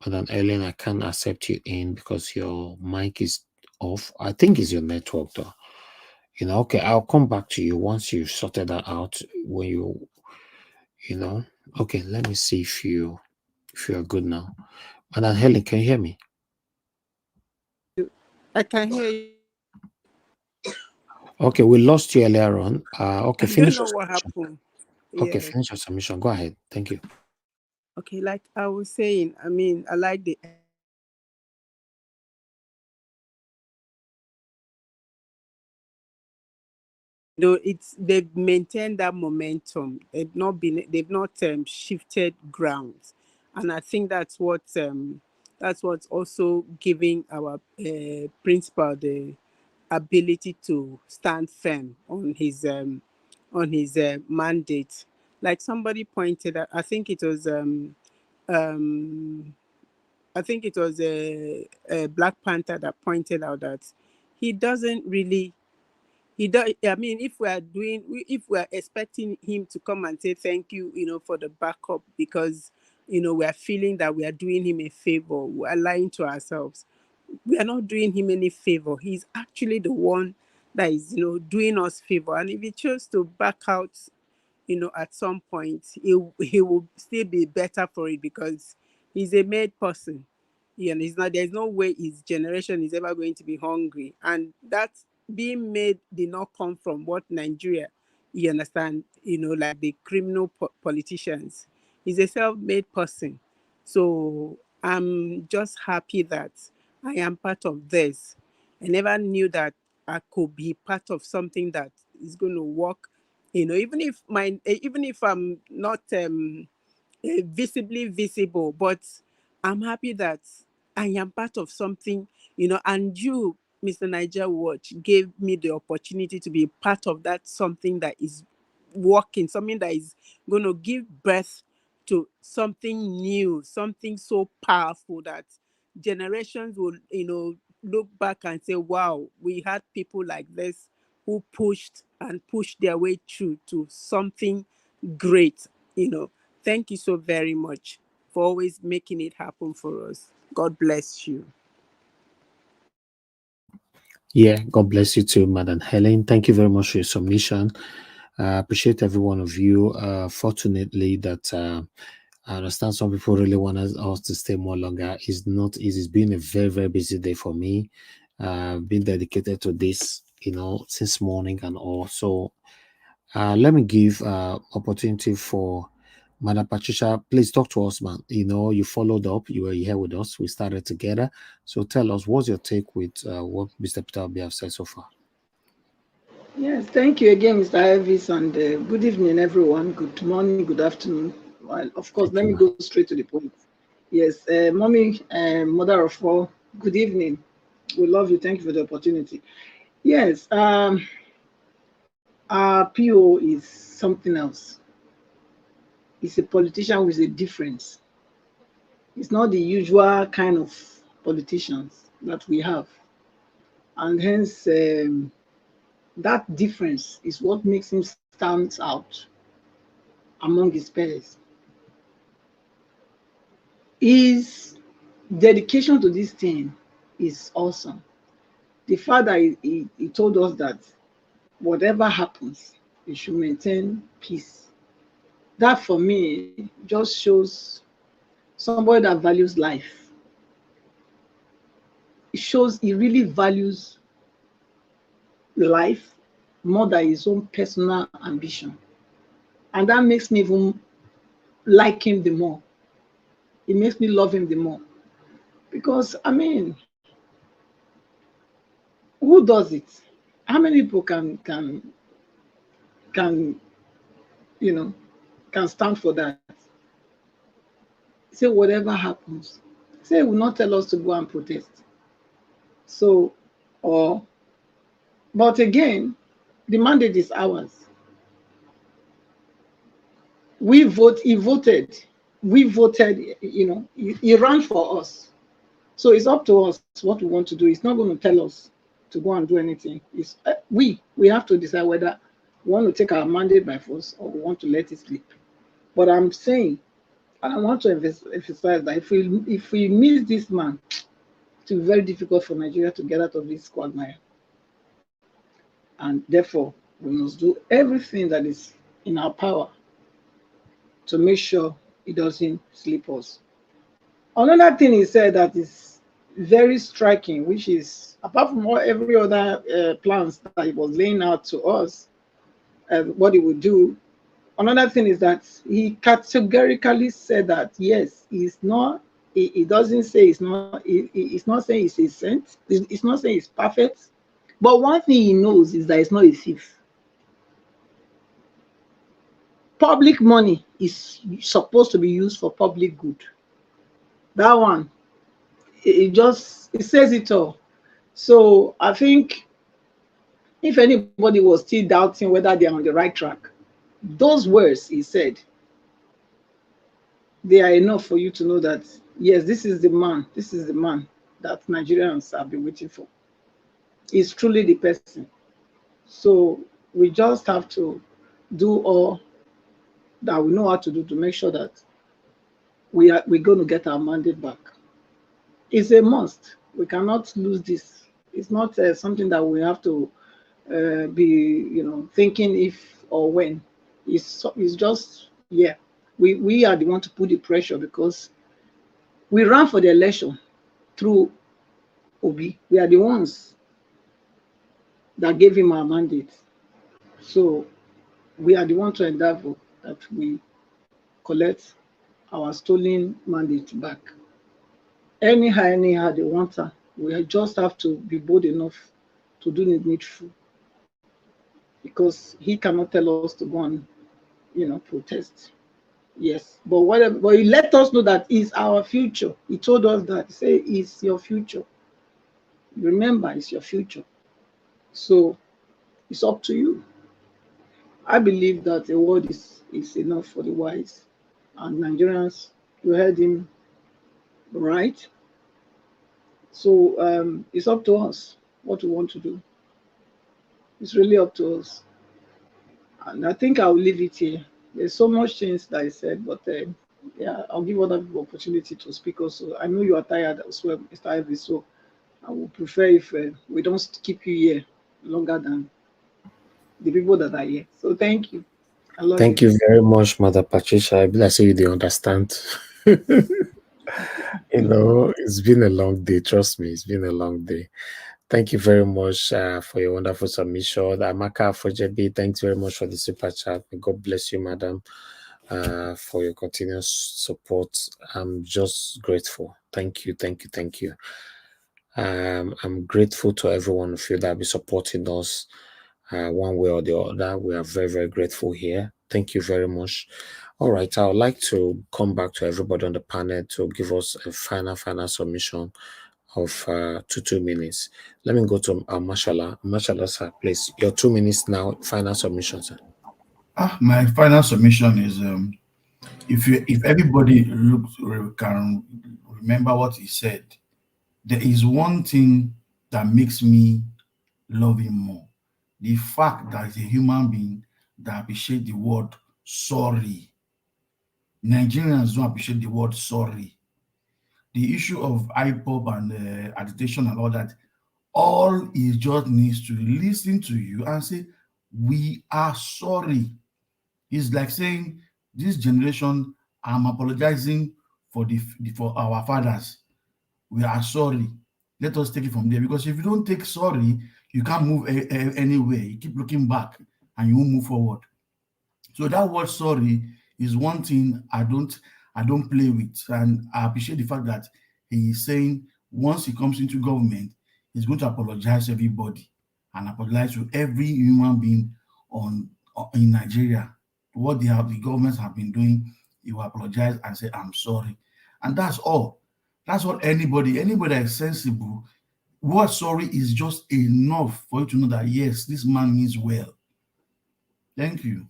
Madam Ellen, I can't accept you in because your mic is off. I think it's your network though. Okay, I'll come back to you once you've sorted that out. When you know, Okay, let me see if you are good now. Madam Helen, can you hear me? I can hear you. Okay, we lost you earlier on. Okay, I don't finish your know what submission. happened. Okay, Yes. finish your submission. Go ahead. Thank you. Okay, like I was saying, I mean, I like the it's they've maintained that momentum. They've not shifted grounds, and I think that's what's also giving our principal the ability to stand firm on his mandate. Like somebody pointed out, um I think it was a Black Panther that pointed out that he doesn't really he does. I mean, if we are expecting him to come and say thank you, for the backup, because we are feeling that we are doing him a favor, we are lying to ourselves. We are not doing him any favor. He's actually the one that is doing us favor. And if he chose to back out, at some point, he will still be better for it, because he's a made person. He's not. There's no way his generation is ever going to be hungry, and that being made did not come from what Nigeria. You understand? Like the criminal politicians. He's a self-made person, so I'm just happy that I am part of this. I never knew that I could be part of something that is going to work. Even if I'm not visibly visible, but I'm happy that I am part of something, and you, Mr. Niger Watch, gave me the opportunity to be part of that something that is working, something that is going to give birth to something new, something so powerful that generations will, look back and say, wow, we had people like this who pushed their way through to something great. Thank you so very much for always making it happen for us. God bless you. Yeah, God bless you too, Madam Helen. Thank you very much for your submission. I appreciate every one of you. Fortunately, that I understand some people really want us to stay more longer. It's not easy. It's been a very, very busy day for me. I've been dedicated to this, since morning and all. So let me give opportunity for Madam Patricia. Please talk to us, man. You followed up. You were here with us. We started together. So tell us, what's your take with what Mr. PeterObi have said so far? Yes, thank you again, Mr. Elvis, and good evening, everyone. Good morning, good afternoon. Well, of course, Thank let you, me man. go straight to the point. Yes, mommy, mother of four, good evening. We love you. Thank you for the opportunity. Yes, our PO is something else. He's a politician with a difference. It's not the usual kind of politicians that we have. And hence, that difference is what makes him stand out among his peers. His dedication to this thing is awesome. The fact that he told us that whatever happens, we should maintain peace. That for me just shows somebody that values life. It shows he really values life more than his own personal ambition. And that makes me even like him the more. It makes me love him the more. Because I mean, who does it? How many people can you know can stand for that? Say whatever happens. Say he will not tell us to go and protest. So or but again, the mandate is ours. We vote, he voted. We voted, he ran for us. So it's up to us what we want to do. It's not going to tell us to go and do anything. It's we have to decide whether we want to take our mandate by force or we want to let it slip. But I'm saying, and I want to emphasize that if we miss this man, it will be very difficult for Nigeria to get out of this quagmire. And therefore, we must do everything that is in our power to make sure it doesn't slip us. Another thing he said that is very striking, which is apart from every other plans that he was laying out to us, what he would do. Another thing is that he categorically said that yes, he's not. He doesn't say he's not saying he's a saint. He's not saying he's perfect. But one thing he knows is that he's not a thief. Public money is supposed to be used for public good. That one, it says it all. So I think if anybody was still doubting whether they're on the right track, those words he said, they are enough for you to know that yes, this is the man that Nigerians have been waiting for. He's truly the person. So we just have to do all that we know how to do to make sure that we're going to get our mandate back. It's a must. We cannot lose this. It's not something that we have to be, thinking if or when. It's just, yeah. We are the one to put the pressure because we ran for the election through Obi. We are the ones that gave him our mandate. So we are the one to endeavor that we collect our stolen mandate back. Anyhow they want her. We just have to be bold enough to do the needful. Because he cannot tell us to go and, protest. Yes, but whatever. But he let us know that it's our future. He told us that. Say it's your future. Remember, it's your future. So it's up to you. I believe that a word is enough for the wise, and Nigerians, you heard him right. So it's up to us what we want to do. It's really up to us. And I think I'll leave it here. There's so much things that I said, but yeah, I'll give other people opportunity to speak also. I know you are tired as well, Mr. Ivy, so I would prefer if we don't keep you here longer than the people that are here. So thank you. I love Thank you very much, Mother Patricia. I believe you do understand. It's been a long day. Trust me, it's been a long day. Thank you very much for your wonderful submission. Amaka Fojebi, thanks very much for the super chat. May God bless you, madam, for your continuous support. I'm just grateful. Thank you. I'm grateful to every one of you that will be supporting us one way or the other. We are very, very grateful here. Thank you very much. All right, I would like to come back to everybody on the panel to give us a final submission of 2 minutes. Let me go to Mashallah. Mashallah, sir, please. Your 2 minutes now. Final submission, sir. My final submission is if everybody can remember what he said, there is one thing that makes me love him more. The fact that he's a human being that appreciates the word sorry. Nigerians don't appreciate the word sorry. The issue of IPOB and agitation and all he just needs to listen to you and say, we are sorry. It's like saying, this generation, I'm apologizing for our fathers. We are sorry. Let us take it from there. Because if you don't take sorry, you can't move anywhere. You keep looking back and you won't move forward. So that word sorry is one thing I don't play with. And I appreciate the fact that he is saying once he comes into government, he's going to apologize to everybody and apologize to every human being in Nigeria. What the governments have been doing, he will apologize and say, I'm sorry. And that's all. That's what anybody that is sensible, what sorry is just enough for you to know that, yes, this man means well. Thank you.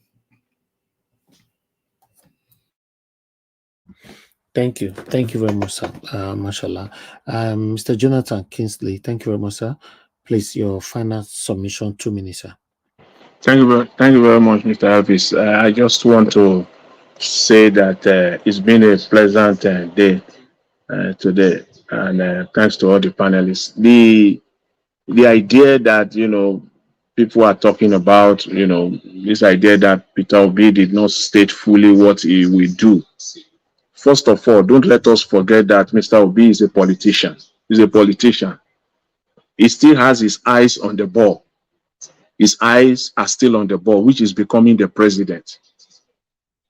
Thank you. Thank you very much, sir. Mashallah. Mr. Jonathan Kingsley, thank you very much, sir. Please, your final submission, 2 minutes, sir. Thank you very much, Mr. Elvis. I just want to say that it's been a pleasant day today, and thanks to all the panelists. The idea that people are talking about, this idea that Peter Obi did not state fully what he will do. First of all, don't let us forget that Mr. Obi is a politician. He's a politician. He still has his eyes on the ball. His eyes are still on the ball, which is becoming the president.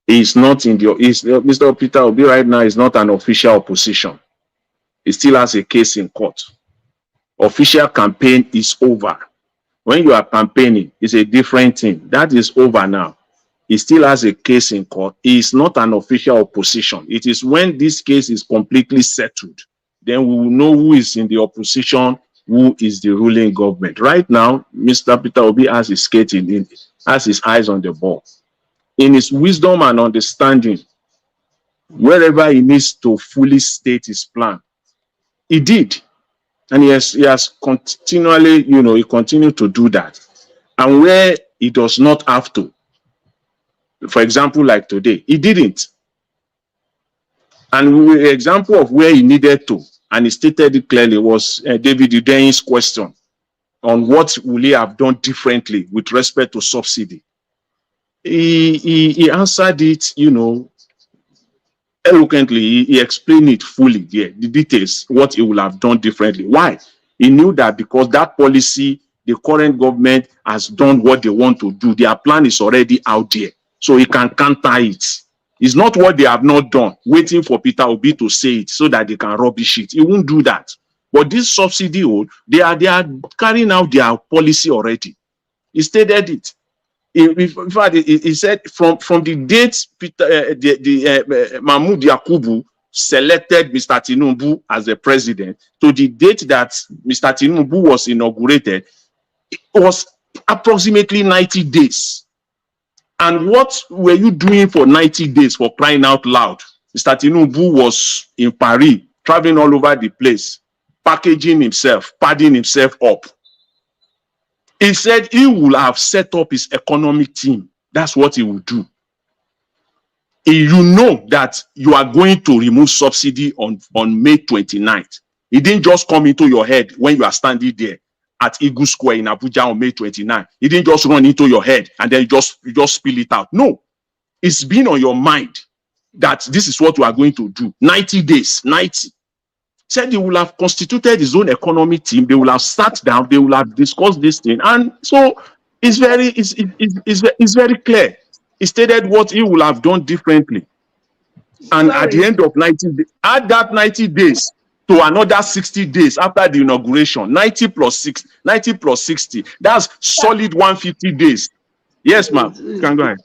He's not in the, Mr. Peter Obi right now is not an official opposition. He still has a case in court. Official campaign is over. When you are campaigning, it's a different thing. That is over now. He still has a case in court. He is not an official opposition. It is when this case is completely settled, then we will know who is in the opposition, who is the ruling government. Right now, Mr. Peter Obi has his has his eyes on the ball. In his wisdom and understanding, wherever he needs to fully state his plan, he did. And he has continually, he continued to do that. And where he does not have to, for example, like today, he didn't. And the example of where he needed to, and he stated it clearly, was David Udeny's question on what will he have done differently with respect to subsidy. He answered it, eloquently. He explained it fully there, the details, what he will have done differently. Why? He knew that because that policy, the current government has done what they want to do. Their plan is already out there, so he can counter it. It's not what they have not done, waiting for Peter Obi to say it so that they can rubbish it. He won't do that. But this subsidy, they are carrying out their policy already. He stated it. In fact, he said from the date Mahmoud Yakubu selected Mr. Tinubu as the president to the date that Mr. Tinubu was inaugurated, it was approximately 90 days. And what were you doing for 90 days, for crying out loud? Mr. Tinubu was in Paris, traveling all over the place, packaging himself, padding himself up. He said he will have set up his economic team. That's what he will do. You know that you are going to remove subsidy on May 29th. It didn't just come into your head when you are standing there at Eagle Square in Abuja on May 29th. It didn't just run into your head and then you just spill it out. No, it's been on your mind that this is what we are going to do. 90 days, 90. Said he will have constituted his own economic team. They will have sat down. They will have discussed this thing, and so it's very clear. He stated what he will have done differently, and at the end of 90 days, add that 90 days to another 60 days after the inauguration. 90 plus 60. That's solid 150 days. Yes, ma'am. You can go ahead.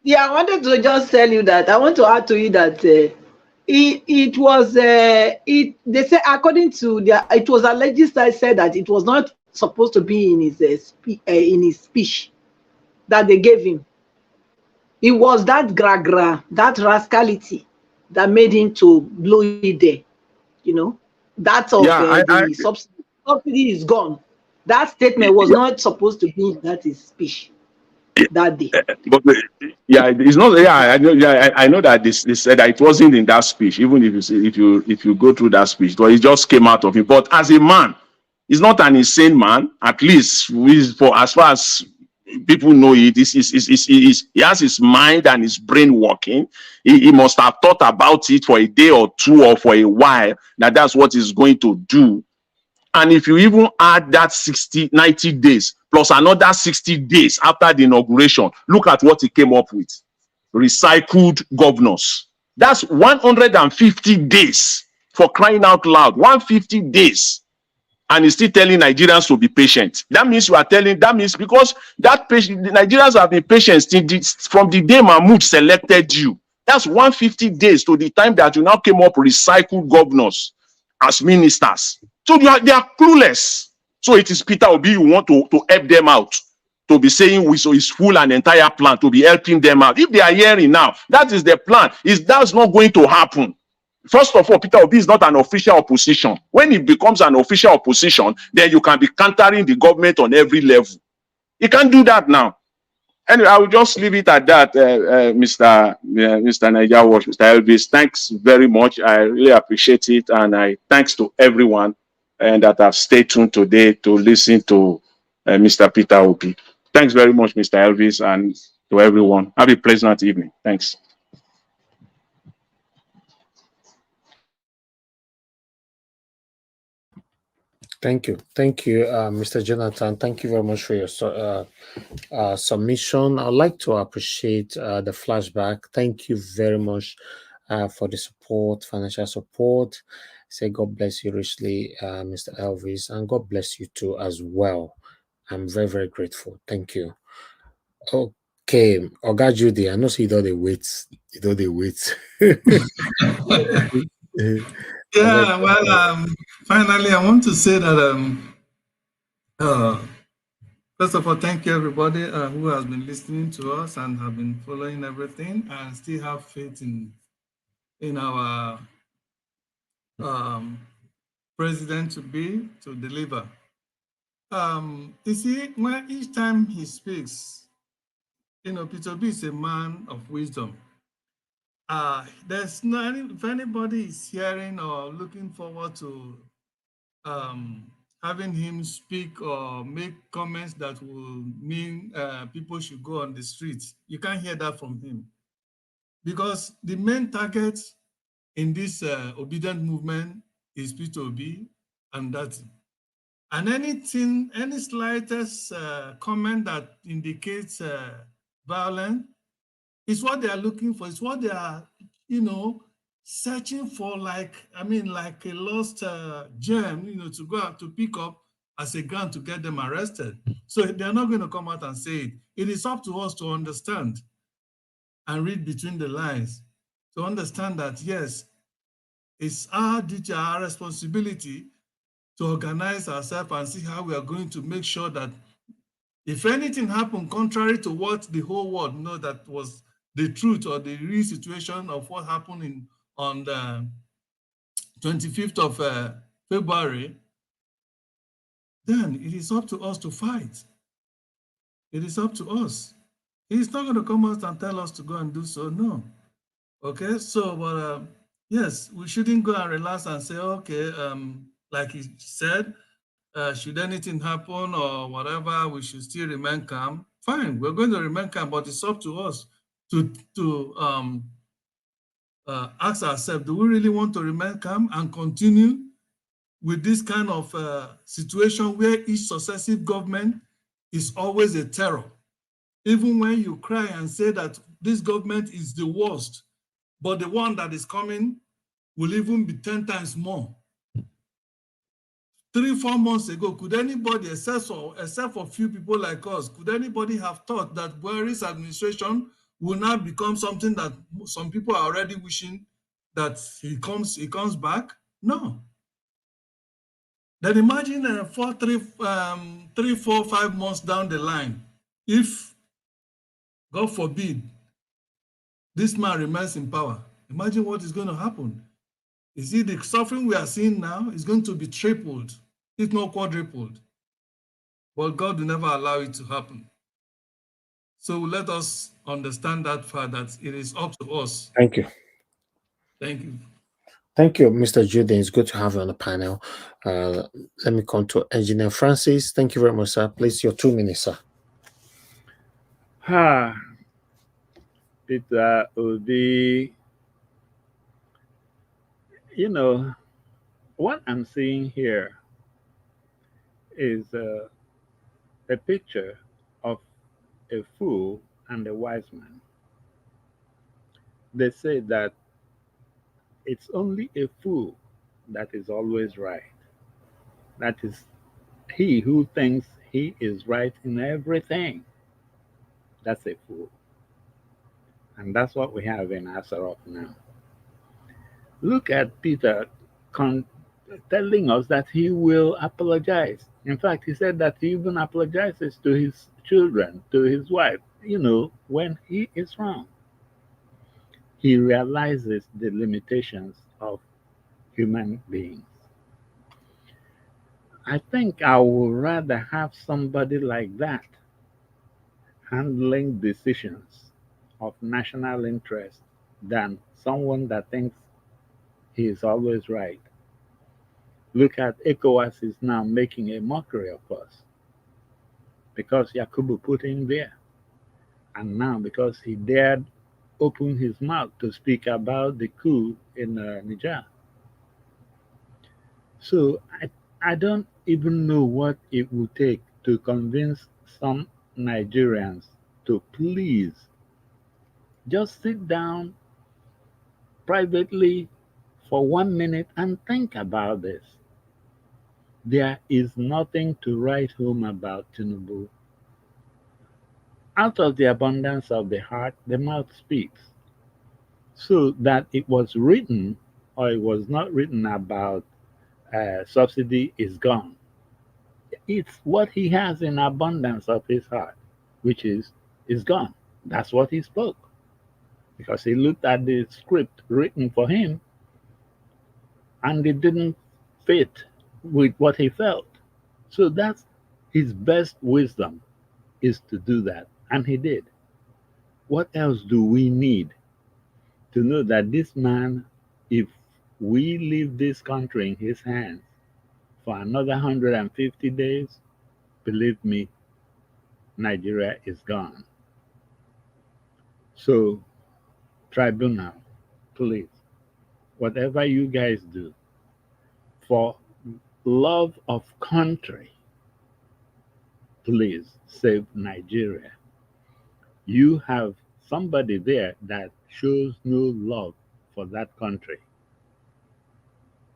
Yeah, I wanted to just tell you that. I want to add to you that. They say according to it was alleged that said that it was not supposed to be in his speech that they gave him. It was that gragra, that rascality that made him to blow it there. That of the subsidy is gone. That statement was not supposed to be in that his speech that day. But it's not. Yeah, I know. Yeah, I know that they said that it wasn't in that speech. Even if you go through that speech, but it just came out of him. But as a man, he's not an insane man. At least for as far as people know it, he has his mind and his brain working. He must have thought about it for a day or two or for a while. That's what he's going to do. And if you even add that 90 days plus another 60 days after the inauguration, look at what he came up with. Recycled governors. That's 150 days, for crying out loud. 150 days. And he's still telling Nigerians to be patient. That means because the Nigerians have been patient from the day Mahmoud selected you. That's 150 days to the time that you now came up with recycled governors as ministers. So they are clueless. So it is Peter Obi you want to help them out, to be saying so it's full and entire plan, to be helping them out. If they are hearing now, that is the plan. That's not going to happen. First of all, Peter Obi is not an official opposition. When he becomes an official opposition, then you can be countering the government on every level. You can't do that now. Anyway, I will just leave it at that, Mr. Niger Watch, Mr. Elvis. Thanks very much. I really appreciate it, and thanks to everyone and that have stayed tuned today to listen to Mr. PeterObi. Thanks very much, Mr. Elvis, and to everyone. Have a pleasant evening. Thanks. Thank you. Thank you, Mr. Jonathan. Thank you very much for your submission. I'd like to appreciate the flashback. Thank you very much for the support, financial support. Say God bless you richly, Mr. Elvis, and God bless you too as well. I'm very, very grateful. Thank you. Okay, Oga Judy, I know see you don't dey wait. You don't dey wait. Yeah, well, finally, I want to say that first of all, thank you everybody who has been listening to us and have been following everything and still have faith in our president to deliver. You see, when each time he speaks, PeterObi is a man of wisdom. There's no if anybody is hearing or looking forward to having him speak or make comments that will mean people should go on the streets, you can't hear that from him. Because the main target in this obedient movement is PeterObi and that's it. And anything, any slightest comment that indicates violence is what they are looking for. It's what they are, searching for, like a lost gem, to go out to pick up as a gun to get them arrested. So they're not going to come out and say it. It is up to us to understand and read between the lines to understand that, yes, it's our duty, our responsibility to organize ourselves and see how we are going to make sure that if anything happened contrary to what the whole world know that was the truth or the real situation of what happened on the 25th of February, then it is up to us to fight. It is up to us. He's not going to come out and tell us to go and do so, no. Okay, so, but yes, we shouldn't go and relax and say, okay, like he said, should anything happen or whatever, we should still remain calm. Fine, we're going to remain calm, but it's up to us to ask ourselves, do we really want to remain calm and continue with this kind of situation where each successive government is always a terror? Even when you cry and say that this government is the worst, but the one that is coming will even be 10 times more. 3-4 months ago, could anybody, except for a few people like us, could anybody have thought that Buhari's administration will now become something that some people are already wishing that he comes back? No. Then imagine 3, 4, 5 months down the line, if, God forbid, this man remains in power. Imagine what is going to happen. You see, the suffering we are seeing now is going to be tripled, if not quadrupled. But God will never allow it to happen. So let us understand that fact that it is up to us. Thank you. Thank you. Thank you, Mr. Jude. It's good to have you on the panel. Let me come to Engineer Francis. Thank you very much, sir. Please, your 2 minutes, sir. PeterObi, what I'm seeing here is a picture of a fool and a wise man. They say that it's only a fool that is always right. That is he who thinks he is right in everything. That's a fool. And that's what we have in Asarok now. Look at Peter telling us that he will apologize. In fact, he said that he even apologizes to his children, to his wife, when he is wrong. He realizes the limitations of human beings. I think I would rather have somebody like that handling decisions of national interest than someone that thinks he is always right. Look at ECOWAS is now making a mockery of us. because Yakubu put him there. And now because he dared open his mouth to speak about the coup in Niger. So I don't even know what it would take to convince some Nigerians to please just sit down privately for 1 minute and think about this. There is nothing to write home about Tinubu. Out of the abundance of the heart, the mouth speaks. So that it was written or it was not written about subsidy is gone. It's what he has in abundance of his heart, which is gone. That's what he spoke. Because he looked at the script written for him and it didn't fit with what he felt. So that's his best wisdom is to do that. And he did. What else do we need to know that this man, if we leave this country in his hands for another 150 days, believe me, Nigeria is gone. So, tribunal, please, whatever you guys do, for love of country, please save Nigeria. You have somebody there that shows no love for that country.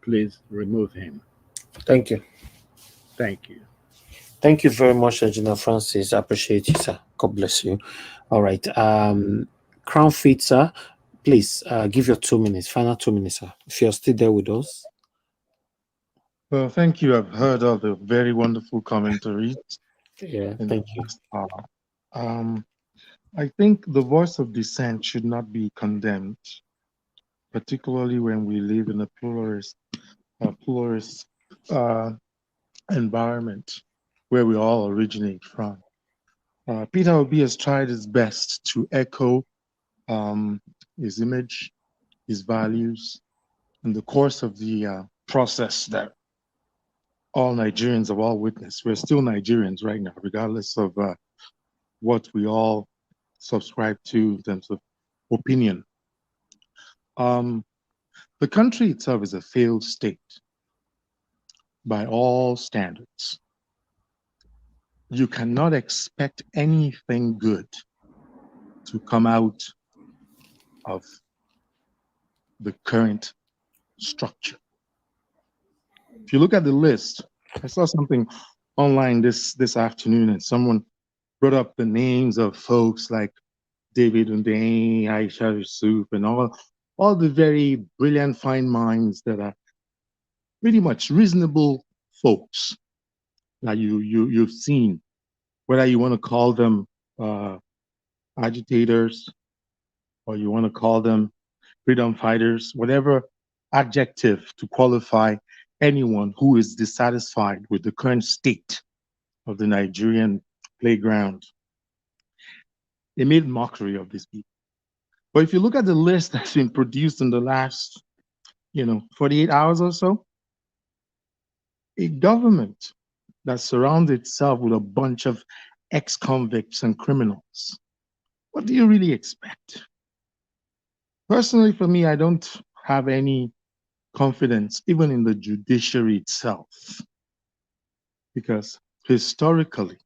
Please remove him. Thank you. Thank you. Thank you very much, Engineer Francis. I appreciate you, sir. God bless you. All right. Crown Fit, sir, please give your 2 minutes, final 2 minutes, sir, if you're still there with us. Well, thank you. I've heard all the very wonderful commentaries. Yeah, thank you. I think the voice of dissent should not be condemned, particularly when we live in a pluralist environment where we all originate from. PeterObi has tried his best to echo his image, his values, in the course of the process that all Nigerians have all witnessed. We're still Nigerians right now, regardless of what we all subscribe to in terms of opinion. The country itself is a failed state by all standards. You cannot expect anything good to come out of the current structure. If you look at the list, I saw something online this afternoon, and someone brought up the names of folks like David Hundeyin, Aisha Yusuf, and all the very brilliant, fine minds that are pretty much reasonable folks that you've seen, whether you want to call them agitators or you want to call them freedom fighters, whatever adjective to qualify anyone who is dissatisfied with the current state of the Nigerian playground. They made mockery of these people. But if you look at the list that's been produced in the last, 48 hours or so, a government that surrounds itself with a bunch of ex-convicts and criminals, what do you really expect? Personally, for me, I don't have any confidence even in the judiciary itself, because historically,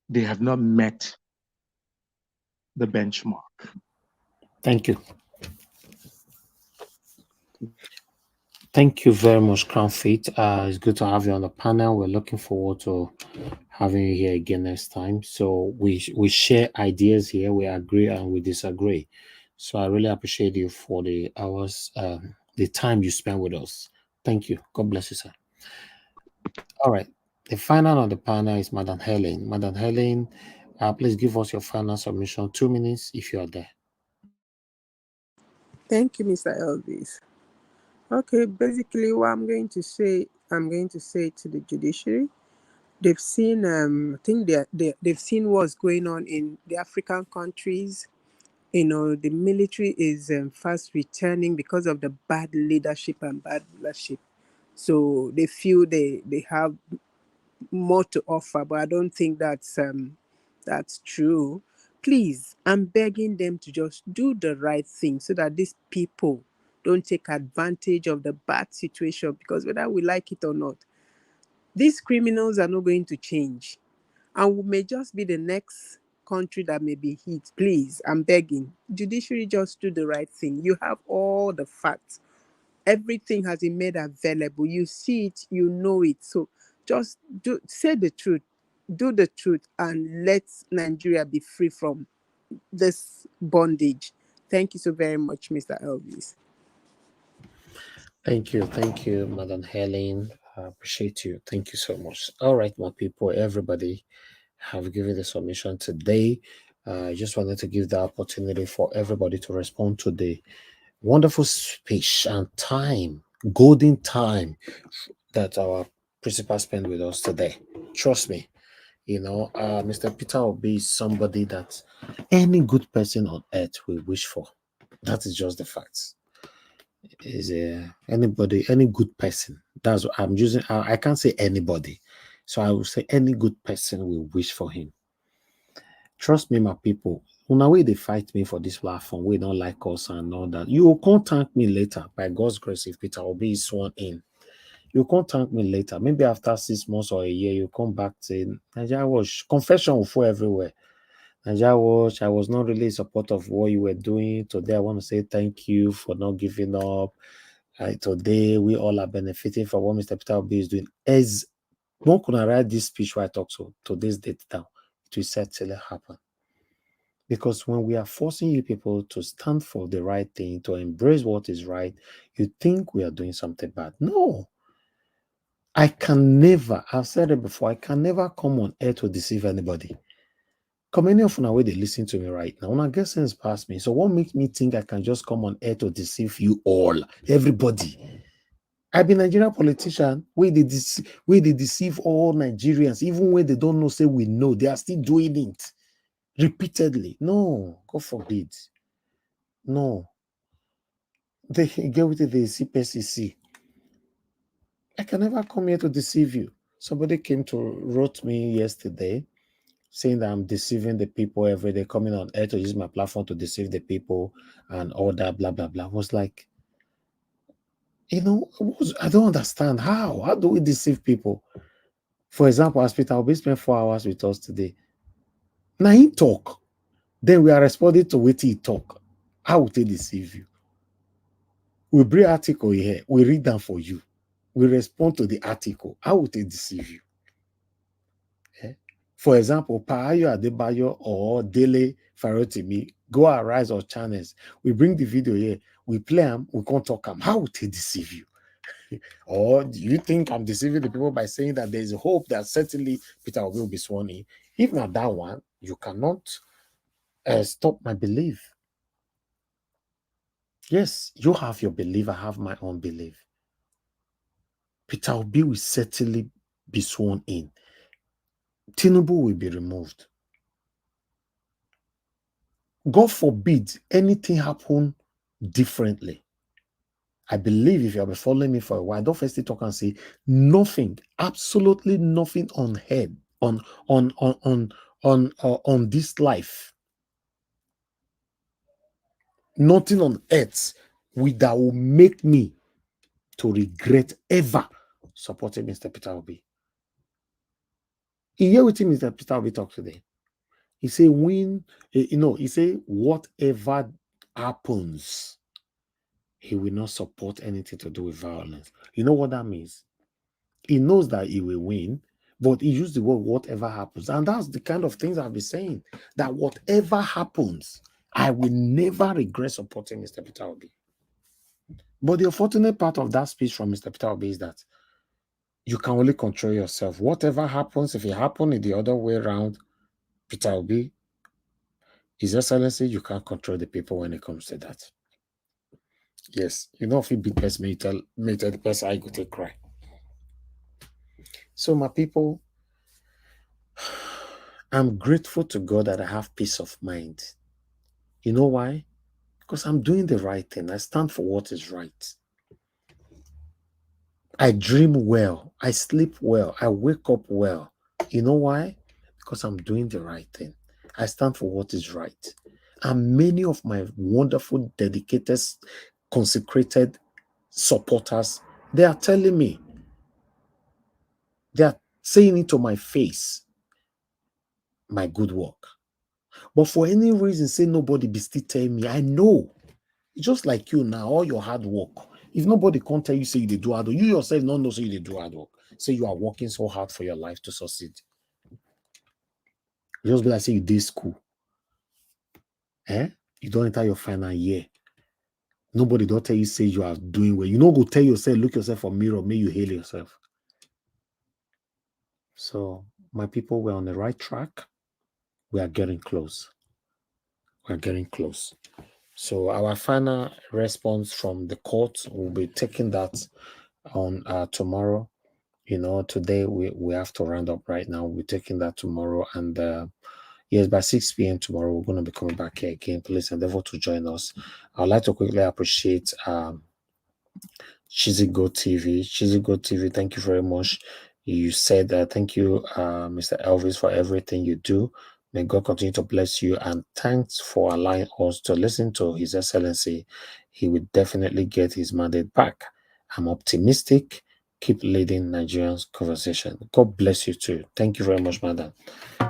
they have not met the benchmark. Thank you. Thank you very much, Crown Fit. It's good to have you on the panel. We're looking forward to having you here again next time. So we share ideas here. We agree and we disagree. So I really appreciate you for the hours, the time you spent with us. Thank you. God bless you, sir. All right. The final on the panel is Madam Helen. Madam Helen, please give us your final submission. 2 minutes if you are there. Thank you, Mr. Elvis. Okay, basically what I'm going to say to the judiciary. They've seen, I think they've seen what's going on in the African countries. The military is fast returning because of the bad leadership and bad leadership. So they feel they have more to offer, but I don't think that's true. Please, I'm begging them to just do the right thing so that these people don't take advantage of the bad situation, because whether we like it or not, these criminals are not going to change. And we may just be the next country that may be hit. Please, I'm begging. Judiciary, just do the right thing. You have all the facts. Everything has been made available. You see it, you know it. So just say the truth, do the truth, and let Nigeria be free from this bondage. Thank you so very much, Mr. Elvis. Thank you, Madam Helen. I appreciate you. Thank you so much. All right, my people, everybody have given the submission today. I just wanted to give the opportunity for everybody to respond to the wonderful speech and time, golden time that our principal spent with us today. Trust me, Mr. PeterObi is somebody that any good person on earth will wish for. That is just the facts. Is any good person? That's what I'm using. I can't say anybody, so I will say any good person will wish for him. Trust me, my people. Una way they fight me for this platform, we don't like us and all that. You will contact me later by God's grace if PeterObi is sworn in. You contact me later. Maybe after 6 months or a year, you come back saying, Nigeria Watch, confession will fall everywhere. Nigeria Watch, I was not really in support of what you were doing. Today, I want to say thank you for not giving up. Today, we all are benefiting from what Mr. PeterObi is doing. As one could write this speech where I talk to today's date down, it will certainly happen. Because when we are forcing you people to stand for the right thing, to embrace what is right, you think we are doing something bad. No. I can never, I've said it before, I can never come on air to deceive anybody. Come any of the way they listen to me right now. When I get sense past me. So what makes me think I can just come on air to deceive you all, everybody? I be Nigerian politician where they deceive all Nigerians, even when they don't know, say we know, they are still doing it repeatedly. No, God forbid. No. They get with it, they see PCC. I can never come here to deceive you. Somebody wrote me yesterday saying that I'm deceiving the people every day, coming on air to use my platform to deceive the people and all that, blah, blah, blah. I was like, I don't understand. How do we deceive people? For example, as PeterObi spent 4 hours with us today. Now he talk. Then we are responding to what he talk. How would they deceive you? We bring article here. We read them for you. We respond to the article. How would they deceive you? For example, Pahayo Adebayo or Dele Farotimi go arise or channels. We bring the video here. We play them. We can't talk them. How would they deceive you? Or do you think I'm deceiving the people by saying that there's a hope that certainly PeterObi will be sworn in? If not that one, you cannot stop my belief. Yes, you have your belief. I have my own belief. PeterObi will certainly be sworn in. Tinubu will be removed. God forbid anything happen differently. I believe if you have been following me for a while, don't first talk and say nothing, absolutely nothing on head on this life, nothing on earth that will make me to regret ever supporting Mr. PeterObi. You hear what Mr. PeterObi talk today? He say he say whatever happens, he will not support anything to do with violence. You know what that means? He knows that he will win, but he used the word whatever happens. And that's the kind of things I've been saying, that whatever happens, I will never regret supporting Mr. PeterObi. But the unfortunate part of that speech from Mr. PeterObi is that you can only control yourself. Whatever happens, if it happens in the other way around, PeterObi, His Excellency, you can't control the people when it comes to that. Yes, if you big person, me tell the person I go take cry. So my people, I'm grateful to God that I have peace of mind. You know why? Because I'm doing the right thing. I stand for what is right. I dream well. I sleep well. I wake up well. You know why? Because I'm doing the right thing. I stand for what is right. And many of my wonderful, dedicated, consecrated supporters, they are telling me, they are saying it to my face, my good work. But for any reason, say nobody be still telling me, I know. Just like you now, all your hard work. If nobody can't tell you, say you did do hard work, you yourself don't know, say you did do hard work. Say you are working so hard for your life to succeed. You just be like, say you did school. You don't enter your final year. Nobody don't tell you, say you are doing well. You don't go tell yourself, look yourself for mirror, may you hail yourself. So my people, we're on the right track. We are getting close. We're getting close. So our final response from the court, will be taking that on tomorrow. You know, today we have to round up right now. We're taking that tomorrow. And yes, by 6 p.m. tomorrow, we're going to be coming back here again. Please endeavor to join us. I'd like to quickly appreciate Chizigo TV. Chizigo TV, thank you very much. You said thank you, Mr. Elvis, for everything you do. May God continue to bless you, and thanks for allowing us to listen to His Excellency. He will definitely get his mandate back. I'm optimistic. Keep leading Nigerians conversation. God bless you too. Thank you very much, madam.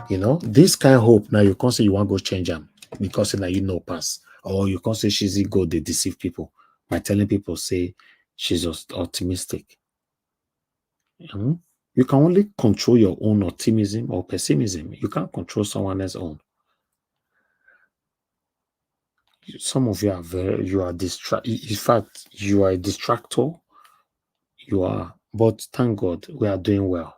You know, this kind of hope, now you can't say you want to go change them because now you know pass. Or you can't say she's go, they deceive people by telling people, say, she's just optimistic. You can only control your own optimism or pessimism. You can't control someone else's own. Some of you are in fact, you are a distractor. You are, but thank God we are doing well.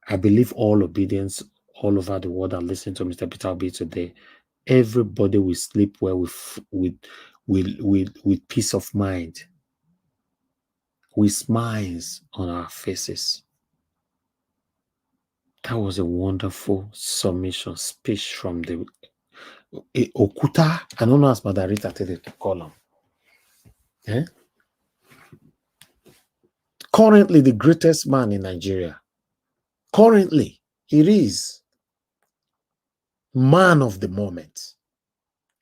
I believe all obedience all over the world are listening to Mr. PeterObi today. Everybody will sleep well with peace of mind, with smiles on our faces. That was a wonderful submission speech from the Okuta. I don't know as Madarita tell it to call him. Currently, the greatest man in Nigeria. Currently, it is man of the moment.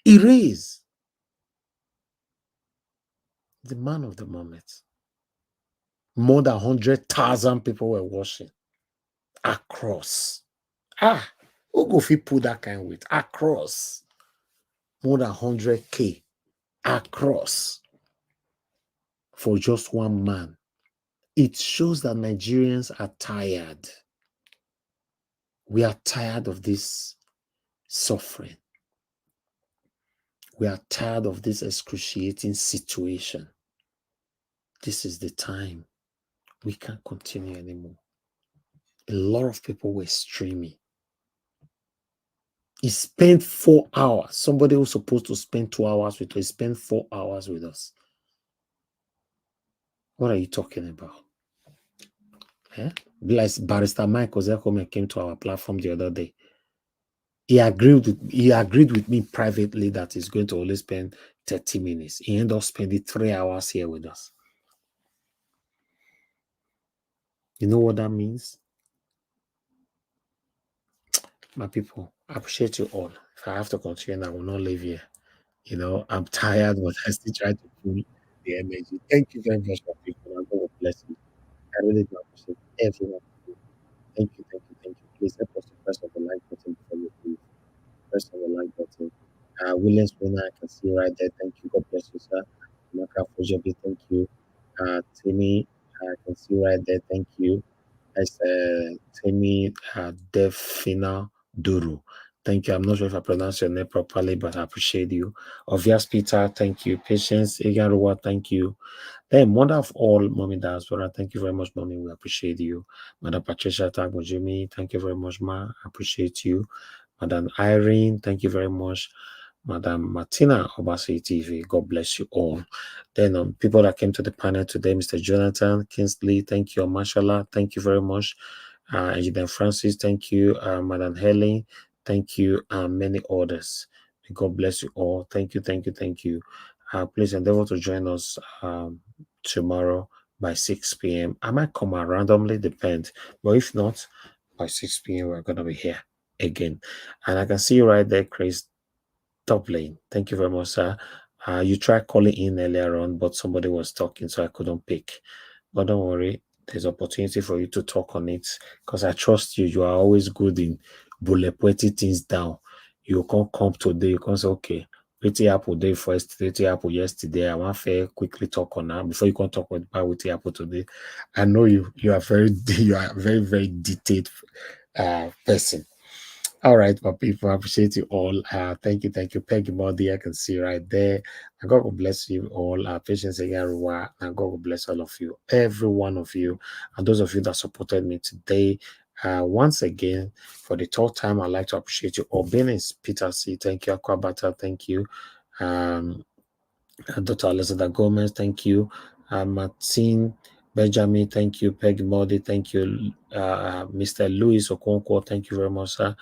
It is the man of the moment. More than 100,000 people were watching across. Who go fit put that kind of weight across? More than 100K across for just one man. It shows that Nigerians are tired. We are tired of this suffering. We are tired of this excruciating situation. This is the time. We can't continue anymore. A lot of people were streaming. He spent 4 hours. Somebody who's supposed to spend 2 hours with us spent 4 hours with us. What are you talking about? Like Barrister Mike Ozekome came to our platform the other day. He agreed with me privately that he's going to only spend 30 minutes. He ended up spending 3 hours here with us. You know what that means? My people, I appreciate you all. If I have to continue, I will not leave here. You know, I'm tired, but I still try to pull the energy. Thank you very much, my people. And God will bless you. I really do appreciate everyone. Thank you, thank you, thank you. Please help us to press on the like button before you leave. Press on the like button. Williams Winner, I can see right there. Thank you. God bless you, sir. Maka Fujobi, thank you. Timmy, I can see right there. Thank you. As Timmy Defina Duru. Thank you. I'm not sure if I pronounced your name properly, but I appreciate you. Obvious Peter, thank you. Patience Igaruwa, thank you. Then, mother of all, Mommy Diaspora, thank you very much, Mommy. We appreciate you. Madam Patricia Tagojimi, thank you very much, Ma. I appreciate you. Madam Irene, thank you very much. Madam Martina Obasi TV, God bless you all. Then people that came to the panel today, Mr. Jonathan Kingsley, thank you. Mashallah, thank you very much. Engineer Francis, thank you. Madam Helen, thank you. Many others. May God bless you all. Thank you, thank you, thank you. Please endeavor to join us tomorrow by 6 p.m. I might come out randomly, depend. But if not, by 6 p.m. we're gonna be here again. And I can see you right there, Chris. Top lane. Thank you very much, sir. You tried calling in earlier on, but somebody was talking, so I couldn't pick. But don't worry, there's opportunity for you to talk on it because I trust you. You are always good in bullet pointing things down. You can't come today, you can't say, okay, Witty Apple day first, Witty Apple yesterday. I want to quickly talk on that before you can talk about Witty Apple today. I know you are very very detailed person. All right, my people, I appreciate you all. Thank you, Peggy Modi. I can see right there. And God will bless you all. Patience again, and God will bless all of you, every one of you, and those of you that supported me today. Once again, for the third time, I'd like to appreciate you all. Being is Peter C. Thank you, Aquabata. Thank you. Dr. Alessandra Gomez, thank you. Martin Benjamin, thank you. Peggy Modi, thank you. Mr. Louis Okonkwo, thank you very much, sir.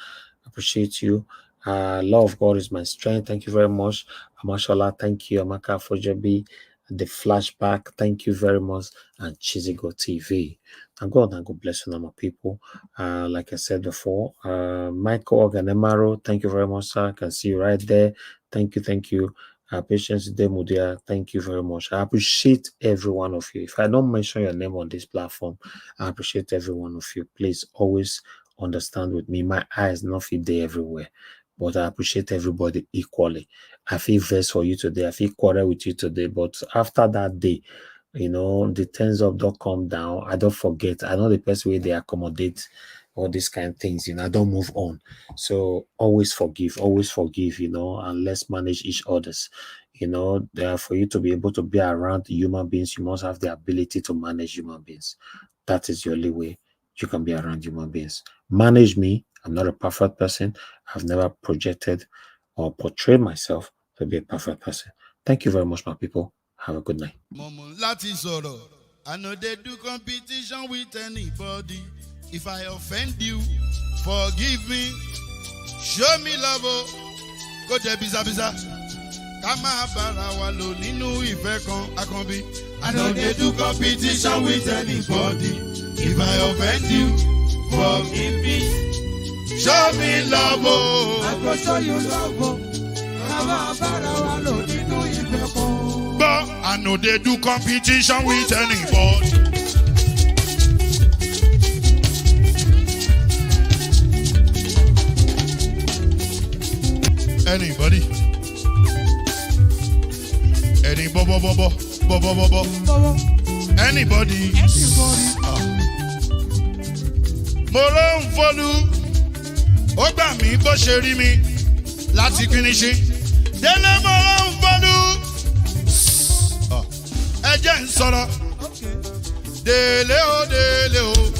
Appreciate you. Law of God is my strength. Thank you very much. Amashola, thank you. Amaka Fojabi, the flashback, thank you very much. And Chizigo TV. And God bless you, my people. Like I said before, Michael Oganemaro, thank you very much, sir. I can see you right there. Thank you. Patience Demudia, thank you very much. I appreciate every one of you. If I don't mention your name on this platform, I appreciate every one of you. Please always understand with me. My eyes not fit there everywhere, but I appreciate everybody equally. I feel vex for you today. I feel quarrel with you today, but after that day, the turns up don't come down. I don't forget. I know the best way they accommodate all these kind of things. I don't move on. So always forgive, and let's manage each other's. For you to be able to be around human beings, you must have the ability to manage human beings. That is the only way you can be around human beings. Manage me. I'm not a perfect person. I've never projected or portrayed myself to be a perfect person. Thank you very much, my people. Have a good night. I know they do competition with anybody. If I offend you, forgive me. Show me love. Go to Biza. Kama bara walo ninu ife kan akanbi. I know they do competition with anybody. If I offend you, forgive me. Show me love. I go show you love. Kama bara walo ninu ife kan. But I know they do competition with anybody. Anybody? Anybody? Mo ló ń folú, ó gbà mí bó ṣe rí mi láti finishi. Délé mo ló ń folú, ẹ jẹ́ ń sọ̀rọ̀. Délé o.